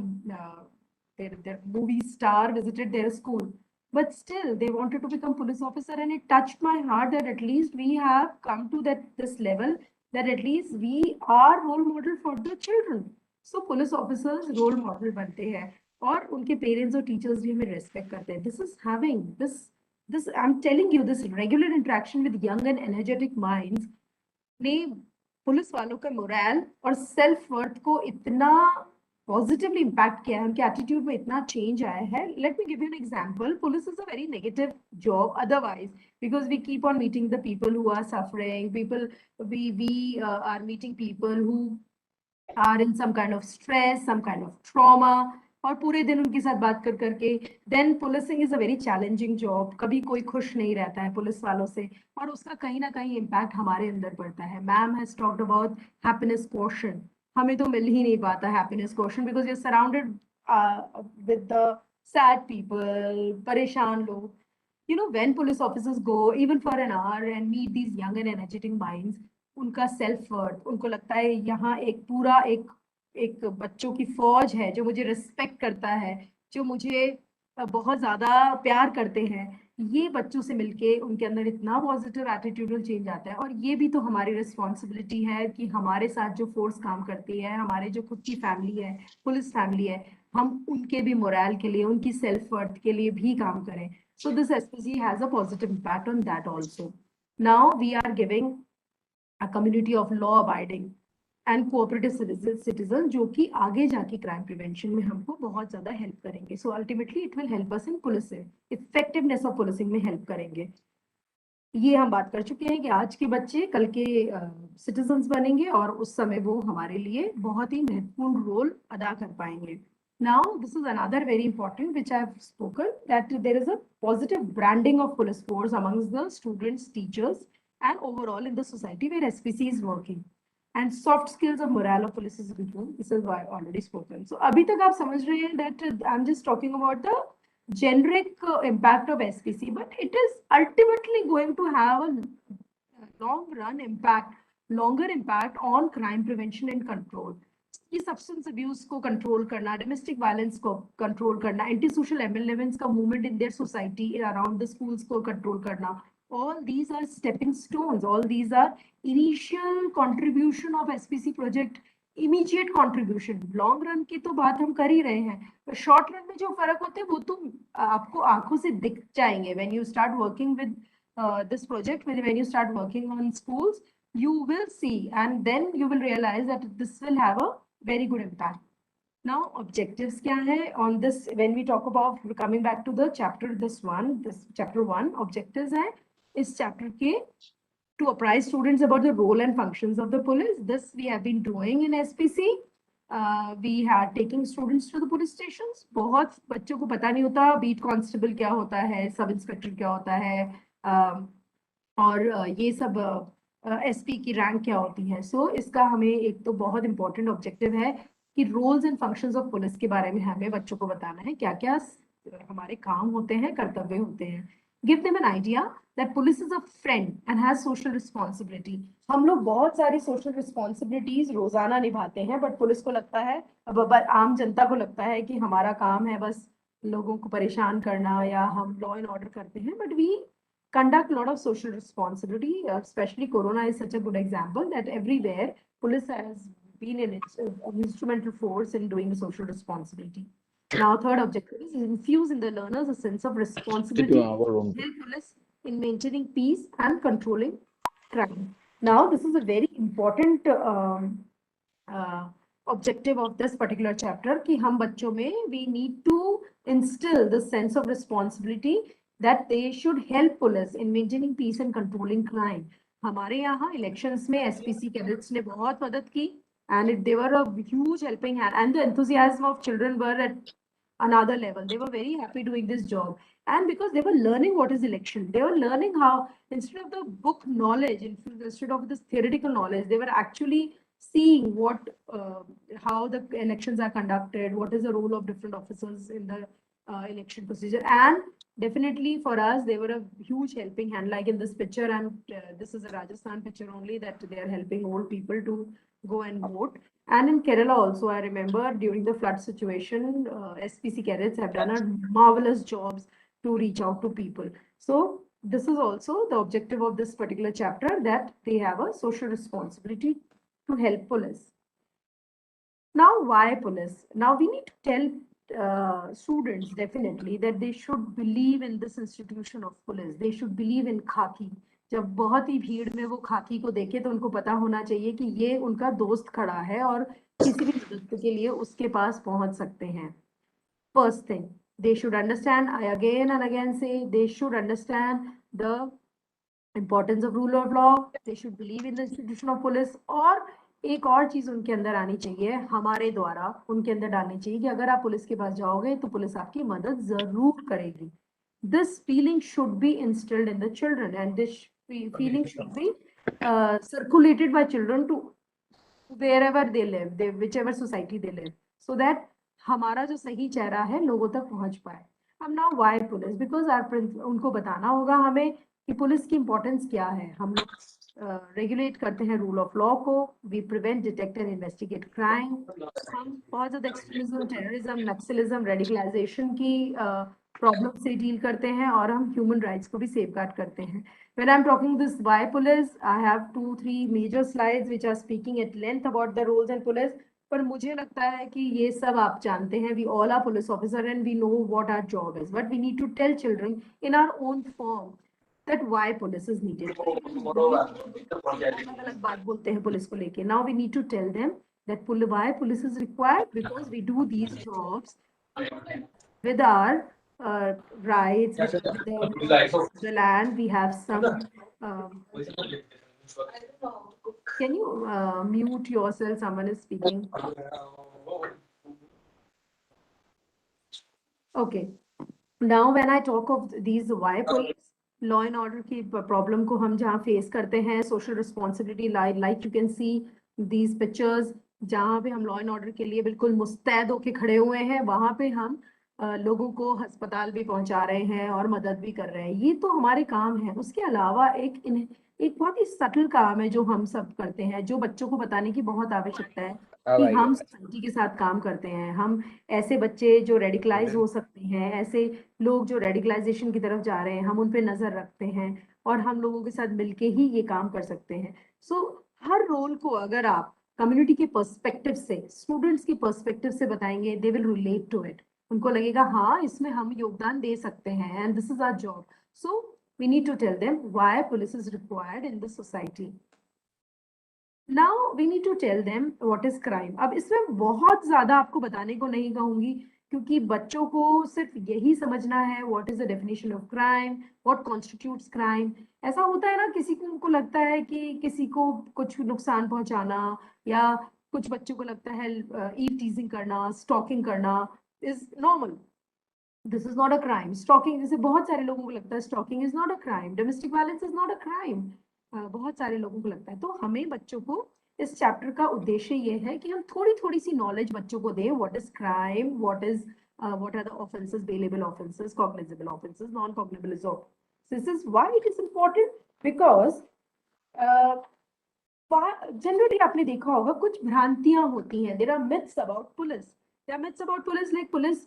M: their movie star visited their school, but still they wanted to become police officer, and it touched my heart that at least we have come to this level, that at least we are role model for the children. So police officers role model बनते हैं और उनके parents और teachers भी हमें respect करते हैं. This is having this I'm telling you, this regular interaction with young and energetic minds ने पुलिस वालों का मोरल और सेल्फ वर्थ को इतना पॉजिटिवली इम्पैक्ट किया है, उनके एटीट्यूड में इतना चेंज आया है. Let me give you an example. Police is a very negative job otherwise because we keep on meeting the people who are suffering, we are meeting people who are in some kind of stress, some kind of trauma, और पूरे दिन उनके साथ बात कर करके. Then policing is a very challenging job. कभी कोई खुश नहीं रहता है पुलिस वालों से, और उसका कहीं ना कहीं इम्पैक्ट हमारे अंदर पड़ता है. Ma'am has talked about happiness quotient. हमें तो मिल ही नहीं पाता happiness quotient because we are surrounded with the sad people, परेशान लोग. You know, when police officers go even for an hour and meet these young and energetic minds, उनका self worth, उनको लगता है यहाँ एक पूरा एक बच्चों की फौज है जो मुझे रिस्पेक्ट करता है, जो मुझे बहुत ज्यादा प्यार करते हैं. ये बच्चों से मिलके उनके अंदर इतना पॉजिटिव एटीट्यूडल चेंज आता है. और ये भी तो हमारी रिस्पॉन्सिबिलिटी है कि हमारे साथ जो फोर्स काम करती है, हमारे जो खुद की फैमिली है, पुलिस फैमिली है, हम उनके भी मोरल के लिए, उनकी सेल्फ वर्थ के लिए भी काम करें. So this SPC has a positive impact on that also. Now we are giving a community of law abiding and cooperative citizen जो कि आगे जाके crime prevention में हमको बहुत ज़्यादा help करेंगे. So ultimately it will help us in policing. Effectiveness of policing में help करेंगे. ये हम बात कर चुके हैं कि आज के बच्चे कल के सिटीजन्स बनेंगे और उस समय वो हमारे लिए बहुत ही महत्वपूर्ण रोल अदा कर पाएंगे. Now, this is another very important which I have spoken, that there is a positive branding of police force amongst the students, teachers, and overall in the society where SPC is working. And soft skills of morale of police is improved. This is why I already spoken. So, अभी तक आप समझ रहे हैं that I'm just talking about the generic impact of SPC, but it is ultimately going to have a long run impact, longer impact on crime prevention and control. कि substance abuse को control करना, domestic violence को control करना, anti-social elements का movement in their society around the schools को control करना. All these are stepping stones. All these are initial contribution of SPC project, immediate contribution. Long run की तो बात हम कर ही रहे हैं. Short run में जो फर्क होते हैं वो तो आपको आंखों से दिख जाएंगे. When you start working with this project, when you start working on schools, you will see, and then you will realize that this will have a very good impact. Now, objectives kya hai on this? When we talk about coming back to the chapter, this chapter 1, objectives hai is chapter ke to apprise students about the role and functions of the police. This we have been doing in SPC. We are taking students to the police stations. बहुत बच्चों को पता नहीं होता beat constable क्या होता है, sub inspector क्या होता है, और ये सब एसपी की रैंक क्या होती है. सो इसका हमें एक तो बहुत इंपॉर्टेंट ऑब्जेक्टिव है कि roles and functions of police के बारे में हमें बच्चों को बताना है, क्या क्या हमारे काम होते हैं, कर्तव्य होते हैं. Give them an idea that police is a friend and has social responsibility. हम लोग बहुत सारी social responsibilities रोजाना निभाते हैं, बट पुलिस को लगता है, अब आम जनता को लगता है कि हमारा काम है बस लोगों को परेशान करना या हम लॉ एंड ऑर्डर करते हैं, but we conduct a lot of social responsibility, especially Corona is such a good example that everywhere police has been an instrumental force in doing the social responsibility. Now, third objective is infuse in the learners a sense of responsibility, help police in maintaining peace and controlling crime. Now, this is a very important objective of this particular chapter कि हम बच्चों में we need to instill the sense of responsibility that they should help police in maintaining peace and controlling crime. हमारे यहाँ elections में SPC cadets ने बहुत मदद की, and they were a huge helping hand, and the enthusiasm of children were at another level. They were very happy doing this job, and because they were learning what is election, they were learning how, instead of the book knowledge, instead of this theoretical knowledge, they were actually seeing what how the elections are conducted, what is the role of different officers in the election procedure. And definitely for us, they were a huge helping hand, like in this picture, and this is a Rajasthan picture only, that they are helping old people to go and vote. And in Kerala also, I remember during the flood situation, SPC cadets have done a marvelous jobs to reach out to people. So this is also the objective of this particular chapter, that they have a social responsibility to help police. Now, why police? Now we need to tell students definitely that they should believe in this institution of police. They should believe in khaki. जब बहुत ही भीड़ में वो खाकी को देखे तो उनको पता होना चाहिए कि ये उनका दोस्त खड़ा है और किसी भी मदद के लिए उसके पास पहुंच सकते हैं. First thing, they should understand, I again and again say, they should understand the importance of rule of law. They should believe in the institution of police. और एक और चीज उनके अंदर आनी चाहिए, हमारे द्वारा उनके अंदर डालनी चाहिए कि अगर आप पुलिस के पास जाओगे तो पुलिस आपकी मदद जरूर करेगी. This feeling should be instilled in the children, and this feeling should be circulated by children to wherever they live, whichever society they live, so that हमारा जो सही चेहरा है लोगों तक पहुंच पाए. अब now why police? Because उनको बताना होगा हमें कि पुलिस की इंपॉर्टेंस क्या है. हम लोग रेगुलेट करते हैं रूल ऑफ लॉ को, we prevent, detect and investigate crime. हम बहुत ज्यादा एक्सट्रीमिज्म, टेररिज्म, नक्सलिज्म, रेडिकलाइजेशन की प्रॉब्लम से डील करते हैं, और हम ह्यूमन राइट्स को भी सेफगार्ड करते हैं. When I'm talking this why police, I have 2-3 major slides which are speaking at length about the roles and police. पर मुझे लगता है कि ये सब आप जानते हैं. We all are police officer and we know what our job is. But we need to tell children in our own form that why police is needed. अलग-अलग बात बोलते हैं पुलिस को लेके. Now we need to tell them that why police is required, because we do these jobs with our rights, with the land. We have some. Can you mute yourself? Someone is speaking. Okay. Now when I talk of these why police, law and order की problem को हम जहाँ face करते हैं, social responsibility, like you can see these pictures, जहाँ पे हम law and order के लिए बिल्कुल मुस्तैद होके खड़े हुए हैं, वहाँ पे हम लोगों को अस्पताल भी पहुंचा रहे हैं और मदद भी कर रहे हैं. ये तो हमारे काम है. उसके अलावा एक बहुत ही सटल काम है जो हम सब करते हैं, जो बच्चों को बताने की बहुत आवश्यकता है कि हम सोसाइटी के साथ काम करते हैं. हम ऐसे बच्चे जो रेडिकलाइज हो सकते हैं, ऐसे लोग जो रेडिकलाइजेशन की तरफ जा रहे हैं, हम उन पे नजर रखते हैं और हम लोगों के साथ मिलके ही ये काम कर सकते हैं. सो हर रोल को अगर आप कम्युनिटी के पर्सपेक्टिव से, स्टूडेंट्स के पर्सपेक्टिव से बताएंगे, they will relate to it. उनको लगेगा हाँ इसमें हम योगदान दे सकते हैं, and this is our job. So we need to tell them why police is required in the society. Now we need to tell them what is crime. अब इसमें बहुत ज्यादा आपको बताने को नहीं कहूंगी, क्योंकि बच्चों को सिर्फ यही समझना है what is the definition of crime, what constitutes crime. ऐसा होता है ना, किसी को लगता है कि किसी को कुछ नुकसान पहुंचाना, या कुछ बच्चों को लगता है ईव टीजिंग करना, स्टॉकिंग करना is normal. This is not a crime. Stalking, जैसे बहुत सारे लोगों को लगता है stalking is not a crime. Domestic violence is not a crime. बहुत सारे लोगों को लगता है. तो हमें बच्चों को इस चैप्टर का उद्देश्य ये है कि हम थोड़ी सी नॉलेज बच्चों को दें. What is crime? What are the offenses, bailable offenses, cognizable offenses, non-cognizable offenses. This is why it is important, because generally आपने देखा होगा कुछ भ्रांतियां होती हैं. There are myths about police. There are myths about police, like police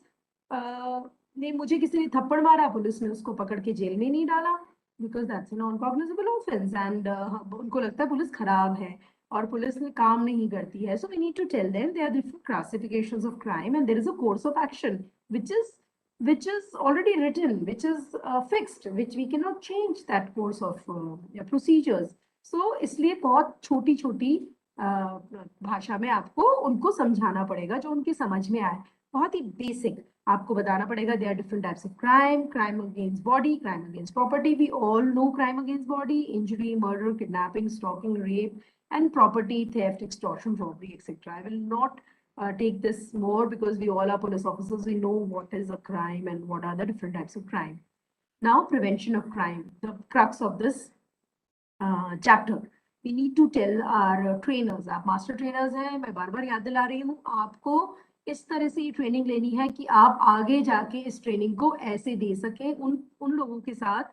M: ने मुझे किसी ने थप्पड़ मारा, पुलिस ने उसको पकड़ के जेल में नहीं डाला, because that's non cognizable offence. And उनको लगता है पुलिस खराब है और पुलिस ने काम नहीं करती है. So we need to tell them there are different classifications of crime and there is a course of action which is already written, which is fixed, which we cannot change that course of procedures. So इसलिए बहुत छोटी छोटी भाषा में आपको उनको समझाना पड़ेगा जो उनकी समझ में आए. बहुत ही बेसिक आपको बताना पड़ेगा. there are different types of crime against body, crime against property. We all know crime against body: injury, murder, kidnapping, stalking, rape, and property theft, extortion, robbery, etc. I will not take this more, because we all are police officers. We know what is a crime and what are the different types of crime. Now, prevention of crime, the crux of this chapter. We need to tell our trainers. आप master trainers हैं, मैं बार-बार याद दिला रही हूँ, आपको इस तरह से ये ट्रेनिंग लेनी है कि आप आगे जाके इस ट्रेनिंग को ऐसे दे सकें उन लोगों के साथ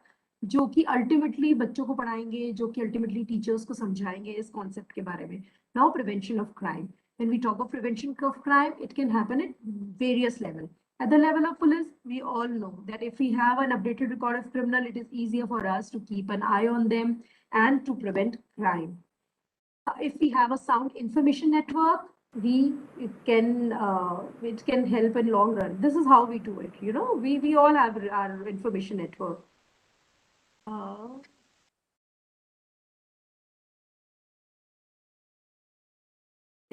M: जो कि अल्टीमेटली बच्चों को पढ़ाएंगे, जो कि अल्टीमेटली टीचर्स को समझाएंगे इस कॉन्सेप्ट के बारे में. Now prevention of crime. When we talk of prevention of crime, it can happen at various levels. At the level of police, we all know that if we have an updated record of criminal, it is easier for us to keep an eye on them and to prevent crime. If we have a sound information network, it can help in long run. This is how we do it. You know, we all have our information network.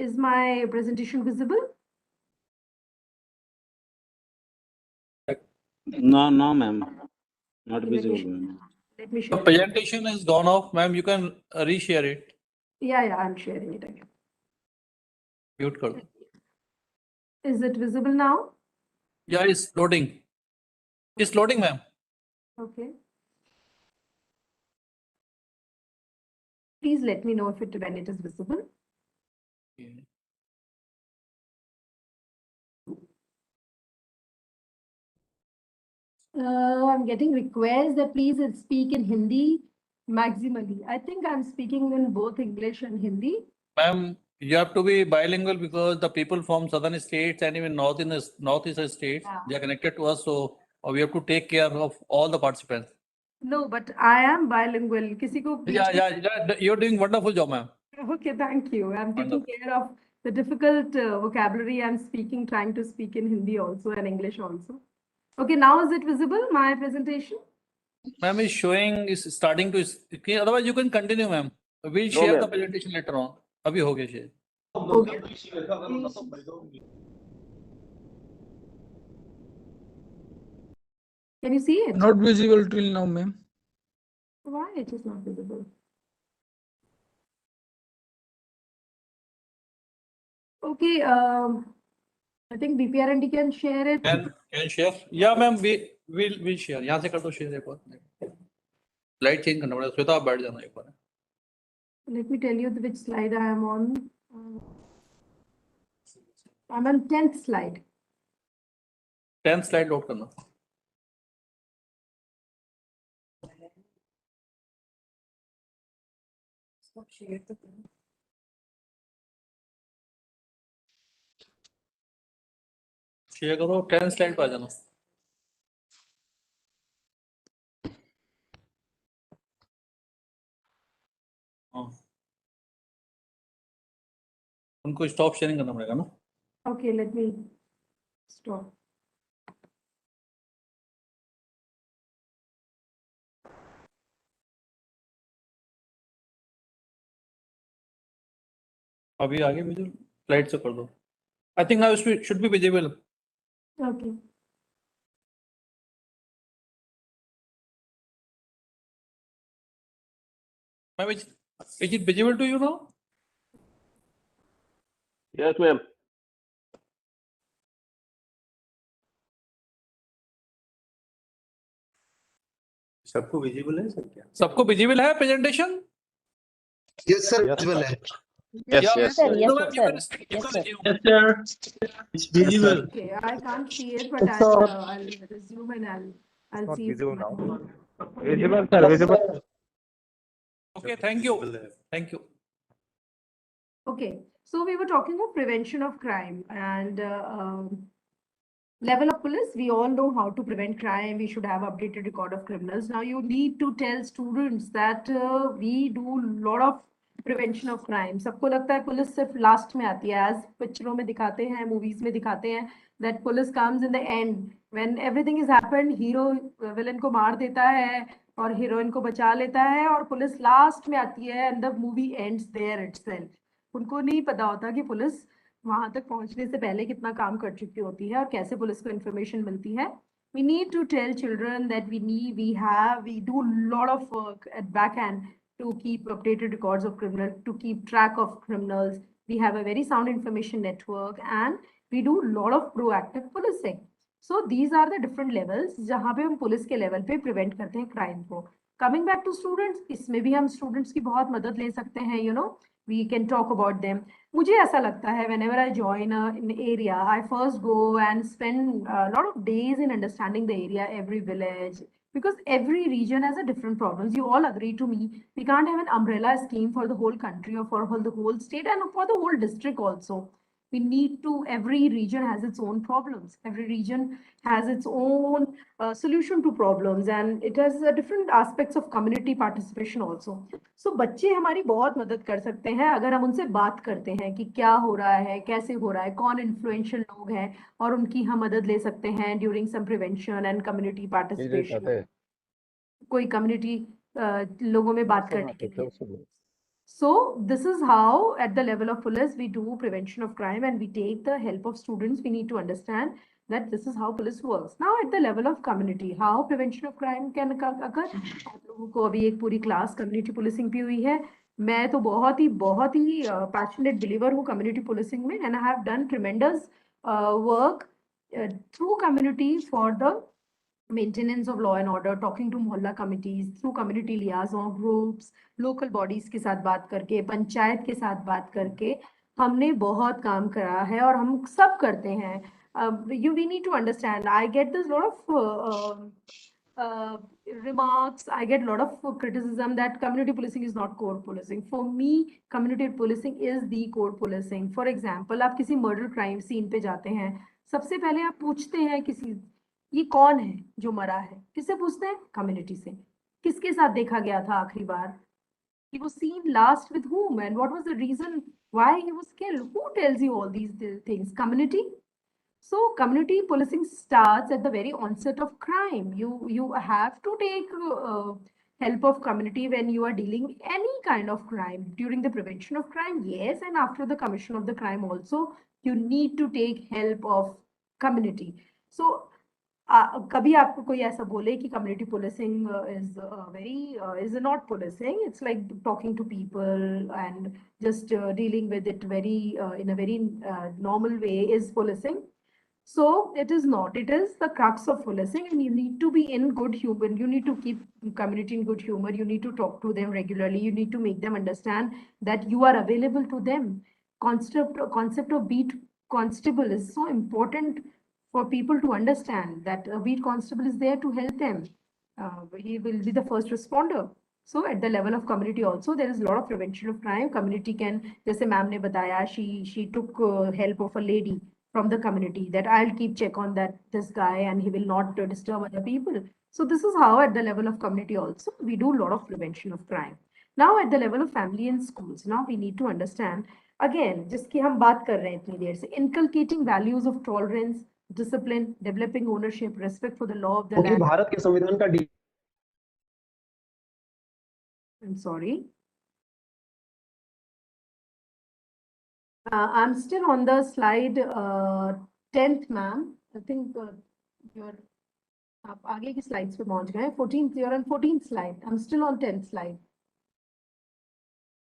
M: Is my presentation visible?
K: No, ma'am. Not visible.
M: Let me
A: The
M: share.
A: presentation is gone off, ma'am. You can reshare it.
M: Yeah, I'm sharing it again.
A: Mute kar do.
M: Is it visible now?
A: Yeah, it's loading. It's loading, ma'am.
M: Okay. Please let me know when it is visible. I'm getting requests that please speak in Hindi maximally. I think I'm speaking in both English and Hindi.
A: Ma'am, you have to be bilingual, because the people from southern states and even northeast states, they are connected to us. So we have to take care of all the participants.
M: No, but I am bilingual. किसी को
A: Yeah. You're doing wonderful job, ma'am.
M: Okay, thank you. I'm taking care of the difficult vocabulary I'm speaking, trying to speak in Hindi also and English also. Okay, now is it visible, my presentation?
A: Ma'am is showing is starting to. Okay, otherwise you can continue, ma'am. We'll
L: No,
A: share the
L: ma'am.
A: presentation later on. अभी हो गया share.
M: Okay. Can you see it?
K: Not visible till now, ma'am.
M: Why it is not visible? Okay, I think BPR&D can share it.
A: Can share? Yeah, ma'am. We'll share. यहाँ से कर दो share एक बार. Slide change करना पड़ेगा. श्वेता आप बैठ जाना एक बार.
M: Let me tell you which slide I am on. I'm on 10th slide.
A: 10th slide load करना. शेयर करो 10th स्लाइड पर आ जाना. हाँ. उनको स्टॉप शेयरिंग करना पड़ेगा ना.
M: Okay, let me stop.
A: अभी आगे भेजो. स्लाइड से कर दो. I think now it should be visible.
M: Okay.
A: Ma'am, is it visible to you now?
L: Yes, ma'am.
N: सबको विजिबल है सर क्या?
A: सबको विजिबल है प्रेजेंटेशन?
N: यस सर विजिबल है.
I: Yes, yes, sir.
A: No, ma'am, you can resume.
L: Yes, sir. It's visible.
M: Okay, I can't see it, but I'll resume and I'll see.
N: visible now.
L: Visible, sir. Visible.
A: Okay, thank you. Thank you.
M: Okay, so we were talking of prevention of crime and level of police. We all know how to prevent crime. We should have updated record of criminals. Now you need to tell students that we do a lot of prevention of crime. सबको लगता है police सिर्फ last में आती है, as पिक्चरों में दिखाते हैं, मूवीज में दिखाते हैं, that police comes in the end when everything is happened. Hero villain को मार देता है और हीरोइन को बचा लेता है और पुलिस लास्ट में आती है and the movie ends there itself. उनको नहीं पता होता कि पुलिस वहां तक पहुंचने से पहले कितना काम कर चुकी होती है और कैसे पुलिस को इंफॉर्मेशन मिलती है. We need to tell children that we do a lot of work at back end to keep updated records of criminals, to keep track of criminals. We have a very sound information network and we do a lot of proactive policing. So these are the different levels जहाँ पे हम police के level पे prevent करते हैं crime को. Coming back to students, इसमें भी हम स्टूडेंट्स की बहुत मदद ले सकते हैं. We can talk about them. मुझे ऐसा लगता है whenever I join an area, I first go and spend a lot of days in understanding the area, every village, because every region has a different problems. You all agree to me. We can't have an umbrella scheme for the whole country or for the whole state and for the whole district also. We need to, every region has its own problems. Every region has its own solution to problems and it has different aspects of community participation also. So बच्चे हमारी बहुत मदद कर सकते हैं अगर हम उनसे बात करते हैं कि क्या हो रहा है, कैसे हो रहा है, कौन influential लोग हैं और उनकी हम मदद ले सकते हैं during some prevention and community participation. कोई community लोगों में बात करने के लिए. So this is how at the level of police we do prevention of crime and we take the help of students. We need to understand that this is how police works. Now at the level of community, how prevention of crime can occur. आप लोगों को अभी एक पूरी class community policing भी हुई है. मैं तो बहुत ही passionate believer हूँ community policing में and I have done tremendous work through community for the maintenance of law and order, talking to mohalla committees, through community liaison groups, local bodies के साथ बात करके, पंचायत के साथ बात करके हमने बहुत काम करा है और हम सब करते हैं. We need to understand. I get this lot of remarks. I get a lot of criticism that community policing is not core policing. For me, community policing is the core policing. For example, आप किसी murder crime scene पे जाते हैं, सबसे पहले आप पूछते हैं ये कौन है जो मरा है, किससे पूछते हैं? कम्युनिटी से. किसके साथ देखा गया था आखिरी बार? He was seen last with whom and what was the reason why he was killed? Who tells you all these things? Community. So community policing starts at the very onset of crime. You have to take help of community when you are dealing with any kind of crime. During the prevention of crime, yes, and after the commission of the crime also, you need to take help of community. So कभी आपको कोई ऐसा बोले कि community policing is not policing, it's like talking to people and just dealing with it very in a very normal way is policing. So it is not. It is the crux of policing, and you need to be in good humor. You need to keep community in good humor. You need to talk to them regularly. You need to make them understand that you are available to them. Concept of beat constable is so important for people to understand that a beat constable is there to help them. He will be the first responder. So at the level of community also, there is a lot of prevention of crime. Community can, जैसे ma'am ने बताया, she took help of a lady from the community that I'll keep check on that this guy and he will not disturb other people. So this is how at the level of community also we do a lot of prevention of crime. Now at the level of family and schools, now we need to understand again जिसकी हम बात कर रहे हैं इतनी देर से, inculcating values of tolerance, discipline, developing ownership, respect for the law of the
L: क्योंकि
M: land.
L: Bharat के संविधान का
M: I'm sorry. I'm still on the slide 10th, ma'am. I think you're आप आगे की slides पे पहुंच गए 14th, you're on 14th slide. I'm still on 10th slide.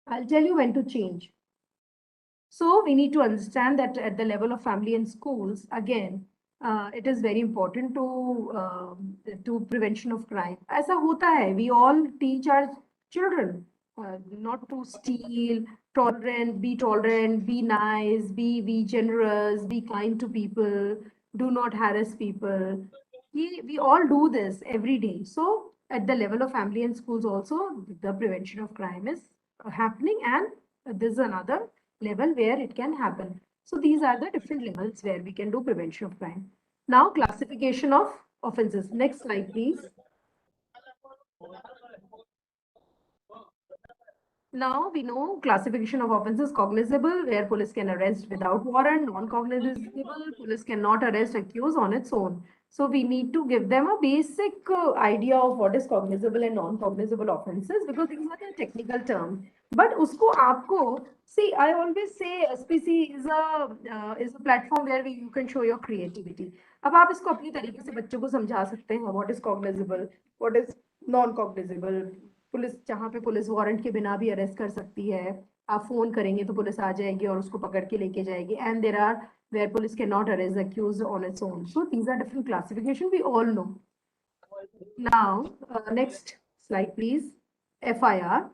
M: I'll tell you when to change. So we need to understand that at the level of family and schools, again, it is very important to prevention of crime. ऐसा होता है. We all teach our children not to steal, tolerant, be nice, be generous, be kind to people, do not harass people. We all do this every day. So at the level of family and schools also, the prevention of crime is happening, and this is another level where it can happen. So these are the different levels where we can do prevention of crime. Now classification of offenses. Next slide, please. Now we know classification of offenses: cognizable, where police can arrest without warrant; non-cognizable, police cannot arrest accused on its own. So we need to give them a basic idea of what is cognizable and non-cognizable offenses, because these are the technical terms. But usko aapko, see, I always say SPC is a platform where you can show your creativity. अब आप इसको अपनी तरीके से बच्चों को समझा सकते हैं what is cognizable, what is non-cognizable. Police जहाँ पे पुलिस वारंट के बिना भी अरेस्ट कर सकती है, आप फोन करेंगे तो पुलिस आ जाएगी और उसको पकड़ के लेके जाएगी. And there are where police cannot arrest the accused on its own. So these are different classification we all know. Now next slide please. FIR.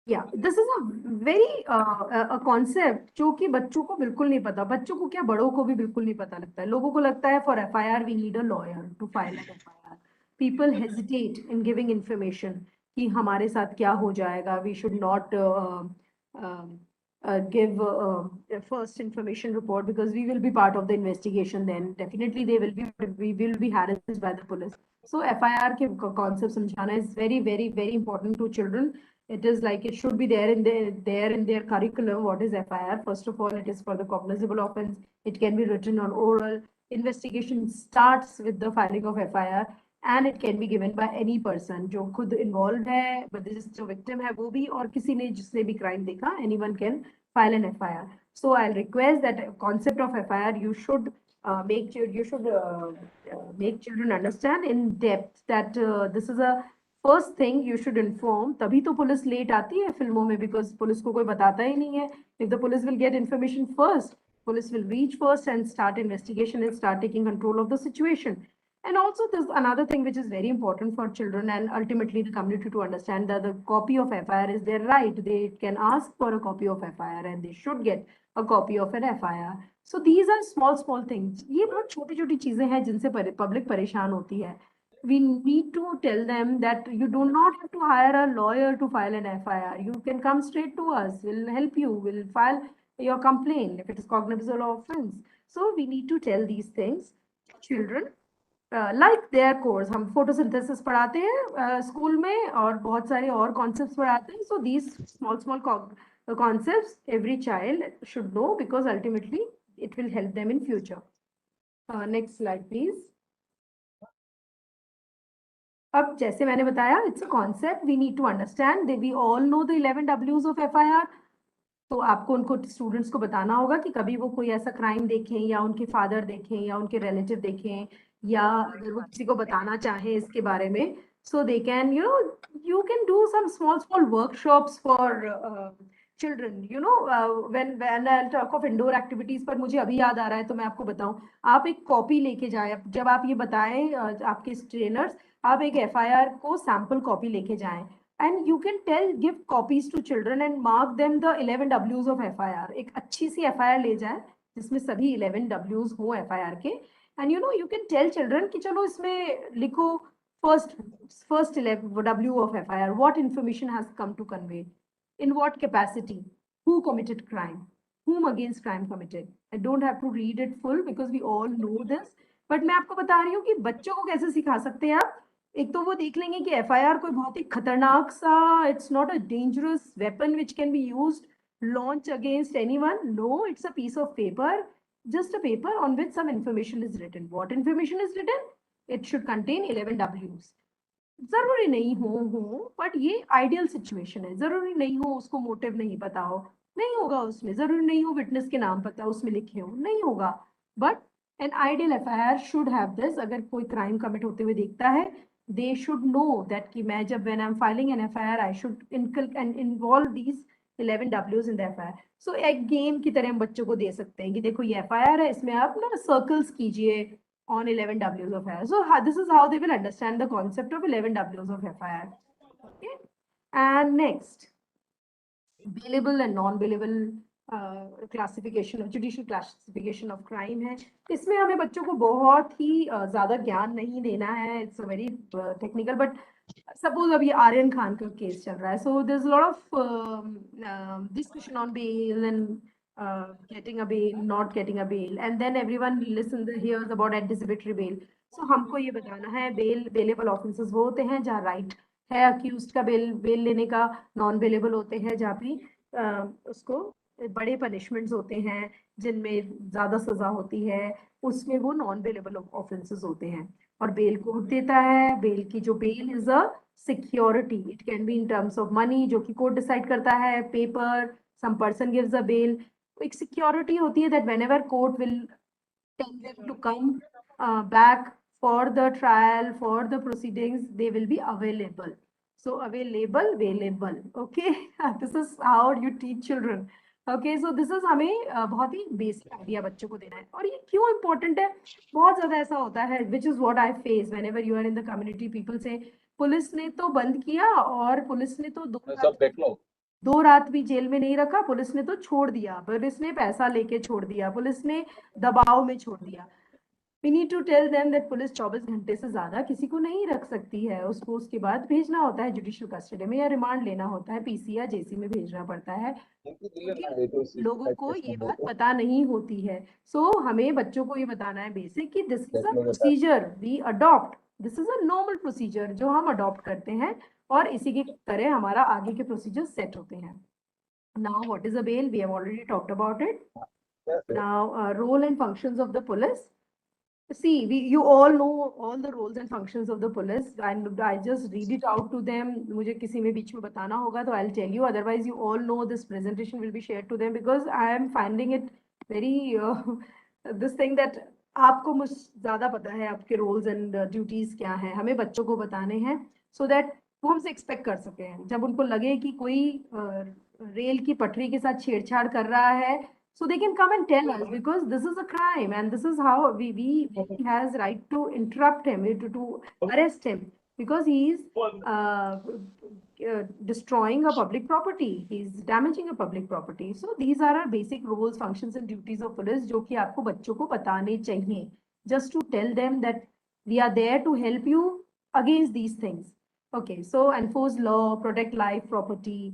M: Yeah, this is a very a concept जो कि बच्चों को बिल्कुल नहीं पता. बच्चों को क्या, बड़ों को भी बिल्कुल नहीं पता लगता है. लोगों को लगता है for FIR we need a lawyer to file an FIR. People hesitate in giving information कि हमारे साथ क्या हो जाएगा. We should not give first information report because we will be part of the investigation. Then definitely we will be harassed by the police. So FIR के concept समझाना is very important to children. It is like it should be there in their curriculum. What is FIR? First of all, it is for the cognizable offense. It can be written on oral. Investigation starts with the filing of FIR, and it can be given by any person जो खुद involved है, but this is जो victim है वो भी, और किसी ने जिसने भी crime देखा, anyone can file an FIR. So I'll request that concept of FIR you should make children understand in depth that this is a first thing you should inform. तभी तो पुलिस लेट आती है फिल्मों में, because police को कोई बताता ही नहीं है. If the police will get information first, police will reach first and start investigation and start taking control of the situation. And also there's another thing which is very important for children and ultimately the community to understand that the copy of FIR is their right. They can ask for a copy of FIR and they should get a copy of an FIR. So these are small things. ये बहुत छोटी चीजें हैं जिनसे public परेशान होती है. We need to tell them that you do not have to hire a lawyer to file an FIR. You can come straight to us. We'll help you. We'll file your complaint if it is cognizable offense. So we need to tell these things to children. Like their course, हम photosynthesis पढ़ाते हैं school में, और बहुत सारे और concepts पढ़ाते हैं. So these small concepts every child should know, because ultimately it will help them in future. Next slide, please. अब जैसे मैंने बताया, it's a concept we need to understand. We all know the 11 W's of FIR. तो आपको उनको students को बताना होगा कि कभी वो कोई ऐसा क्राइम देखें या उनके फादर देखें या उनके रिलेटिव देखें या अगर वो किसी को बताना चाहें इसके बारे में, so they can, you can do some small workshops for children, when I'll talk of indoor activities, पर मुझे अभी याद आ रहा है तो मैं आपको बताऊं, आप एक कॉपी लेके जाए, जब आप ये बताएं आपके ट्रेनर्स, आप एक FIR को सैंपल कॉपी लेके जाएं, and you can give copies to children and mark them the 11 W's of FIR. एक अच्छी सी FIR ले जाए जिसमें सभी 11 W's हो FIR के, and you can tell children कि चलो इसमें लिखो first 11 W of FIR, what information has come to convey, in what capacity, who committed crime, whom against crime committed. I don't have to read it full because we all know this, but मैं आपको बता रही हूँ कि बच्चों को कैसे सिखा सकते हैं आप। एक तो वो देख लेंगे कि FIR कोई बहुत ही खतरनाक सा, it's not a dangerous weapon which can be used launch against anyone. No, it's a piece of paper, just a paper on which some information is written. What information is written? It should contain 11 W's. जरूरी नहीं हो but ये ideal situation है, जरूरी नहीं हो उसको motive नहीं पता हो, नहीं होगा उसमें, जरूरी नहीं हो विटनेस के नाम पता उसमें लिखे हो, नहीं होगा, but an ideal FIR should have this. अगर कोई क्राइम कमिट होते हुए देखता है, they should know that कि मैं जब when I'm filing an FIR I should involve these 11 W's in the FIR. So एक गेम की तरह हम बच्चों को दे सकते हैं कि देखो ये FIR है, इसमें आप ना सर्कल्स कीजिए on 11 W's of FIR. So this is how they will understand the concept of 11 W's of FIR. Okay. And next, bailable and non-bailable classification of judicial classification of crime है। इसमें हमें बच्चों को बहुत ही ज्यादा ज्ञान नहीं देना है, it's a very technical, but suppose अभी आर्यन खान का केस चल रहा है, so there is lot of discussion on bail and getting a bail, not getting a bail, and then everyone hears about anticipatory bail. So हमको ये बताना है bailable offences वो होते हैं जहाँ राइट है अक्यूज्ड का बेल लेने का, नॉन बेलेबल होते हैं जहाँ भी उसको बड़े पनिशमेंट्स होते हैं जिनमें ज्यादा सजा होती है, उसमें वो नॉन बेलेबल ऑफेंसेस होते हैं। और बेल कोर्ट देता है, बेल की जो bail is a security, it can be in terms of money जो कि कोर्ट डिसाइड करता है, paper, some person gives a bail, एक सिक्योरिटी होती है that whenever court will tell them to come back for the trial, for the proceedings, they will be available. So available, okay. This is how you teach children. Okay, so this is हमें बहुत ही basic idea बच्चों को देना है। और ये क्यों important है, बहुत ज्यादा ऐसा होता है, which is what I face whenever you are in the community, people say police ने तो बंद किया और पुलिस ने तो दो रात भी जेल में नहीं रखा, पुलिस ने तो छोड़ दिया, पुलिस ने पैसा लेके छोड़ दिया, पुलिस ने दबाव में छोड़ दिया। We need to tell them that police 24 घंटे से ज्यादा किसी को नहीं रख सकती है, उसको उसके बाद भेजना होता है जुडिशियल कस्टडी में या रिमांड लेना होता है, PC या JC में भेजना पड़ता है, क्योंकि लोगों को ये बात पता नहीं होती है। सो हमें बच्चों को ये बताना है बेसिक कि this is a procedure we adopt, this is a normal procedure जो हम अडॉप्ट करते हैं और इसी की तरह हमारा आगे के प्रोसीजर सेट होते हैं। Now what is a bail? We have already talked about it. Now role and functions of the police. See, you all know all the roles and functions of the police, and I just read it out to them. मुझे किसी में बीच में बताना होगा तो I'll tell you. Otherwise, you all know this presentation will be shared to them because I am finding it very this thing that आपको मुझ ज़्यादा पता है आपके roles and duties क्या हैं, हमें बच्चों को बताने हैं so that वो हमसे expect कर सकें जब उनको लगे कि कोई रेल की पटरी के साथ छेड़छाड़ कर रहा है, so they can come and tell us because this is a crime and this is how we has right to interrupt him, to arrest him because he is destroying a public property, he is damaging a public property. So these are our basic roles, functions and duties of police जो कि आपको बच्चों को बताने चाहिए, just to tell them that we are there to help you against these things. Okay, so enforce law, protect life, property,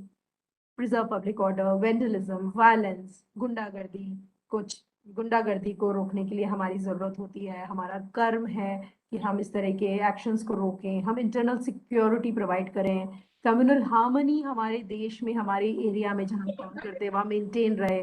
M: preserve public order, vandalism, violence, गुंडागर्दी, कुछ गुंडागर्दी को रोकने के लिए हमारी जरूरत होती है, हमारा कर्म है कि हम इस तरह के एक्शंस को रोकें, हम इंटरनल सिक्योरिटी प्रोवाइड करें, कम्युनल हार्मनी हमारे देश में, हमारे एरिया में जहाँ काम करते हैं वहाँ मेंटेन रहे,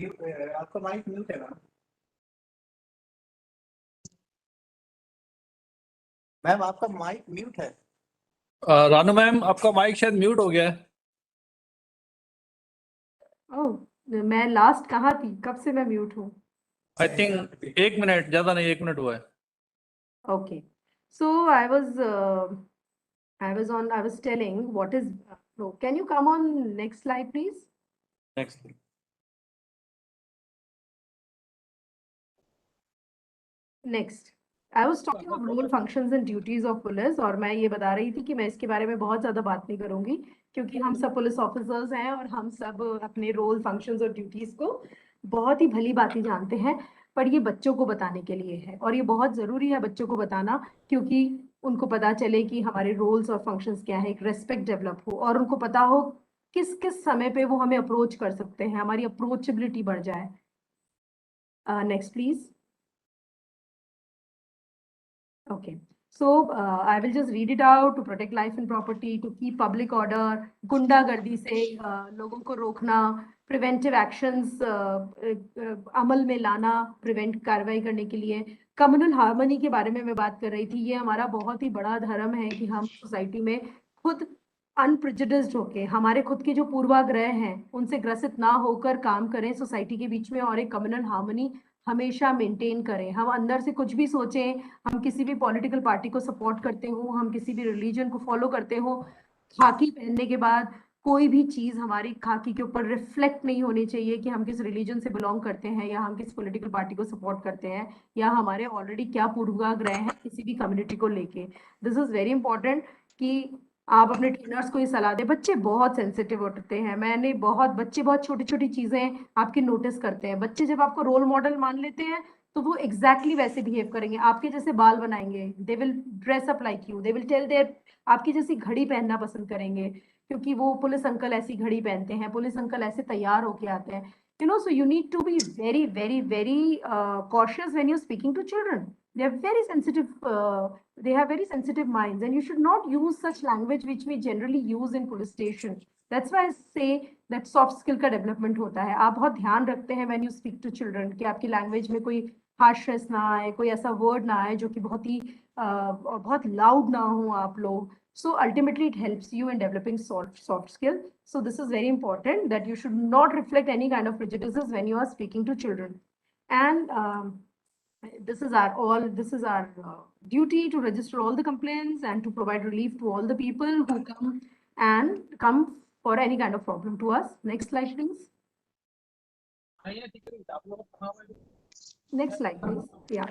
B: आपका माइक म्यूट है मैम, आपका माइक म्यूट है।
A: रानू मैम, आपका माइक शायद म्यूट हो गया है।
M: ओह, मैं लास्ट कहाँ थी? कब से मैं म्यूट हूँ?
A: आई थिंक 1 मिनट, ज्यादा नहीं, 1 मिनट हुआ है।
M: Okay. So I was telling what is, no, can you come on next slide, please?
A: Next.
M: Next. I was talking of role functions and duties of police, और मैं ये बता रही थी कि मैं इसके बारे में बहुत ज्यादा बात नहीं करूंगी क्योंकि हम सब पुलिस ऑफिसर्स हैं और हम सब अपने रोल फंक्शंस और ड्यूटीज को बहुत ही भली भांति जानते हैं, पर ये बच्चों को बताने के लिए है और ये बहुत जरूरी है बच्चों को बताना, क्योंकि उनको पता चले कि हमारे रोल्स और फंक्शंस क्या है, एक रेस्पेक्ट डेवलप हो और उनको पता हो किस किस समय पे वो हमें अप्रोच कर सकते हैं, हमारी अप्रोचेबिलिटी बढ़ जाए। Next please. Okay, so I will just read it out. To protect life and property, to keep public order, गुंडागर्दी से लोगों को रोकना, preventive actions अमल में लाना, prevent कार्रवाई करने के लिए, communal harmony के बारे में मैं बात कर रही थी। ये हमारा बहुत ही बड़ा धर्म है कि हम सोसाइटी में खुद अनप्रिजुडिस्ड होके हमारे खुद के जो पूर्वाग्रह हैं उनसे ग्रसित ना होकर काम करें सोसाइटी के बीच में और एक कम्युनल हार्मनी हमेशा मेंटेन करें। हम अंदर से कुछ भी सोचें, हम किसी भी पॉलिटिकल पार्टी को सपोर्ट करते हो, हम किसी भी रिलीजन को फॉलो करते हो, खाकी पहनने के बाद कोई भी चीज हमारी खाकी के ऊपर रिफ्लेक्ट नहीं होनी चाहिए कि हम किस रिलीजन से बिलोंग करते हैं या हम किस पॉलिटिकल पार्टी को सपोर्ट करते हैं या हमारे ऑलरेडी क्या पूर्वाग्रह हैं किसी भी कम्युनिटी को लेके। दिस इज वेरी इंपॉर्टेंट कि आप अपने ट्रेनर्स को ये सलाह दें। बच्चे बहुत सेंसिटिव होते हैं, बच्चे बहुत छोटी छोटी चीजें आपकी नोटिस करते हैं। बच्चे जब आपको रोल मॉडल मान लेते हैं तो वो एग्जैक्टली वैसे बिहेव करेंगे, आपके जैसे बाल बनाएंगे, they will dress up like you, they will tell there, आपकी जैसी घड़ी पहनना पसंद करेंगे क्योंकि वो पुलिस अंकल ऐसी घड़ी पहनते हैं, पुलिस अंकल ऐसे तैयार होके आते हैं। So you need to be very, very, very cautious when you're speaking to children. They're very sensitive, they have very sensitive minds, and you should not use such language which we generally use in police station. That's why I say that soft skill का development होता है। आप बहुत ध्यान रखते हैं when you speak to children कि आपकी language में कोई harshness ना आए, कोई ऐसा word ना आए जो कि बहुत loud ना हो आप लोग। So ultimately it helps you in developing soft skill. So this is very important that you should not reflect any kind of prejudices when you are speaking to children. And this is our duty to register all the complaints and to provide relief to all the people who come for any kind of problem to us. Next slide, please. Next slide, please. Yeah.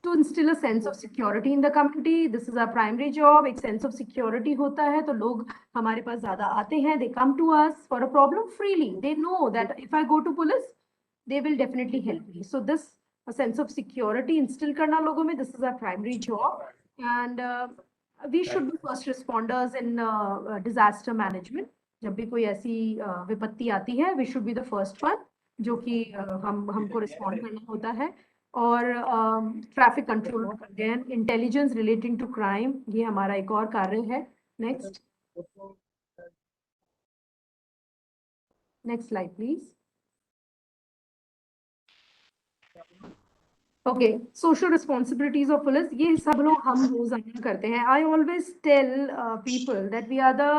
M: To instill a sense of security in the community, this is our primary job. एक sense of security होता है तो लोग हमारे पास ज़्यादा आते हैं. They come to us for a problem freely. They know that if I go to police, they will definitely help me. So this a sense of security instill करना लोगों में, this is our primary job. And we should be first responders in disaster management. जब भी कोई ऐसी विपत्ति आती है, we should be the first one जो कि हमको रिस्पॉन्ड करना होता है। और traffic control, again intelligence relating to crime, ये हमारा एक और कार्य है। Next slide please. Okay, social responsibilities of police, ये सब लोग हम रोजाना करते हैं। I always tell people that we are the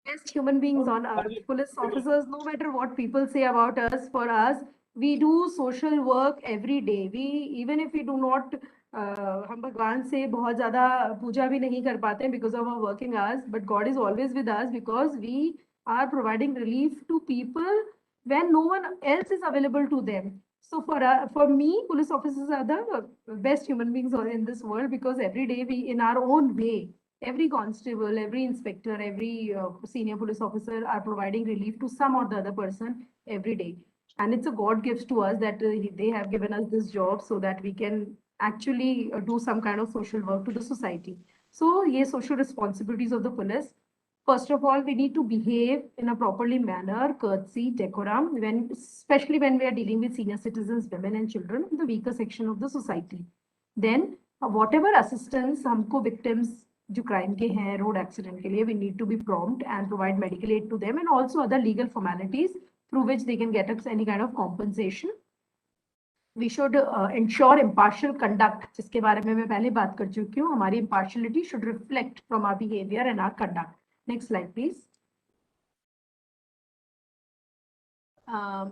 M: best human beings on earth. Police officers, no matter what people say about us, for us, we do social work every day. We, even if we do not, हम भगवान से बहुत ज़्यादा पूजा भी नहीं कर पाते because of our working hours, but God is always with us because we are providing relief to people when no one else is available to them. So for me, police officers are the best human beings in this world because every day we, in our own way, every constable, every inspector, every senior police officer are providing relief to some or the other person every day. And it's a God gift to us that they have given us this job so that we can actually do some kind of social work to the society. So, yes, social responsibilities of the police. First of all, we need to behave in a properly manner, courtesy, decorum, especially when we are dealing with senior citizens, women and children, the weaker section of the society. Then, whatever assistance हमको victims जो crime के हैं, road accident के लिए, we need to be prompt and provide medical aid to them and also other legal formalities through which they can get us any kind of compensation. We should ensure impartial conduct, जिसके बारे में मैं पहले बात कर चुकी हूँ. हमारी impartiality should reflect from our behavior and our conduct. Next slide, please.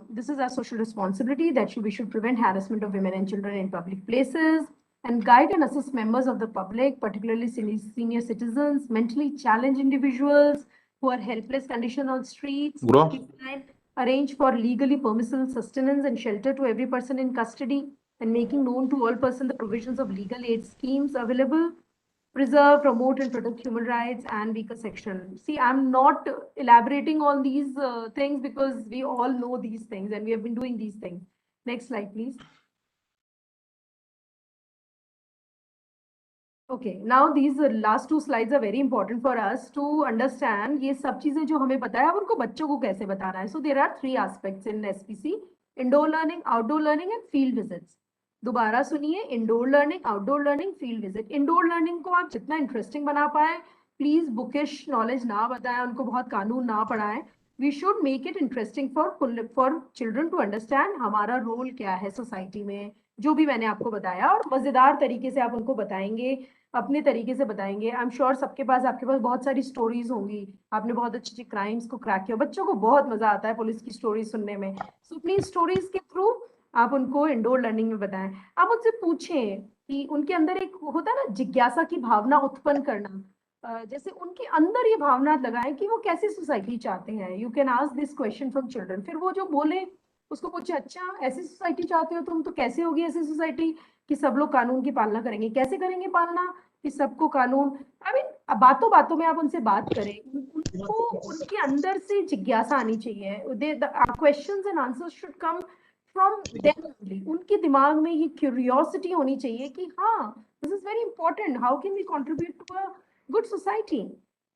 M: This is our social responsibility that we should prevent harassment of women and children in public places and guide and assist members of the public, particularly senior citizens, mentally challenged individuals who are helpless condition on streets. Arrange for legally permissible sustenance and shelter to every person in custody and making known to all persons the provisions of legal aid schemes available. Preserve, promote, and protect human rights and weaker section. See, I'm not elaborating on these things because we all know these things and we have been doing these things. Next slide, please. Okay, now these last two slides are very important for us to understand ये सब चीजें जो हमें पता है अब उनको बच्चों को कैसे बताना है. So there are three aspects in SPC: indoor learning, outdoor learning, and field visits. दोबारा सुनिए, indoor learning, outdoor learning, field visit. Indoor learning को आप जितना इंटरेस्टिंग बना पाए, प्लीज बुकिश नॉलेज ना बताएं, उनको बहुत कानून ना पढ़ाएं. We should make it interesting for children to understand हमारा रोल क्या है सोसाइटी में, जो भी मैंने आपको बताया, और मजेदार तरीके से आप उनको बताएंगे, अपने तरीके से बताएंगे. आई एम श्योर आपके पास बहुत सारी स्टोरीज होंगी, आपने बहुत अच्छी अच्छी क्राइम्स को क्रैक किया, बच्चों को बहुत मजा आता है पुलिस की स्टोरी सुनने में. सो प्लीज स्टोरीज के थ्रू आप उनको इंडोर लर्निंग में बताएं. आप उनसे पूछें कि उनके अंदर एक होता है ना जिज्ञासा की भावना उत्पन्न करना, जैसे उनके अंदर ये भावना लगाएं कि वो कैसी सोसाइटी चाहते हैं. You can ask this question from children. फिर वो जो बोले उसको पूछे, अच्छा ऐसी सोसाइटी चाहते हो तुम, तो कैसे होगी ऐसी सोसाइटी कि सब लोग कानून की पालना करेंगे? कैसे करेंगे पालना कि सबको कानून, आई मीन बातों बातों में आप उनसे बात करें, उनको उनके अंदर से जिज्ञासा आनी चाहिए. Questions and answers should come from them only. उनके दिमाग में ये क्यूरियोसिटी होनी चाहिए कि हाँ, this is very important, how can we contribute to a good society.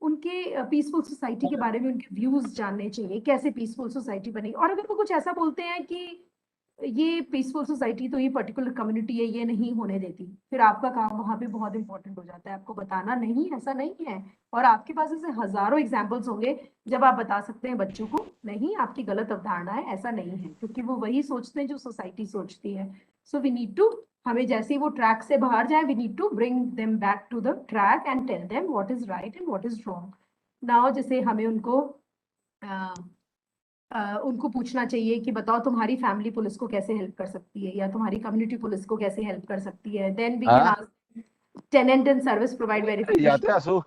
M: उनके पीसफुल सोसाइटी के बारे में उनके व्यूज जानने चाहिए, कैसे पीसफुल सोसाइटी बनेगी. और अगर वो कुछ ऐसा बोलते हैं कि ये पीसफुल सोसाइटी तो ये पर्टिकुलर कम्युनिटी है, ये नहीं होने देती, फिर आपका काम वहां पे बहुत इंपॉर्टेंट हो जाता है. आपको बताना नहीं, ऐसा नहीं है. और आपके पास ऐसे हजारों एग्जाम्पल्स होंगे जब आप बता सकते हैं बच्चों को, नहीं आपकी गलत अवधारणा है, ऐसा नहीं है, क्योंकि वो वही सोचते हैं जो सोसाइटी सोचती है. सो वी नीड टू, हमें जैसे ही वो ट्रैक से बाहर जाए, we need to bring them back to the track and tell them what is right and what is wrong. Now जैसे हमें उनको पूछना चाहिए कि बताओ तुम्हारी फैमिली पुलिस को कैसे हेल्प कर सकती है, या तुम्हारी कम्युनिटी पुलिस को कैसे हेल्प कर सकती है. Then we can ask tenant and service provide verification.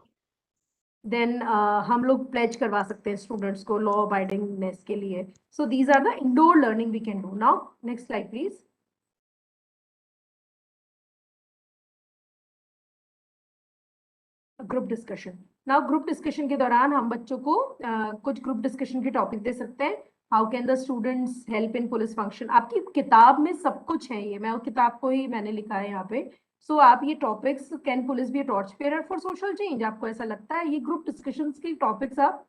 M: Then हम लोग प्लेज करवा सकते हैं स्टूडेंट्स को लॉ अबाइडिंगनेस के लिए. So these are the indoor learning we can do. Now next slide please. Group discussion. Now group discussion के दौरान हम बच्चों को कुछ ग्रुप डिस्कशन के टॉपिक दे सकते हैं. How can the students help in police function. आपकी किताब में सब कुछ है, ये मैं उस किताब को ही मैंने लिखा है यहाँ पे. सो आप ये topics, can police be a torch bearer for social change, आपको ऐसा लगता है ये ग्रुप डिस्कशंस के टॉपिक्स आप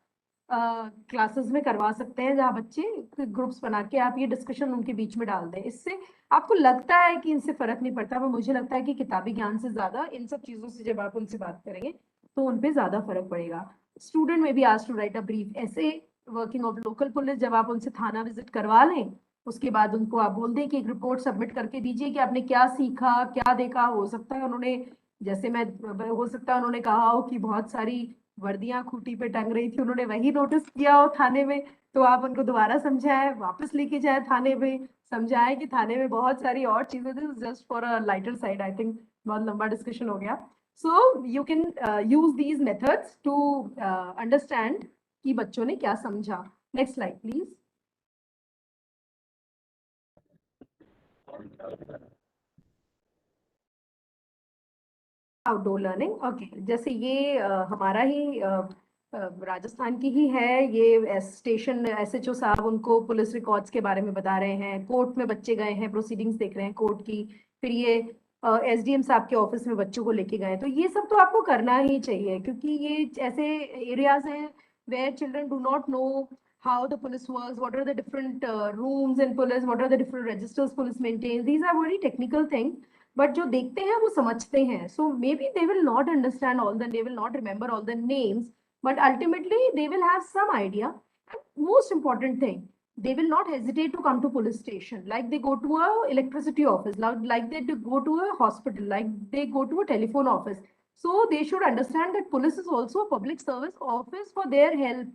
M: क्लासेस में करवा सकते हैं, जहाँ बच्चे ग्रुप्स बना के आप ये डिस्कशन उनके बीच में डाल दें. इससे आपको लगता है कि इनसे फर्क नहीं पड़ता, पर मुझे लगता है कि किताबी ज्ञान से ज्यादा इन सब चीजों से जब आप उनसे बात करेंगे तो उन पे ज्यादा फर्क पड़ेगा. स्टूडेंट में भी asked to write a brief essay working of local police. जब आप उनसे थाना विजिट करवा लें, उसके बाद उनको आप बोल दें कि एक रिपोर्ट सबमिट करके दीजिए कि आपने क्या सीखा, क्या देखा. हो सकता है उन्होंने, जैसे हो सकता है उन्होंने कहा हो कि बहुत सारी वर्दियां खूंटी पे टंग रही थी, उन्होंने वही नोटिस किया हो थाने में, तो आप उनको दोबारा समझाएं, वापस लेके जाए थाने में, समझाएं कि थाने में बहुत सारी और चीजें थी. Just for a lighter side. I think बहुत लंबा डिस्कशन हो गया. So you can use these methods to understand कि बच्चों ने क्या समझा. Next slide please. Outdoor learning. Okay, जैसे ये हमारा ही राजस्थान की ही है. ये स्टेशन SHO साहब उनको पुलिस रिकॉर्ड्स के बारे में बता रहे हैं. कोर्ट में बच्चे गए हैं, प्रोसीडिंग्स देख रहे हैं कोर्ट की. फिर ये SDM साहब के ऑफिस में बच्चों को लेके गए. तो ये सब तो आपको करना ही चाहिए, क्योंकि ये ऐसे एरियाज हैं where children do not know how the police works, what are the different rooms in police, what are the different registers police maintains. These are very technical things, but जो देखते हैं वो समझते हैं. So maybe they will not understand all the, they will not remember all the names, but ultimately they will have some idea. And most important thing, they will not hesitate to come to police station. Like they go to a electricity office, like they go to a hospital, like they go to a telephone office. So they should understand that police is also a public service office for their help.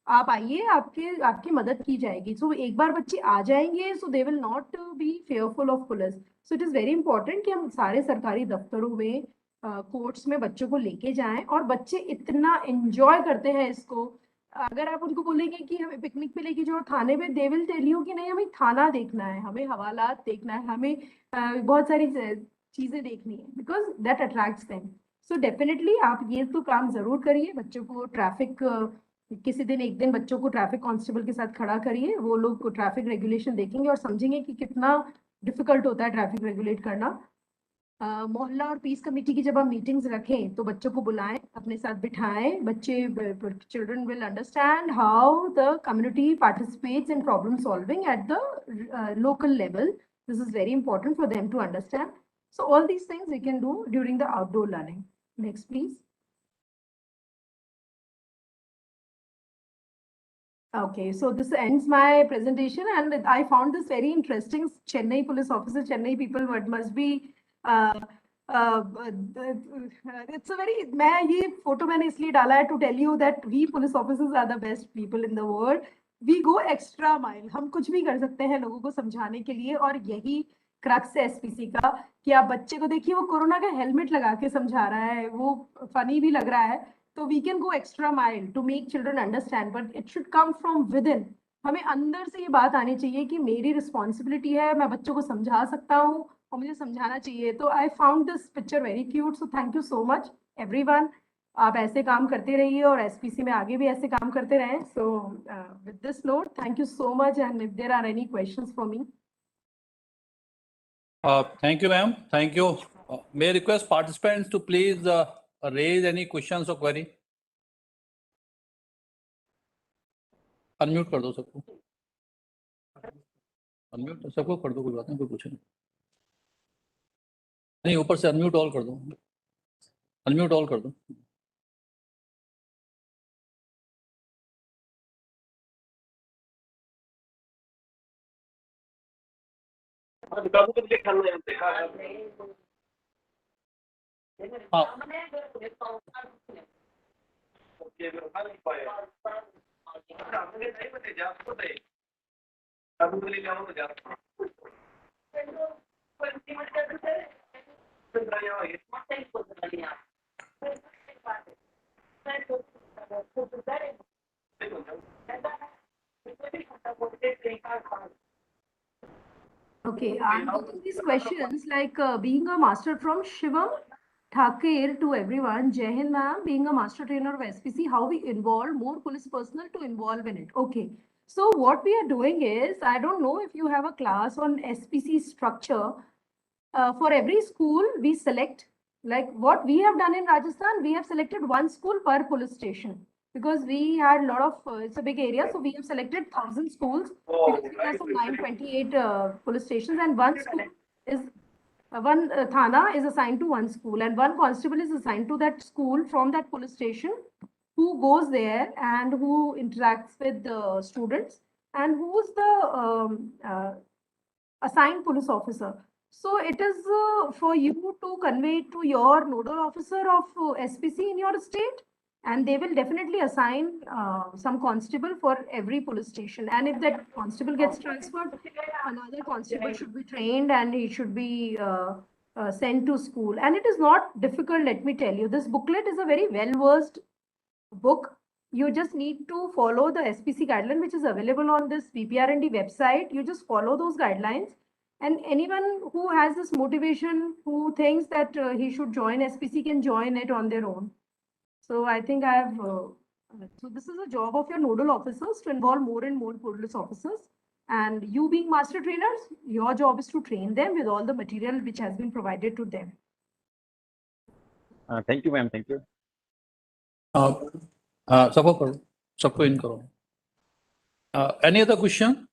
M: आप आइए, आपकी मदद की जाएगी. So एक बार बच्चे आ जाएंगे, so they will not be fearful of police. So it is very important कि हम सारे सरकारी दफ्तरों में, कोर्ट्स में बच्चों को लेके जाएं, और बच्चे इतना एंजॉय करते हैं इसको. अगर आप उनको बोलेंगे कि हमें पिकनिक पे लेके जाओ थाने पे, दे विल टेल यू कि नहीं, हमें थाना देखना है, हमें हवालात देखना है, हमें बहुत सारी चीजें देखनी है, because that attracts them. So definitely आप ये तो काम जरूर करिए. बच्चों को ट्रैफिक, किसी दिन एक दिन बच्चों को ट्रैफिक कांस्टेबल के साथ खड़ा करिए. वो लोग ट्रैफिक रेगुलेशन देखेंगे और समझेंगे कि कितना डिफिकल्ट होता है ट्रैफिक रेगुलेट करना. मोहल्ला और पीस कमेटी की जब हम मीटिंग्स रखें तो बच्चों को बुलाएं, अपने साथ बिठाएं. बच्चे, children will understand how the community participates in problem solving at the local level. This is very important for them to understand. So all these things we can do during the outdoor learning. Next, please. Okay, so this ends my presentation, and I found this very interesting. Chennai police officer, Chennai people must be. It's a very. मैं ये photo मैंने इसलिए डाला है to tell you that we police officers are the best people in the world. We go extra mile. हम कुछ भी कर सकते हैं लोगों को समझाने के लिए, और यही क्रक्स है एसपीसी का कि आप बच्चे को देखिए, वो कोरोना का हेलमेट लगा के समझा रहा है, वो फनी भी लग रहा है. तो we can go extra mile to make children understand, but it should come from within. हमें अंदर से ये बात आनी चाहिए कि मेरी रिस्पॉन्सिबिलिटी है, मैं बच्चों को समझा सकता हूँ और मुझे समझाना चाहिए. तो I found this picture very cute. So thank you so much everyone. आप ऐसे काम करते रहिए और एसपीसी में आगे भी ऐसे काम करते रहें. So with this note, thank you so much, and if there are any questions for me.
A: Thank you, ma'am. Thank you. May I request participants to please raise any questions or query? Unmute कर दो सबको. Unmute सबको कर दो, कोई बात नहीं, कोई पूछे नहीं, ऊपर से unmute all कर दो. Unmute all कर दो.
M: Okay, I'm getting these questions like being a master from Shivam Thakur to everyone. Jai Hind, ma'am, being a master trainer of SPC, how we involve more police personnel to involve in it. Okay, so what we are doing is, I don't know if you have a class on SPC structure. For every school, we select, like what we have done in Rajasthan, we have selected one school per police station. Because we had a lot of, it's a big area, so we have selected 1,000 schools, because we have some 928 police stations, and one school is, one thana is assigned to one school, and one constable is assigned to that school from that police station, who goes there and who interacts with the students, and who's the assigned police officer. So it is for you to convey to your nodal officer of SPC in your state, and they will definitely assign some constable for every police station. And if that constable gets transferred, another constable should be trained, and he should be sent to school. And it is not difficult, let me tell you. This booklet is a very well-versed book. You just need to follow the SPC guideline, which is available on this BPR&D website. You just follow those guidelines. And anyone who has this motivation, who thinks that he should join SPC, can join it on their own. So I think I have, so this is a job of your nodal officers to involve more and more police officers. And you being master trainers, your job is to train them with all the material which has been provided to them.
O: Thank you, ma'am. Thank you.
A: सबको करो, सबको इन करो. Any other question?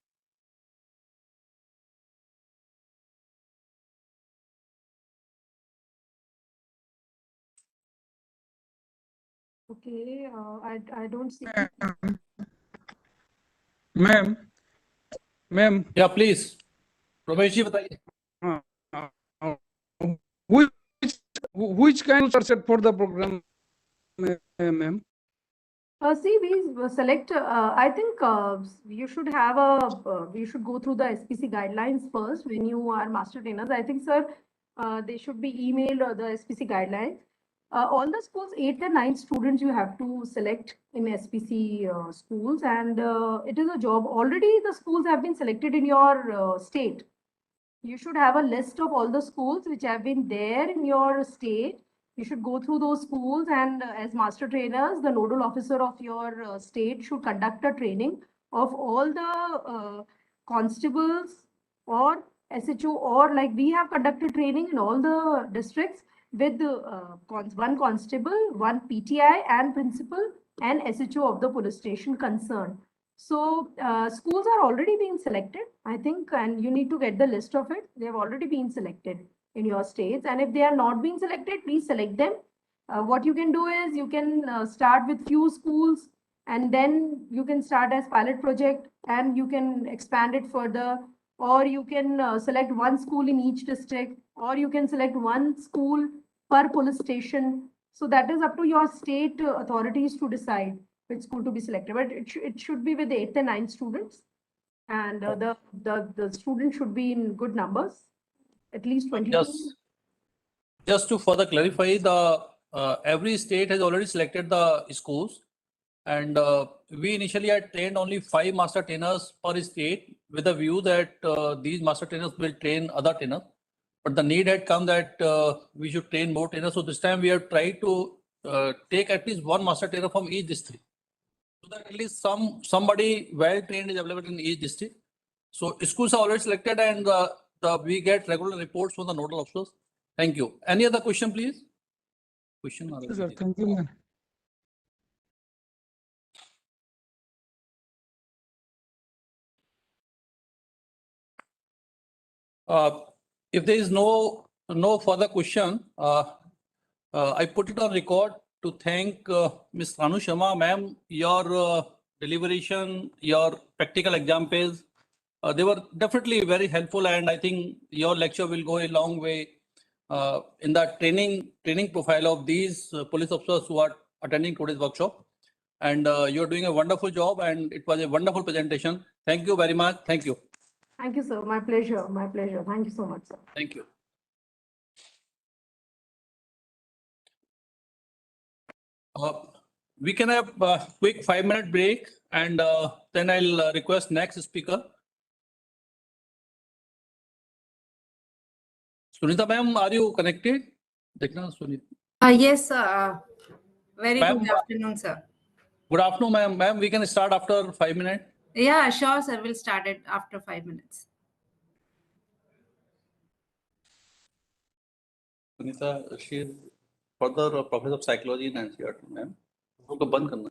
M: Okay, I don't see.
K: Ma'am, ma'am
A: Yeah, please. Ramesh ji बताइए.
K: which kind of set for the program, ma'am?
M: See, we select, I think you should have you should go through the SPC guidelines first when you are master trainers. I think, sir, they should be emailed the SPC guidelines. All the schools, 8th and 9th students, you have to select in SPC schools, and it is a job. Already the schools have been selected in your state. You should have a list of all the schools which have been there in your state. You should go through those schools, and as master trainers, the nodal officer of your state should conduct a training of all the constables or SHO, or like we have conducted training in all the districts with one constable, one PTI and principal and SHO of the police station concerned. So schools are already being selected, I think, and you need to get the list of it. They have already been selected in your states. And if they are not being selected, please select them. What you can do is you can start with few schools, and then you can start as pilot project and you can expand it further, or you can select one school in each district, or you can select one school per police station. So that is up to your state authorities to decide which school to be selected, but it should be with 8th and 9th students, and the students should be in good numbers, at least 22.
A: Just to further clarify, the every state has already selected the schools, and we initially had trained only 5 master trainers per state with a view that these master trainers will train other trainers. But the need had come that we should train more trainers. So this time we have tried to take at least one master trainer from each district, so that at least somebody well trained is available in each district. So schools are already selected, and we get regular reports from the nodal officers. Thank you. Any other question, please? Question?
K: Sir, thank you, ma'am.
A: If there is no further question, I put it on record to thank Ms. Ranu Sharma, ma'am. Your deliberation, your practical examples, they were definitely very helpful, and I think your lecture will go a long way in the training profile of these police officers who are attending today's workshop. And you're doing a wonderful job, and it was a wonderful presentation. Thank you very much. Thank you.
M: Thank you, sir. My pleasure. My pleasure. Thank you so much, sir.
A: Thank you. We can have a quick 5-minute break, and then I'll request next speaker. Sunita ma'am, are you connected? Dekhna, Sunita.
O: Yes, very
A: Ma'am,
O: good afternoon, sir.
A: Good afternoon, ma'am. Ma'am, we can start after 5 minutes.
O: Yeah, sure, sir. We'll start it after 5 minutes.
A: Sunita, she is further professor of psychology in NCERT, ma'am. उसको बंद करना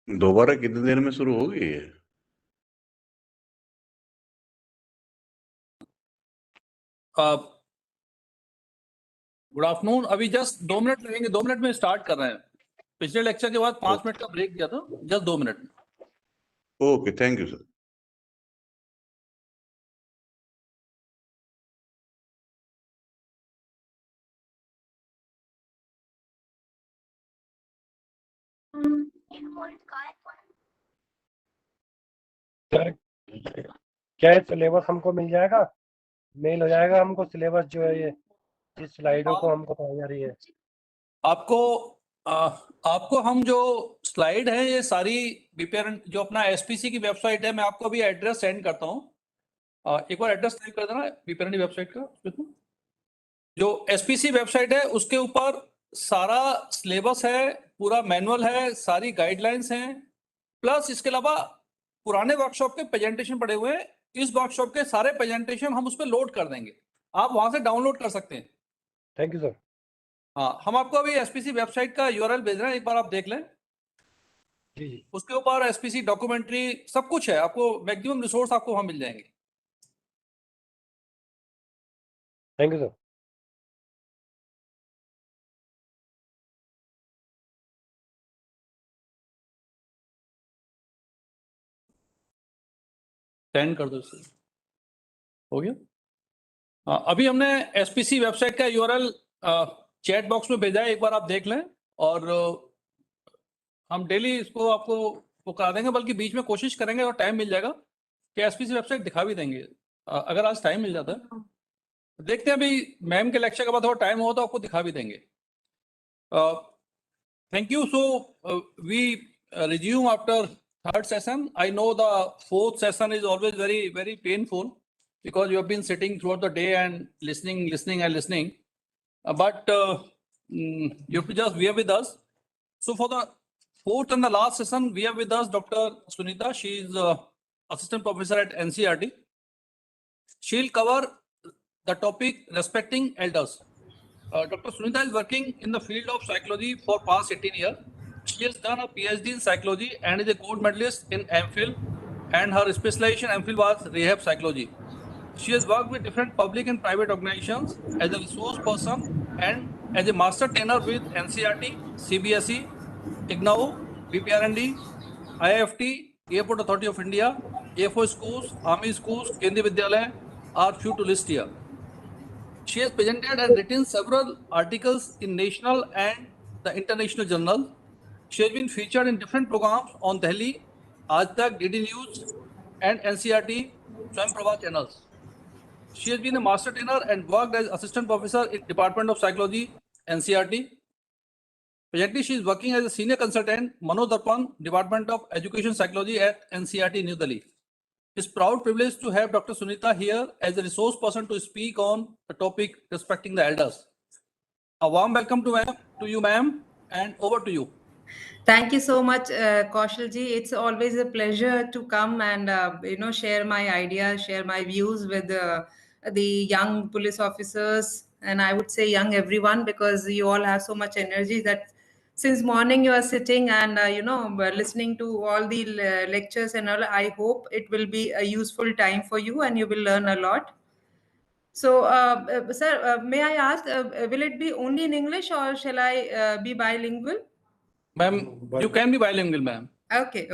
J: दोबारा कितनी देर में शुरू होगी ये?
A: Good afternoon. अभी जस्ट 2 मिनट लगेंगे, 2 मिनट में स्टार्ट कर रहे हैं। पिछले लेक्चर के बाद 5 मिनट का ब्रेक दिया था, just 2 minute.
J: Okay, thank you sir.
P: Sir क्या है, सिलेबस हमको मिल जाएगा, मेल हो जाएगा हमको सिलेबस जो है ये जिस स्लाइडों को हमको पढ़ाई जा रही है?
A: आपको हम जो स्लाइड है ये सारी बीपीआर जो अपना एसपीसी की वेबसाइट है, मैं आपको अभी एड्रेस सेंड करता हूँ। एक बार एड्रेस टाइप कर देना बीपीआर&D वेबसाइट का। जो एसपीसी वेबसाइट है उसके ऊपर सारा सिलेबस है, पूरा मैनुअल है, सारी गाइडलाइंस हैं, प्लस इसके अलावा पुराने वर्कशॉप के प्रेजेंटेशन पड़े हुए हैं। इस वर्कशॉप के सारे प्रेजेंटेशन हम उस पर लोड कर देंगे, आप वहां से डाउनलोड कर सकते हैं।
P: Thank you sir.
A: हाँ, हम आपको अभी एसपीसी वेबसाइट का यूआरएल भेज रहे हैं, एक बार आप देख लें।
P: जी जी,
A: उसके ऊपर एसपीसी डॉक्यूमेंट्री सब कुछ है, आपको मैक्सिमम रिसोर्स आपको वहां मिल जाएंगे।
P: Thank you sir.
A: सेंड कर दो इसे। हो गया। हाँ, अभी हमने एसपीसी वेबसाइट का यूआरएल चैट बॉक्स में भेजा है, एक बार आप देख लें। और हम डेली इसको आपको वो करा देंगे, बल्कि बीच में कोशिश करेंगे और टाइम मिल जाएगा कि एसपीसी वेबसाइट दिखा भी देंगे, अगर आज टाइम मिल जाता है। देखते हैं, अभी मैम के लेक्चर के बाद थोड़ा टाइम हो तो आपको दिखा भी देंगे। Thank you. So we resume after third session. I know the fourth session is always very, very painful because you have been sitting throughout the day and listening and listening. But you have to just bear with us. So for the fourth and the last session, we have with us Dr. Sunita. She is assistant professor at NCERT. She'll cover the topic respecting elders. Dr. Sunita is working in the field of psychology for past 18 years. She has done a PhD in psychology and is a gold medalist in MPhil, and her specialization MPhil was rehab psychology. She has worked with different public and private organizations as a resource person and as a master trainer with NCERT, CBSE, IGNOU, BPR&D, IIFT, Airport Authority of India, AFO schools, Army schools, Kendriya Vidyalaya are few to list here. She has presented and written several articles in national and the international journals. She has been featured in different programs on Delhi, Aaj Tak, DD News, and NCERT Swam Prabha channels. She has been a master trainer and worked as assistant professor in Department of Psychology, NCERT. Presently, she is working as a senior consultant, Mano Darpan, Department of Education Psychology at NCERT, New Delhi. It's proud privilege to have Dr. Sunita here as a resource person to speak on the topic respecting the elders. A warm welcome to you, ma'am, and over to you.
O: Thank you so much, Kaushalji. It's always a pleasure to come and share my ideas, share my views with the young police officers, and I would say young everyone, because you all have so much energy that since morning you are sitting and listening to all the lectures and all. I hope it will be a useful time for you and you will learn a lot. So, sir, may I ask, will it be only in English or shall I be bilingual?
A: Ma'am, you can be bilingual, ma'am.
O: Okay,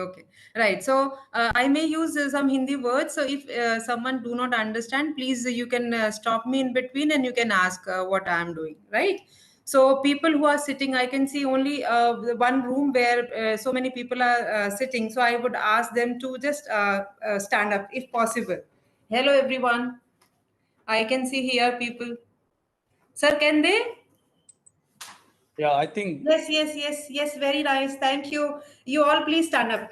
O: right. So I may use some Hindi words. So if someone do not understand, please you can stop me in between and you can ask what I am doing, right? So people who are sitting, I can see only the one room where so many people are sitting. So I would ask them to just stand up if possible. Hello, everyone. I can see here people. Sir, can they?
A: Yeah, I think.
O: Yes. Very nice. Thank you. You all please stand up.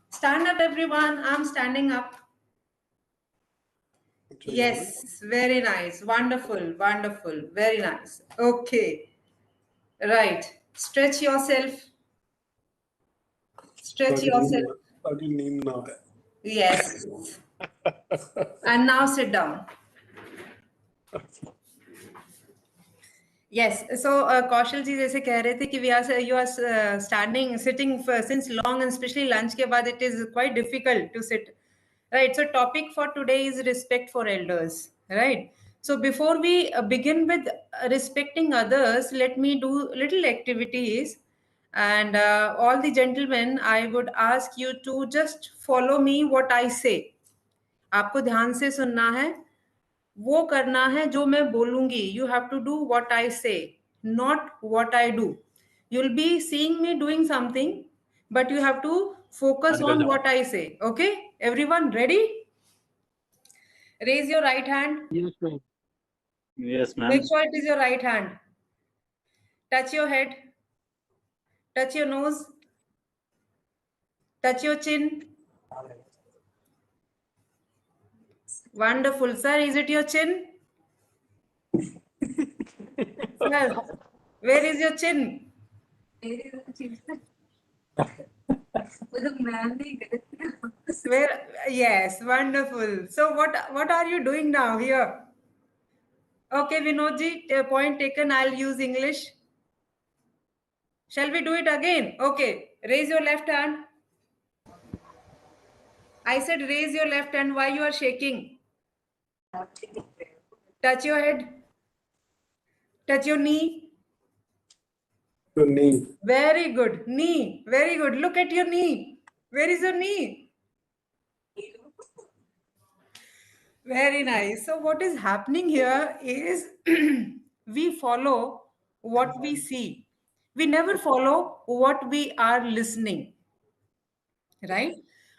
O: Stand up, everyone. I'm standing up. Yes, very nice. Wonderful. Very nice. Okay. Right. Stretch yourself. Stretch yourself.
H: Now.
O: Yes. And now sit down. Yes, so Kaushal ji जैसे कह रहे थे कि you are sitting since long, and especially lunch के बाद it is quite difficult to sit. Right. So topic for today is respect for elders. Right. So before we begin with respecting others, let me do little activities. And all the gentlemen, I would ask you to just follow me what I say. आपको ध्यान से सुनना है, वो करना है जो मैं बोलूंगी. You have to do what I say, not what I do. You'll be seeing me doing something, but you have to focus on what I say. Okay, everyone ready? Raise your right hand.
L: Yes, ma'am. Yes, ma'am.
O: Make sure it is your right hand. Touch your head. Touch your nose. Touch your chin. Wonderful. Sir, is it your chin? Sir, where is your chin? Where? Yes, wonderful. So what are you doing now here? Okay, Vinodji, point taken. I'll use English. Shall we do it again? Okay, raise your left hand. I said raise your left hand. Why you are shaking? Touch your head. Touch your knee.
H: Your knee.
O: Very good. Knee. Very good. Look at your knee. Where is your knee? Very nice. So what is happening here is we follow what we see. We never follow what we are listening. Right?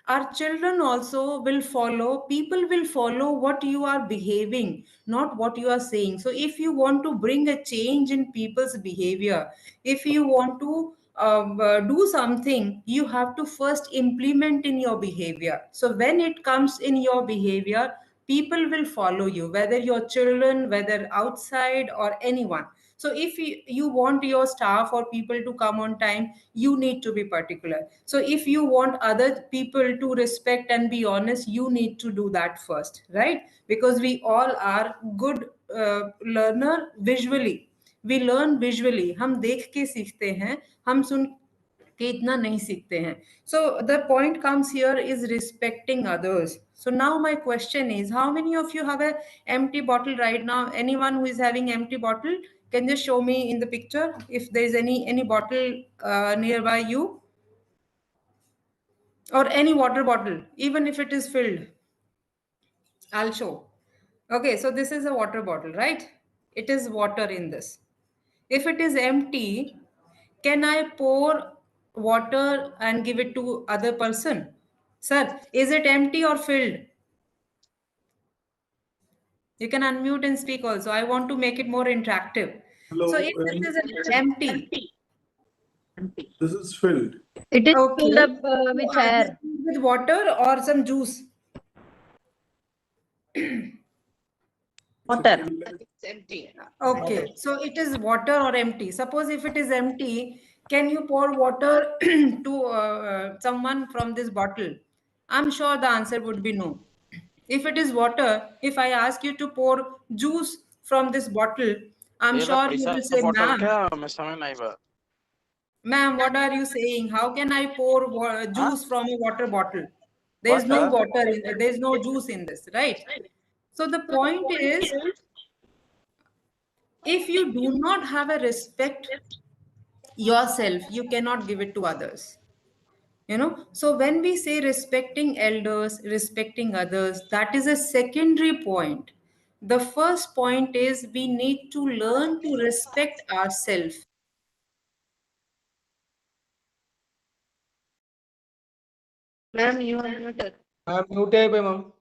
O: Our children also will follow, people will follow what you are behaving, not what you are saying. So if you want to bring a change in people's behavior, if you want to do something, you have to first implement in your behavior. So when it comes in your behavior, people will follow you, whether your children, whether outside or anyone. So if you want your staff or people to come on time, you need to be particular. So if you want other people to respect and be honest, you need to do that first, right? Because we all are good learner visually. We learn visually. हम देख के सीखते हैं, हम सुन के इतना नहीं सीखते हैं. So the point comes here is respecting others. So now my question is, how many of you have a empty bottle right now? Anyone who is having empty bottle can just show me in the picture if there is any bottle nearby you, or any water bottle, even if it is filled. I'll show. Okay, so this is a water bottle, right? It is water in this. If it is empty, can I pour water and give it to other person? Sir, is it empty or filled? You can unmute and speak also. I want to make it more interactive.
H: Hello,
O: So if this is empty.
H: This is filled.
D: It is
O: Okay.
D: filled up with air.
O: With water or some juice?
D: Water.
F: It's empty.
O: Okay, so it is water or empty. Suppose if it is empty, can you pour water to someone from this bottle? I'm sure the answer would be no. If it is water, if I ask you to pour juice from this bottle, I'm sure you will say, ma'am, what are you saying? How can I pour juice from a water bottle? There is no water in there. There is no juice in this, right? So the point is, if you do not have a respect yourself, you cannot give it to others. So when we say respecting elders, respecting others, that is a secondary point. The first point is we need to learn to respect ourselves.
D: Ma'am, you are muted.
K: ma'am.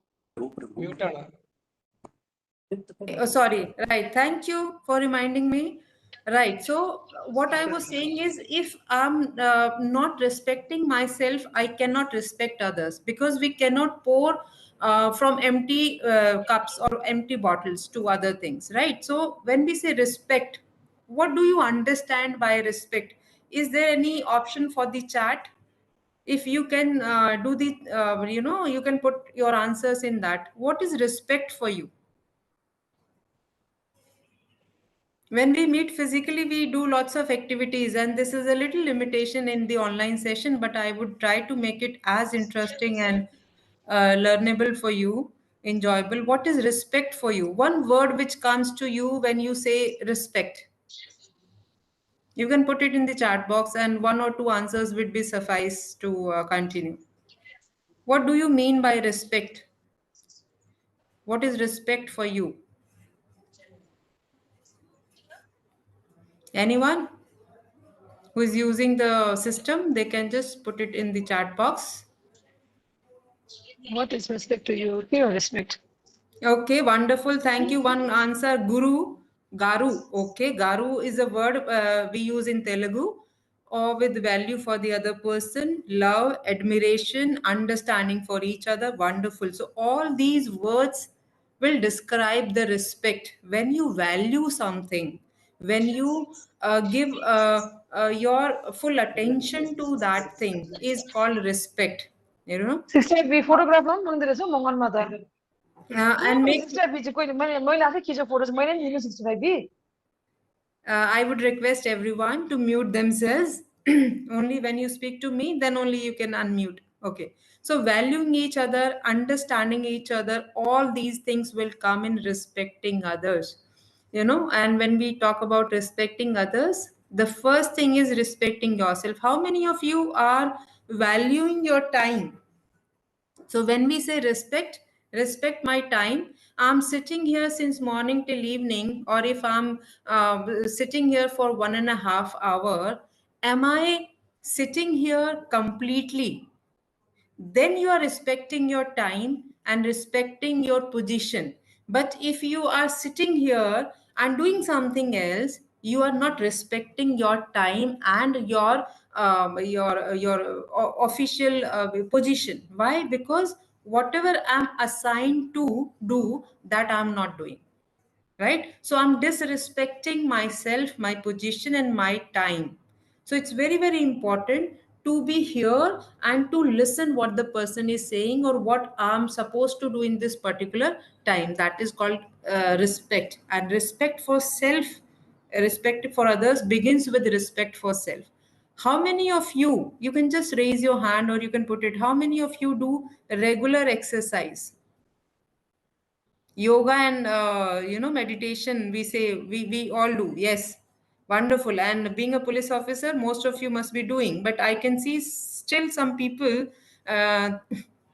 K: Mute
O: Oh, sorry. Right. Thank you for reminding me. Right. So what I was saying is, if I'm not respecting myself, I cannot respect others, because we cannot pour from empty cups or empty bottles to other things. Right. So when we say respect, what do you understand by respect? Is there any option for the chat? If you can do the, you can put your answers in that. What is respect for you? When we meet physically, we do lots of activities, and this is a little limitation in the online session, but I would try to make it as interesting and learnable for you, enjoyable. What is respect for you? One word which comes to you when you say respect. You can put it in the chat box, and 1 or 2 answers would be suffice to continue. What do you mean by respect? What is respect for you? Anyone who is using the system, they can just put it in the chat box.
F: What is respect to you? Pure respect.
O: Okay, wonderful. Thank you. One answer, Guru, Garu. Okay, Garu is a word we use in Telugu, or with value for the other person, love, admiration, understanding for each other. Wonderful. So all these words will describe the respect. When you value something, when you give your full attention to that thing, is called respect. You know.
F: Sister, we photograph mang dire so mongan mata.
O: And make
F: Sister, we just मैले आफै खिचेको photos मैले नि 65 B.
O: I would request everyone to mute themselves. Only when you speak to me, then only you can unmute. Okay. So valuing each other, understanding each other, all these things will come in respecting others. You know, and when we talk about respecting others, the first thing is respecting yourself. How many of you are valuing your time? So when we say respect my time. I'm sitting here since morning till evening, or if I'm sitting here for 1.5 hours, am I sitting here completely? Then you are respecting your time and respecting your position. But if you are sitting here and doing something else, you are not respecting your time and your official position. Why? Because whatever I'm assigned to do, that I'm not doing. Right? So I'm disrespecting myself, my position, and my time. So it's very, very important to be here and to listen what the person is saying or what I'm supposed to do in this particular time. That is called respect. And respect for self, respect for others begins with respect for self. How many of you can just raise your hand, or you can put it, how many of you do regular exercise? Yoga and meditation, we say we all do. Yes, wonderful. And being a police officer, most of you must be doing, but I can see still some people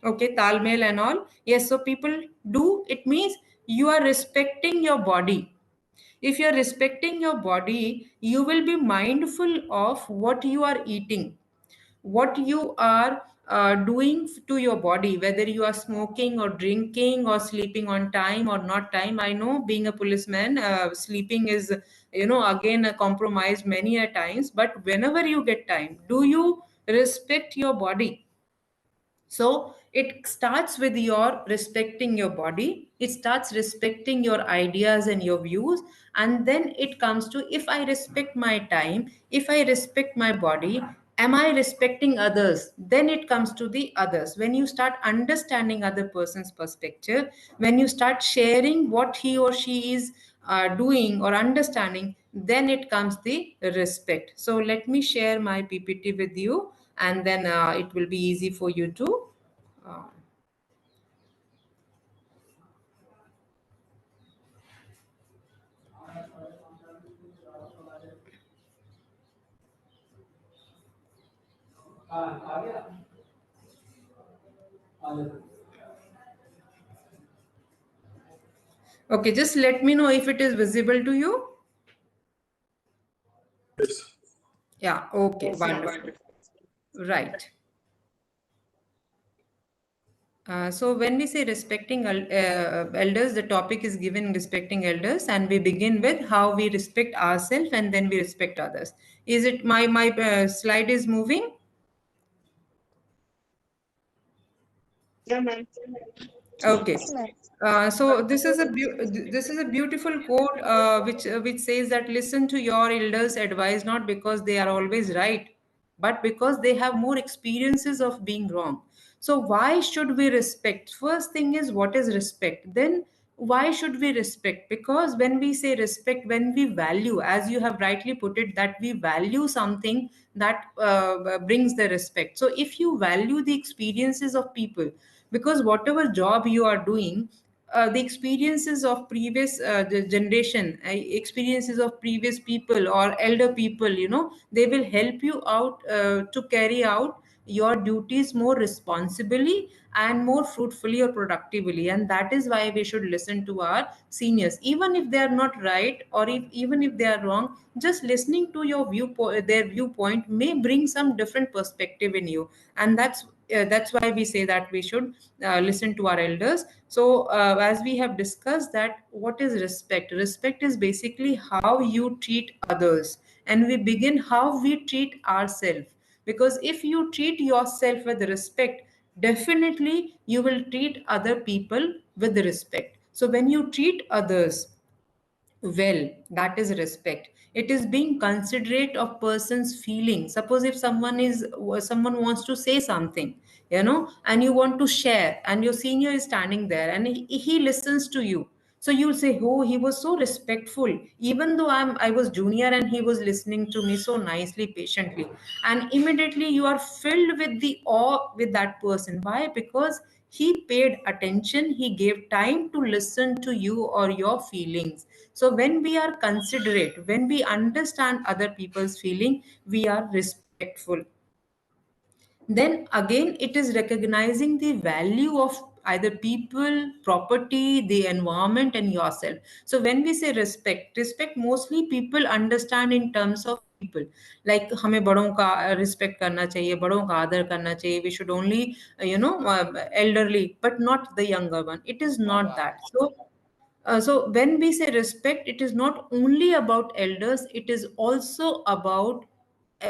O: okay, talmel and all. Yes, so people do. It means you are respecting your body. If you're respecting your body, you will be mindful of what you are eating, what you are doing to your body, whether you are smoking or drinking or sleeping on time or not time. I know being a policeman, sleeping is, again, a compromise many a times, but whenever you get time, do you respect your body? So it starts with your respecting your body. It starts respecting your ideas and your views. And then it comes to, if I respect my time, if I respect my body, am I respecting others? Then it comes to the others. When you start understanding other person's perspective, when you start sharing what he or she is doing or understanding, then it comes the respect. So let me share my PPT with you, and then it will be easy for you to okay, just let me know if it is visible to you.
H: Yes.
O: Yeah, okay, wonderful. Right. So when we say respecting elders, the topic is given respecting elders, and we begin with how we respect ourselves and then we respect others. Is it my slide is moving?
F: Yeah, ma'am.
O: Okay. So this is a beautiful quote which says that listen to your elders' advice, not because they are always right, but because they have more experiences of being wrong. So why should we respect? First thing is, what is respect? Then why should we respect? Because when we say respect, when we value, as you have rightly put it, that we value something, that brings the respect. So if you value the experiences of people, because whatever job you are doing, the experiences of previous generation, experiences of previous people or elder people, they will help you out to carry out your duties more responsibly and more fruitfully or productively. And that is why we should listen to our seniors, even if they are not right, or even if they are wrong. Just listening to your viewpoint, their viewpoint may bring some different perspective in you. And that's why we say that we should listen to our elders. So as we have discussed, that what is respect? Respect is basically how you treat others, and we begin how we treat ourselves. Because if you treat yourself with respect, definitely you will treat other people with respect. So when you treat others well, that is respect. It is being considerate of person's feeling. Suppose if someone wants to say something, and you want to share, and your senior is standing there and he listens to you. So you'll say, oh, he was so respectful, even though I was junior, and he was listening to me so nicely, patiently. And immediately you are filled with the awe with that person. Why? Because he paid attention, he gave time to listen to you or your feelings. So when we are considerate, when we understand other people's feeling, we are respectful. Then again, it is recognizing the value of either people, property, the environment, and yourself. So when we say respect mostly people understand in terms of people. Like हमें बड़ों का respect करना चाहिए, बड़ों का आदर करना चाहिए. We should only, elderly, but not the younger one. It is not that. So when we say respect, it is not only about elders, it is also about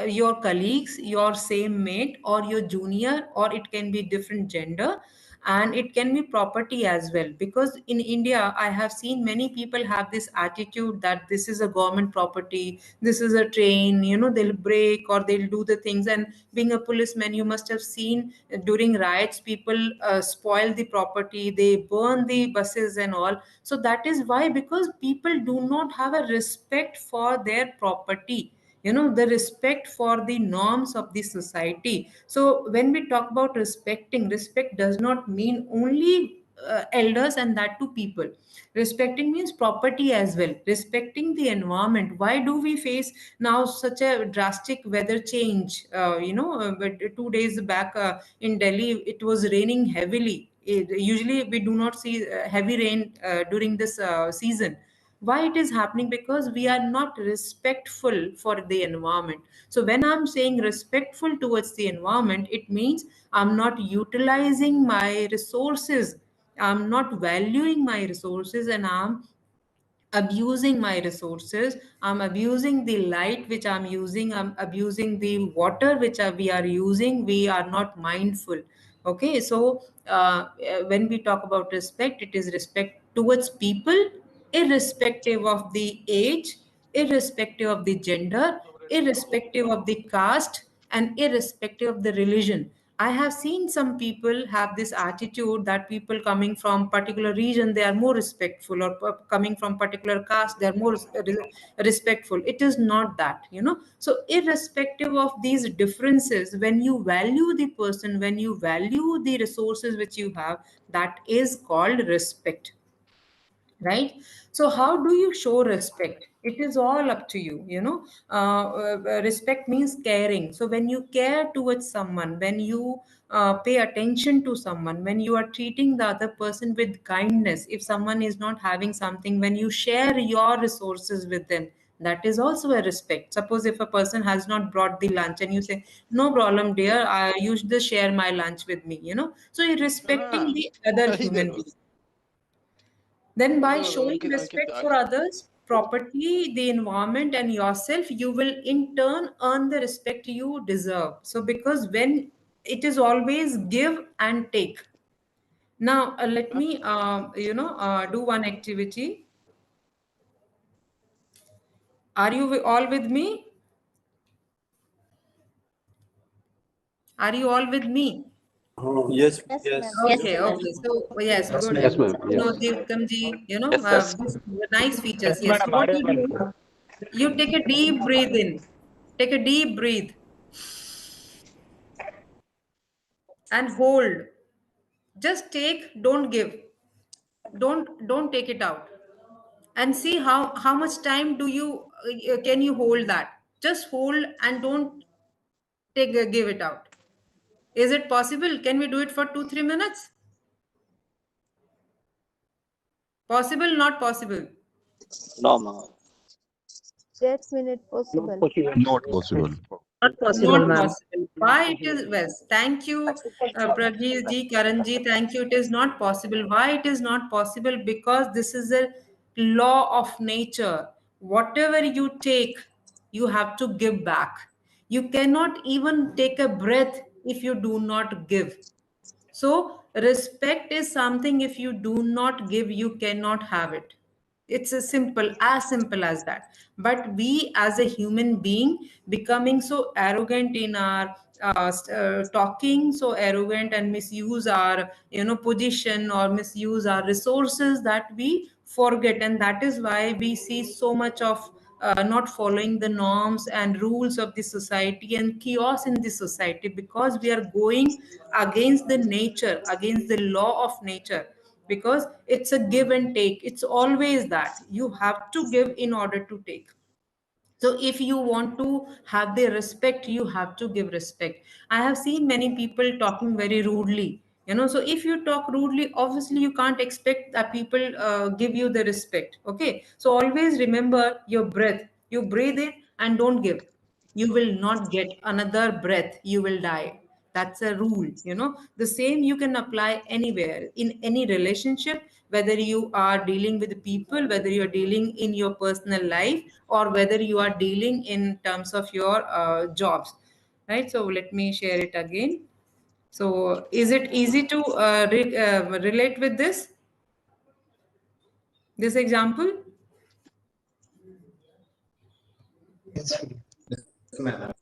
O: your colleagues, your same mate, or your junior, or it can be different gender, and it can be property as well. Because in India, I have seen many people have this attitude that this is a government property, this is a train, they'll break or they'll do the things. And being a policeman, you must have seen during riots, people spoil the property, they burn the buses and all. So that is why, because people do not have a respect for their property, the respect for the norms of the society. So when we talk about respect does not mean only elders, and that to people. Respecting means property as well, respecting the environment. Why do we face now such a drastic weather change? But 2 days back in Delhi, it was raining heavily. Usually we do not see heavy rain during this season. Why it is happening? Because we are not respectful for the environment. So when I'm saying respectful towards the environment, it means I'm not utilizing my resources, I'm not valuing my resources, and I'm abusing my resources. I'm abusing the light which I'm using, I'm abusing the water which we are using. We are not mindful. Okay, so when we talk about respect, it is respect towards people, irrespective of the age, irrespective of the gender, irrespective of the caste, and irrespective of the religion. I have seen some people have this attitude that people coming from particular region, they are more respectful, or coming from particular caste, they are more respectful. It is not that. So irrespective of these differences, when you value the person, when you value the resources which you have, that is called respect. Right? So how do you show respect? It is all up to you. Respect means caring. So when you care towards someone, when you pay attention to someone, when you are treating the other person with kindness, if someone is not having something, when you share your resources with them, that is also a respect. Suppose if a person has not brought the lunch and you say, no problem dear, you should share my lunch with me. So you're respecting the other human being. Then by showing respect for others, property, the environment, and yourself, you will in turn earn the respect you deserve. So because when it is always give and take. Now let me do one activity. Are you all with me? Are you all with me?
N: Yes,
D: Yes,
N: yes.
D: ma'am.
O: Okay, okay. So yes,
N: Yes,
O: good.
N: ma'am.
L: Yes, ma'am.
O: You know,
L: Yes.
O: Devkamji, you know,
N: Yes.
O: nice features.
P: Yes,
O: Yes. So
P: madam,
O: what you
P: audible.
O: do, you take a deep breath in, take a deep breath and hold. Just take, don't give. Don't take it out. And see how much time do you can you hold that? Just hold and don't give it out. Is it possible? Can we do it for 2-3 minutes? Possible, not possible?
L: No, ma'am.
D: That's minute possible.
J: Not possible.
Q: Not possible,
O: Not
Q: ma'am.
O: possible. Why it is West? Thank you, Prajit ji, Karan ji. Thank you. It is not possible. Why it is not possible? Because this is a law of nature. Whatever you take, you have to give back. You cannot even take a breath if you do not give. So respect is something, if you do not give, you cannot have it. It's as simple as that. But we as a human being becoming so arrogant in our talking, so arrogant, and misuse our position or misuse our resources, that we forget. And that is why we see so much of not following the norms and rules of the society and chaos in the society, because we are going against the nature, against the law of nature. Because it's a give and take. It's always that you have to give in order to take. So if you want to have the respect, you have to give respect. I have seen many people talking very rudely, so if you talk rudely, obviously you can't expect that people give you the respect. Okay, so always remember your breath. You breathe in and don't give, you will not get another breath, you will die. That's a rule. The same you can apply anywhere, in any relationship, whether you are dealing with people, whether you are dealing in your personal life, or whether you are dealing in terms of your jobs, right? So let me share it again. So is it easy to relate with this example?
N: Yes, ma'am.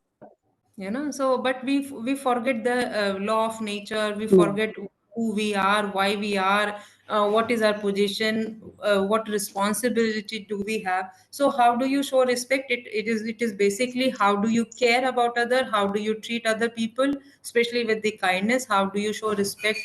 O: So but we forget the law of nature. We forget who we are, why we are, what is our position, what responsibility do we have. So how do you show respect? It is basically, how do you care about other, how do you treat other people, especially with the kindness, how do you show respect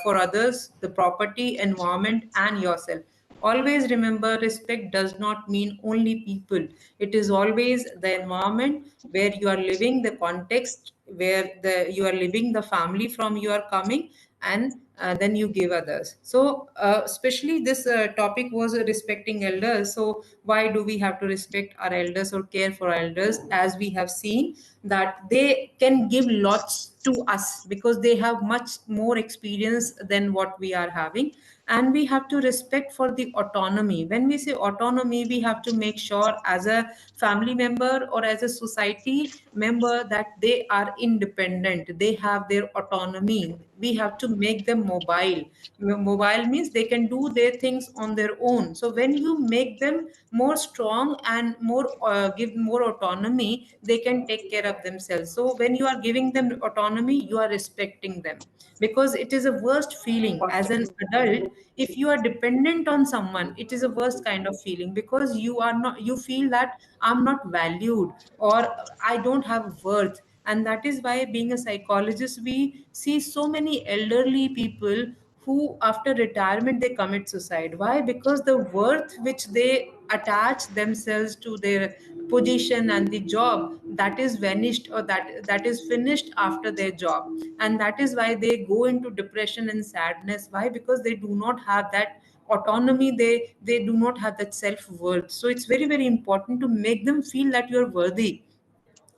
O: for others, the property, environment, and yourself. Always remember, respect does not mean only people. It is always the environment where you are living, the context where you are living, the family from you are coming, and then you give others. So especially this topic was respecting elders. So why do we have to respect our elders or care for our elders? As we have seen that they can give lots to us because they have much more experience than what we are having. And we have to respect for the autonomy. When we say autonomy, we have to make sure as a family member or as a society member that they are independent, they have their autonomy. We have to make them mobile. Mobile means they can do their things on their own. So when you make them more strong and more give more autonomy, they can take care of themselves. So when you are giving them autonomy, you are respecting them. Because it is a worst feeling as an adult, if you are dependent on someone, it is a worst kind of feeling, because you feel that I'm not valued, or I don't have worth. And that is why, being a psychologist, we see so many elderly people who after retirement they commit suicide. Why? Because the worth which they attach themselves to their position and the job, that is vanished, or that is finished after their job. And that is why they go into depression and sadness. Why? Because they do not have that autonomy, they do not have that self-worth. So it's very, very important to make them feel that you're worthy,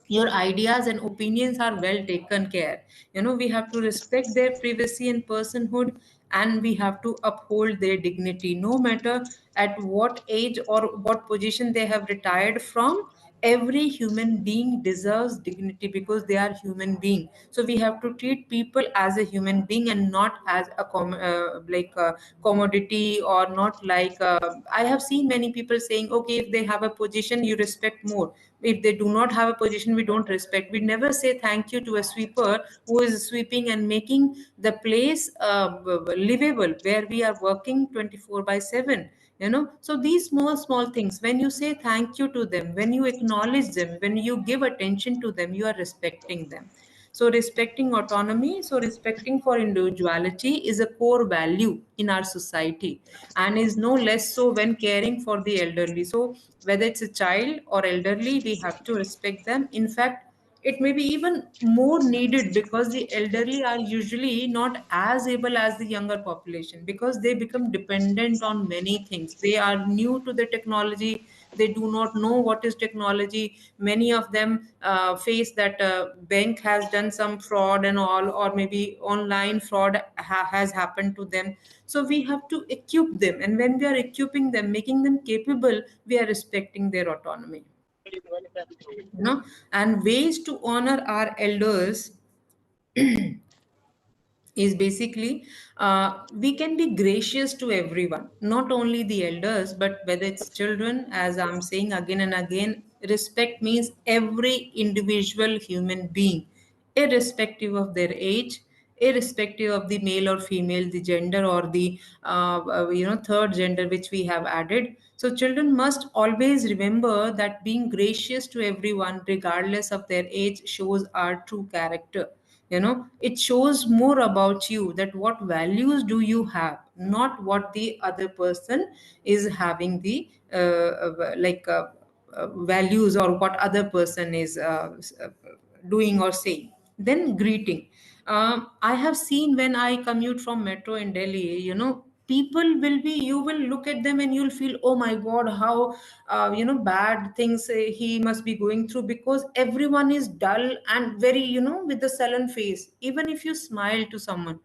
O: your ideas and opinions are well taken care. We have to respect their privacy and personhood, and we have to uphold their dignity, no matter at what age or what position they have retired from. every human being deserves dignity because they are human being. So we have to treat people as a human being and not as a commodity, or not like I have seen many people saying, okay, if they have a position you respect more, if they do not have a position we don't respect. We never say thank you to a sweeper who is sweeping and making the place livable, where we are working 24/7. So these small things, when you say thank you to them, when you acknowledge them, when you give attention to them, you are respecting them. So respecting autonomy, so respecting for individuality is a core value in our society, and is no less so when caring for the elderly. So whether it's a child or elderly, we have to respect them. In fact, it may be even more needed because the elderly are usually not as able as the younger population, because they become dependent on many things. They are new to the technology, they do not know what is technology. Many of them face that bank has done some fraud and all, or maybe online fraud has happened to them. So we have to equip them, and when we are equipping them, making them capable, we are respecting their autonomy. And ways to honor our elders is basically we can be gracious to everyone, not only the elders, but whether it's children. As I'm saying again and again, respect means every individual human being, irrespective of their age, irrespective of the male or female, the gender, or the third gender which we have added. So children must always remember that being gracious to everyone regardless of their age shows our true character. It shows more about you, that what values do you have, not what the other person is having, the values, or what other person is doing or saying. Then greeting. I have seen when I commute from metro in Delhi, people will be, you will look at them and you'll feel, oh my god, how bad things he must be going through, because everyone is dull and very, with the sullen face. Even if you smile to someone,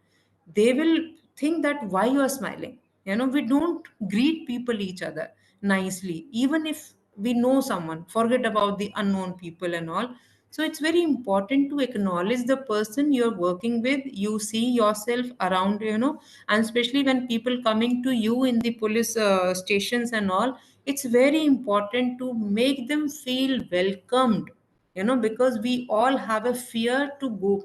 O: they will think that why you are smiling. We don't greet people each other nicely, even if we know someone. Forget about the unknown people and all. So it's very important to acknowledge the person you're working with. You see yourself around, and especially when people coming to you in the police stations and all, it's very important to make them feel welcomed. Because we all have a fear to go.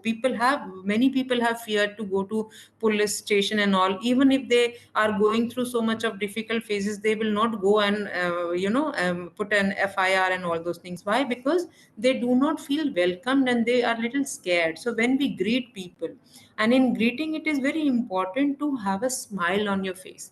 O: Many people have fear to go to police station and all. Even if they are going through so much of difficult phases, they will not go and put an FIR and all those things. Why? Because they do not feel welcomed and they are little scared. So when we greet people, and in greeting, it is very important to have a smile on your face.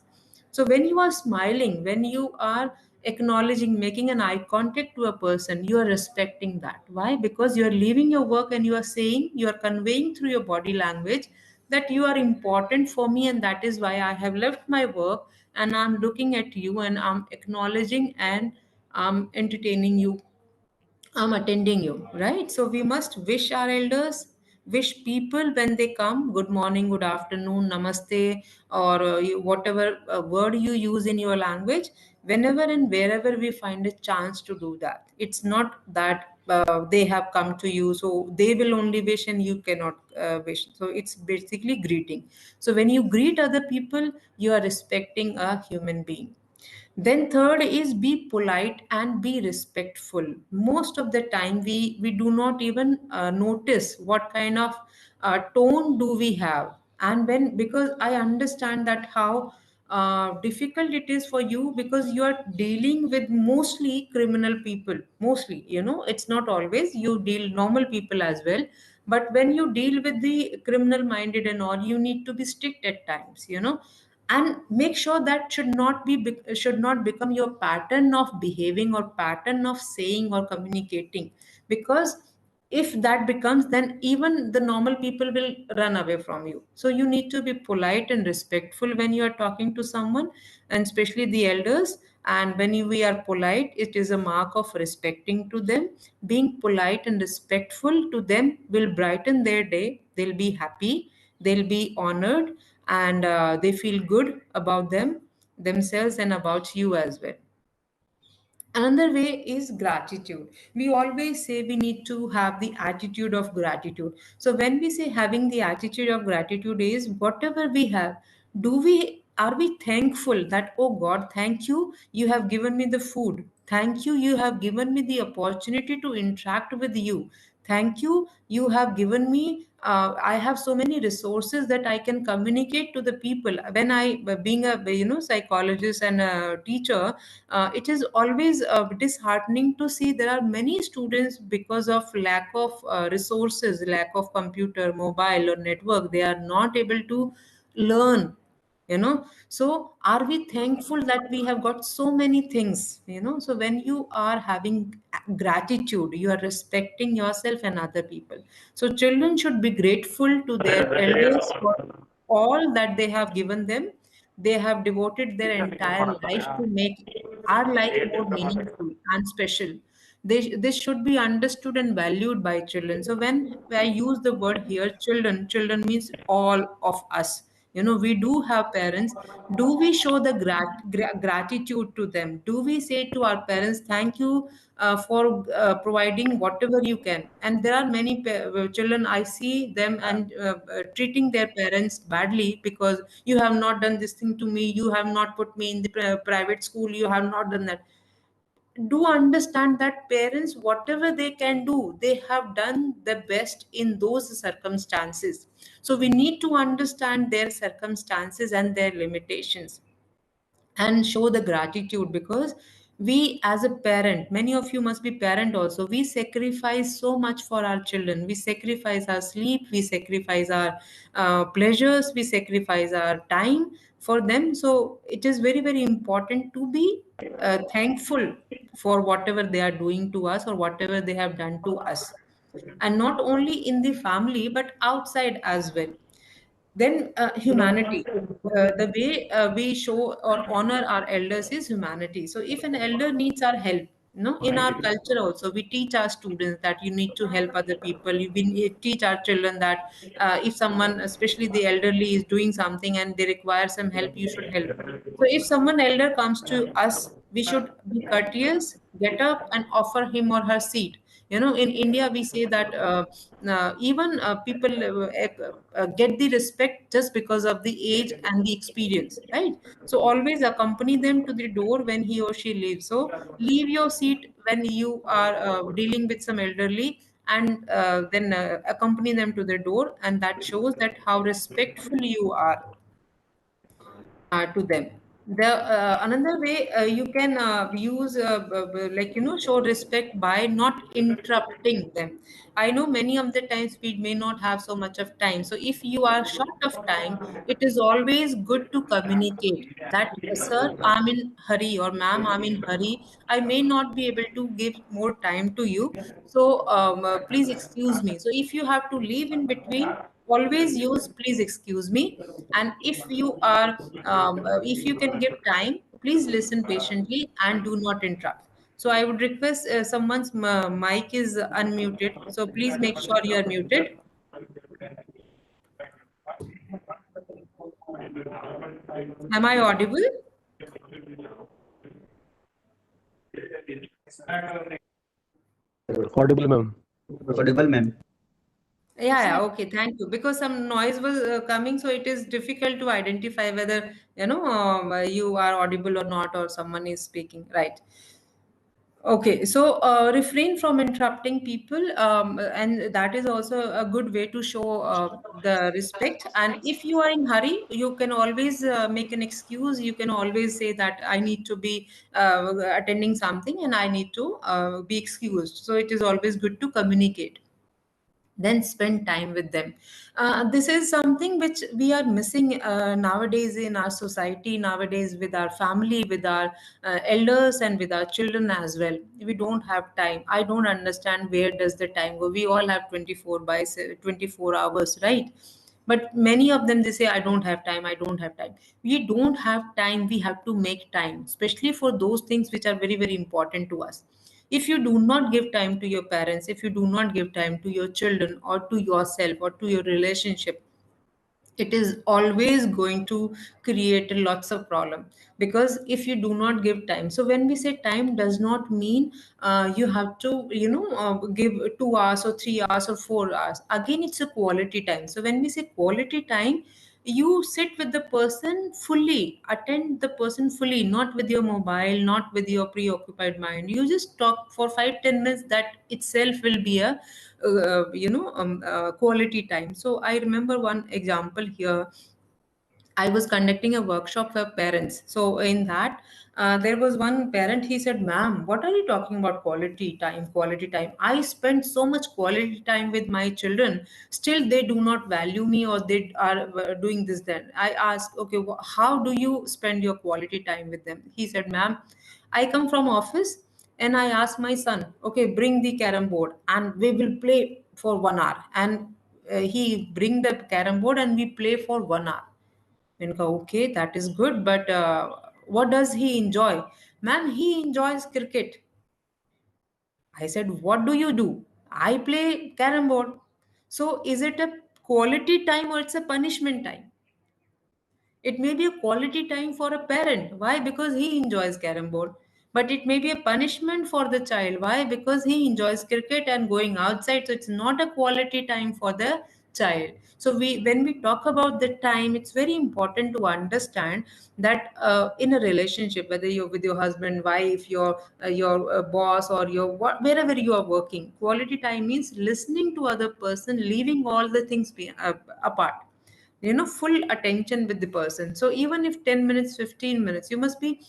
O: So when you are smiling, when you are acknowledging, making an eye contact to a person, you are respecting that. Why? Because you are leaving your work and you are saying, you are conveying through your body language that you are important for me, and that is why I have left my work and I'm looking at you and I'm acknowledging and I'm entertaining you, I'm attending you, right? So we must wish our elders, wish people when they come, good morning, good afternoon, namaste, or whatever word you use in your language, whenever and wherever we find a chance to do that. It's not that they have come to you, so they will only wish and you cannot wish. So it's basically greeting. So when you greet other people, you are respecting a human being. Then third is be polite and be respectful. Most of the time we do not even notice what kind of tone do we have. And when, because I understand that how difficult it is for you, because you are dealing with mostly criminal people. Mostly, it's not always, you deal normal people as well. But when you deal with the criminal minded and all, you need to be strict at times, and make sure that should not become your pattern of behaving or pattern of saying or communicating. Because if that becomes, then even the normal people will run away from you. So you need to be polite and respectful when you are talking to someone, and especially the elders. And when we are polite, it is a mark of respecting to them. Being polite and respectful to them will brighten their day. They'll be happy, they'll be honored, and they feel good about themselves and about you as well. Another way is gratitude. We always say we need to have the attitude of gratitude. So when we say having the attitude of gratitude is whatever we have, are we thankful that, oh God, thank you, you have given me the food. Thank you, you have given me the opportunity to interact with you. Thank you, you have given me, I have so many resources that I can communicate to the people. When I, being a psychologist and a teacher, it is always disheartening to see there are many students, because of lack of resources, lack of computer, mobile or network, they are not able to learn. So are we thankful that we have got so many things? So when you are having gratitude, you are respecting yourself and other people. So children should be grateful to their elders for all that they have given them. They have devoted their entire life to make our life more meaningful and special. This should be understood and valued by children. So when I use the word here, children means all of us. We do have parents. Do we show the gratitude to them? Do we say to our parents, thank you for providing whatever you can? And there are many children, I see them and treating their parents badly because you have not done this thing to me, you have not put me in the private school, you have not done that. Do understand that parents, whatever they can do, they have done the best in those circumstances. So we need to understand their circumstances and their limitations and show the gratitude, because we as a parent, many of you must be parent also, we sacrifice so much for our children. We sacrifice our sleep, we sacrifice our pleasures, we sacrifice our time for them. So it is very, very important to be thankful for whatever they are doing to us or whatever they have done to us, and not only in the family but outside as well. Then humanity, the way we show or honor our elders is humanity. So if an elder needs our help, in our culture also we teach our students that you need to help other people. We teach our children that if someone, especially the elderly, is doing something and they require some help, you should help. So if someone elder comes to us, we should be courteous, get up and offer him or her seat. In India we say that even people get the respect just because of the age and the experience, right? So always accompany them to the door when he or she leaves. So leave your seat when you are dealing with some elderly, and then accompany them to the door, and that shows that how respectful you are to them. The another way you can use show respect by not interrupting them. I know many of the times we may not have so much of time, so if you are short of time, it is always good to communicate that, sir, I'm in hurry, or ma'am, I'm in hurry, I may not be able to give more time to you, so please excuse me. So if you have to leave in between, always use please excuse me. And if you can give time, please listen patiently and do not interrupt. So I would request, someone's mic is unmuted, so please make sure you are muted. Am I audible?
L: Audible, ma'am. Audible, ma'am.
O: Yeah, okay, thank you. Because some noise was coming, so it is difficult to identify whether you are audible or not, or someone is speaking, right? Okay, so refrain from interrupting people, and that is also a good way to show the respect. And if you are in hurry, you can always make an excuse. You can always say that I need to be attending something and I need to be excused. So it is always good to communicate, then spend time with them. This is something which we are missing nowadays in our society, nowadays with our family, with our elders and with our children as well. We don't have time. I don't understand where does the time go. We all have 24 hours, right? But many of them, they say, I don't have time, I don't have time. We don't have time, we have to make time, especially for those things which are very, very important to us. If you do not give time to your parents, if you do not give time to your children or to yourself or to your relationship, it is always going to create lots of problem, because if you do not give time. So when we say time does not mean you have to give 2 hours or 3 hours or 4 hours. Again, it's a quality time. So when we say quality time, you sit with the person fully, attend the person fully, not with your mobile, not with your preoccupied mind. You just talk for 5-10 minutes. That itself will be a quality time. So I remember one example here. I was conducting a workshop for parents. So in that, there was one parent. He said, "Ma'am, what are you talking about quality time? Quality time. I spend so much quality time with my children. Still, they do not value me, or they are doing this." Then I asked, "Okay, how do you spend your quality time with them?" He said, "Ma'am, I come from office and I ask my son, okay, bring the carom board and we will play for 1 hour." And he bring the carom board and we play for 1 hour. And go, okay, that is good, but what does he enjoy? Ma'am, he enjoys cricket. I said, what do you do? I play carom board. So is it a quality time or it's a punishment time? It may be a quality time for a parent. Why? Because he enjoys carom board. But it may be a punishment for the child. Why? Because he enjoys cricket and going outside. So it's not a quality time for the child. So when we talk about the time, it's very important to understand that in a relationship, whether you're with your husband, wife, your boss, or wherever you are working, quality time means listening to other person, leaving all the things apart, full attention with the person. So even if 10 minutes, 15 minutes, you must be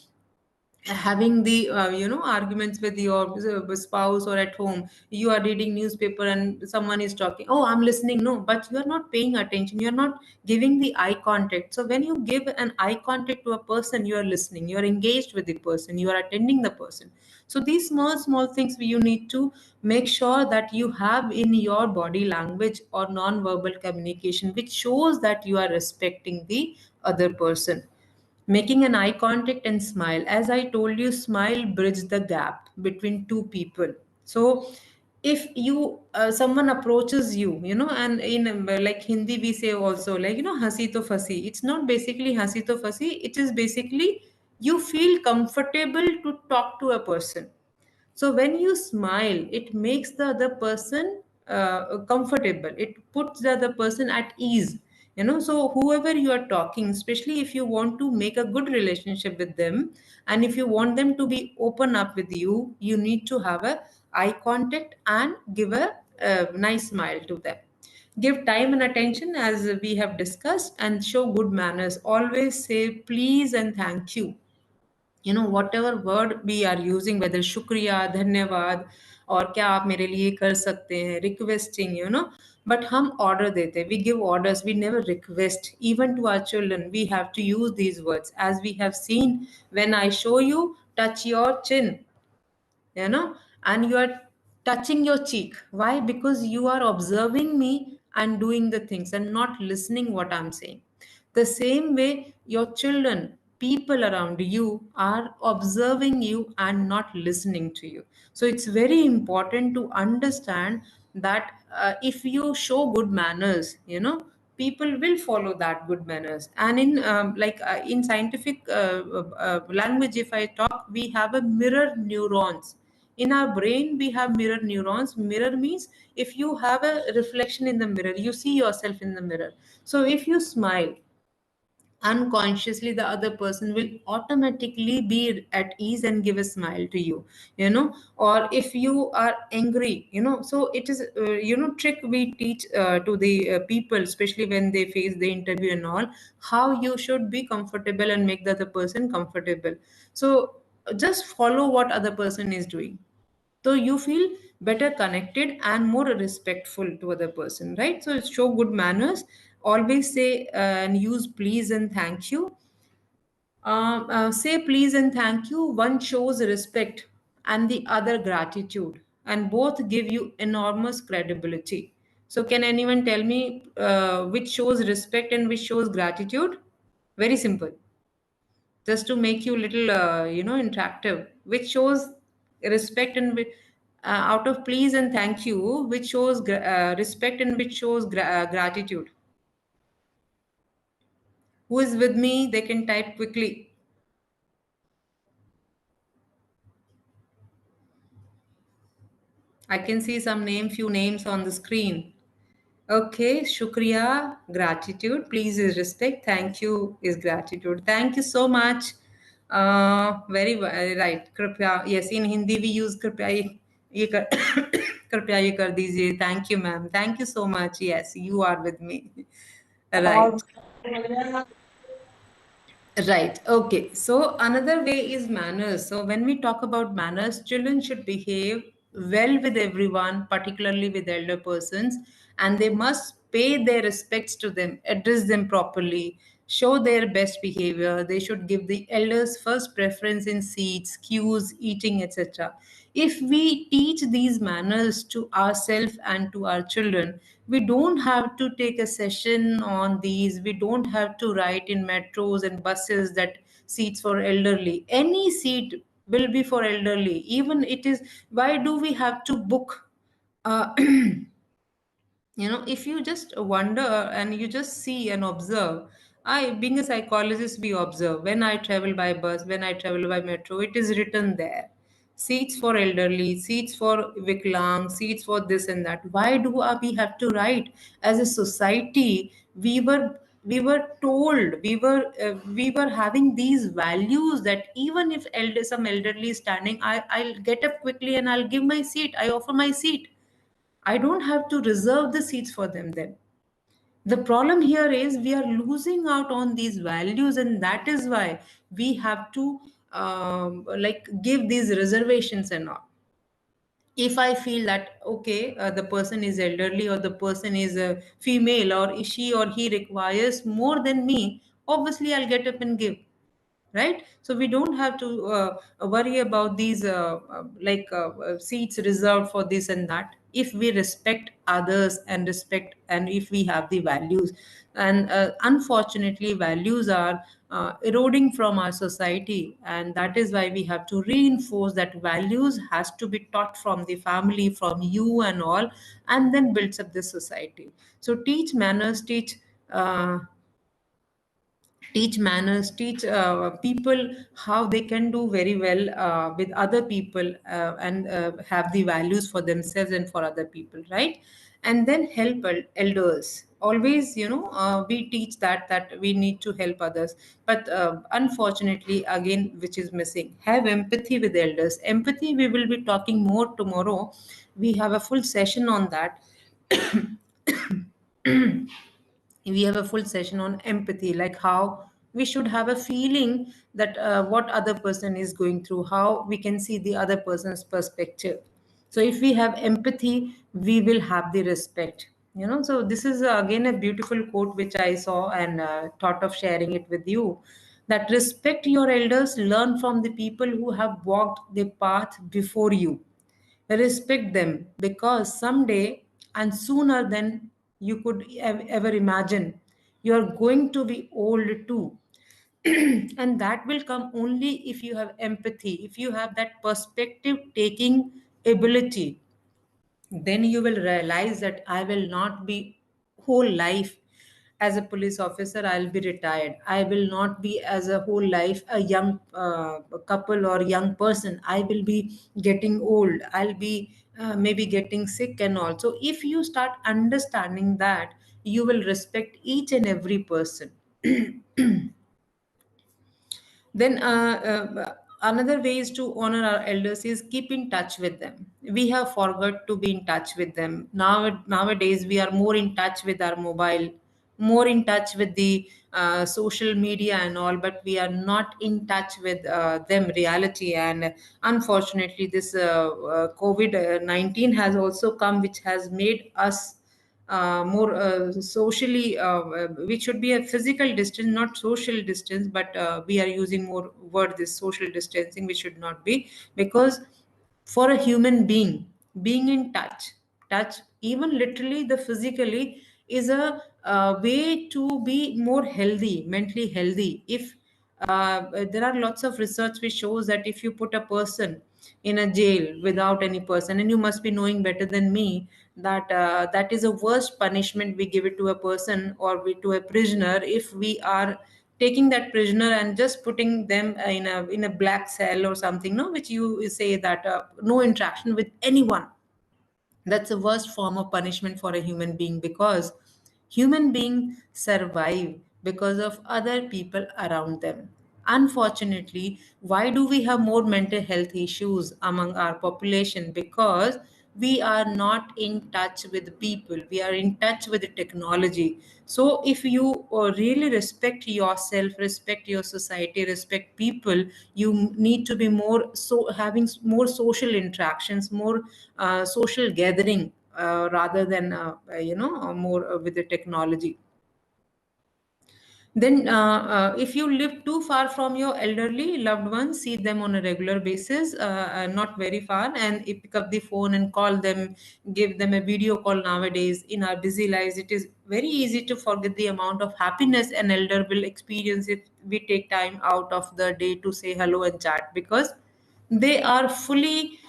O: having the arguments with your spouse, or at home you are reading newspaper and someone is talking, oh, I'm listening. No, but you are not paying attention, you are not giving the eye contact. So when you give an eye contact to a person, you are listening, you are engaged with the person, you are attending the person. So these small things you need to make sure that you have in your body language or non-verbal communication, which shows that you are respecting the other person. Making an eye contact and smile. As I told you, smile bridge the gap between two people. So if you someone approaches you, and in like Hindi we say also, like, hasi to fasi. It's not basically hasi to fasi. It is basically you feel comfortable to talk to a person. So when you smile, it makes the other person comfortable. It puts the other person at ease. So whoever you are talking, especially if you want to make a good relationship with them, and if you want them to be open up with you, you need to have a eye contact and give a nice smile to them. Give time and attention, as we have discussed, and show good manners. Always say please and thank you. Whatever word we are using, whether shukriya, dhanyavad, और क्या आप मेरे लिए कर सकते हैं, requesting, but हम order देते, we give orders, we never request. Even to our children, we have to use these words, as we have seen. When I show you, touch your chin, and you are touching your cheek. Why? Because you are observing me and doing the things and not listening what I'm saying. The same way, your children, people around you are observing you and not listening to you. So it's very important to understand that if you show good manners, people will follow that good manners. And in scientific language, if I talk, we have a mirror neurons. In our brain, we have mirror neurons. Mirror means if you have a reflection in the mirror, you see yourself in the mirror. So if you smile, unconsciously the other person will automatically be at ease and give a smile to you. Or if you are angry, so it is trick we teach to the people, especially when they face the interview and all, how you should be comfortable and make the other person comfortable. So just follow what other person is doing, so you feel better connected and more respectful to other person, right? So show good manners. Always say and use please and thank you. Say please and thank you. One shows respect and the other gratitude, and both give you enormous credibility. So can anyone tell me which shows respect and which shows gratitude? Very simple, just to make you little interactive. Which shows respect and out of please and thank you, which shows respect and which shows gratitude? Who is with me? They can type quickly. I can see some few names on the screen. Okay, shukriya, gratitude. Please is respect. Thank you is gratitude. Thank you so much. Very right. Kripya. Yes, in Hindi we use kripya. ये कर कृपया ये कर दीजिए. Thank you, ma'am. Thank you so much. Yes, you are with me. Right. Right. Okay. So another way is manners. So when we talk about manners, children should behave well with everyone, particularly with elder persons, and they must pay their respects to them, address them properly, show their best behavior. They should give the elders first preference in seats, queues, eating, etc. If we teach these manners to ourselves and to our children, we don't have to take a session on these. We don't have to write in metros and buses that seats for elderly. Any seat will be for elderly. Even it is, why do we have to book? Uh, if you just wonder and you just see and observe, I, being a psychologist, we observe when I travel by bus, when I travel by metro, it is written there. Seats for elderly, seats for Viklang, seats for this and that. Why do we have to write? As a society, we were told, we were having these values that even if some elderly is standing, I'll get up quickly and I'll give my seat. I offer my seat. I don't have to reserve the seats for them then. The problem here is we are losing out on these values, and that is why we have to give these reservations and all. If I feel that, okay, the person is elderly or the person is a female or she or he requires more than me, obviously I'll get up and give. Right, so we don't have to worry about these seats reserved for this and that. If we respect others and if we have the values, and unfortunately values are eroding from our society, and that is why we have to reinforce that values has to be taught from the family, from you and all, and then builds up this society. So teach manners, teach manners, teach people how they can do very well with other people, and have the values for themselves and for other people, right? And then help elders. Always, we teach that we need to help others, but unfortunately, again, which is missing, have empathy with elders. Empathy, we will be talking more tomorrow. We have a full session on that. We have a full session on empathy, like how we should have a feeling that what other person is going through, how we can see the other person's perspective. So if we have empathy, we will have the respect. So this is again a beautiful quote which I saw and thought of sharing it with you, that respect your elders, learn from the people who have walked the path before you. Respect them, because someday and sooner than you could ever imagine, you are going to be old too. And that will come only if you have empathy, if you have that perspective taking ability. Then you will realize that I will not be whole life as a police officer. I'll be retired. I will not be as a whole life a young couple or young person. I will be getting old. I'll be maybe getting sick and all. So if you start understanding that, you will respect each and every person. Then another way is to honor our elders is keep in touch with them. We have forgot to be in touch with them. Nowadays, we are more in touch with our mobile, more in touch with the social media and all, but we are not in touch with them reality. And unfortunately, this COVID-19 has also come, which has made us more socially, which should be a physical distance, not social distance, but we are using more word this social distancing, which should not be, because for a human being in touch, even literally the physically, is a way to be more healthy, mentally healthy. If there are lots of research which shows that if you put a person in a jail without any person, and you must be knowing better than me that that is a worst punishment we give it to a person or to a prisoner if we are taking that prisoner and just putting them in a black cell or something, no, which you say that no interaction with anyone. That's the worst form of punishment for a human being, because human beings survive because of other people around them. Unfortunately, why do we have more mental health issues among our population? Because we are not in touch with people, we are in touch with the technology. So if you really respect yourself, respect your society, respect people, you need to be more so having more social interactions, more social gathering, rather than more with the technology. Then if you live too far from your elderly loved ones, see them on a regular basis, not very far, and you pick up the phone and call them, give them a video call. Nowadays in our busy lives, it is very easy to forget the amount of happiness an elder will experience if we take time out of the day to say hello and chat, because they are fully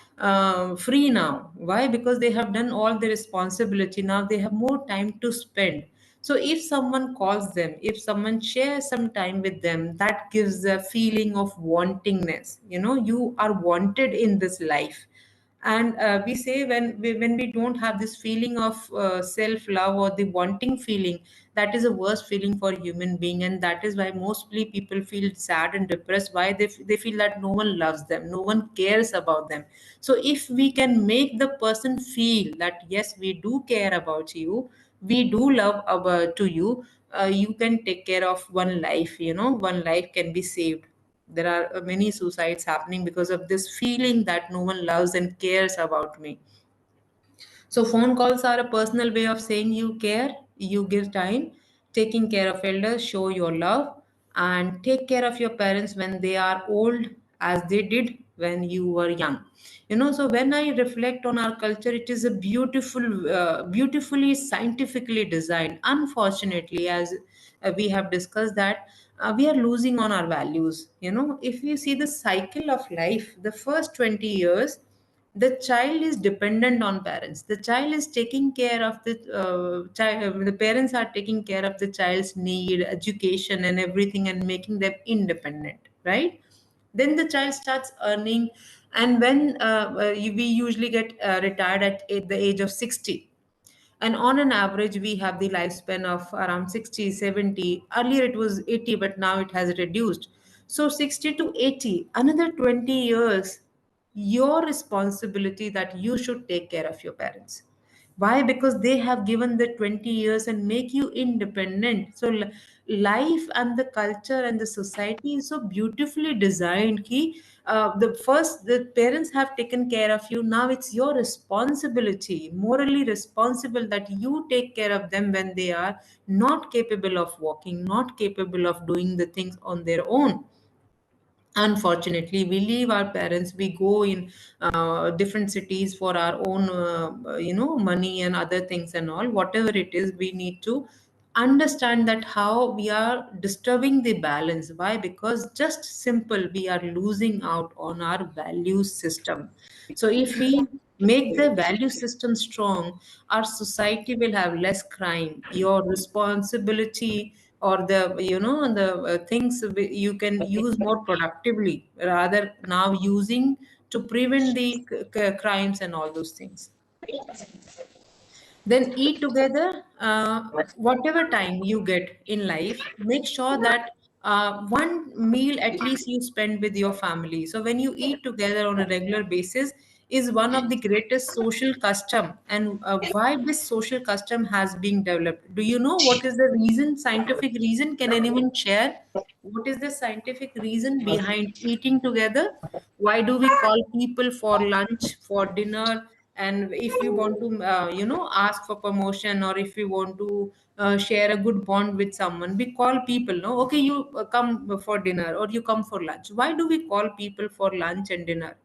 O: free now. Why? Because they have done all the responsibility. Now they have more time to spend. So if someone calls them, if someone shares some time with them, that gives a feeling of wantingness. You are wanted in this life. And we say when we don't have this feeling of self love or the wanting feeling, that is a worst feeling for human being. And that is why mostly people feel sad and depressed. Why? They feel that no one loves them, no one cares about them. So if we can make the person feel that yes, we do care about you, we do love to you, you can take care of one life. One life can be saved. There are many suicides happening because of this feeling that no one loves and cares about me. So phone calls are a personal way of saying you care, you give time, taking care of elders, show your love, and take care of your parents when they are old, as they did when you were young. So when I reflect on our culture, it is a beautifully scientifically designed. Unfortunately, as we have discussed that we are losing on our values. If you see the cycle of life, the first 20 years, the child is dependent on parents. The child is taking care of the child. The parents are taking care of the child's need, education, and everything, and making them independent, right? Then the child starts earning, and when we usually get retired at the age of 60. And on an average, we have the lifespan of around 60, 70. Earlier it was 80, but now it has reduced. So 60 to 80, another 20 years, your responsibility that you should take care of your parents. Why? Because they have given the 20 years and make you independent. So life and the culture and the society is so beautifully designed ki, the parents have taken care of you. Now it's your responsibility, morally responsible, that you take care of them when they are not capable of walking, not capable of doing the things on their own. Unfortunately, we leave our parents, we go in different cities for our own money and other things and all. Whatever it is, we need to understand that how we are disturbing the balance. Why? Because just simple, we are losing out on our value system. So if we make the value system strong, our society will have less crime. Your responsibility, or the things you can use more productively, rather now using to prevent the crimes and all those things. Then eat together. Whatever time you get in life, make sure that one meal at least you spend with your family. So when you eat together on a regular basis is one of the greatest social custom. And why this social custom has been developed, do you know what is the reason, scientific reason? Can anyone share what is the scientific reason behind eating together? Why do we call people for lunch, for dinner? And if you want to ask for promotion, or if you want to share a good bond with someone, we call people, no, okay, you come for dinner or you come for lunch. Why do we call people for lunch and dinner?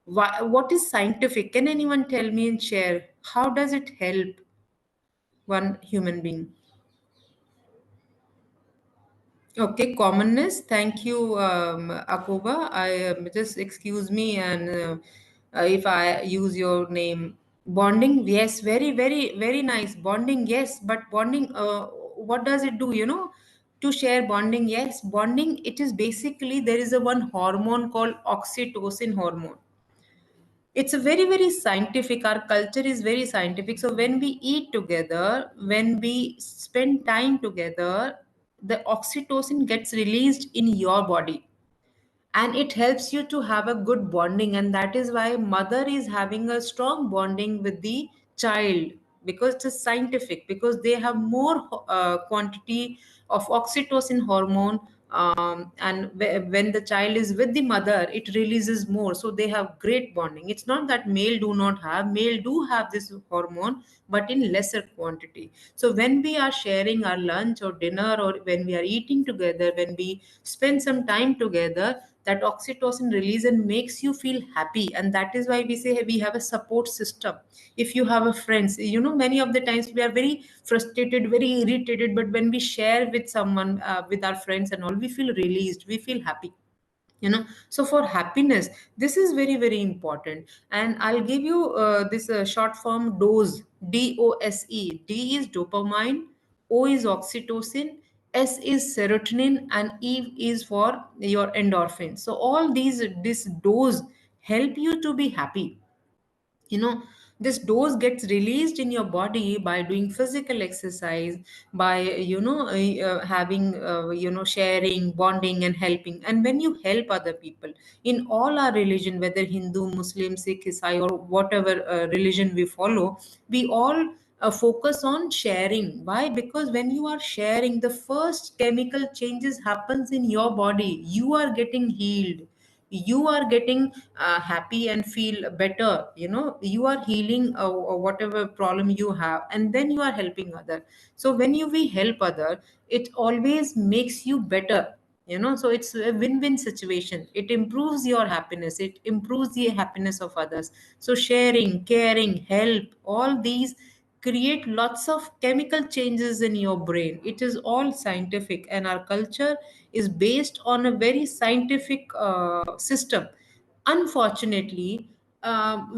O: Why, what is scientific? Can anyone tell me and share how does it help one human being? Okay, commonness. Thank you, Akoba. I just excuse me, and if I use your name, bonding. Yes, very, very, very nice. Bonding, yes, but bonding. What does it do? To share bonding, yes, bonding, it is basically, there is a one hormone called oxytocin hormone. It's a very, very scientific, our culture is very scientific. So when we eat together, when we spend time together, the oxytocin gets released in your body, and it helps you to have a good bonding. And that is why mother is having a strong bonding with the child, because it is scientific, because they have more quantity of oxytocin hormone, and when the child is with the mother, it releases more, so they have great bonding. It's not that male do not have, male do have this hormone, but in lesser quantity. So when we are sharing our lunch or dinner, or when we are eating together, when we spend some time together, that oxytocin release and makes you feel happy. And that is why we say we have a support system. If you have a friends, many of the times we are very frustrated, very irritated, but when we share with someone, with our friends and all, we feel released, we feel happy. So for happiness, this is very, very important. And I'll give you this short form dose, DOSE. D is dopamine, O is oxytocin, S is serotonin, and E is for your endorphin. So all this dose help you to be happy. This dose gets released in your body by doing physical exercise, by having sharing, bonding, and helping. And when you help other people in all our religion, whether Hindu, Muslim, Sikh, Isai, or whatever religion we follow, we all focus on sharing. Why? Because when you are sharing, the first chemical changes happens in your body. You are getting healed, you are getting happy and feel better. You are healing whatever problem you have, and then you are helping other. So when we help other, it always makes you better. So it's a win-win situation. It improves your happiness, it improves the happiness of others. So sharing, caring, help, all these create lots of chemical changes in your brain. It is all scientific, and our culture is based on a very scientific system. Unfortunately,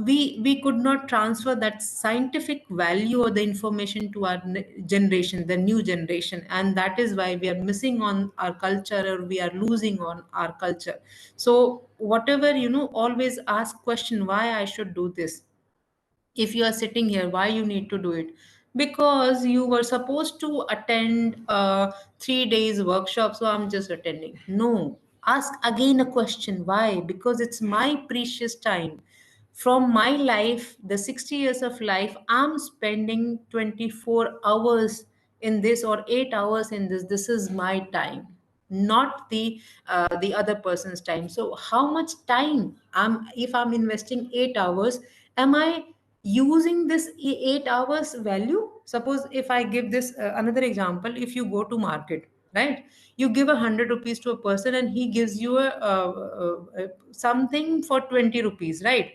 O: we could not transfer that scientific value or the information to our generation, the new generation, and that is why we are missing on our culture, or we are losing on our culture. So whatever, always ask question, why I should do this? If you are sitting here, why you need to do it? Because you were supposed to attend a 3 days workshop, so I'm just attending. No, ask again a question, why? Because it's my precious time. From my life, the 60 years of life, I'm spending 24 hours in this, or 8 hours in this. This is my time, not the other person's time. So how much time if I'm investing 8 hours, am I using this 8 hours value? Suppose if I give this another example, if you go to market, right, you give 100 rupees to a person, and he gives you something for 20 rupees, right?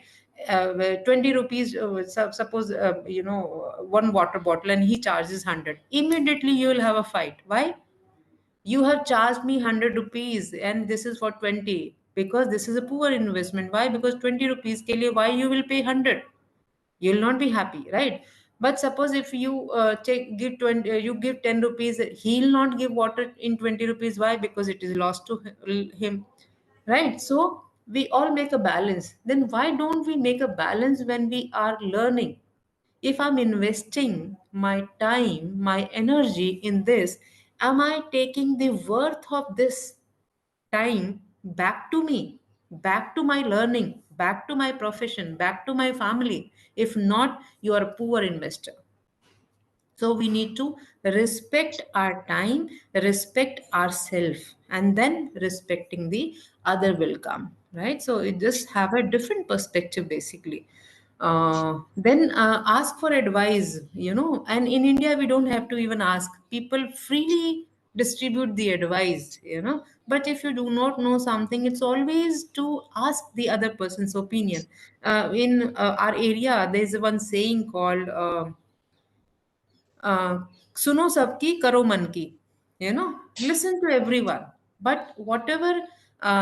O: 20 rupees, suppose one water bottle, and he charges 100. Immediately you will have a fight. Why? You have charged me 100 rupees and this is for 20, because this is a poor investment. Why? Because 20 rupees ke liye, why you will pay 100? You'll not be happy, right? But suppose if you give 20, you give 10 rupees, he'll not give water in 20 rupees. Why? Because it is lost to him, right? So we all make a balance. Then why don't we make a balance when we are learning? If I'm investing my time, my energy in this, am I taking the worth of this time back to me, back to my learning, back to my profession, back to my family? If not, you are a poor investor. So we need to respect our time, respect ourselves, and then respecting the other will come, right? So it just have a different perspective basically. Then ask for advice, and in India we don't have to even ask. People freely distribute the advice. But if you do not know something, it's always to ask the other person's opinion. In our area, there's one saying called सुनो सबकी करो मन की. Listen to everyone, but whatever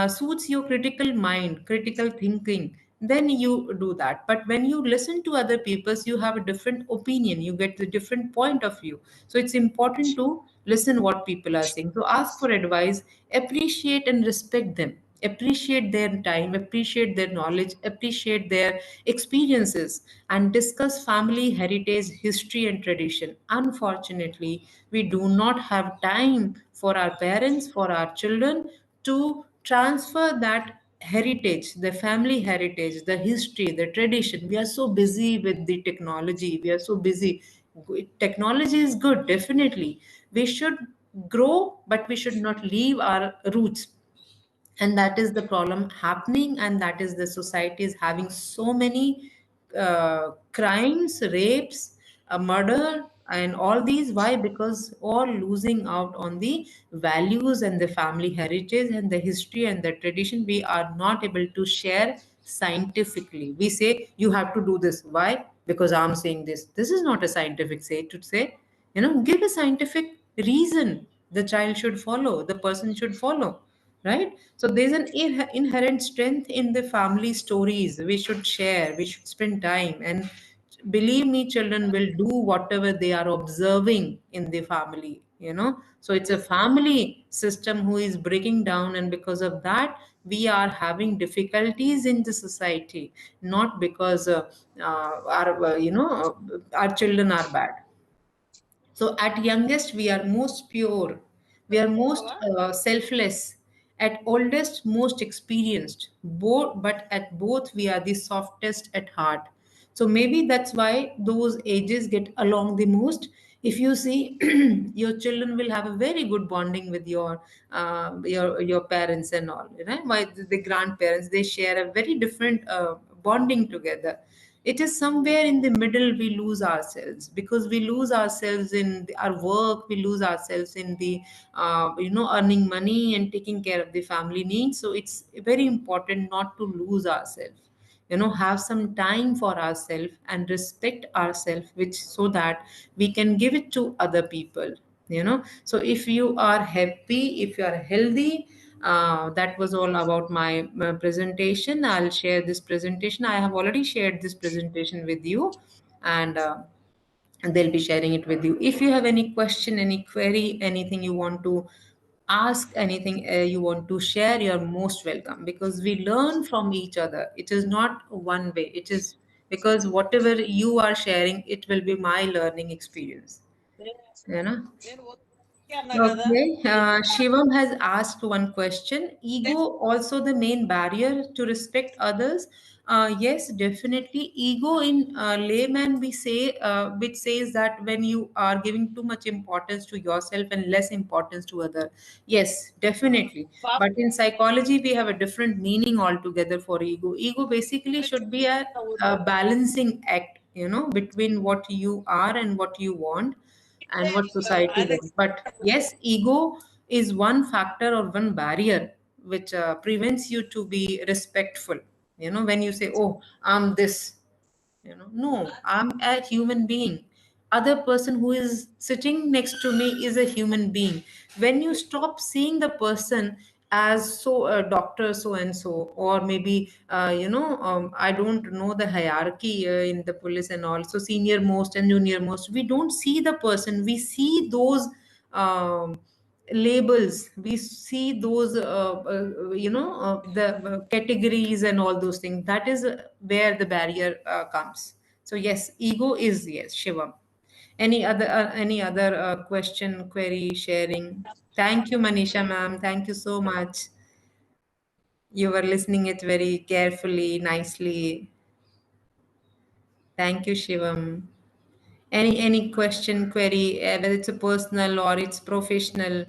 O: suits your critical mind, critical thinking, then you do that. But when you listen to other people's, you have a different opinion, you get the different point of view. So it's important to listen what people are saying. So ask for advice, appreciate and respect them, appreciate their time, appreciate their knowledge, appreciate their experiences, and discuss family heritage, history and tradition. Unfortunately, we do not have time for our parents, for our children, to transfer that heritage, the family heritage, the history, the tradition. We are so busy with the technology, we are so busy. Technology is good, definitely, we should grow, but we should not leave our roots. And that is the problem happening, and that is the society is having so many crimes, rapes, murder and all these. Why? Because all losing out on the values and the family heritage and the history and the tradition. We are not able to share scientifically. We say you have to do this. Why? Because I'm saying this. This is not a scientific say to say. Give a scientific reason the child should follow, the person should follow, right? So there's an inherent strength in the family stories. We should share, we should spend time, and believe me, children will do whatever they are observing in the family. So it's a family system who is breaking down, and because of that we are having difficulties in the society, not because our children are bad. So at youngest, we are most pure, we are most selfless. At oldest, most experienced. Both, but at both, we are the softest at heart. So maybe that's why those ages get along the most. If you see, your children will have a very good bonding with your parents and all. Why the grandparents, they share a very different bonding together. It is somewhere in the middle we lose ourselves, because we lose ourselves in our work, we lose ourselves in the earning money and taking care of the family needs. So it's very important not to lose ourselves, have some time for ourselves and respect ourselves, which so that we can give it to other people. So if you are happy, if you are healthy, that was all about my presentation. I'll share this presentation. I have already shared this presentation with you, and they'll be sharing it with you. If you have any question, any query, anything you want to ask, anything you want to share, you're most welcome, because we learn from each other. It is not one way. It is because whatever you are sharing, it will be my learning experience. Okay, Shivam has asked one question. Ego also the main barrier to respect others? Yes, definitely. Ego in layman we say, which says that when you are giving too much importance to yourself and less importance to other. Yes, definitely. But in psychology, we have a different meaning altogether for ego. Ego basically should be a balancing act, between what you are and what you want and what society wants. But yes, ego is one factor or one barrier which prevents you to be respectful. When you say, oh, I'm this, no, I'm a human being. Other person who is sitting next to me is a human being. When you stop seeing the person as so doctor so and so, or maybe I don't know the hierarchy in the police and all, so senior most and junior most, we don't see the person, we see those labels, we see those the categories and all those things. That is where the barrier comes. So yes, ego is, yes, Shivam. Any other question, query, sharing? Thank you, Manisha ma'am, thank you so much. You were listening it very carefully, nicely. Thank you, Shivam. Any question, query, whether it's a personal or it's professional?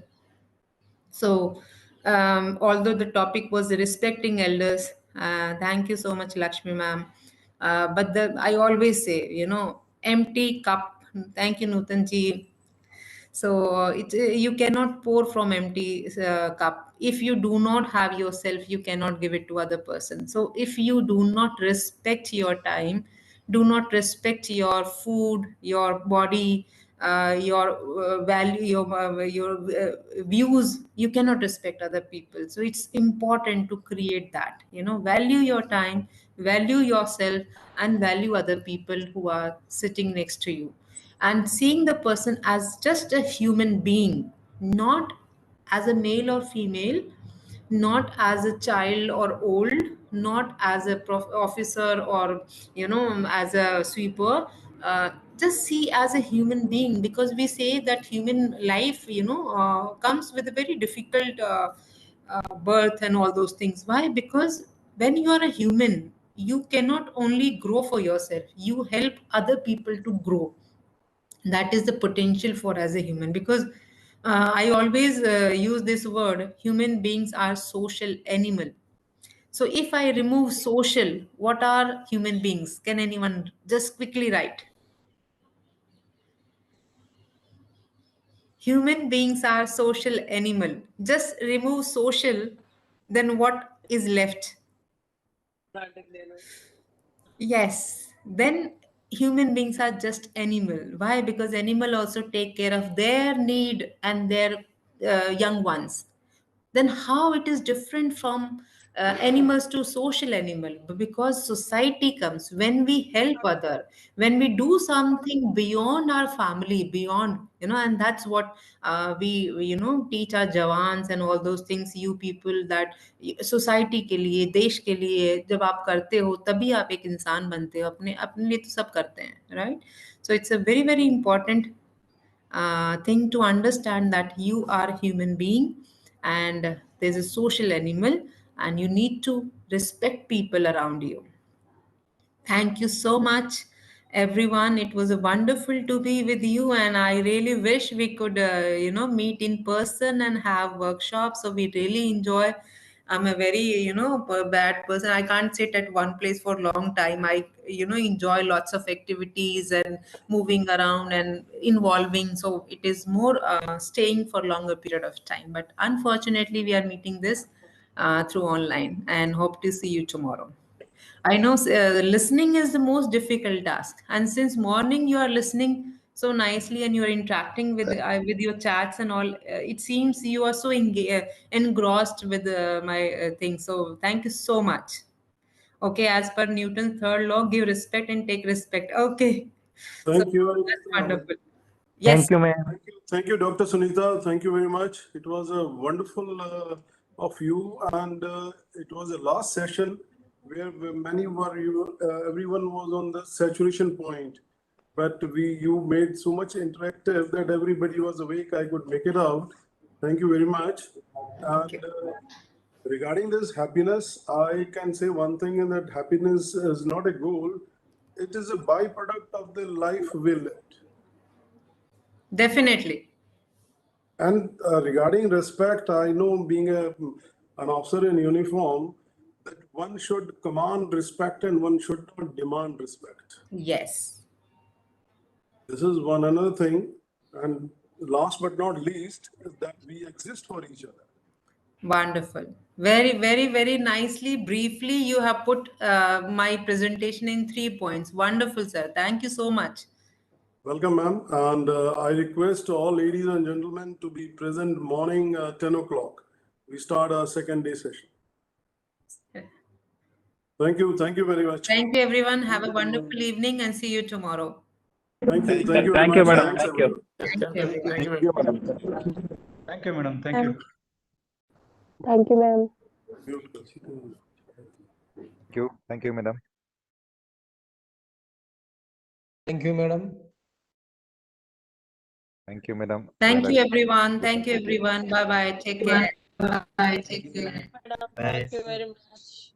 O: So, although the topic was respecting elders, thank you so much, Lakshmi ma'am. But I always say, empty cup. Thank you, Nutan ji. So you cannot pour from empty cup. If you do not have yourself, you cannot give it to other person. So if you do not respect your time, do not respect your food, your body, your value, your views, you cannot respect other people. So it's important to create that, value your time, value yourself, and value other people who are sitting next to you, and seeing the person as just a human being, not as a male or female, not as a child or old, not as a officer or as a sweeper. Just see as a human being, because we say that human life comes with a very difficult birth and all those things. Why? Because when you are a human, you cannot only grow for yourself, you help other people to grow. That is the potential for as a human, because I always use this word, human beings are social animal. So if I remove social, what are human beings? Can anyone just quickly write? Human beings are social animal. Just remove social, then what is left? Yes, then human beings are just animal. Why? Because animal also take care of their need and their young ones. Then how it is different from animals to social animal? Because society comes when we help other, when we do something beyond our family, beyond, and that's what we teach our jawans and all those things, you people, that society के लिए, देश के लिए जब आप करते हो तभी आप एक इंसान बनते हो, अपने अपने लिए तो सब करते हैं, right? So it's a very very important thing to understand that you are a human being and there's a social animal, and you need to respect people around you. Thank you so much, everyone. It was a wonderful to be with you, and I really wish we could, meet in person and have workshops. So we really enjoy. I'm a very, bad person. I can't sit at one place for a long time. I, enjoy lots of activities and moving around and involving. So it is more staying for longer period of time. But unfortunately, we are meeting this through online, and hope to see you tomorrow. I know listening is the most difficult task, and since morning you are listening so nicely and you are interacting with your chats and all, it seems you are so engrossed with my thing. So thank you so much. Okay, as per Newton's third law, give respect and take respect. Okay, so
H: Thank you.
O: that's wonderful. Yes.
H: Thank you, ma'am. Thank you, Dr. Sunita. Thank you very much. It was a wonderful of you, and it was a last session where many were everyone was on the saturation point, but you made so much interactive that everybody was awake. I could make it out. Thank you very much. And regarding this happiness, I can say one thing, in that happiness is not a goal; it is a byproduct of the life we live.
O: Definitely.
H: And regarding respect, I know being an officer in uniform, that one should command respect and one should not demand respect.
O: Yes.
H: This is one another thing. And last but not least, is that we exist for each other.
O: Wonderful. Very, very, very nicely, briefly, you have put my presentation in 3 points. Wonderful, sir. Thank you so much.
H: Welcome, ma'am. And I request all ladies and gentlemen to be present morning 10 o'clock. We start our second day session. Thank you. Thank you very much.
O: Thank you, everyone. Have a wonderful evening and see you tomorrow.
H: Thank you. Thank you.
L: Thank
H: very
L: you,
H: much.
L: madam.
H: Thanks,
L: Thank you.
H: everyone.
O: Thank you, everyone.
I: Thank you, madam. Thank you.
Q: Thank you, ma'am.
J: Thank you, madam.
L: Thank you, madam.
J: Thank you, madam.
O: Thank you, everyone. Thank you, everyone. Bye-bye. Take care.
F: Bye. Take care.
L: Bye.
Q: Thank you very much.